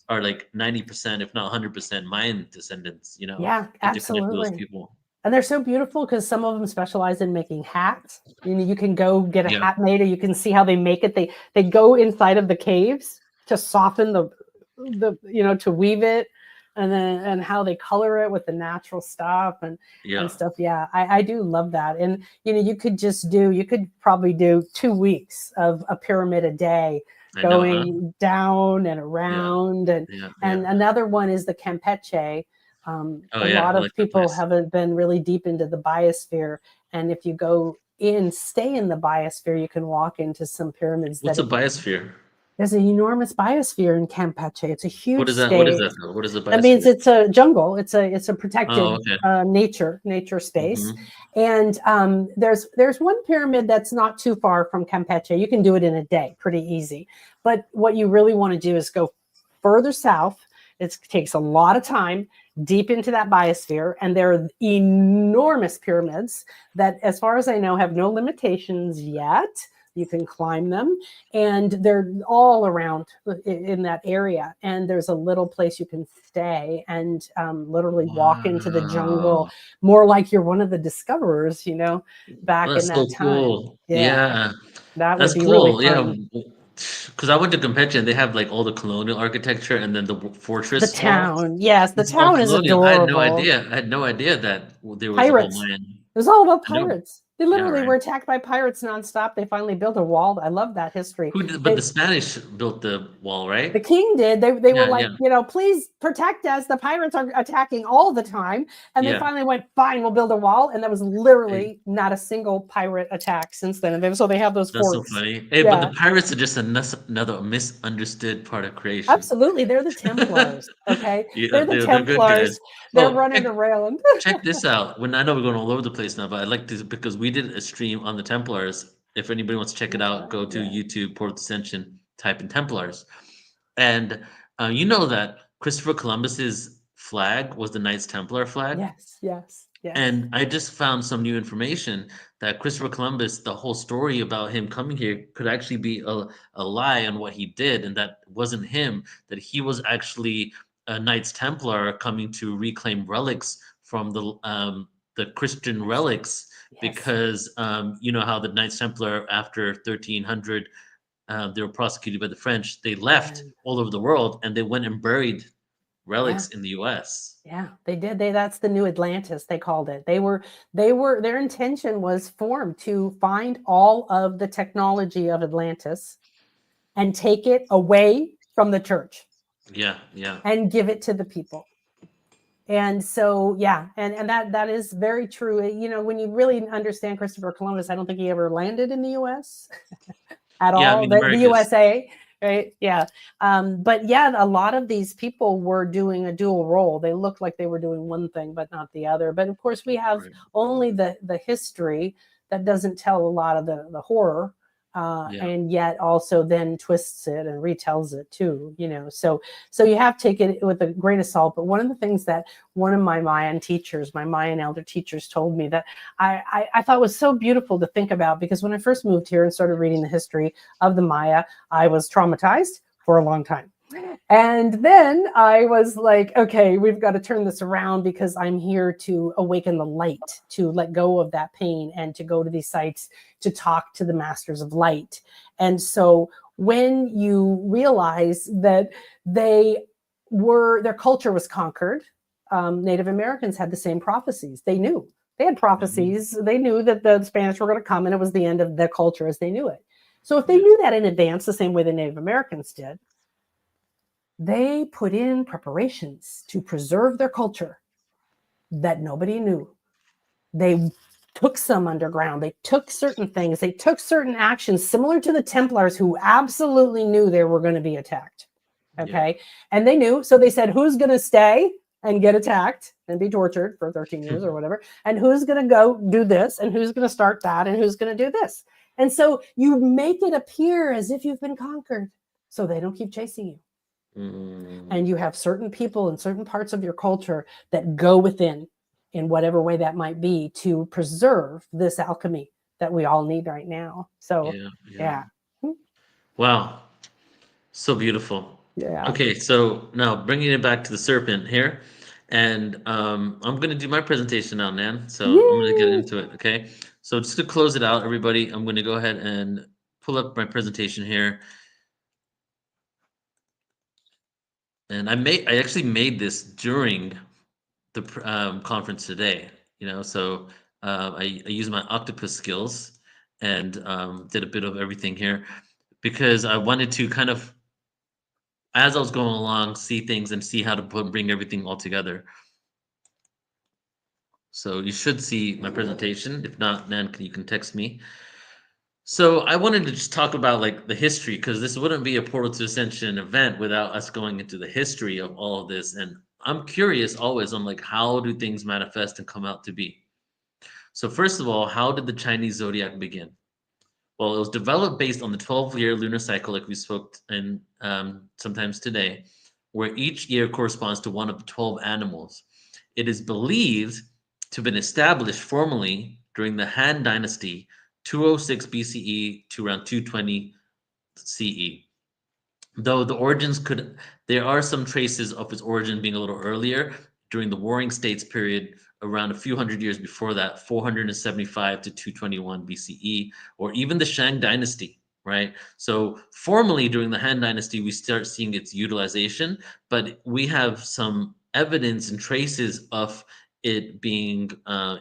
are like 90%, if not 100% Mayan descendants, Yeah, and to connect with those absolutely. people. And they're so beautiful because some of them specialize in making hats. You can go get a hat made, or you can see how they make it. They go inside of the caves to soften the to weave it, and how they color it with the natural stuff and stuff. Yeah, I do love that. And you could probably do 2 weeks of a pyramid a day, going down and around. And another one is the Campeche. A lot of people haven't been really deep into the biosphere, and if you stay in the biosphere, you can walk into some pyramids. What's a biosphere? There's an enormous biosphere in Campeche. It's a huge What is that? state. What is that though? What is a biosphere? That means it's a jungle. It's a protected nature space. Mm-hmm. And there's one pyramid that's not too far from Campeche. You can do it in a day, pretty easy. But what you really want to do is go further south. It takes a lot of time deep into that biosphere, and there are enormous pyramids that, as far as I know, have no limitations yet. You can climb them, and they're all around in that area. And there's a little place you can stay and literally walk into the jungle, more like you're one of the discoverers, back in that time. Cool. Yeah. That would be really fun. Yeah. Because I went to Campeche and they have like all the colonial architecture and then the fortress. The town. Yes, the town is adorable. I had no idea that there was pirates. A whole Mayan. It was all about pirates. They literally were attacked by pirates nonstop. They finally built a wall. I love that history. But the Spanish built the wall, right? The king did. They were like, please protect us. The pirates are attacking all the time. And they finally went, fine, we'll build a wall. And there was literally not a single pirate attack since then. And so they have those forts. That's so funny. Hey, but the pirates are just another misunderstood part of creation. Absolutely. They're the Templars. Okay. They're the Templars. They're running around. Check this out. I know we're going all over the place now, but I'd like to, because we did a stream on the Templars. If anybody wants to check it out, go to YouTube, Port Ascension, type in Templars. And you know that Christopher Columbus's flag was the Knights Templar flag? Yes. And I just found some new information that Christopher Columbus, the whole story about him coming here could actually be a lie on what he did, and that wasn't him, that he was actually a Knights Templar coming to reclaim relics from the Christian relics, because you know how the Knights Templar after 1300 they were prosecuted by the French. They left all over the world and they went and buried relics in the U.S. Yeah, they did. That's the new Atlantis, they called it. Their intention was formed to find all of the technology of Atlantis and take it away from the church. Yeah. And give it to the people. And so, and that is very true. When you really understand Christopher Columbus, I don't think he ever landed in the U.S. at all. The USA, right? Yeah. But a lot of these people were doing a dual role. They looked like they were doing one thing, but not the other. But of course, we have only the history that doesn't tell a lot of the horror. And yet also then twists it and retells it too, so you have to take it with a grain of salt. But one of the things that one of my Mayan elder teachers told me that I thought was so beautiful to think about, because when I first moved here and started reading the history of the Maya, I was traumatized for a long time. And then I was like, okay, we've got to turn this around, because I'm here to awaken the light, to let go of that pain, and to go to these sites to talk to the masters of light. And so when you realize that their culture was conquered, Native Americans had the same prophecies. They knew. They had prophecies. They knew that the Spanish were going to come and it was the end of their culture as they knew it. So if they knew that in advance, the same way the Native Americans did, they put in preparations to preserve their culture that nobody knew. They took some underground. They took certain things. They took certain actions similar to the Templars, who absolutely knew they were going to be attacked. Okay. Yeah. And they knew. So they said, who's going to stay and get attacked and be tortured for 13 years or whatever? And who's going to go do this? And who's going to start that? And who's going to do this? And so you make it appear as if you've been conquered so they don't keep chasing you. And you have certain people in certain parts of your culture that go within in whatever way that might be to preserve this alchemy that we all need right now. So, yeah. Wow. So beautiful. Yeah. Okay, so now bringing it back to the serpent here. And I'm going to do my presentation now, Nan. So I'm going to get into it, okay? So just to close it out, everybody, I'm going to go ahead and pull up my presentation here. And I actually made this during the conference today, so I used my octopus skills and did a bit of everything here because I wanted to kind of, as I was going along, see things and see how to bring everything all together. So you should see my presentation. If not, Nan, you can text me. So I wanted to just talk about like the history, because this wouldn't be a Portal to Ascension event without us going into the history of all of this. And I'm curious always on like, how do things manifest and come out to be? So first of all, how did the Chinese zodiac begin? Well, it was developed based on the 12-year lunar cycle, like we spoke in sometimes today, where each year corresponds to one of the 12 animals. It is believed to have been established formally during the Han Dynasty, 206 BCE to around 220 CE. Though the origins there are some traces of its origin being a little earlier during the Warring States period, around a few hundred years before that, 475 to 221 BCE, or even the Shang Dynasty, right? So formally during the Han Dynasty, we start seeing its utilization, but we have some evidence and traces of it being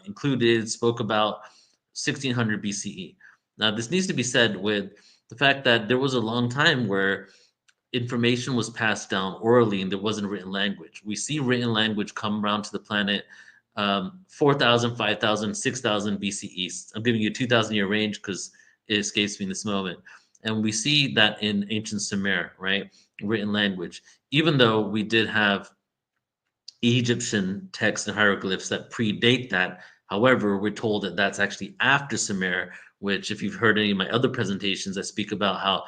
included, spoke about 1600 BCE. Now, this needs to be said with the fact that there was a long time where information was passed down orally and there wasn't written language. We see written language come around to the planet 4,000, 5,000, 6,000 BCE. I'm giving you a 2,000-year range because it escapes me in this moment. And we see that in ancient Sumer, right? Written language. Even though we did have Egyptian texts and hieroglyphs that predate that. However, we're told that that's actually after Sumer, which if you've heard any of my other presentations, I speak about how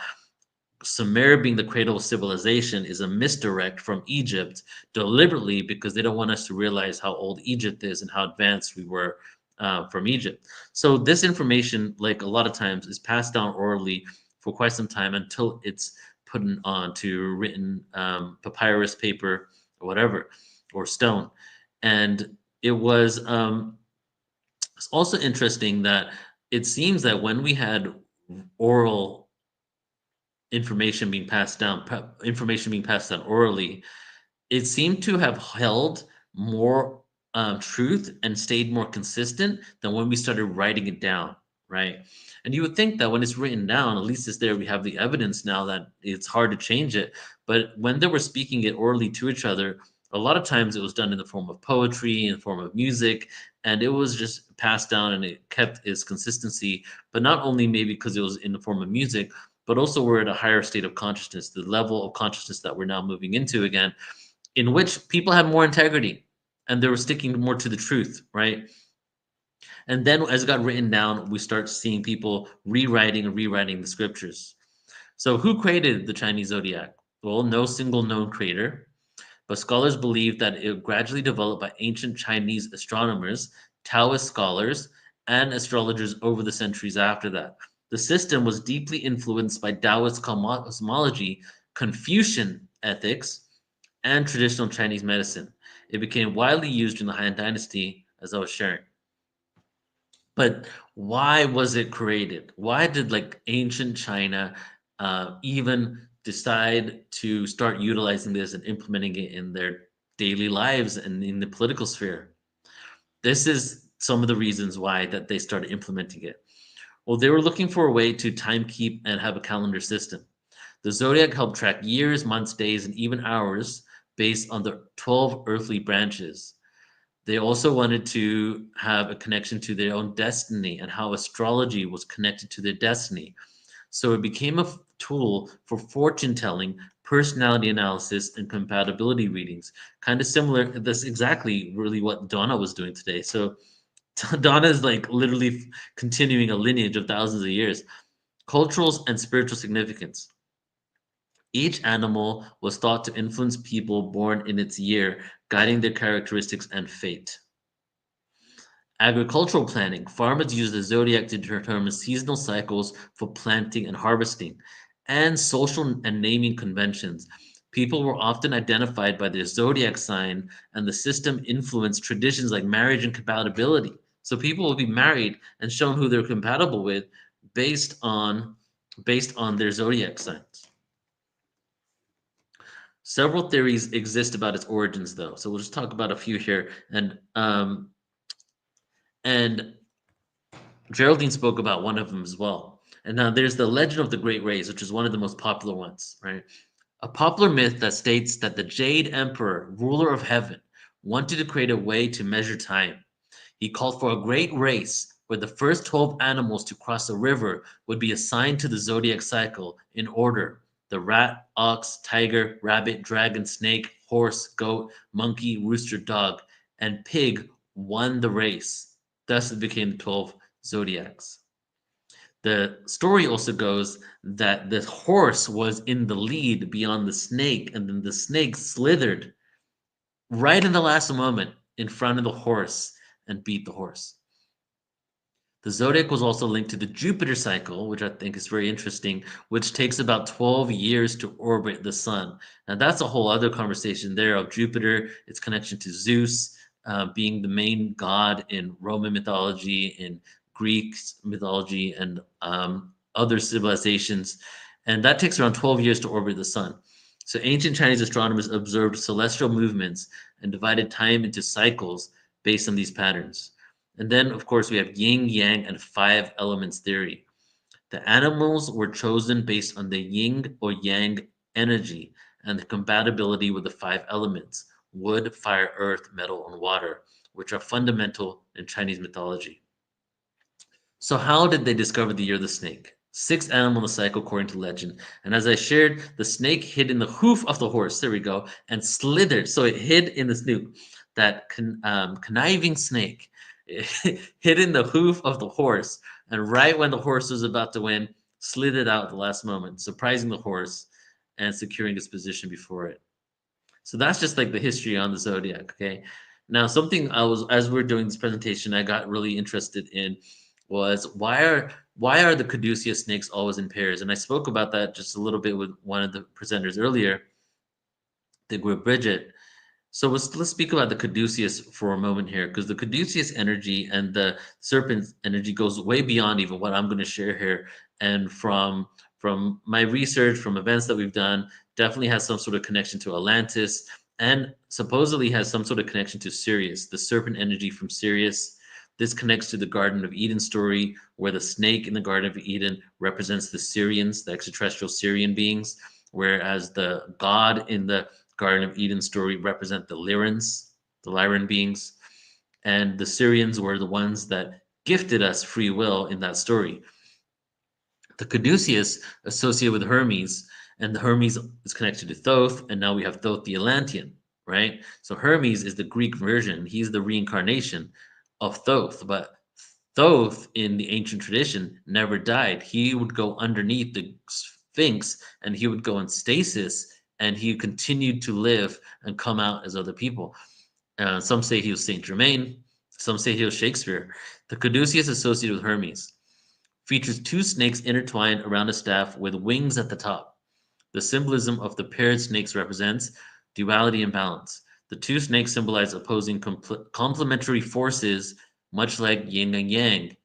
Sumer being the cradle of civilization is a misdirect from Egypt deliberately because they don't want us to realize how old Egypt is and how advanced we were from Egypt. So this information, like a lot of times, is passed down orally for quite some time until it's put on to written papyrus paper or whatever, or stone. And it was it's also interesting that it seems that when we had oral information being passed down orally, it seemed to have held more truth and stayed more consistent than when we started writing it down, right? And you would think that when it's written down, at least it's there, we have the evidence now that it's hard to change it. But when they were speaking it orally to each other, a lot of times it was done in the form of poetry, in the form of music, and it was just passed down and it kept its consistency. But not only maybe because it was in the form of music, but also we're at a higher state of consciousness, the level of consciousness that we're now moving into again, in which people have more integrity and they were sticking more to the truth, right? And then as it got written down, we start seeing people rewriting the scriptures. So who created the Chinese zodiac? Well, no single known creator, but scholars believe that it gradually developed by ancient Chinese astronomers, Taoist scholars, and astrologers over the centuries after that. The system was deeply influenced by Taoist cosmology, Confucian ethics, and traditional Chinese medicine. It became widely used in the Han Dynasty, as I was sharing. But why was it created? Why did like ancient China even decide to start utilizing this and implementing it in their daily lives and in the political sphere. This is some of the reasons why that they started implementing it. Well, they were looking for a way to time keep and have a calendar system. The zodiac helped track years, months, days, and even hours based on the 12 earthly branches. They also wanted to have a connection to their own destiny and how astrology was connected to their destiny. So it became a tool for fortune telling, personality analysis, and compatibility readings. Kind of similar. That's exactly really what Donna was doing today. So Donna is like literally continuing a lineage of thousands of years. Cultural and spiritual significance. Each animal was thought to influence people born in its year, guiding their characteristics and fate. Agricultural planning. Farmers used the zodiac to determine seasonal cycles for planting and harvesting, and social and naming conventions. People were often identified by their zodiac sign, and the system influenced traditions like marriage and compatibility. So people will be married and shown who they're compatible with based on their zodiac signs. Several theories exist about its origins, though. So we'll just talk about a few here. And Geraldine spoke about one of them as well. And now there's the legend of the Great Race, which is one of the most popular ones, right? A popular myth that states that the Jade Emperor, ruler of heaven, wanted to create a way to measure time. He called for a great race where the first 12 animals to cross a river would be assigned to the zodiac cycle in order: the rat, ox, tiger, rabbit, dragon, snake, horse, goat, monkey, rooster, dog, and pig won the race. Thus, it became the 12 zodiacs. The story also goes that the horse was in the lead beyond the snake, and then the snake slithered right in the last moment in front of the horse and beat the horse. The zodiac was also linked to the Jupiter cycle, which I think is very interesting, which takes about 12 years to orbit the sun. Now, that's a whole other conversation there of Jupiter, its connection to Zeus, being the main god in Roman mythology, in Greek mythology, and other civilizations. And that takes around 12 years to orbit the sun. So ancient Chinese astronomers observed celestial movements and divided time into cycles based on these patterns. And then, of course, we have yin, yang, and five elements theory. The animals were chosen based on the yin or yang energy and the compatibility with the five elements: wood, fire, earth, metal, and water, which are fundamental in Chinese mythology. So, how did they discover the year of the snake? 6 animals in the cycle, according to legend. And as I shared, the snake hid in the hoof of the horse. There we go, and slithered. So it hid in the snoot. That conniving snake hid in the hoof of the horse, and right when the horse was about to win, slithered out at the last moment, surprising the horse and securing its position before it. So that's just like the history on the zodiac. Okay. Now, something as we're doing this presentation, I got really interested in was why are the caduceus snakes always in pairs? And I spoke about that just a little bit with one of the presenters earlier, the group Bridget. So let's speak about the caduceus for a moment here, because the caduceus energy and the serpent energy goes way beyond even what I'm going to share here. And from my research, from events that we've done, definitely has some sort of connection to Atlantis, and supposedly has some sort of connection to Sirius, the serpent energy from Sirius. This connects to the Garden of Eden story, where the snake in the Garden of Eden represents the Syrians, the extraterrestrial Syrian beings, whereas the god in the Garden of Eden story represent the Lyran beings, and the Syrians were the ones that gifted us free will in that story. The caduceus associated with Hermes, and the Hermes is connected to Thoth, and now we have Thoth the Atlantean, right? So Hermes is the Greek version. He's the reincarnation of Thoth, but Thoth in the ancient tradition never died. He would go underneath the Sphinx, and he would go in stasis, and he continued to live and come out as other people. Some say he was Saint Germain. Some say he was Shakespeare. The caduceus associated with Hermes features 2 snakes intertwined around a staff with wings at the top. The symbolism of the paired snakes represents duality and balance. The 2 snakes symbolize opposing complementary forces, much like yin and yang.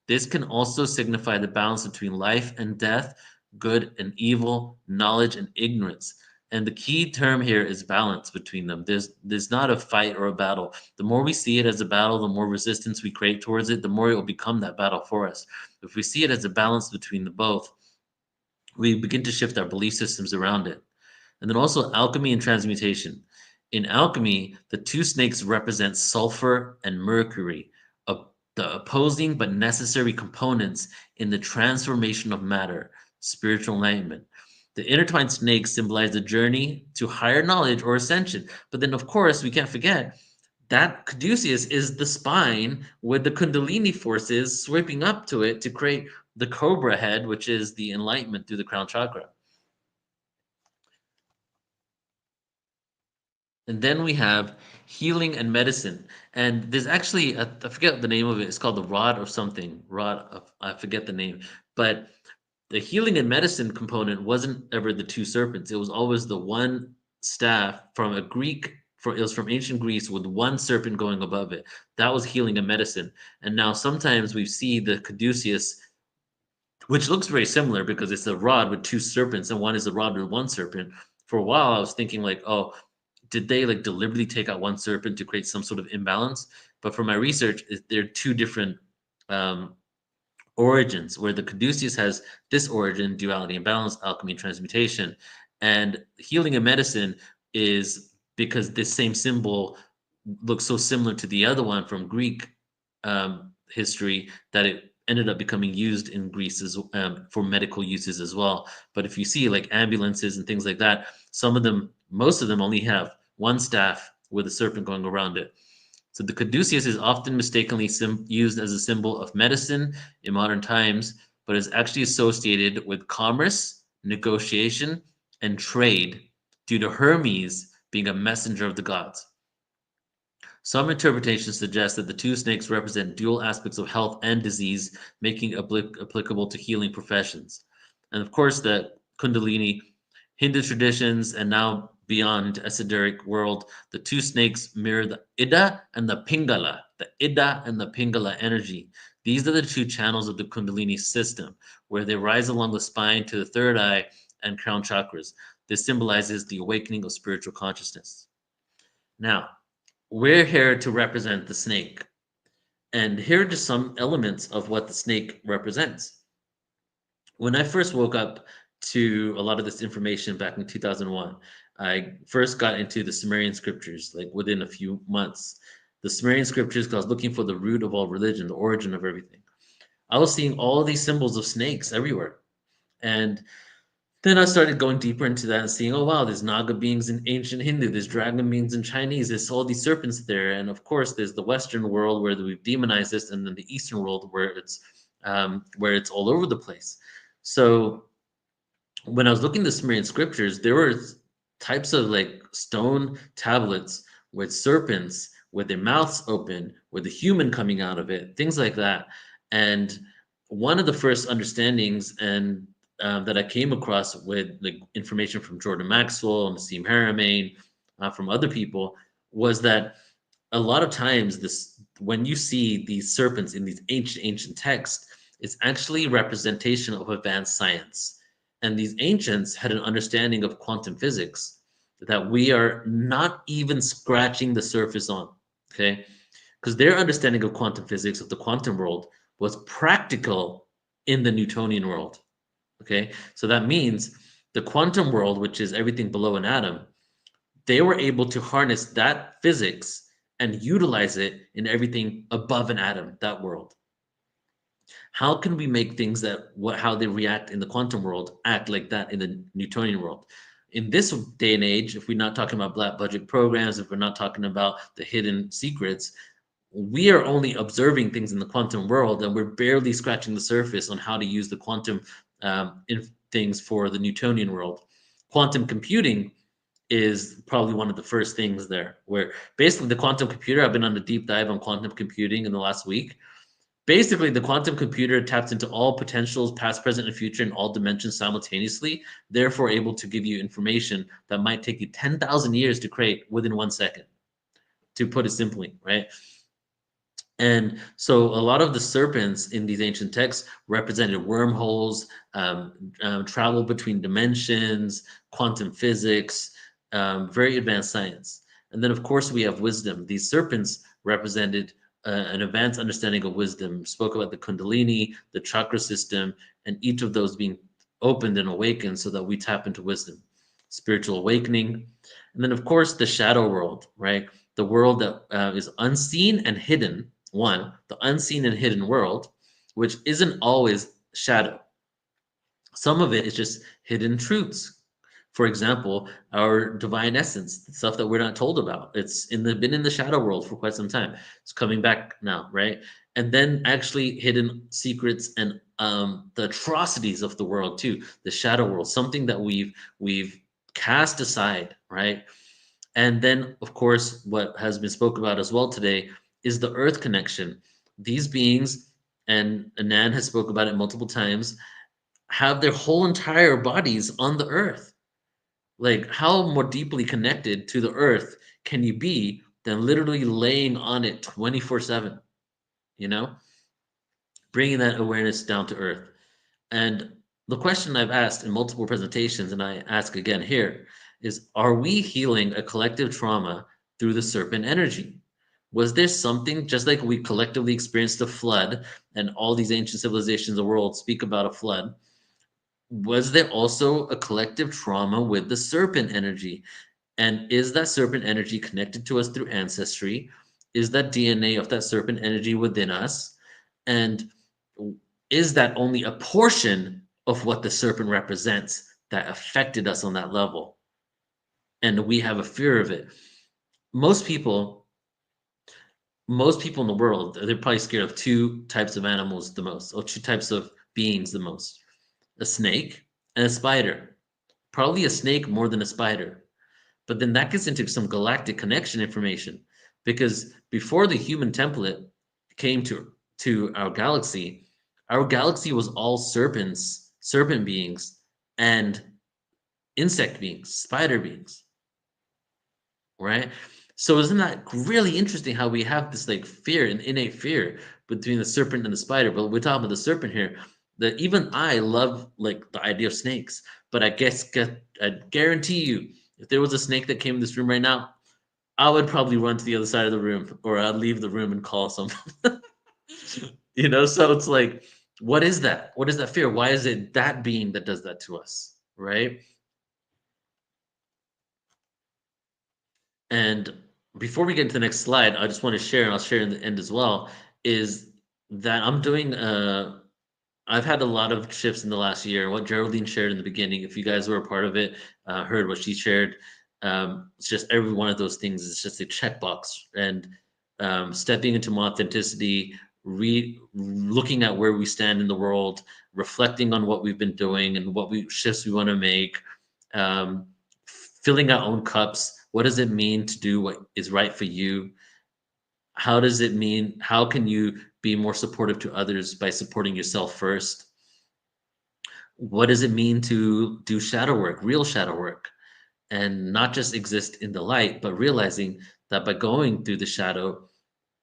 This can also signify the balance between life and death, good and evil, knowledge and ignorance. And the key term here is balance between them. There's not a fight or a battle. The more we see it as a battle, the more resistance we create towards it, the more it will become that battle for us. If we see it as a balance between the both, we begin to shift our belief systems around it. And then also alchemy and transmutation. In alchemy, the two snakes represent sulfur and mercury, the opposing but necessary components in the transformation of matter, spiritual enlightenment. The intertwined snakes symbolize the journey to higher knowledge or ascension. But then, of course, we can't forget that caduceus is the spine with the kundalini forces sweeping up to it to create the cobra head, which is the enlightenment through the crown chakra. And then we have healing and medicine. And there's actually, I forget the name of it. It's called the rod of something. I forget the name. But the healing and medicine component wasn't ever the two serpents. It was always the one staff from it was from ancient Greece with one serpent going above it. That was healing and medicine. And now sometimes we see the caduceus, which looks very similar because it's a rod with two serpents and one is a rod with one serpent. For a while, I was thinking like, oh, did they like deliberately take out one serpent to create some sort of imbalance? But for my research, they're two different origins, where the caduceus has this origin, duality and balance, alchemy and transmutation, and healing and medicine is because this same symbol looks so similar to the other one from Greek history that it ended up becoming used in Greece for medical uses as well. But if you see like ambulances and things like that, most of them only have one staff with a serpent going around it. So the caduceus is often mistakenly used as a symbol of medicine in modern times, but is actually associated with commerce, negotiation, and trade due to Hermes being a messenger of the gods. Some interpretations suggest that the two snakes represent dual aspects of health and disease, making it applicable to healing professions. And of course, the Kundalini, Hindu traditions, and now beyond esoteric world, the two snakes mirror the Ida and the Pingala energy. These are the two channels of the Kundalini system, where they rise along the spine to the third eye and crown chakras. This symbolizes the awakening of spiritual consciousness. Now, we're here to represent the snake. And here are just some elements of what the snake represents. When I first woke up to a lot of this information back in 2001, I first got into the Sumerian scriptures, like within a few months. The Sumerian scriptures, because I was looking for the root of all religion, the origin of everything. I was seeing all these symbols of snakes everywhere. And then I started going deeper into that and seeing, oh, wow, there's Naga beings in ancient Hindu, there's dragon beings in Chinese, there's all these serpents there. And of course, there's the Western world where we've demonized this, and then the Eastern world where it's all over the place. So when I was looking at the Sumerian scriptures, there were types of like stone tablets with serpents with their mouths open, with a human coming out of it, things like that. And one of the first understandings and that I came across with the information from Jordan Maxwell and Nassim Haramein, from other people, was that a lot of times when you see these serpents in these ancient texts, it's actually representation of advanced science. And these ancients had an understanding of quantum physics that we are not even scratching the surface on, okay? Because their understanding of quantum physics, of the quantum world, was practical in the Newtonian world. Okay, so that means the quantum world, which is everything below an atom, they were able to harness that physics and utilize it in everything above an atom, that world. How can we make things how they react in the quantum world act like that in the Newtonian world? In this day and age, if we're not talking about black budget programs, if we're not talking about the hidden secrets, we are only observing things in the quantum world, and we're barely scratching the surface on how to use the quantum in things for the Newtonian world. Quantum computing is probably one of the first things there, where basically the quantum computer, I've been on a deep dive on quantum computing in the last week. Basically, the quantum computer taps into all potentials, past, present, and future in all dimensions simultaneously, therefore able to give you information that might take you 10,000 years to create within 1 second, to put it simply, right? And so a lot of the serpents in these ancient texts represented wormholes, travel between dimensions, quantum physics, very advanced science. And then, of course, we have wisdom. These serpents represented an advanced understanding of wisdom, spoke about the Kundalini, the chakra system, and each of those being opened and awakened so that we tap into wisdom, spiritual awakening. And then, of course, the shadow world, right? The world that is unseen and hidden. One, the unseen and hidden world, which isn't always shadow. Some of it is just hidden truths. For example, our divine essence, stuff that we're not told about. It's been in the shadow world for quite some time. It's coming back now, right? And then actually hidden secrets and the atrocities of the world too, the shadow world, something that we've cast aside, right? And then, of course, what has been spoken about as well today is the earth connection. These beings, and Anan has spoke about it multiple times, have their whole entire bodies on the earth. Like, how more deeply connected to the earth can you be than literally laying on it 24/7? You know, bringing that awareness down to earth. And the question I've asked in multiple presentations, and I ask again here, is are we healing a collective trauma through the serpent energy? Was there something, just like we collectively experienced a flood, and all these ancient civilizations of the world speak about a flood, was there also a collective trauma with the serpent energy? And is that serpent energy connected to us through ancestry? Is that DNA of that serpent energy within us? And is that only a portion of what the serpent represents that affected us on that level? And we have a fear of it. Most people, most people in the world, they're probably scared of two types of animals the most, or two types of beings the most: a snake and a spider. Probably a snake more than a spider. But then that gets into some galactic connection information, because before the human template came to our galaxy was all serpent beings, and insect beings, spider beings, right? So isn't that really interesting how we have this like fear, an innate fear between the serpent and the spider? But we're talking about the serpent here. That even I love like the idea of snakes, but I guarantee you, if there was a snake that came in this room right now, I would probably run to the other side of the room, or I'd leave the room and call someone. So it's like, what is that? What is that fear? Why is it that being that does that to us, right? And before we get into the next slide, I just want to share, and I'll share in the end as well, is that I'm doing I've had a lot of shifts in the last year. What Geraldine shared in the beginning, if you guys were a part of it, heard what she shared, it's just every one of those things is just a checkbox. And stepping into my authenticity, looking at where we stand in the world, reflecting on what we've been doing and shifts we want to make, um, filling our own cups. What does it mean to do what is right for you? How can you be more supportive to others by supporting yourself first? What does it mean to do shadow work, real shadow work, and not just exist in the light, but realizing that by going through the shadow,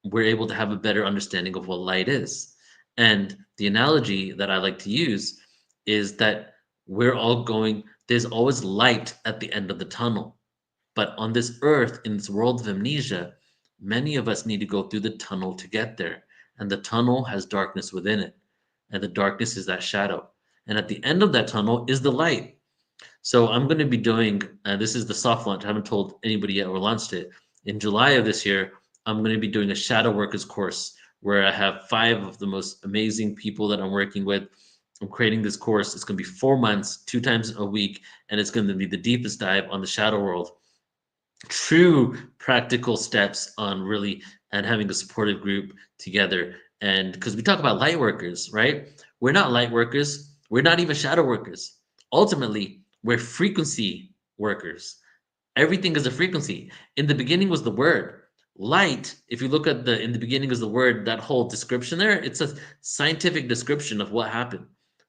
we're able to have a better understanding of what light is. And the analogy that I like to use is that there's always light at the end of the tunnel. But on this earth, in this world of amnesia, many of us need to go through the tunnel to get there. And the tunnel has darkness within it. And the darkness is that shadow. And at the end of that tunnel is the light. So I'm going to be doing, this is the soft launch. I haven't told anybody yet or launched it. In July of this year, I'm going to be doing a shadow workers course where I have 5 of the most amazing people that I'm working with. I'm creating this course. It's going to be 4 months, 2 times a week, and it's going to be the deepest dive on the shadow world. True practical steps on really and having a supportive group together. And because we talk about light workers, right? We're not light workers. We're not even shadow workers. Ultimately, we're frequency workers. Everything is a frequency. In the beginning was the word. Light, if you look at in the beginning is the word, that whole description there, it's a scientific description of what happened.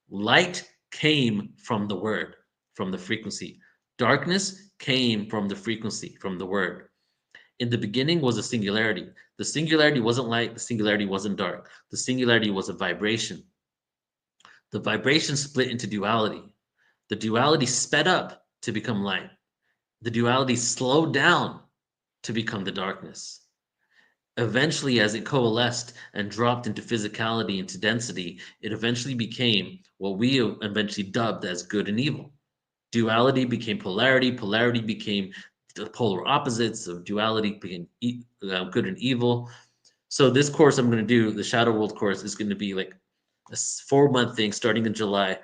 Light came from the word, from the frequency. Darkness came from the frequency, from the word. In the beginning was a singularity. The singularity wasn't light, the singularity wasn't dark. The singularity was a vibration. The vibration split into duality. The duality sped up to become light. The duality slowed down to become the darkness. Eventually, as it coalesced and dropped into physicality, into density, it eventually became what we eventually dubbed as good and evil. Duality became polarity. Polarity became the polar opposites of duality, became good and evil. So this course I'm going to do, the Shadow World course, is going to be like a 4-month thing starting in July.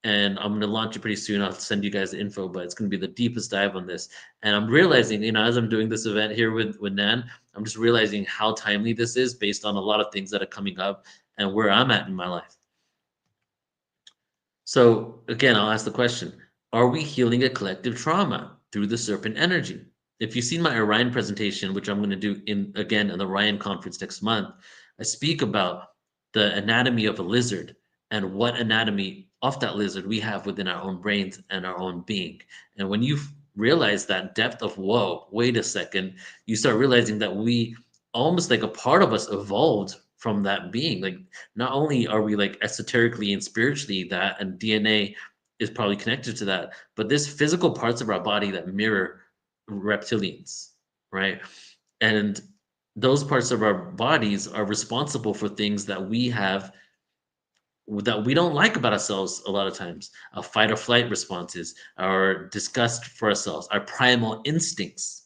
And I'm going to launch it pretty soon. I'll send you guys the info, but it's going to be the deepest dive on this. And I'm realizing, as I'm doing this event here with Nan, I'm just realizing how timely this is based on a lot of things that are coming up and where I'm at in my life. So again, I'll ask the question, are we healing a collective trauma through the serpent energy? If you've seen my Orion presentation, which I'm going to do in the Orion conference next month, I speak about the anatomy of a lizard and what anatomy of that lizard we have within our own brains and our own being. And when you realize that depth of, whoa, wait a second, you start realizing that we almost like a part of us evolved from that being. Like, not only are we like esoterically and spiritually that, and DNA is probably connected to that, but there's physical parts of our body that mirror reptilians, right? And those parts of our bodies are responsible for things that we have that we don't like about ourselves a lot of times. Our fight or flight responses, our disgust for ourselves, our primal instincts,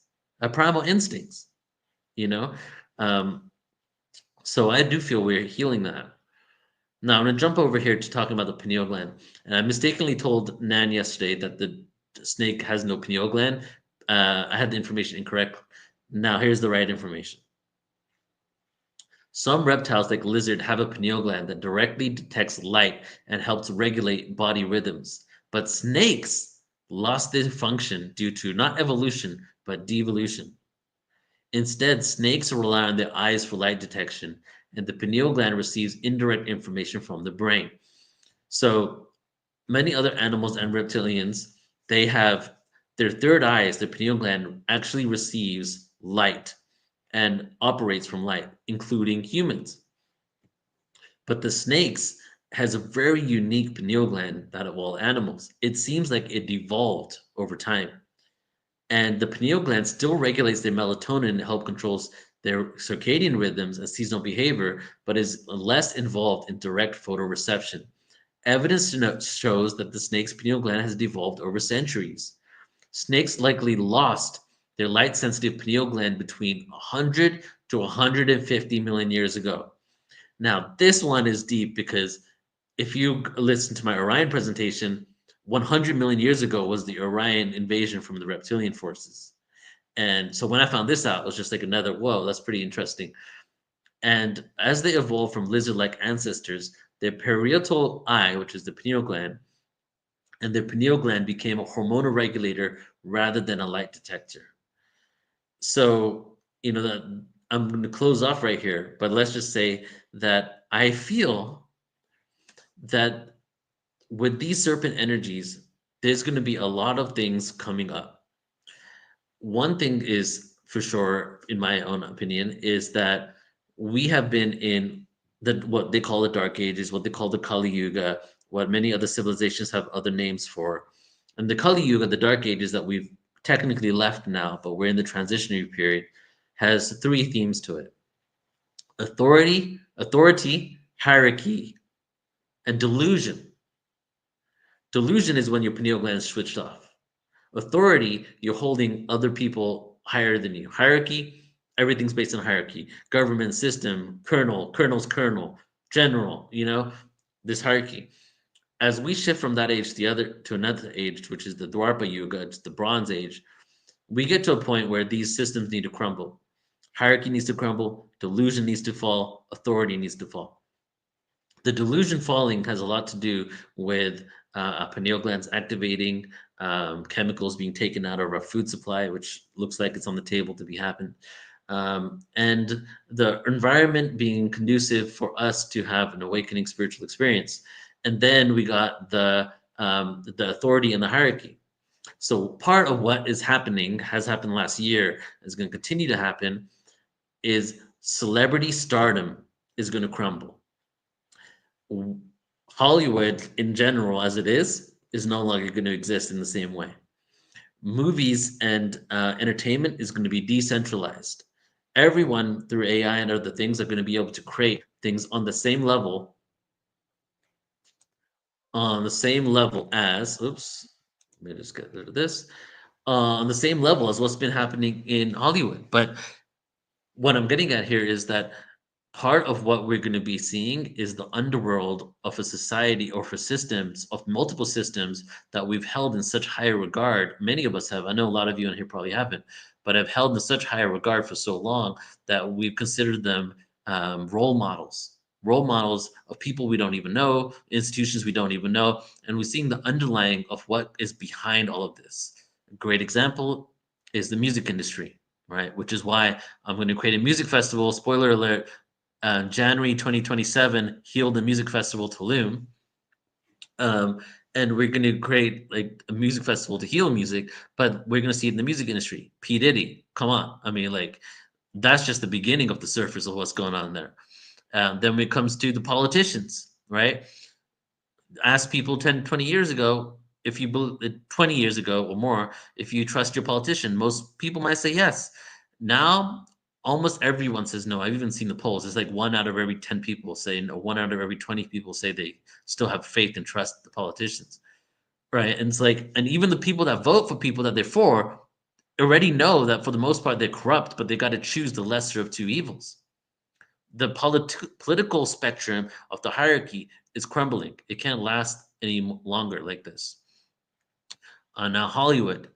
you know? So I do feel we're healing that. Now I'm going to jump over here to talking about the pineal gland. And I mistakenly told Nan yesterday that the snake has no pineal gland. I had the information incorrect. Now here's the right information. Some reptiles, like lizard, have a pineal gland that directly detects light and helps regulate body rhythms. But snakes lost their function due to not evolution, but devolution. Instead, snakes rely on their eyes for light detection, and the pineal gland receives indirect information from the brain. So many other animals and reptilians, they have their third eyes, the pineal gland actually receives light and operates from light, including humans. But the snakes has a very unique pineal gland that of all animals. It seems like it evolved over time. And the pineal gland still regulates their melatonin to help controls their circadian rhythms and seasonal behavior, but is less involved in direct photoreception. Evidence shows that the snake's pineal gland has devolved over centuries. Snakes likely lost their light-sensitive pineal gland between 100 to 150 million years ago. Now, this one is deep because if you listen to my Orion presentation, 100 million years ago was the Orion invasion from the reptilian forces. And so when I found this out, it was just like another, whoa, that's pretty interesting. And as they evolved from lizard-like ancestors, their parietal eye, which is the pineal gland, and their pineal gland became a hormonal regulator rather than a light detector. So, that I'm going to close off right here, but let's just say that I feel that with these serpent energies, there's going to be a lot of things coming up. One thing is for sure, in my own opinion, is that we have been in what they call the Dark Ages, what they call the Kali Yuga, what many other civilizations have other names for. And the Kali Yuga, the Dark Ages that we've technically left now, but we're in the transitionary period, has 3 themes to it: authority, hierarchy, and delusion. Delusion is when your pineal gland is switched off. Authority, you're holding other people higher than you. Hierarchy, everything's based on hierarchy. Government system, colonel's colonel, general, this hierarchy. As we shift from that age to another age, which is the Dwapara Yuga, it's the Bronze Age, we get to a point where these systems need to crumble. Hierarchy needs to crumble, delusion needs to fall, authority needs to fall. The delusion falling has a lot to do with pineal glands activating, chemicals being taken out of our food supply, which looks like it's on the table to be happened, and the environment being conducive for us to have an awakening spiritual experience. And then we got the authority and the hierarchy. So part of what is happening, has happened last year, is going to continue to happen, is celebrity stardom is going to crumble. Hollywood in general, as it is no longer going to exist in the same way. Movies and entertainment is going to be decentralized. Everyone through AI and other things are going to be able to create things on the same level as, oops, let me just get rid of this, on the same level as what's been happening in Hollywood. But what I'm getting at here is that part of what we're going to be seeing is the underworld of a society or for systems of multiple systems that we've held in such higher regard. Many of us have. I know a lot of you in here probably haven't, but have held in such higher regard for so long that we've considered them role models of people we don't even know, institutions we don't even know, and we're seeing the underlying of what is behind all of this. A great example is the music industry, right? Which is why I'm going to create a music festival. Spoiler alert, January 2027, Heal the Music Festival Tulum. And we're going to create like a music festival to heal music, but we're going to see it in the music industry. P. Diddy, come on. I mean, like, that's just the beginning of the surface of what's going on there. Then when it comes to the politicians, right? Ask people 10, 20 years ago, if you 20 years ago or more, if you trust your politician, most people might say yes. Now, almost everyone says no. I've even seen the polls. It's like 1 out of every 10 people say no. 1 out of every 20 people say they still have faith and trust the politicians, right? And it's like, and even the people that vote for people that they're for already know that for the most part they're corrupt, but they got to choose the lesser of two evils. The political spectrum of the hierarchy is crumbling. It can't last any longer like this. Now Hollywood,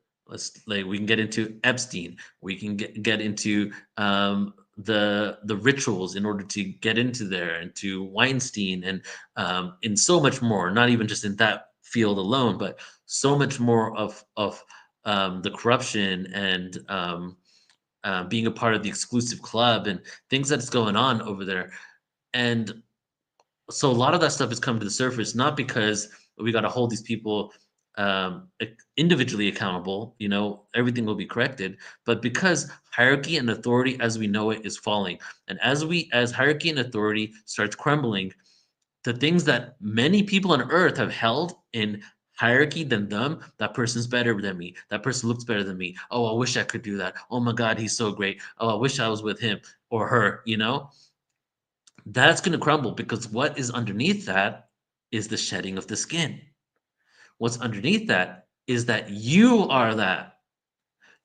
we can get into Epstein. We can get into the rituals in order to get into there, and to Weinstein, and in so much more. Not even just in that field alone, but so much more of the corruption and being a part of the exclusive club and things that's going on over there. And so a lot of that stuff is coming to the surface, not because we got to hold these people individually accountable, everything will be corrected, but because hierarchy and authority as we know it is falling. And as hierarchy and authority starts crumbling, the things that many people on earth have held in hierarchy than them, that person's better than me, that person looks better than me, oh, I wish I could do that, oh my god, he's so great, oh, I wish I was with him or her, that's going to crumble, because what is underneath that is the shedding of the skin. What's underneath that is that you are that.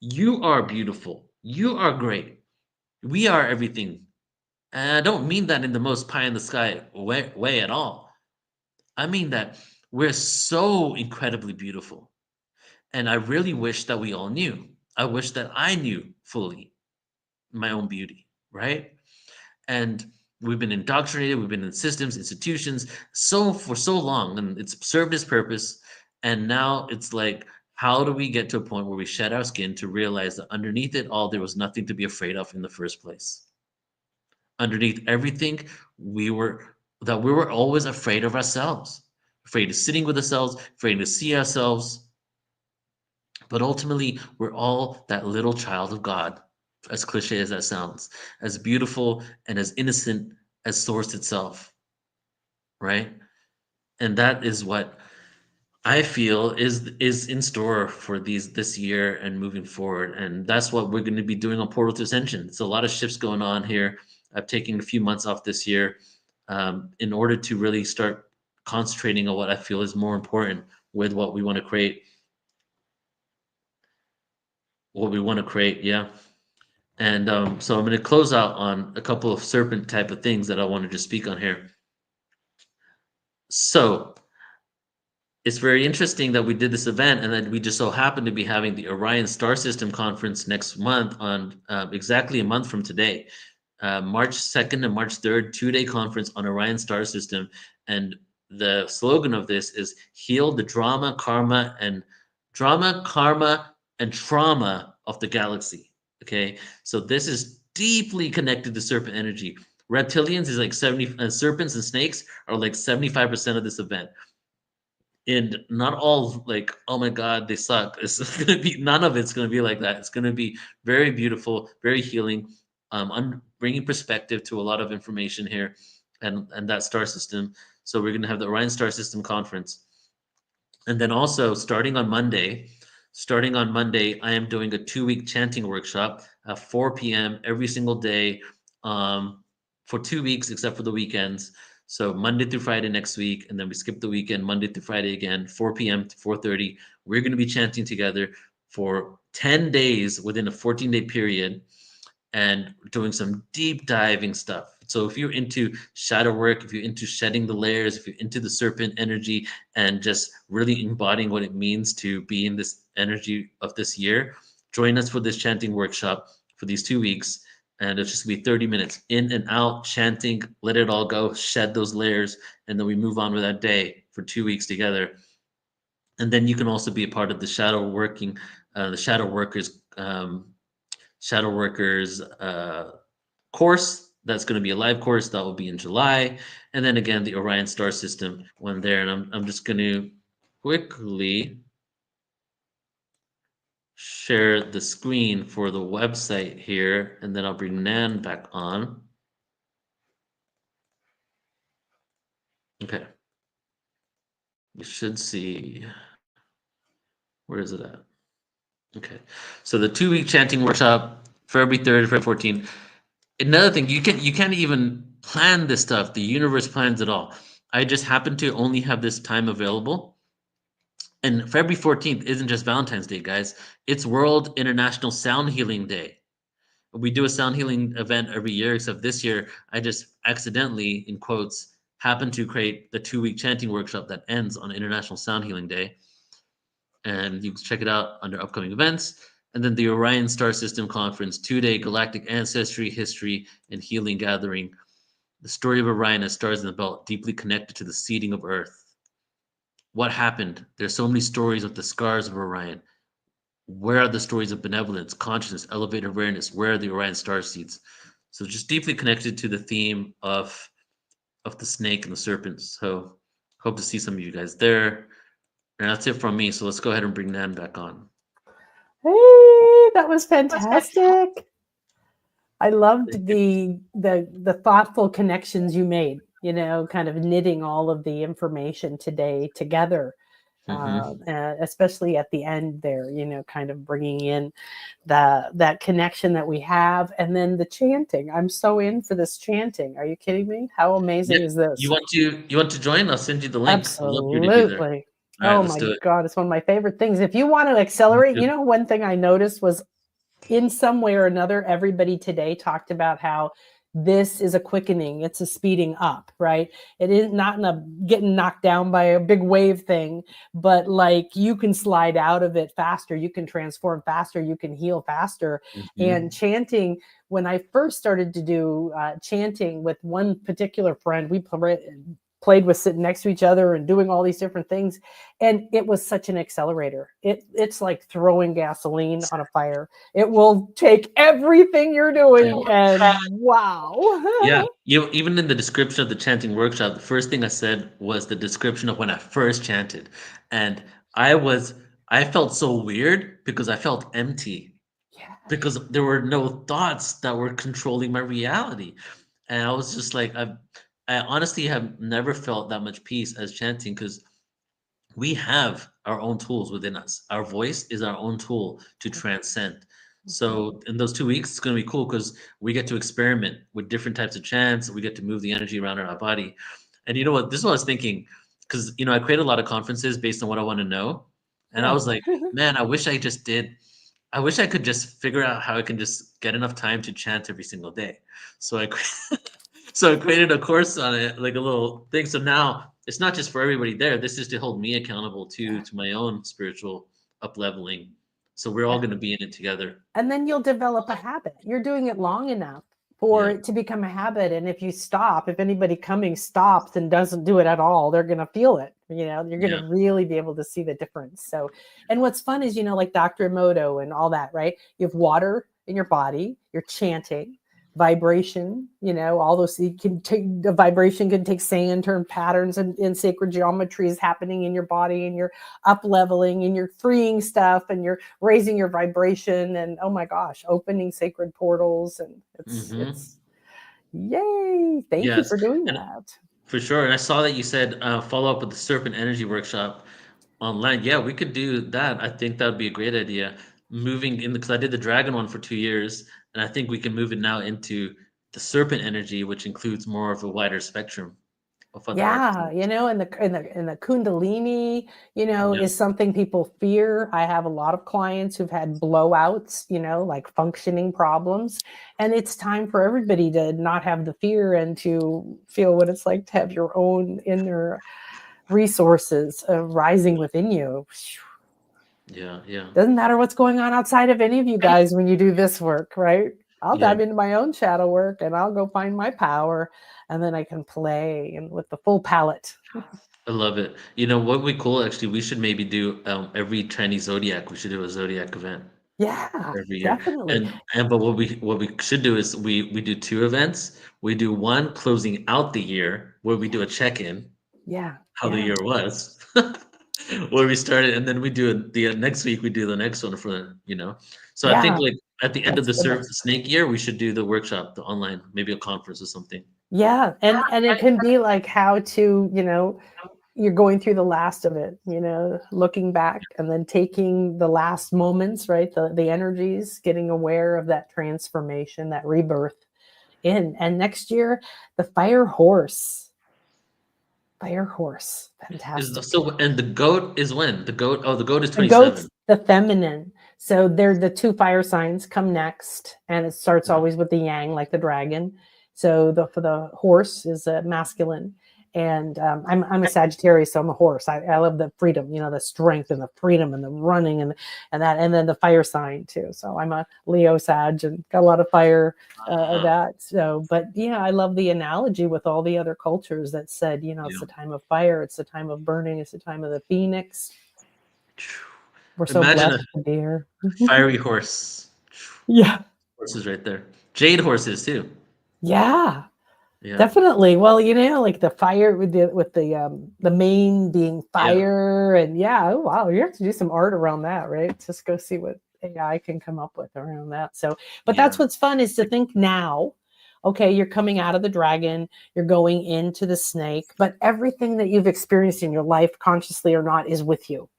You are beautiful. You are great. We are everything. And I don't mean that in the most pie in the sky way at all. I mean that we're so incredibly beautiful. And I really wish that we all knew. I wish that I knew fully my own beauty, right? And we've been indoctrinated, we've been in systems, institutions for so long, and it's served its purpose. And now it's like, how do we get to a point where we shed our skin to realize that underneath it all, there was nothing to be afraid of in the first place? Underneath everything, we were always afraid of ourselves, afraid of sitting with ourselves, afraid to see ourselves. But ultimately, we're all that little child of God, as cliche as that sounds, as beautiful and as innocent as Source itself, right? And that is what I feel is in store for this year and moving forward. And that's what we're going to be doing on Portal to Ascension. It's a lot of shifts going on here. I've taken a few months off this year in order to really start concentrating on what I feel is more important with what we want to create. Yeah. And so I'm going to close out on a couple of serpent type of things that I wanted to speak on here. So it's very interesting that we did this event, and that we just so happen to be having the Orion Star System Conference next month on exactly a month from today, March 2nd and March 3rd, 2-day conference on Orion Star System. And the slogan of this is heal the drama, karma, and trauma of the galaxy. Okay, so this is deeply connected to serpent energy. Reptilians is like 70, serpents and snakes are like 75% of this event. And not all like, oh my God, they suck. It's going to be, none of it's going to be like that. It's going to be very beautiful, very healing. I'm bringing perspective to a lot of information here and that star system. So we're going to have the Orion Star System Conference. And then also starting on Monday, I am doing a 2-week chanting workshop at 4 p.m. every single day for 2 weeks, except for the weekends. So Monday through Friday next week, and then we skip the weekend, Monday through Friday again, 4 p.m. to 4:30. We're going to be chanting together for 10 days within a 14-day period and doing some deep diving stuff. So if you're into shadow work, if you're into shedding the layers, if you're into the serpent energy and just really embodying what it means to be in this energy of this year, join us for this chanting workshop for these 2 weeks. And it's just gonna be 30 minutes in and out, chanting, let it all go, shed those layers, and then we move on with that day for 2 weeks together. And then you can also be a part of the the shadow workers course. That's going to be a live course that will be in July. And then again, the Orion Star System one there. And I'm just going to quickly share the screen for the website here, and then I'll bring Nan back on. Okay. You should see, where is it at? Okay. So the 2-week chanting workshop, February 3rd, February 14th. Another thing, you can't even plan this stuff. The universe plans it all. I just happen to only have this time available. And February 14th isn't just Valentine's Day, guys. It's World International Sound Healing Day. We do a sound healing event every year, except this year I just accidentally, in quotes, happened to create the 2-week chanting workshop that ends on International Sound Healing Day. And you can check it out under upcoming events. And then the Orion Star System Conference, 2-day galactic ancestry, history, and healing gathering. The story of Orion as stars in the belt, deeply connected to the seeding of Earth. What happened? There's so many stories of the scars of Orion. Where are the stories of benevolence, consciousness, elevated awareness? Where are the Orion star seeds? So just deeply connected to the theme of the snake and the serpent. So hope to see some of you guys there. And that's it from me. So let's go ahead and bring Nan back on. Hey, that was fantastic. I loved the thoughtful connections you made, kind of knitting all of the information today together. Especially at the end there, kind of bringing in that connection that we have, and then the chanting. I'm so in for this chanting. Are you kidding me? How amazing is this? You want to join? I'll send you the link. Absolutely. Oh my God, it's one of my favorite things. If you want to accelerate, one thing I noticed was in some way or another, everybody today talked about how this is a quickening. It's a speeding up, right? It is not in a getting knocked down by a big wave thing, but like you can slide out of it faster. You can transform faster. You can heal faster. And chanting, when I first started to do chanting with one particular friend, we played with sitting next to each other and doing all these different things. And it was such an accelerator. It's like throwing gasoline on a fire. It will take everything you're doing and wow. Yeah. Even in the description of the chanting workshop, the first thing I said was the description of when I first chanted. And I felt so weird because I felt empty. Yeah. Because there were no thoughts that were controlling my reality. And I was just like, I honestly have never felt that much peace as chanting, because we have our own tools within us. Our voice is our own tool to transcend. So in those 2 weeks, it's going to be cool because we get to experiment with different types of chants. We get to move the energy around in our body. And you know what? This is what I was thinking, because, I create a lot of conferences based on what I want to know. And I was like, man, I wish I could just figure out how I can just get enough time to chant every single day. So I created a course on it, like a little thing. So now it's not just for everybody there. This is to hold me accountable to my own spiritual up-leveling. So we're all going to be in it together. And then you'll develop a habit. You're doing it long enough for it to become a habit. And if you stop, if anybody coming stops and doesn't do it at all, they're going to feel it. You're going to really be able to see the difference. So, and what's fun is, like Dr. Emoto and all that, right? You have water in your body, you're chanting, vibration, all those, you can take the vibration, can take sand, turn patterns and sacred geometry is happening in your body, and you're up leveling and you're freeing stuff and you're raising your vibration, and oh my gosh, opening sacred portals, and it's yay. Thank you Yes, for doing and that. for sure. And I saw that you said follow up with the Serpent Energy Workshop online. Yeah, we could do that. I think that would be a great idea. Moving in, because I did the Dragon one for 2 years, and I think we can move it now into the Serpent Energy, which includes more of a wider spectrum of other Yeah, archetypes. and the Kundalini, Yeah. is something people fear. I have a lot of clients who've had blowouts, like functioning problems. And it's time for everybody to not have the fear and to feel what it's like to have your own inner resources rising within you. Yeah, yeah. Doesn't matter what's going on outside of any of you guys when you do this work, right? I'll Yeah. dive into my own shadow work and I'll go find my power, and then I can play and with the full palette. I love it. You know what would be cool actually? We should maybe do every Chinese zodiac. We should do a zodiac event Yeah, every year. definitely. And but what we should do is we do two events. We do one closing out the year where we do a check-in, Yeah, how the year was, where we started, and then we do the next week we do the next one for. So I think yeah. like at the end of That's the good. snake year, we should do the workshop, the online, maybe a conference or something. Yeah, and it can be like how to, you're going through the last of it, looking back and then taking the last moments, right? The energies, getting aware of that transformation, that rebirth in. And next year, the fire horse. Fire horse. Fantastic. And the goat is when? The goat, oh, the goat is The 27. goat's the feminine. So they're the two fire signs come next, and it starts always with the yang, like the dragon. So for the horse is a masculine, and I'm a Sagittarius, so I'm a horse. I love the freedom, the strength and the freedom and the running and that, and then the fire sign too. So I'm a Leo Sag and got a lot of fire that. So, but yeah, I love the analogy with all the other cultures that said, it's the time of fire, it's the time of burning, it's the time of the phoenix. We're so Imagine blessed to be here. a fiery horse. Yeah. Horses right there. Jade horses too. Yeah. Yeah. Definitely. Well, like the fire with the mane being fire, and oh wow, you have to do some art around that, right? Just go see what AI can come up with around that. So, but that's what's fun, is to think now. Okay, you're coming out of the dragon, you're going into the snake, but everything that you've experienced in your life, consciously or not, is with you.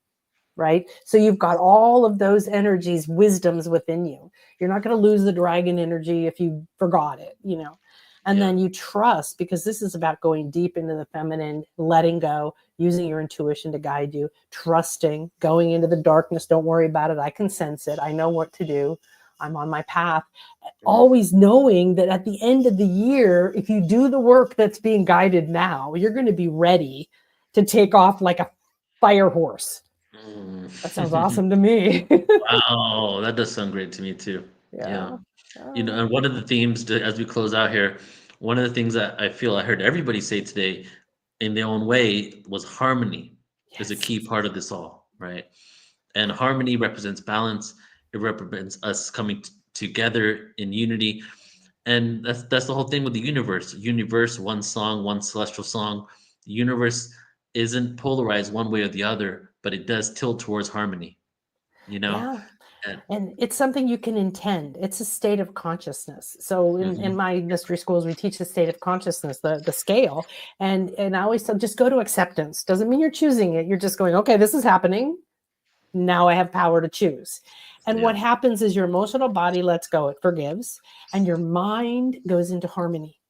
Right? So you've got all of those energies, wisdoms within you. You're not going to lose the dragon energy if you forgot it, and then you trust, because this is about going deep into the feminine, letting go, using your intuition to guide you, trusting, going into the darkness. Don't worry about it. I can sense it. I know what to do. I'm on my path. Always knowing that at the end of the year, if you do the work that's being guided now, you're going to be ready to take off like a fire horse. That sounds awesome to me. Wow, that does sound great to me too. Yeah. And one of the themes as we close out here, one of the things that I feel I heard everybody say today in their own way was harmony is a key part of this all, right? And harmony represents balance. It represents us coming together in unity. And that's the whole thing with the universe. Universe, one song, one celestial song. The universe isn't polarized one way or the other, but it does tilt towards harmony. Yeah. And it's something you can intend. It's a state of consciousness. So in my mystery schools, we teach the state of consciousness, the scale. And I always say, just go to acceptance. Doesn't mean you're choosing it. You're just going, okay, this is happening. Now I have power to choose. And what happens is your emotional body lets go. It forgives. And your mind goes into harmony.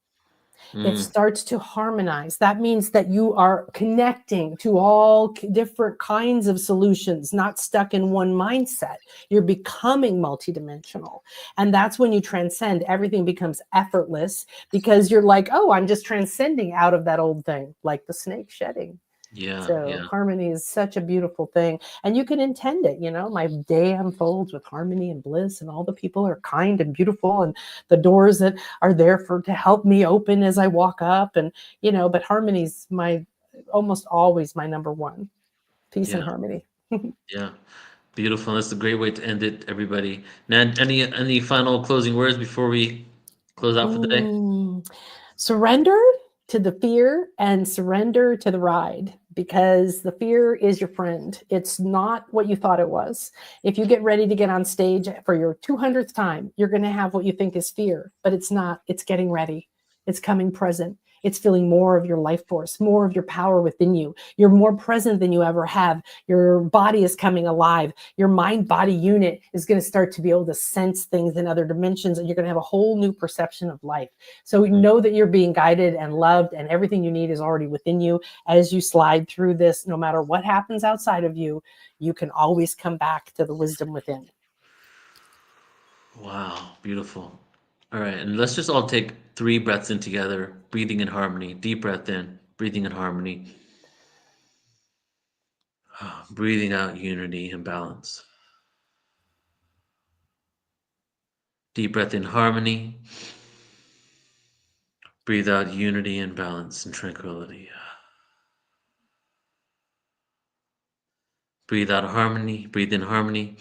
It starts to harmonize. That means that you are connecting to all different kinds of solutions, not stuck in one mindset. You're becoming multidimensional. And that's when you transcend. Everything becomes effortless, because you're like, oh, I'm just transcending out of that old thing, like the snake shedding. So harmony is such a beautiful thing, and you can intend it. My day unfolds with harmony and bliss, and all the people are kind and beautiful, and the doors that are there to help me open as I walk up, and but harmony is almost always my number one. Peace and harmony. Yeah, beautiful. That's a great way to end it, everybody. Nan, any final closing words before we Close out for the day. Surrender to the fear and surrender to the ride, because the fear is your friend. It's not what you thought it was. If you get ready to get on stage for your 200th time, you're going to have what you think is fear, but it's not. It's getting ready. It's coming present. It's feeling more of your life force, more of your power within you. You're more present than you ever have. Your body is coming alive. Your mind-body unit is going to start to be able to sense things in other dimensions, and you're going to have a whole new perception of life. So know that you're being guided and loved, and everything you need is already within you. As you slide through this, no matter what happens outside of you, you can always come back to the wisdom within. Wow, beautiful. All right, and let's just all take 3 breaths in together, breathing in harmony. Deep breath in, breathing in harmony. Breathing out unity and balance. Deep breath in harmony. Breathe out unity and balance and tranquility. Breathe out harmony. Breathe in harmony.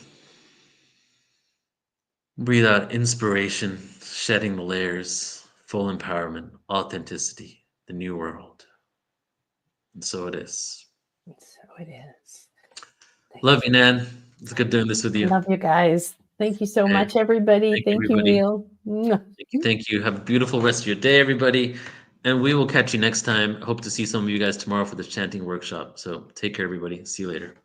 Breathe out inspiration, shedding the layers, full empowerment, authenticity, the new world. And so it is. So it is. Love you, Nan. It's good doing this with you. Love you guys. Thank you so much, everybody. Thank you, Neil. Thank you. Have a beautiful rest of your day, everybody. And we will catch you next time. Hope to see some of you guys tomorrow for the chanting workshop. So take care, everybody. See you later.